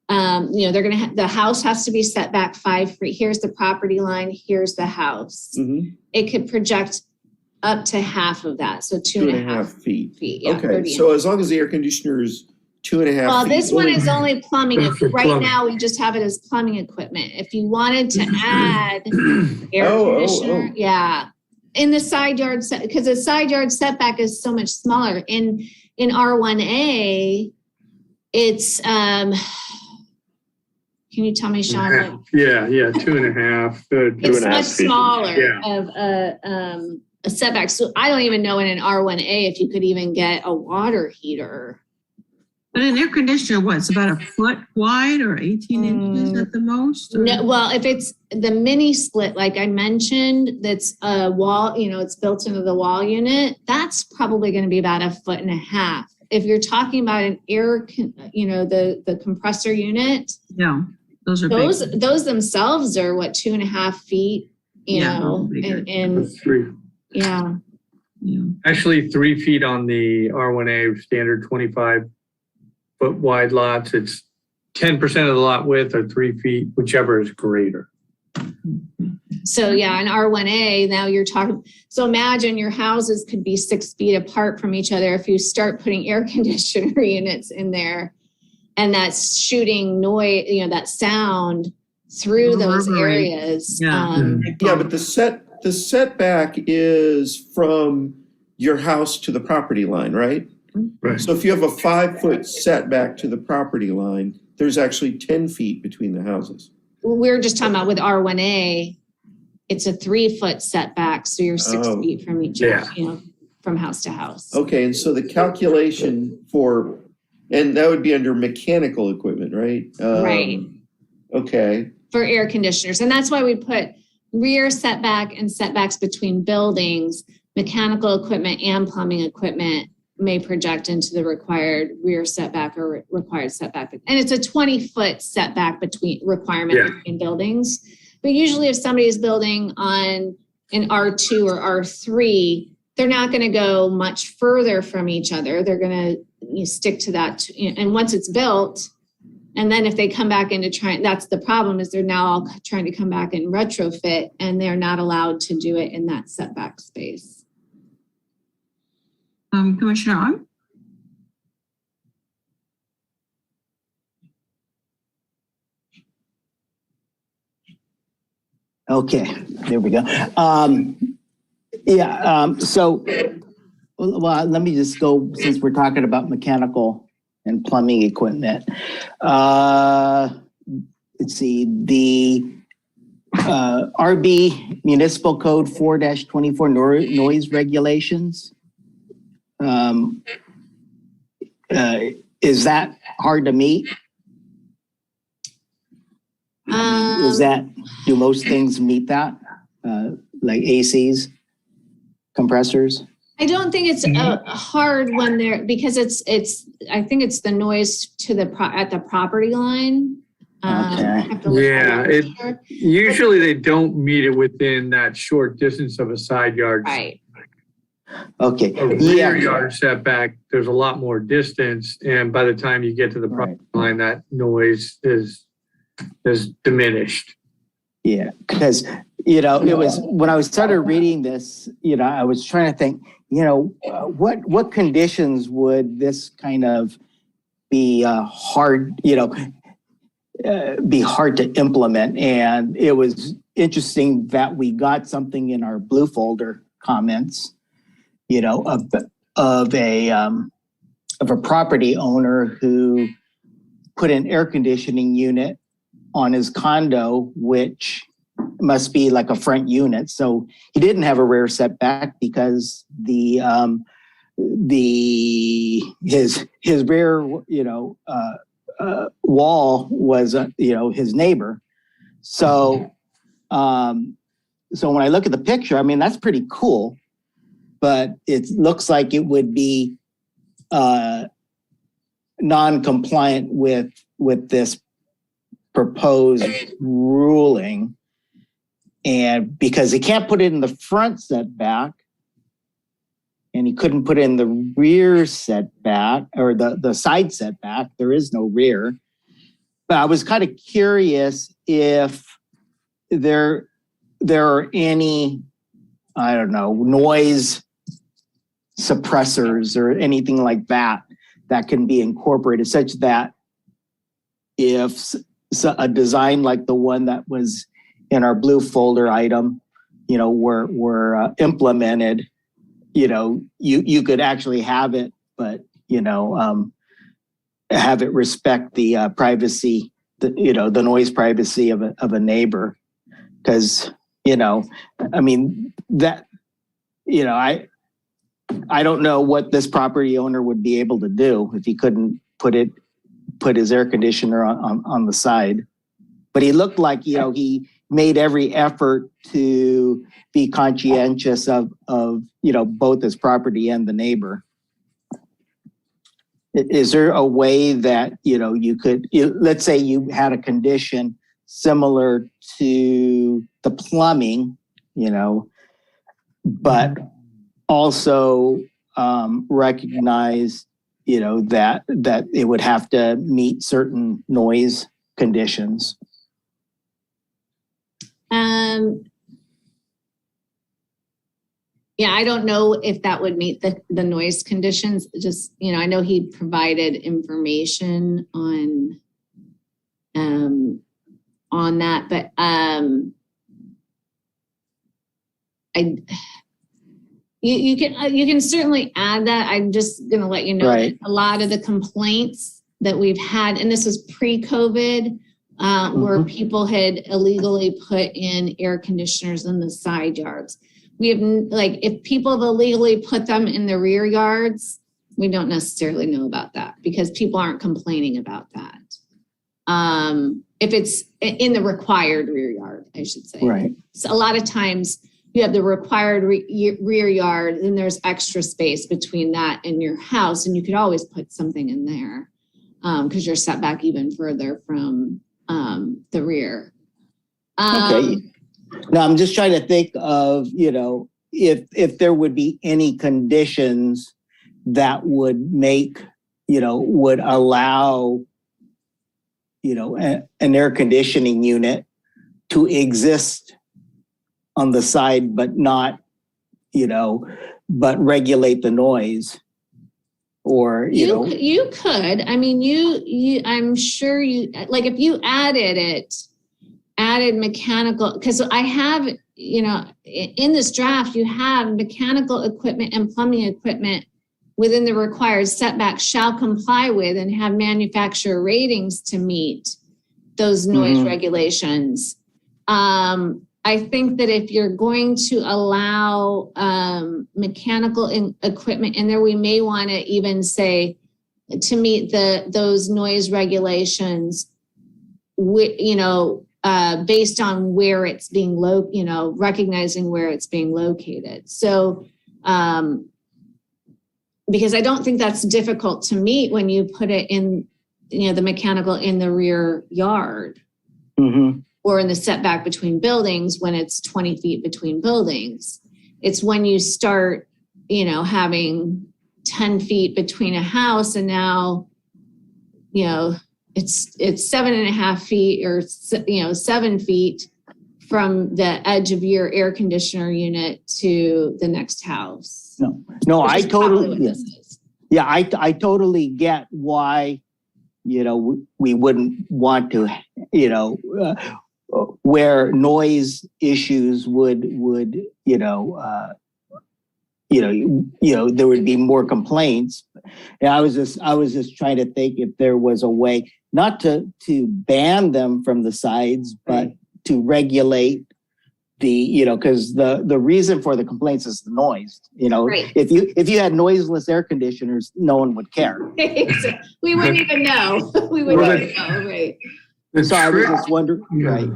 they're going to the house has to be set back 5 feet. Here's the property line, here's the house. Mm-hmm. It could project up to half of that. So 2.5 feet. Yeah, Okay, 30 so as long as the air conditioner is 2.5 feet. Well, this one is only plumbing. That's for Right plumbing. now, we just have it as plumbing equipment. If you wanted to add air conditioner, yeah. In the side yard set, because the side yard setback is so much smaller. In R1A, it's can you tell me, Sean? What, Yeah, 2.5. it's much smaller Yeah. of a setback. So I don't even know in an R1A if you could even get a water heater. But an air conditioner, what, it's about 1 foot wide or 18 inches at the most? Or? No, well, if it's the mini split, like I mentioned, that's a wall, it's built into the wall unit, that's probably going to be about 1.5 feet. If you're talking about an air, the compressor unit, Yeah, those are big. those themselves are 2.5 feet, That's 3. yeah. Actually, 3 feet on the R1A standard 25-foot wide lots. It's 10% of the lot width or 3 feet, whichever is greater. So yeah, in R1A, now you're talking, so imagine your houses could be 6 feet apart from each other if you start putting air conditioner units in there and that's shooting noise, that sound through those areas. Yeah. But the setback is from your house to the property line, right? Right. So if you have a 5-foot setback to the property line, there's actually 10 feet between the houses. We're just talking about with R1A, it's a 3-foot setback. So you're 6 feet from each other, from house to house. Okay, and so the calculation and that would be under mechanical equipment, right? Right. Okay. For air conditioners. And that's why we put rear setback and setbacks between buildings, mechanical equipment and plumbing equipment may project into the required rear setback or required setback. And it's a 20-foot setback requirement between buildings. But usually if somebody is building on an R2 or R3, they're not going to go much further from each other. They're going to stick to that. And once it's built, and then if they come back into that's the problem, is they're now all trying to come back and retrofit, and they're not allowed to do it in that setback space. Commissioner On? Okay, there we go. So let me just go, since we're talking about mechanical and plumbing equipment. Let's see, the RB Municipal Code 4-24 noise regulations. Is that hard to meet? Do most things meet that? Like ACs, compressors? I don't think it's hard when because I think it's the noise to at the property line. Usually they don't meet it within that short distance of a side yard. Right. Okay. A rear yard setback, there's a lot more distance, and by the time you get to the property line, that noise is diminished. Yeah, because it was when I started reading this, I was trying to think, what conditions would this kind of be hard, be hard to implement? And it was interesting that we got something in our blue folder comments, of a property owner who put an air conditioning unit on his condo, which must be like a front unit. So he didn't have a rear setback because his rear, wall was, his neighbor. So, so when I look at the picture, I mean, that's pretty cool, but it looks like it would be non-compliant with this proposed ruling. And because he can't put it in the front setback, and he couldn't put it in the rear setback or the side setback, there is no rear. But I was kind of curious if there are any, I don't know, noise suppressors or anything like that that can be incorporated such that if a design like the one that was in our blue folder item, were implemented, you could actually have it, but, have it respect the privacy, the noise privacy of a neighbor. Because, I mean, that, I don't know what this property owner would be able to do if he couldn't put his air conditioner on the side. But he looked like, he made every effort to be conscientious of both his property and the neighbor. Is there a way that, you could, let's say you had a condition similar to the plumbing, but also recognize, that it would have to meet certain noise conditions? Yeah, I don't know if that would meet the noise conditions. Just, I know he provided information on that, but you can certainly add that. I'm just going to let you know that a lot of the complaints that we've had, and this was pre-COVID, where people had illegally put in air conditioners in the side yards. We have, if people have illegally put them in the rear yards, we don't necessarily know about that because people aren't complaining about that. If it's in the required rear yard, I should say. Right. So a lot of times you have the required rear yard, and there's extra space between that and your house, and you could always put something in there because you're set back even further from the rear. Okay. Now I'm just trying to think of, if there would be any conditions that would make, would allow, an air conditioning unit to exist on the side, but not, but regulate the noise. Or, you could, I mean, I'm sure if you added mechanical, because I have, in this draft, you have mechanical equipment and plumbing equipment within the required setback shall comply with and have manufacturer ratings to meet those noise regulations. I think that if you're going to allow mechanical equipment in there, we may want to even say to meet those noise regulations, based on where it's being recognizing where it's being located. So, because I don't think that's difficult to meet when you put it in, the mechanical in the rear yard. Or in the setback between buildings when it's 20 feet between buildings. It's when you start, having 10 feet between a house and now, it's 7.5 feet or, 7 feet from the edge of your air conditioner unit to the next house. No, I totally, I totally get why, we wouldn't want to, where noise issues would there would be more complaints. And I was just trying to think if there was a way, not to ban them from the sides, but to regulate because the reason for the complaints is the noise. Right. If you had noiseless air conditioners, no one would care. We wouldn't even know. We wouldn't even know, right? So I was just wondering, right?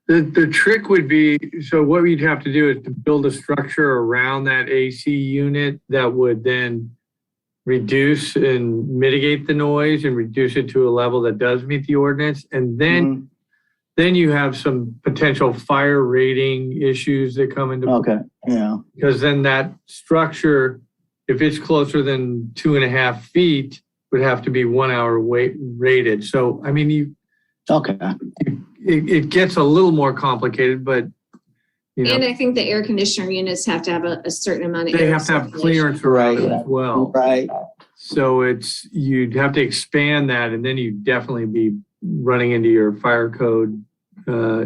The trick would be, so what you'd have to do is to build a structure around that AC unit that would then reduce and mitigate the noise and reduce it to a level that does meet the ordinance. And then you have some potential fire rating issues that come into play. Okay, yeah. Because then that structure, if it's closer than 2.5 feet, would have to be 1 hour rated. So, I mean, it gets a little more complicated, but and I think the air conditioner units have to have a certain amount of they have to have clearance around it as well. Right. So you'd have to expand that, and then you'd definitely be running into your fire code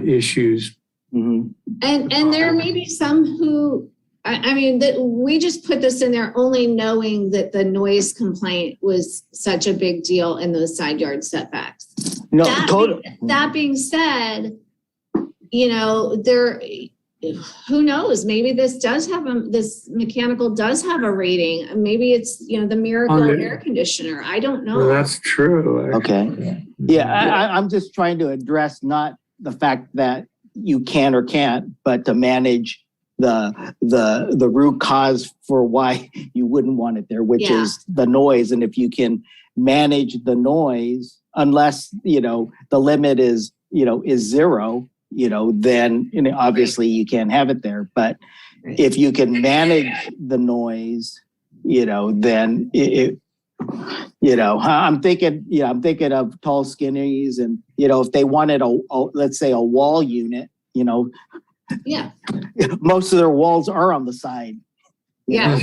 issues. Mm-hmm. And there may be some who, we just put this in there only knowing that the noise complaint was such a big deal in those side yard setbacks. No, totally. That being said, who knows? Maybe this mechanical does have a rating. Maybe it's, the miracle air conditioner. I don't know. Well, that's true. Okay. Yeah, I'm just trying to address not the fact that you can or can't, but to manage the root cause for why you wouldn't want it there, which is the noise. And if you can manage the noise, unless, the limit is, is zero, then obviously you can't have it there. But if you can manage the noise, then I'm thinking of tall skinnies, and if they wanted let's say a wall unit, most of their walls are on the side. Yeah.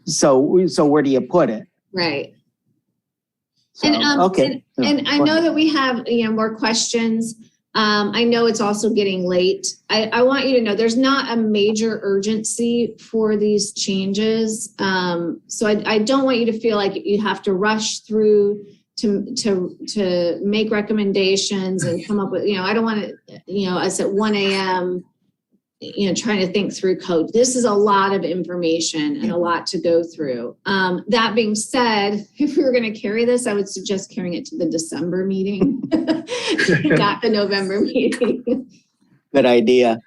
So where do you put it? Right. So, and I know that we have more questions. I know it's also getting late. I want you to know there's not a major urgency for these changes. So I don't want you to feel like you have to rush through to make recommendations and come up with, I don't want to, us at 1 a.m., trying to think through code. This is a lot of information and a lot to go through. That being said, if we were going to carry this, I would suggest carrying it to the December meeting, not the November meeting. Good idea.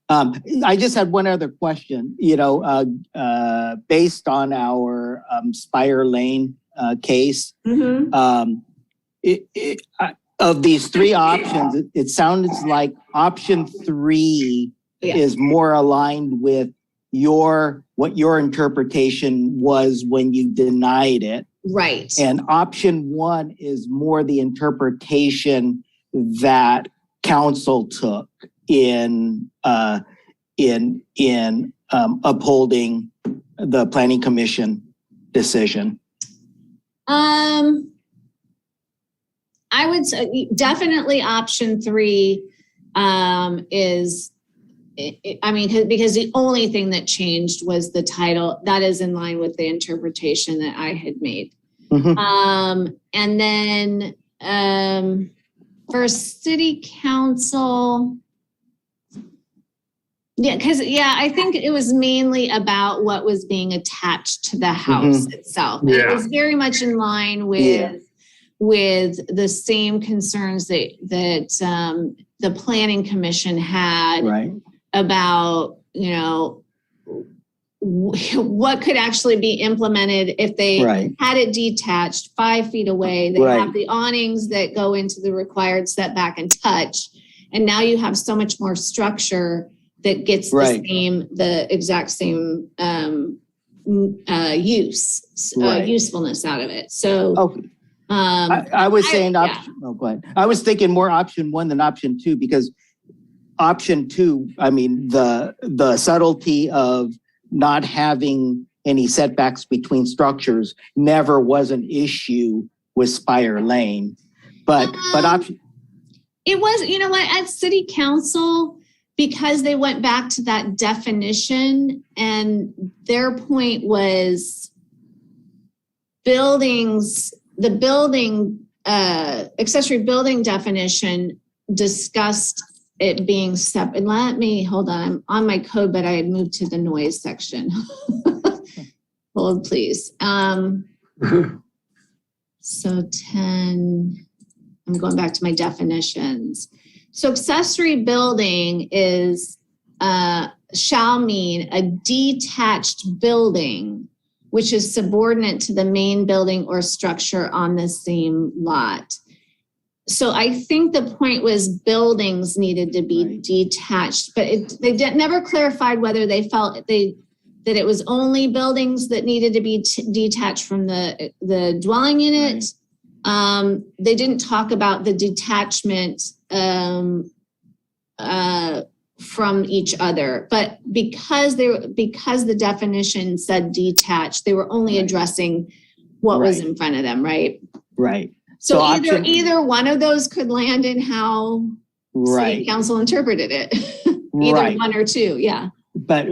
I just had one other question, based on our Spire Lane case. Of these three options, it sounds like option 3 is more aligned with what your interpretation was when you denied it. Right. And option 1 is more the interpretation that council took in upholding the planning commission decision. I would say definitely option 3 is, because the only thing that changed was the title. That is in line with the interpretation that I had made. And then for city council, I think it was mainly about what was being attached to the house itself. Yeah. It was very much in line with the same concerns that the planning commission had about, what could actually be implemented if they had it detached 5 feet away. They have the awnings that go into the required setback and touch. And now you have so much more structure that gets the exact same usefulness out of it. So I was saying option. Oh, go ahead. I was thinking more option 1 than option 2, because option 2, the subtlety of not having any setbacks between structures never was an issue with Spire Lane, but option. It was, at city council, because they went back to that definition, and their point was the building accessory building definition discussed it being separate. Hold on, I'm on my code, but I had moved to the noise section. Hold, please. So 10, I'm going back to my definitions. So accessory building is, shall mean a detached building, which is subordinate to the main building or structure on the same lot. So I think the point was buildings needed to be detached, but they never clarified whether they felt that it was only buildings that needed to be detached from the dwelling unit. They didn't talk about the detachment from each other, but because the definition said detached, they were only addressing what was in front of them, right? Right. So either one of those could land in how city council interpreted it. Either one or two, yeah. But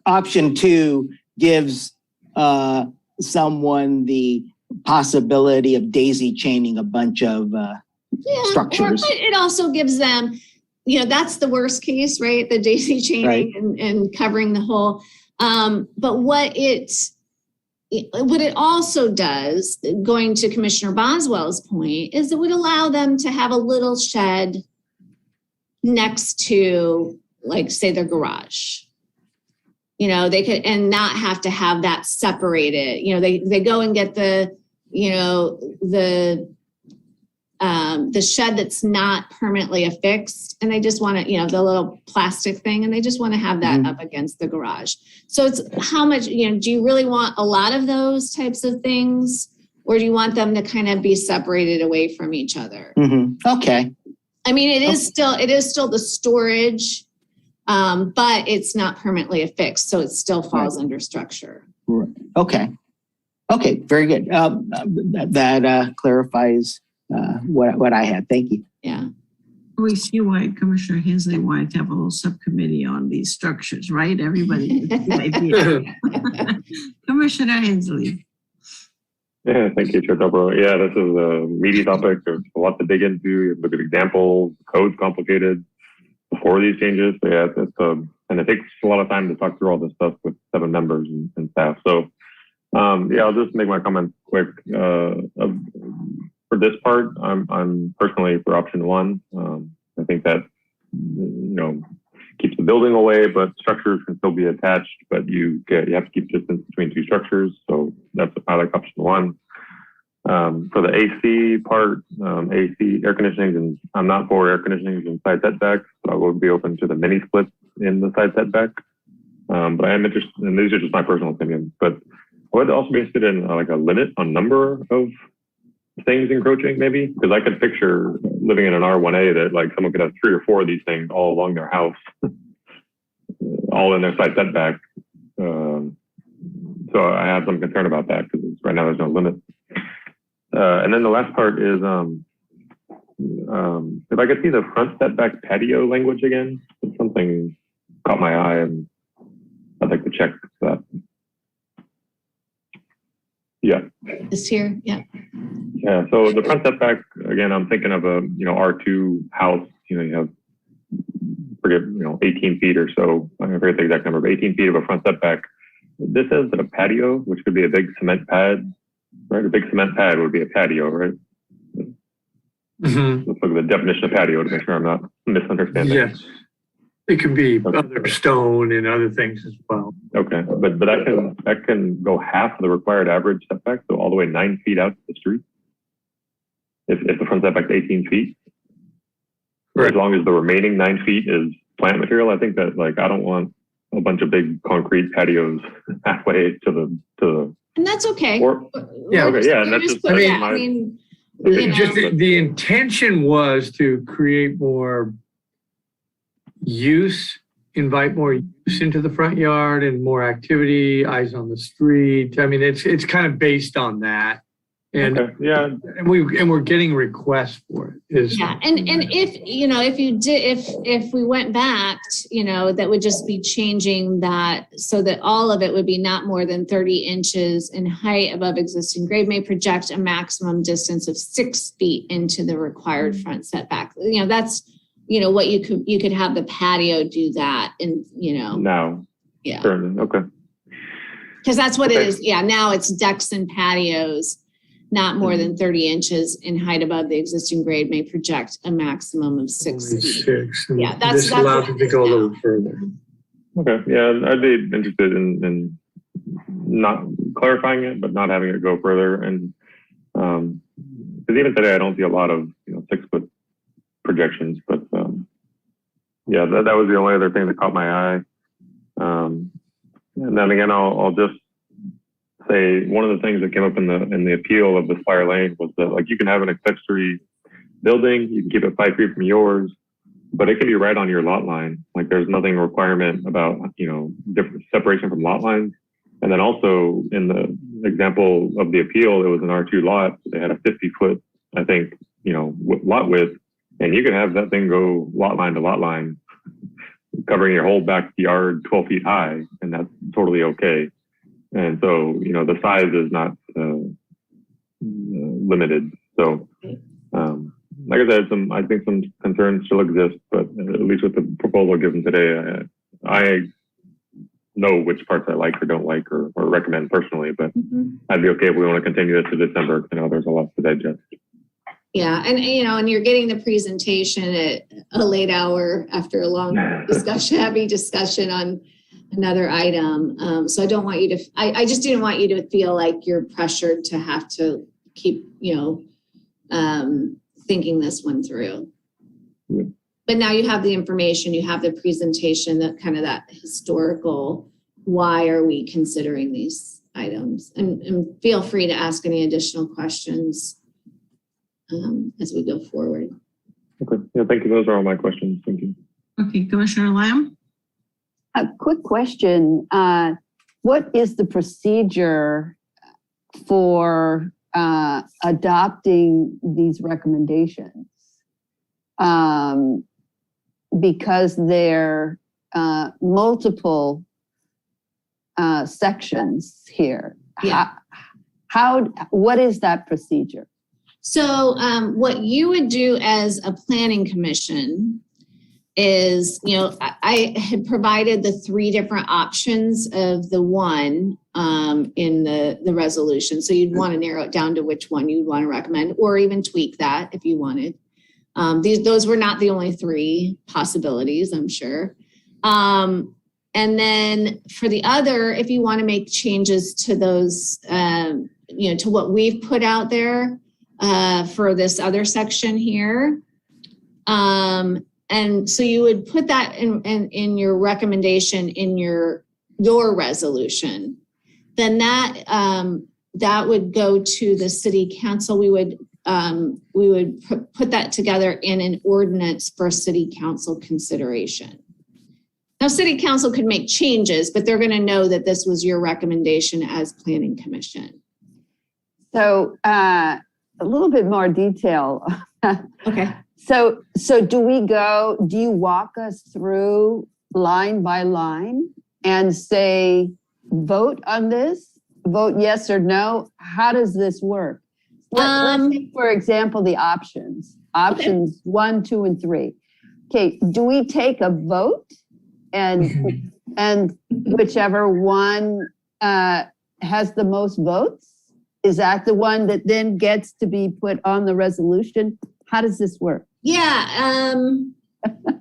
option 2 gives someone the possibility of daisy chaining a bunch of structures. But it also gives them, that's the worst case, right? The daisy chaining and covering the whole. But what it also does, going to Commissioner Boswell's point, is it would allow them to have a little shed next to, like, say, their garage. They could, and not have to have that separated. They go and get the shed that's not permanently affixed, and they just want to, the little plastic thing, and they just want to have that up against the garage. So it's how much, do you really want a lot of those types of things, or do you want them to kind of be separated away from each other? Okay. I mean, it is still the storage, but it's not permanently affixed, so it still falls under structure. Okay. Very good. That clarifies what I had. Thank you. Yeah. We see why Commissioner Hensley wanted to have a little subcommittee on these structures, right? Everybody has a good idea. Commissioner Hensley. Yeah, thank you, Chair Dobro. Yeah, this is a meaty topic. There's a lot to dig into. You have to look at examples, code's complicated before these changes. So yeah, and it takes a lot of time to talk through all this stuff with 7 members and staff. So I'll just make my comments quick. For this part, I'm personally for option 1. I think that keeps the building away, but structures can still be attached. But you have to keep distance between 2 structures. So I like option 1. For the AC part, AC air conditioning, and I'm not for air conditioning in side setbacks, but I would be open to the mini splits in the side setback. But I am interested, and these are just my personal opinions. But I would also be interested in like a limit on number of things encroaching, maybe, because I could picture living in an R1A that like someone could have 3 or 4 of these things all along their house, all in their side setback. So I have some concern about that because right now there's no limit. And then the last part is if I could see the front setback patio language again, something caught my eye and I'd like to check that. Yeah. This here, yeah. Yeah, so the front setback, again, I'm thinking of a, R2 house, you have, 18 feet or so. I forget the exact number, but 18 feet of a front setback. This says that a patio, which could be a big cement pad, right? A big cement pad would be a patio, right? Let's look at the definition of patio to make sure I'm not misunderstanding. Yes. It could be other stone and other things as well. Okay, but that can go half the required average setback, so all the way 9 feet out to the street. If the front setback is 18 feet, as long as the remaining 9 feet is plant material, I think that I don't want a bunch of big concrete patios halfway to the. And that's okay. And that's just. The intention was to create more use, invite more use into the front yard and more activity, eyes on the street. I mean, it's kind of based on that. And, Okay, yeah, and we're getting requests for it. Yeah, and if we went back, that would just be changing that so that all of it would be not more than 30 inches in height above existing grade, may project a maximum distance of 6 feet into the required front setback. That's, what you could have the patio do that and, now, yeah, certainly, okay. because that's what it Okay. is. Yeah, now it's decks and patios. Not more than 30 inches in height above the existing grade may project a maximum of 6 Only feet. 6. And Yeah, this that's allows what it to it go a is little now. further. Okay, yeah, I'd be interested in not clarifying it, but not having it go further. And because even today, I don't see a lot of 6-foot projections. But yeah, that was the only other thing that caught my eye. And then again, I'll just say one of the things that came up in the appeal of the Spire Lane was that you can have an accessory building, you can keep it 5 feet from yours, but it can be right on your lot line. There's nothing requirement about different separation from lot lines. And then also in the example of the appeal, it was an R2 lot. They had a 50-foot, I think, lot width, and you can have that thing go lot line to lot line, covering your whole backyard 12 feet high, and that's totally okay. And so, the size is not limited. So, like I said, I think some concerns still exist, but at least with the proposal given today, I know which parts I like or don't like or recommend personally, but I'd be okay if we want to continue this to December. There's a lot to digest. Yeah, and you're getting the presentation at a late hour after a long heavy discussion on another item. So I don't want you to, I just didn't want you to feel like you're pressured to have to keep, thinking this one through. Yeah. But now you have the information, you have the presentation, that kind of that historical, why are we considering these items? And feel free to ask any additional questions as we go forward. Okay. Yeah, thank you. Those are all my questions. Thank you. Okay, Commissioner Lamb? A quick question. What is the procedure for adopting these recommendations? Because they're multiple sections here. Yeah. What is that procedure? So what you would do as a planning commission is, I had provided the 3 different options of the one in the resolution. So you'd want to narrow it down to which one you'd want to recommend, or even tweak that if you wanted. Those were not the only 3 possibilities, I'm sure. And then for the other, if you want to make changes to those, to what we've put out there for this other section here. And so you would put that in your recommendation in your resolution. Then that would go to the city council. We would put that together in an ordinance for city council consideration. Now, city council could make changes, but they're going to know that this was your recommendation as planning commission. So a little bit more detail. Okay. So do you walk us through line by line and say, vote on this, vote yes or no? How does this work? Let's take, for example, the options 1, 2, and 3. Okay, do we take a vote and whichever one has the most votes, is that the one that then gets to be put on the resolution? How does this work? Yeah,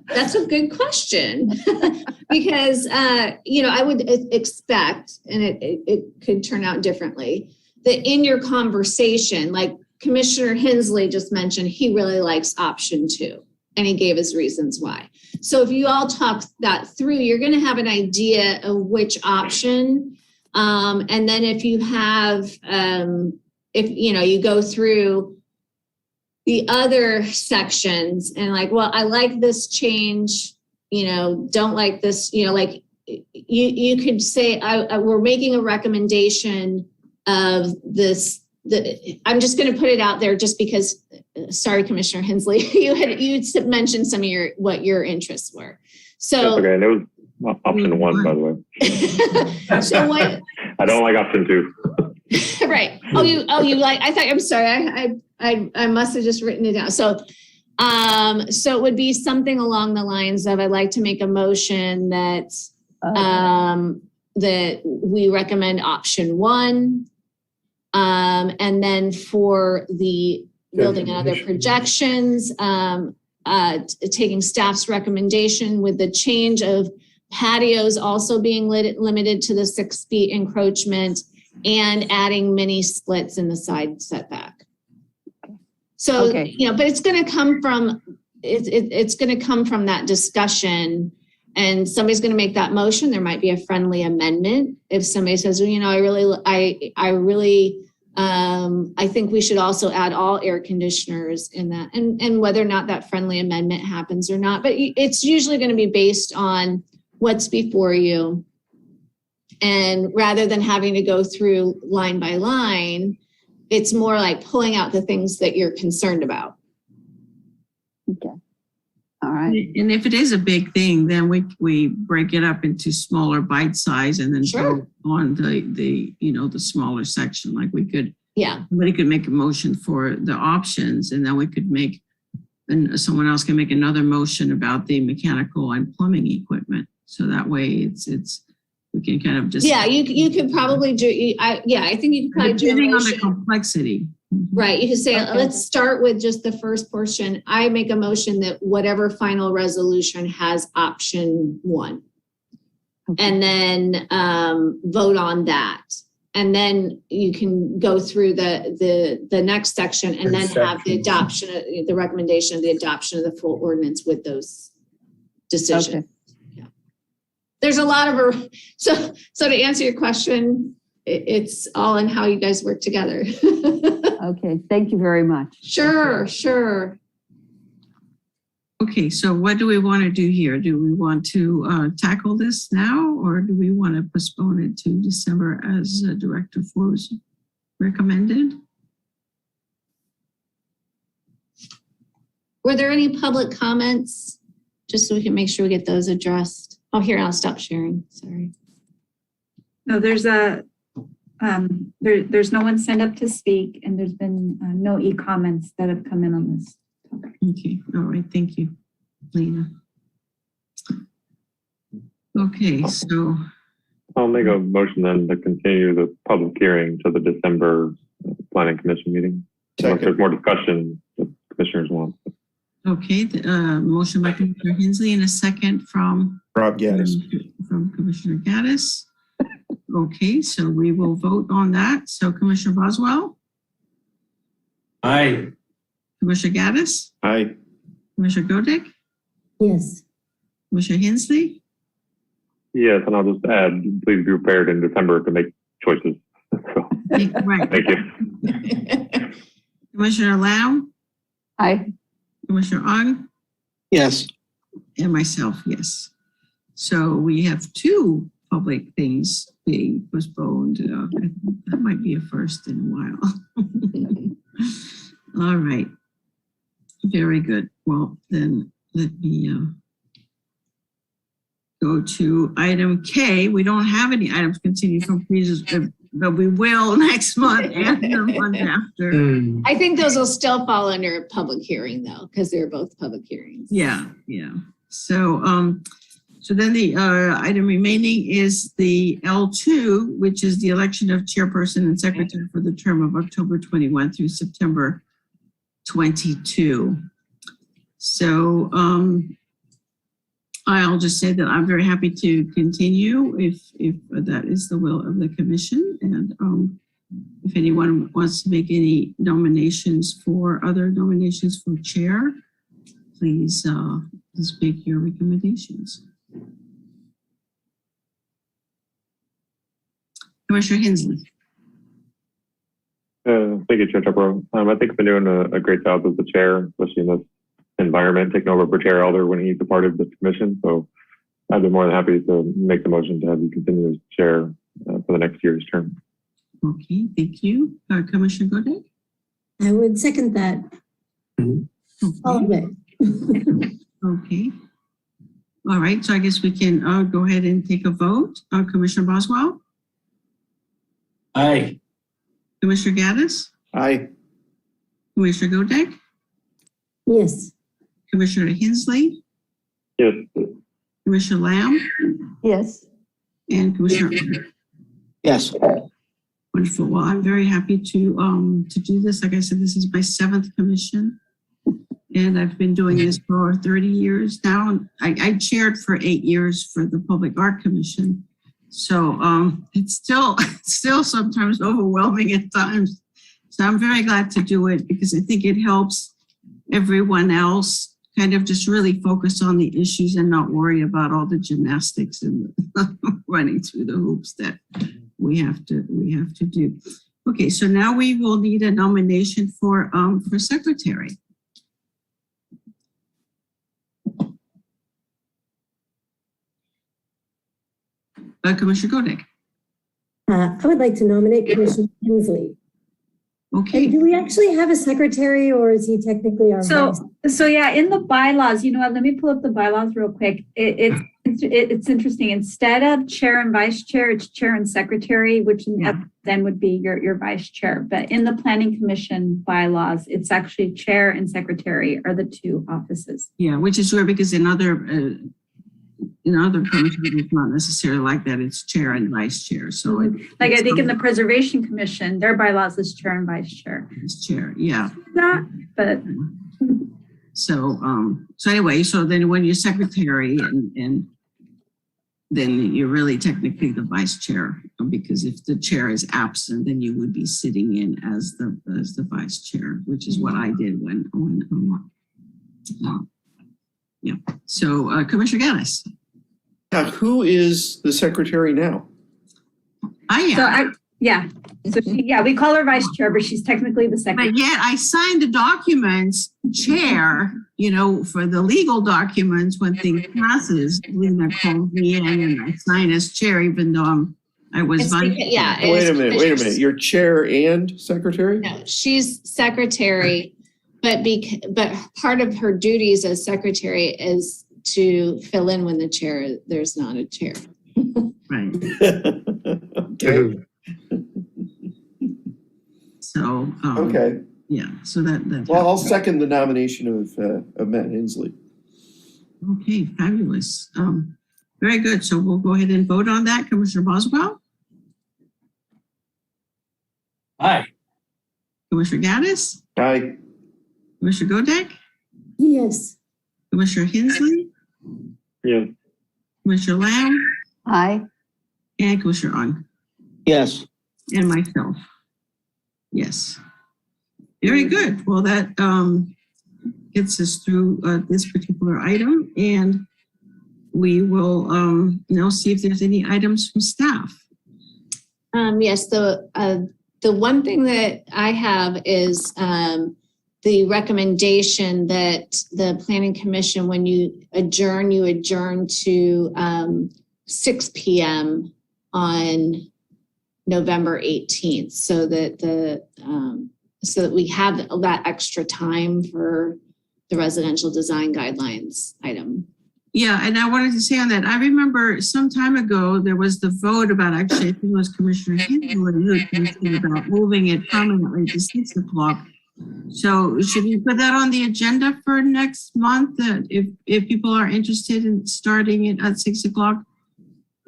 that's a good question because, I would expect, and it could turn out differently, that in your conversation, like Commissioner Hensley just mentioned, he really likes option 2 and he gave his reasons why. So if you all talk that through, you're going to have an idea of which option. And then if you have, you go through the other sections and like, well, I like this change, don't like this, like you could say, we're making a recommendation of this I'm just going to put it out there just because, sorry, Commissioner Hensley, you mentioned some of what your interests were. So that's okay. And it was option 1, by the way. So what? I don't like option 2. Right. Oh, you like, I'm sorry. I must have just written it down. So it would be something along the lines of, I'd like to make a motion that, that we recommend option 1. And then for the building and other projections, taking staff's recommendation with the change of patios also being limited to the 6 feet encroachment and adding mini splits in the side setback. So, Okay. but it's going to come from, it's going to come from that discussion, and somebody's going to make that motion. There might be a friendly amendment. If somebody says, well, I think we should also add all air conditioners in that, and whether or not that friendly amendment happens or not, but it's usually going to be based on what's before you. And rather than having to go through line by line, it's more like pulling out the things that you're concerned about. Okay. All right. And if it is a big thing, then we break it up into smaller bite size and then Sure. go on the smaller section. Like Yeah. somebody could make a motion for the options, and then and someone else can make another motion about the mechanical and plumbing equipment. So that way we can kind of just. Yeah, you could probably do, I think you could probably do a Depending on the motion. complexity. Right, you could say, Okay. let's start with just the first portion. I make a motion that whatever final resolution has option 1. Okay. And then vote on that. And then you can go through the next section and then have the adoption, the recommendation of the adoption of the full ordinance with those decisions. Okay. Yeah. There's a lot of, so to answer your question, it's all in how you guys work together. Okay. Thank you very much. Sure. Okay, so what do we want to do here? Do we want to tackle this now, or do we want to postpone it to December as Director Forbes recommended? Were there any public comments? Just so we can make sure we get those addressed. Oh, here, I'll stop sharing. Sorry. No, there's no one signed up to speak, and there's been no e-comments that have come in on this topic. Okay, all right, thank you, Lena. Okay, so I'll make a motion then to continue the public hearing to the December Planning Commission meeting. Unless there's more discussion that commissioners want. okay, the motion by Commissioner Hensley and a second from Rob Gaddis. from Commissioner Gaddis. Okay, so we will vote on that. So Commissioner Boswell, Aye. Commissioner Gaddis, Aye. Commissioner Godek, Yes. Commissioner Hensley, Yes, and I'll just add, please be prepared in December to make choices. So, right. thank you. Commissioner Lamb, Aye. Commissioner Ong, Yes. and myself, yes. So we have 2 public things being postponed. That might be a first in a while. All right. Very good. Well, then let me go to item K. We don't have any items continued from previous, but we will next month and the month after. I think those will still fall under a public hearing though, because they're both public hearings. Yeah. So then the item remaining is the L2, which is the election of chairperson and secretary for the term of October 21 through September 22. So I'll just say that I'm very happy to continue if that is the will of the commission. And if anyone wants to make any other nominations for chair, please make your recommendations. Commissioner Hensley. Thank you, Chair Chaparro. I think you've been doing a great job as the chair, especially in this environment, taking over for Chair Elder when he's a part of the commission. So I'd be more than happy to make the motion to have you continue as chair for the next year's term. Okay, thank you. Commissioner Godek? I would second that. All of it. Okay. All right, so I guess we can go ahead and take a vote. Commissioner Boswell? Aye. Commissioner Gaddis? Aye. Commissioner Godek? Yes. Commissioner Hensley? Yes. Commissioner Lamb? Yes. And Commissioner? Yes. Wonderful. Well, I'm very happy to do this. Like I said, this is my 7th commission, and I've been doing this for 30 years now. I chaired for 8 years for the Public Art Commission, so it's still sometimes overwhelming at times. So I'm very glad to do it because I think it helps everyone else kind of just really focus on the issues and not worry about all the gymnastics and running through the hoops that we have to do. Okay, so now we will need a nomination for secretary. Commissioner Godek. I would like to nominate Commissioner Hensley. Okay. And do we actually have a secretary, or is he technically our vice? So yeah, in the bylaws, you know what, let me pull up the bylaws real quick. It's interesting. Instead of chair and vice chair, it's chair and secretary, which then would be your vice chair. But in the planning commission bylaws, it's actually chair and secretary are the 2 offices. Yeah, which is weird because in other commissions, it's not necessarily like that. It's chair and vice chair. So like I think in the preservation commission, their bylaws is chair and vice chair. It's chair, yeah. Not, but so anyway, so then when you're secretary and then you're really technically the vice chair, because if the chair is absent, then you would be sitting in as the vice chair, which is what I did when yeah. So Commissioner Gaddis. Now, who is the secretary now? I am. So we call her vice chair, but she's technically the secretary. But yet I signed the documents, chair, for the legal documents when things passes. Lena calls me in and I sign as chair, even though I was vice. Wait a minute. You're chair and secretary? No, she's secretary, but part of her duties as secretary is to fill in when there's not a chair. Right. Okay. So okay. Yeah. So that. Well, I'll second the nomination of Matt Hensley. Okay, fabulous. Very good. So we'll go ahead and vote on that. Commissioner Boswell. Aye. Commissioner Gaddis. Aye. Commissioner Godek. Yes. Commissioner Hensley. Yes. Commissioner Lamb. Aye. And Commissioner Ong. Yes. And myself. Yes. Very good. Well, that gets us through this particular item, and we will see if there's any items from staff. Yes, the one thing that I have is the recommendation that the Planning Commission, when you adjourn to 6 p.m. on November 18th, so that we have that extra time for the residential design guidelines item. Yeah, and I wanted to say on that, I remember some time ago, there was the vote about, actually, I think it was Commissioner Hensley who thinking about moving it permanently to 6 o'clock. So should we put that on the agenda for next month? That if people are interested in starting it at 6 o'clock,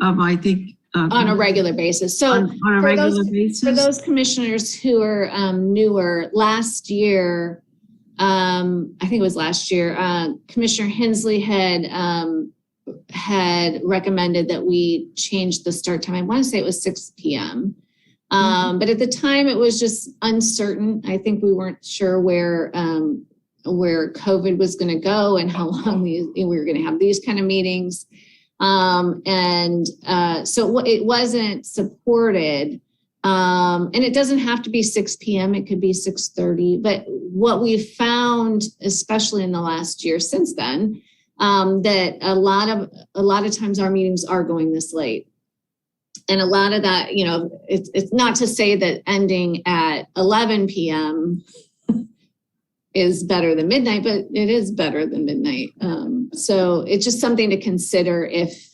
I think. On a regular basis. So on a regular basis. For those commissioners who are newer, last year, I think it was last year, Commissioner Hensley had recommended that we change the start time. I want to say it was 6 p.m. But at the time it was just uncertain. I think we weren't sure where COVID was going to go and how long we were going to have these kind of meetings. So it wasn't supported. And it doesn't have to be 6 p.m. It could be 6:30. But what we've found, especially in the last year since then, that a lot of times our meetings are going this late. And a lot of that, you know, it's not to say that ending at 11 p.m. is better than midnight, but it is better than midnight. So it's just something to consider if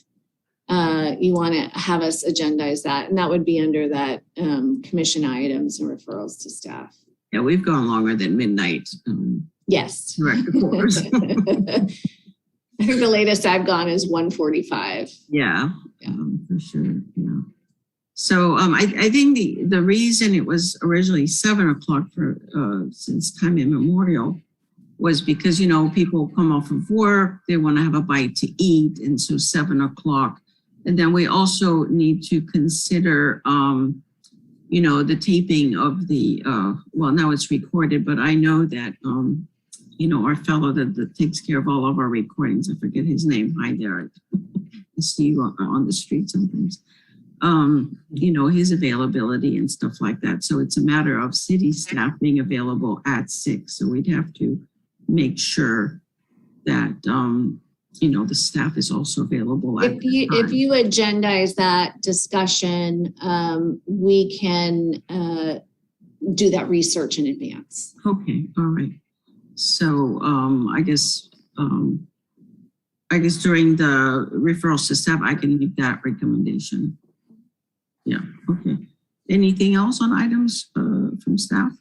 you want to have us agendize that. And that would be under that commission items and referrals to staff. Yeah, we've gone longer than midnight. Yes. Correct, of course. I think the latest I've gone is 1:45. Yeah, for sure. Yeah. So I think the reason it was originally 7 o'clock for since time immemorial was because, you know, people come off of work, they want to have a bite to eat, and so 7 o'clock. And then we also need to consider, you know, the taping of the, well, now it's recorded, but I know that, you know, our fellow that takes care of all of our recordings, I forget his name. Hi there. I see you on the street sometimes. You know, his availability and stuff like that. So it's a matter of city staff being available at 6. So we'd have to make sure that, you know, the staff is also available. If you agendize that discussion, we can do that research in advance. Okay, all right. So I guess during the referrals to staff, I can make that recommendation. Yeah, okay. Anything else on items from staff?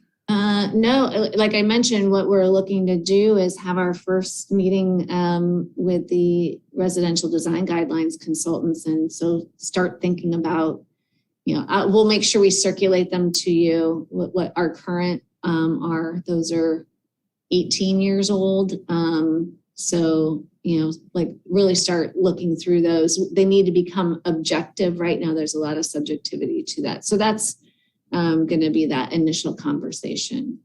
No, like I mentioned, what we're looking to do is have our first meeting with the residential design guidelines consultants. And so start thinking about, you know, we'll make sure we circulate them to you, what our current are. Those are 18 years old. So, you know, like really start looking through those. They need to become objective. Right now, there's a lot of subjectivity to that. So that's going to be that initial conversation.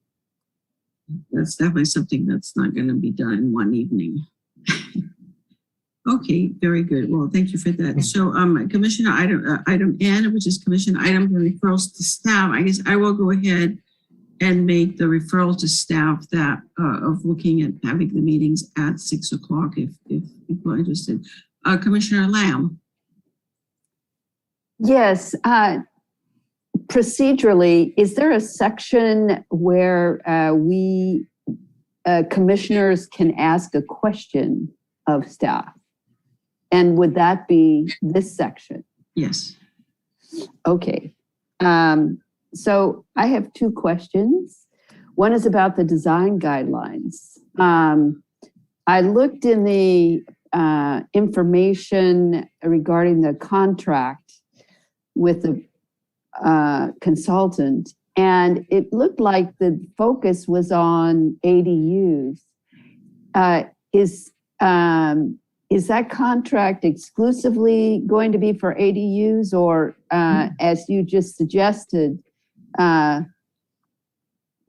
That's definitely something that's not going to be done in one evening. Okay, very good. Well, thank you for that. So Commissioner item N, which is commission item for referrals to staff. I guess I will go ahead and make the referral to staff that of looking at having the meetings at 6 o'clock if people are interested. Commissioner Lamb. Yes. Procedurally, is there a section where we commissioners can ask a question of staff? And would that be this section? Yes. Okay. So I have 2 questions. One is about the design guidelines. I looked in the information regarding the contract with the consultant, and it looked like the focus was on ADUs. Is that contract exclusively going to be for ADUs, or as you just suggested,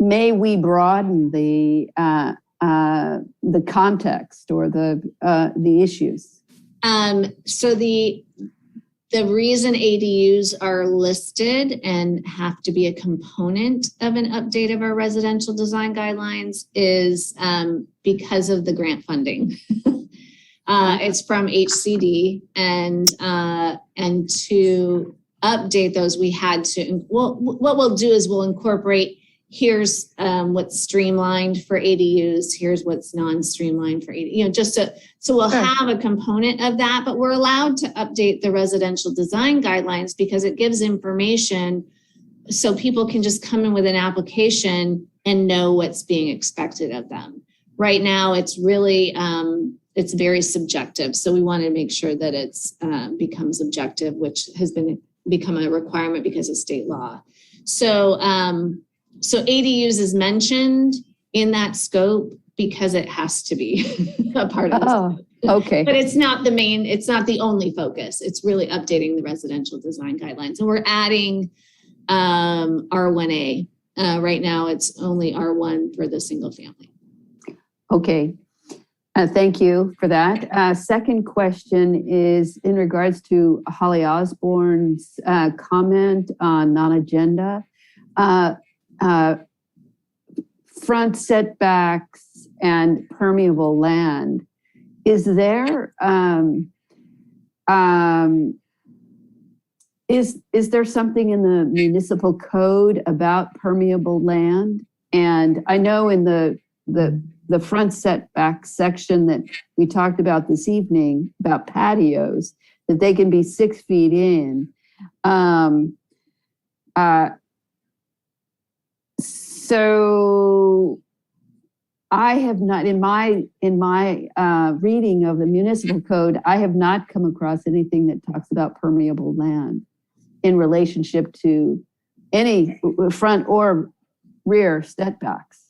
may we broaden the context or the issues? So the reason ADUs are listed and have to be a component of an update of our residential design guidelines is because of the grant funding. It's from HCD, and to update those, we had to. Well, what we'll do is we'll incorporate. Here's what's streamlined for ADUs. Here's what's non-streamlined for ADUs. You know, just so we'll have a component of that. But we're allowed to update the residential design guidelines because it gives information, so people can just come in with an application and know what's being expected of them. Right now, it's really it's very subjective. So we want to make sure that it's becomes objective, which has become a requirement because of state law. So ADUs is mentioned in that scope because it has to be a part of the scope. Okay. But it's not the only focus. It's really updating the residential design guidelines. And we're adding R1A. Right now, it's only R1 for the single family. Okay. Thank you for that. Second question is in regards to Holly Osborne's comment on non-agenda. Front setbacks and permeable land. Is there Is there something in the municipal code about permeable land? And I know in the front setback section that we talked about this evening about patios, that they can be 6 feet in. So I have not, in my reading of the municipal code, I have not come across anything that talks about permeable land in relationship to any front or rear setbacks.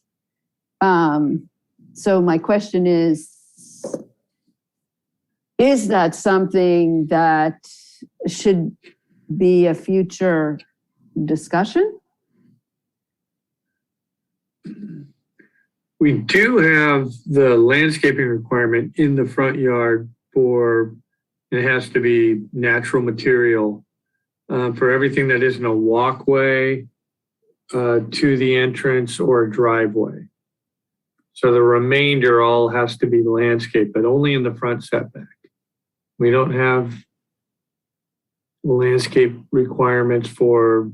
So my question is that something that should be a future discussion? We do have the landscaping requirement in the front yard for, it has to be natural material for everything that isn't a walkway to the entrance or driveway. So the remainder all has to be landscaped, but only in the front setback. We don't have landscape requirements for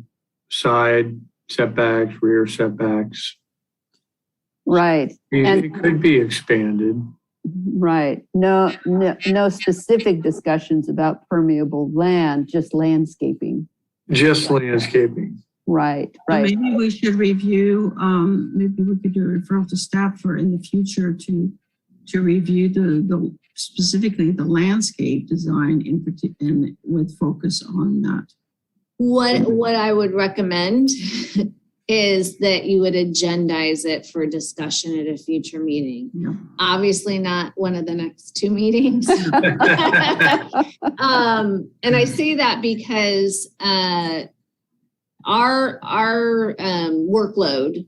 side setbacks, rear setbacks. Right. It could be expanded. Right. No specific discussions about permeable land, just landscaping. Just landscaping. Right, So right. maybe we should review, maybe we could do a referral to staff for in the future to review the specifically the landscape design in particular with focus on that. What I would recommend is that you would agendize it for discussion at a future meeting. Yeah. Obviously not one of the next 2 meetings. And I say that because our workload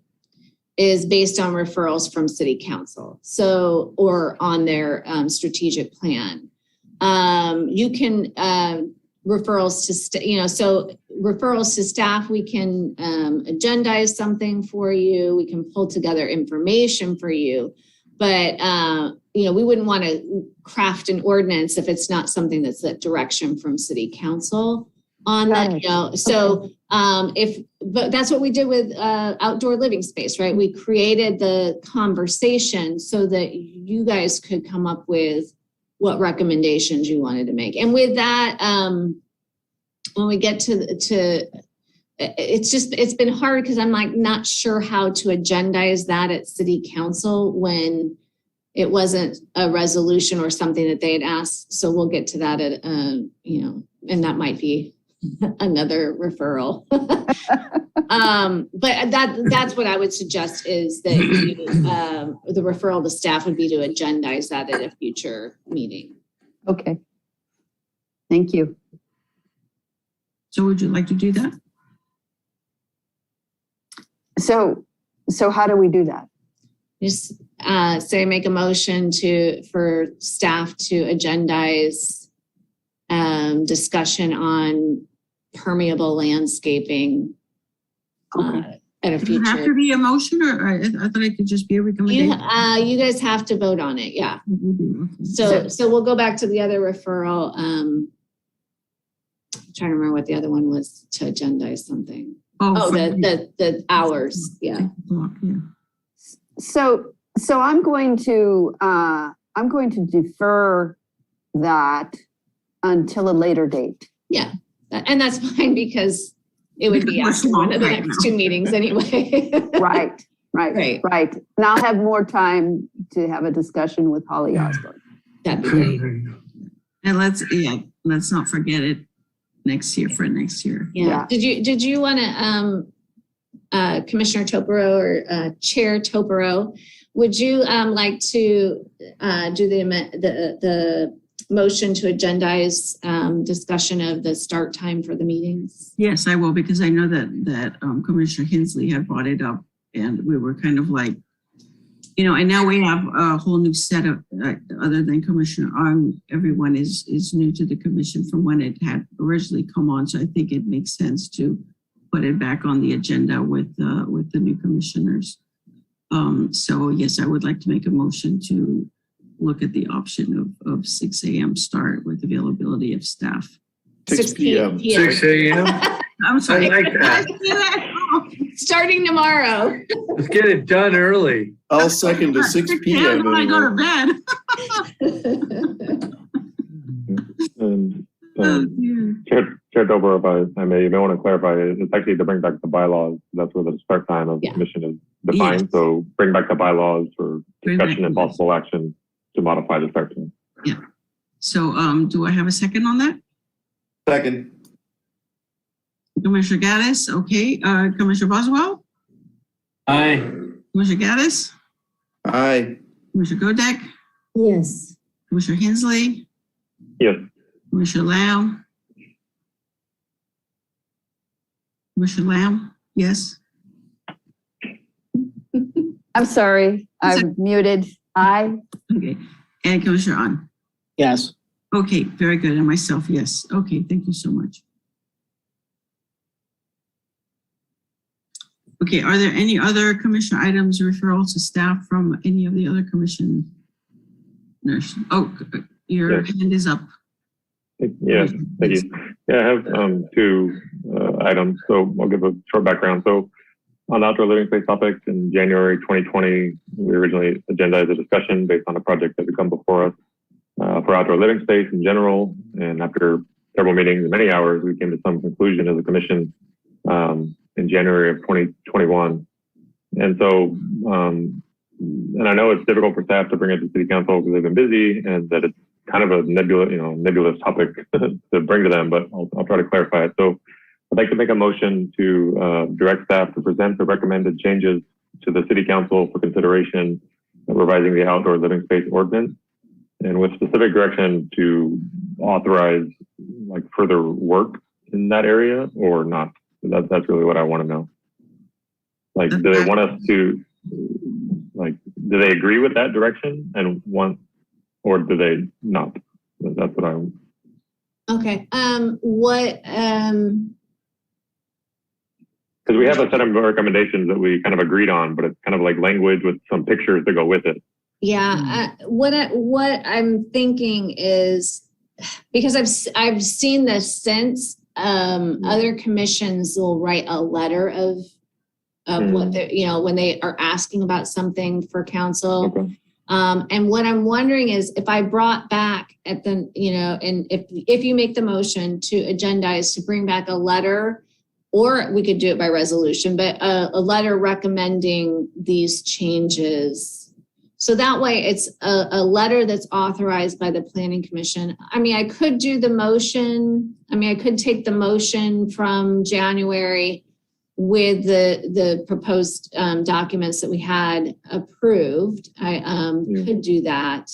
is based on referrals from city council. So, or on their strategic plan. You can referrals to, so referrals to staff, we can agendize something for you. We can pull together information for you. But, we wouldn't want to craft an ordinance if it's not something that's that direction from city council on that, So but that's what we did with outdoor living space, right? We created the conversation so that you guys could come up with what recommendations you wanted to make. And with that, when we get to it's been hard because I'm like not sure how to agendize that at city council when it wasn't a resolution or something that they had asked. So we'll get to that at, and that might be another referral. But that's what I would suggest is that the referral to staff would be to agendize that at a future meeting. Okay. Thank you. So would you like to do that? So how do we do that? Just make a motion for staff to agendize discussion on permeable landscaping at a future. Does it have to be a motion, or I thought it could just be a recommendation? You guys have to vote on it, yeah. Okay. So we'll go back to the other referral. I'm trying to remember what the other one was to agendize something. The hours, yeah. So I'm going to defer that until a later date. Yeah, and that's fine because it would be after one of the next 2 meetings anyway. Right. And I'll have more time to have a discussion with Holly Osborne. That'd be great. And let's not forget it next year. Yeah. Did you want to, Commissioner Topero or Chair Topero, would you like to do the motion to agendize discussion of the start time for the meetings? Yes, I will, because I know that Commissioner Hensley had brought it up, and we were kind of like, and now we have a whole new set of, other than Commissioner Ong, everyone is new to the commission from when it had originally come on. So I think it makes sense to put it back on the agenda with the new commissioners. So yes, I would like to make a motion to look at the option of 6 a.m. start with availability of staff. 6 p.m. 6 a.m. I'm sorry. I like that. Starting tomorrow. Let's get it done early. I'll second to 6 p.m. When I go to anyway. bed. And, Oh, dear. Chair Dober, if I may, you may want to clarify, it's actually to bring back the bylaws. That's where the start time of the commission is defined. Yes. So bring back the bylaws for Bring back discussion and the- possible action to modify the start time. So, do I have a second on that? Second. Commissioner Gaddis, okay. Commissioner Boswell, Aye. Commissioner Gaddis, Aye. Commissioner Godek, Yes. Commissioner Hensley, Yes. Commissioner Lamb. Commissioner Lamb, yes. I'm sorry, I'm muted. Aye. Okay. And Commissioner On. Yes. Okay, very good. And myself, yes. Okay, thank you so much. Okay, are there any other commission items, referrals to staff from any of the other commissioners? Oh, your Yes. hand is up. Yeah, thank you. Yeah, I have two items. So I'll give a short background. So on the outdoor living space topics in January 2020, we originally agendized a discussion based on a project that had come before us for outdoor living space in general. And after several meetings and many hours, we came to some conclusion as a commission in January of 2021. And so, and I know it's difficult for staff to bring it to city council because they've been busy and that it's kind of a nebulous topic to bring to them, but I'll try to clarify it. So I'd like to make a motion to direct staff to present the recommended changes to the city council for consideration of revising the outdoor living space ordinance, and with specific direction to authorize like further work in that area or not. That's really what I want to know. Like, do they want us to, like, do they agree with that direction and want, or do they not? That's what I. Okay. Because we have a set of recommendations that we kind of agreed on, but it's kind of like language with some pictures to go with it. Yeah. What I'm thinking is, because I've seen this since, other commissions will write a letter of what they're, when they are asking about something for council. Okay. And what I'm wondering is if I brought back at the, and if you make the motion to agendize to bring back a letter, or we could do it by resolution, but a letter recommending these changes. So that way it's a letter that's authorized by the Planning Commission. I mean, I could do the motion. I mean, I could take the motion from January with the proposed documents that we had approved. I could do that.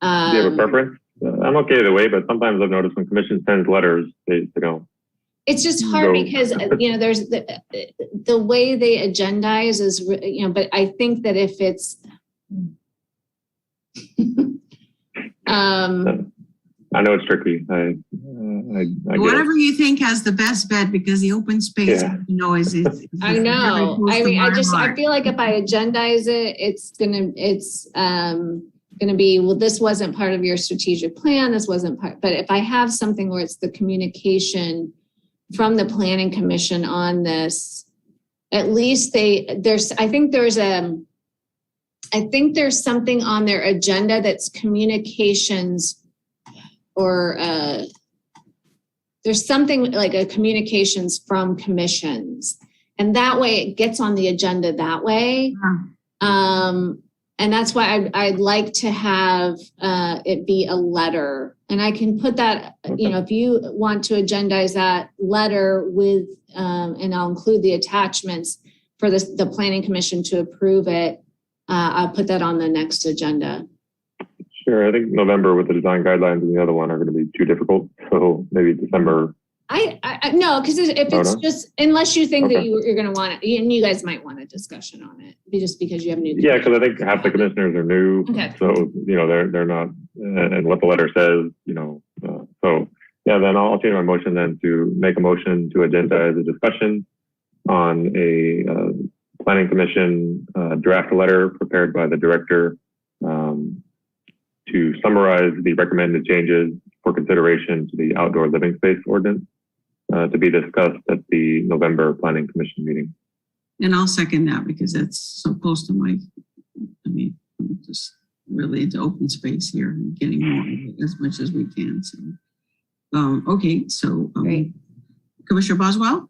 Do you have a preference? I'm okay either way, but sometimes I've noticed when commission sends letters, they don't. It's just hard So- because, there's the way they agendize is, but I think that if it's, I know it's tricky. I get it. Whatever you think has the best bet, because the open space, Yeah. is I very know. close I to mean, my I heart. feel like if I agendize it, it's gonna be, well, this wasn't part of your strategic plan. This wasn't part, but if I have something where it's the communication from the Planning Commission on this, at least I think there's something on their agenda that's communications, or there's something like a communications from commissions. And that way it gets on the agenda that way. And that's why I'd like to have it be a letter. And I can put that, if you want to agendize that letter with, and I'll include the attachments for the Planning Commission to approve it. I'll put that on the next agenda. Sure. I think November with the design guidelines and the other one are going to be too difficult. So maybe December. I no, because if it's no? just, unless you think that Okay. you're going to want it, and you guys might want a discussion on it, just because you have new. Yeah, because I think half the commissioners are new. Okay. So, they're not, and what the letter says, so yeah, then I'll change my motion then to make a motion to agendize a discussion on a Planning Commission draft letter prepared by the director to summarize the recommended changes for consideration to the outdoor living space ordinance to be discussed at the November Planning Commission meeting. And I'll second that because that's so close to my, I'm just really into open space here and getting more of it as much as we can. So, okay, so Great. Commissioner Boswell,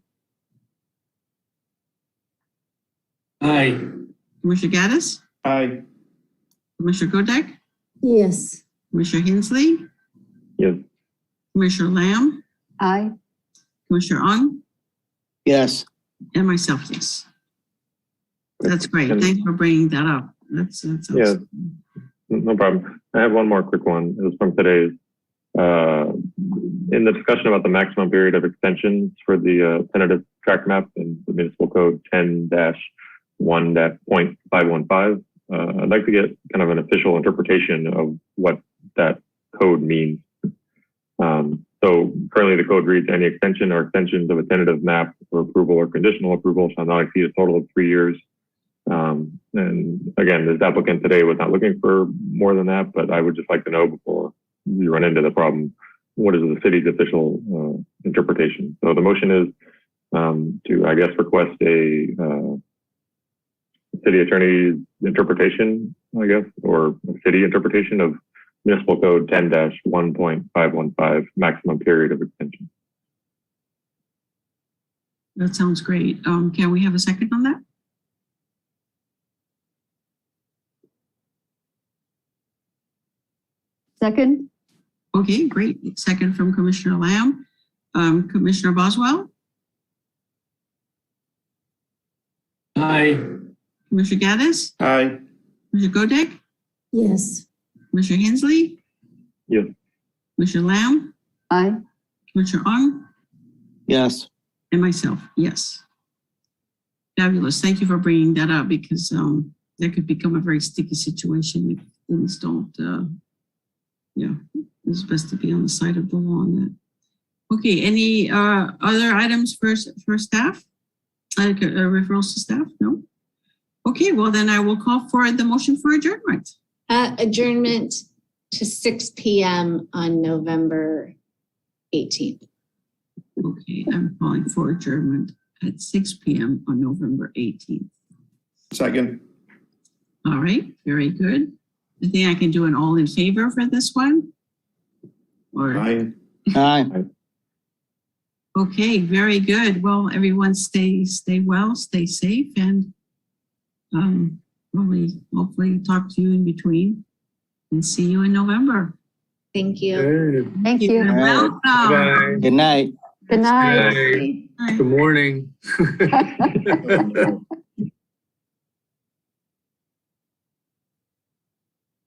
Aye. Commissioner Gaddis, Aye. Commissioner Godek, Yes. Commissioner Hensley, Yes. Commissioner Lamb, Aye. Commissioner Ong, Yes. and myself, yes. That's great. And- Thanks for bringing that up. That's Yeah. awesome. No problem. I have one more quick one. It was from today's. In the discussion about the maximum period of extensions for the tentative track map in the municipal code 10-1.515, I'd like to get kind of an official interpretation of what that code means. So currently the code reads, any extension or extensions of a tentative map for approval or conditional approval shall not exceed a total of 3 years. And again, this applicant today was not looking for more than that, but I would just like to know before we run into the problem, what is the city's official interpretation? So the motion is to, I guess, request a city attorney's interpretation, I guess, or a city interpretation of municipal code 10-1.515 maximum period of extension. That sounds great. Can we have a second on that? Second? Okay, great. Second from Commissioner Lamb. Commissioner Boswell, Aye. Commissioner Gaddis, Aye. Commissioner Godek, Yes. Commissioner Hensley, Yes. Commissioner Lamb, Aye. Commissioner Ong, Yes. and myself, yes. Fabulous. Thank you for bringing that up because that could become a very sticky situation if things don't, yeah, it's best to be on the side of the law on that. Okay, any other items for staff? Like referrals to staff? No? Okay, well then I will call for the motion for adjournment. Adjournment to 6 p.m. on November 18th. Okay, I'm calling for adjournment at 6 p.m. on November 18th. Second. All right, very good. I think I can do an all in favor for this one. Or Aye. Aye. okay, very good. Well, everyone stay well, stay safe, and hopefully talk to you in between and see you in November. Thank you. Hey, Thank you. You're welcome. bye. Good night. Good night. Good morning.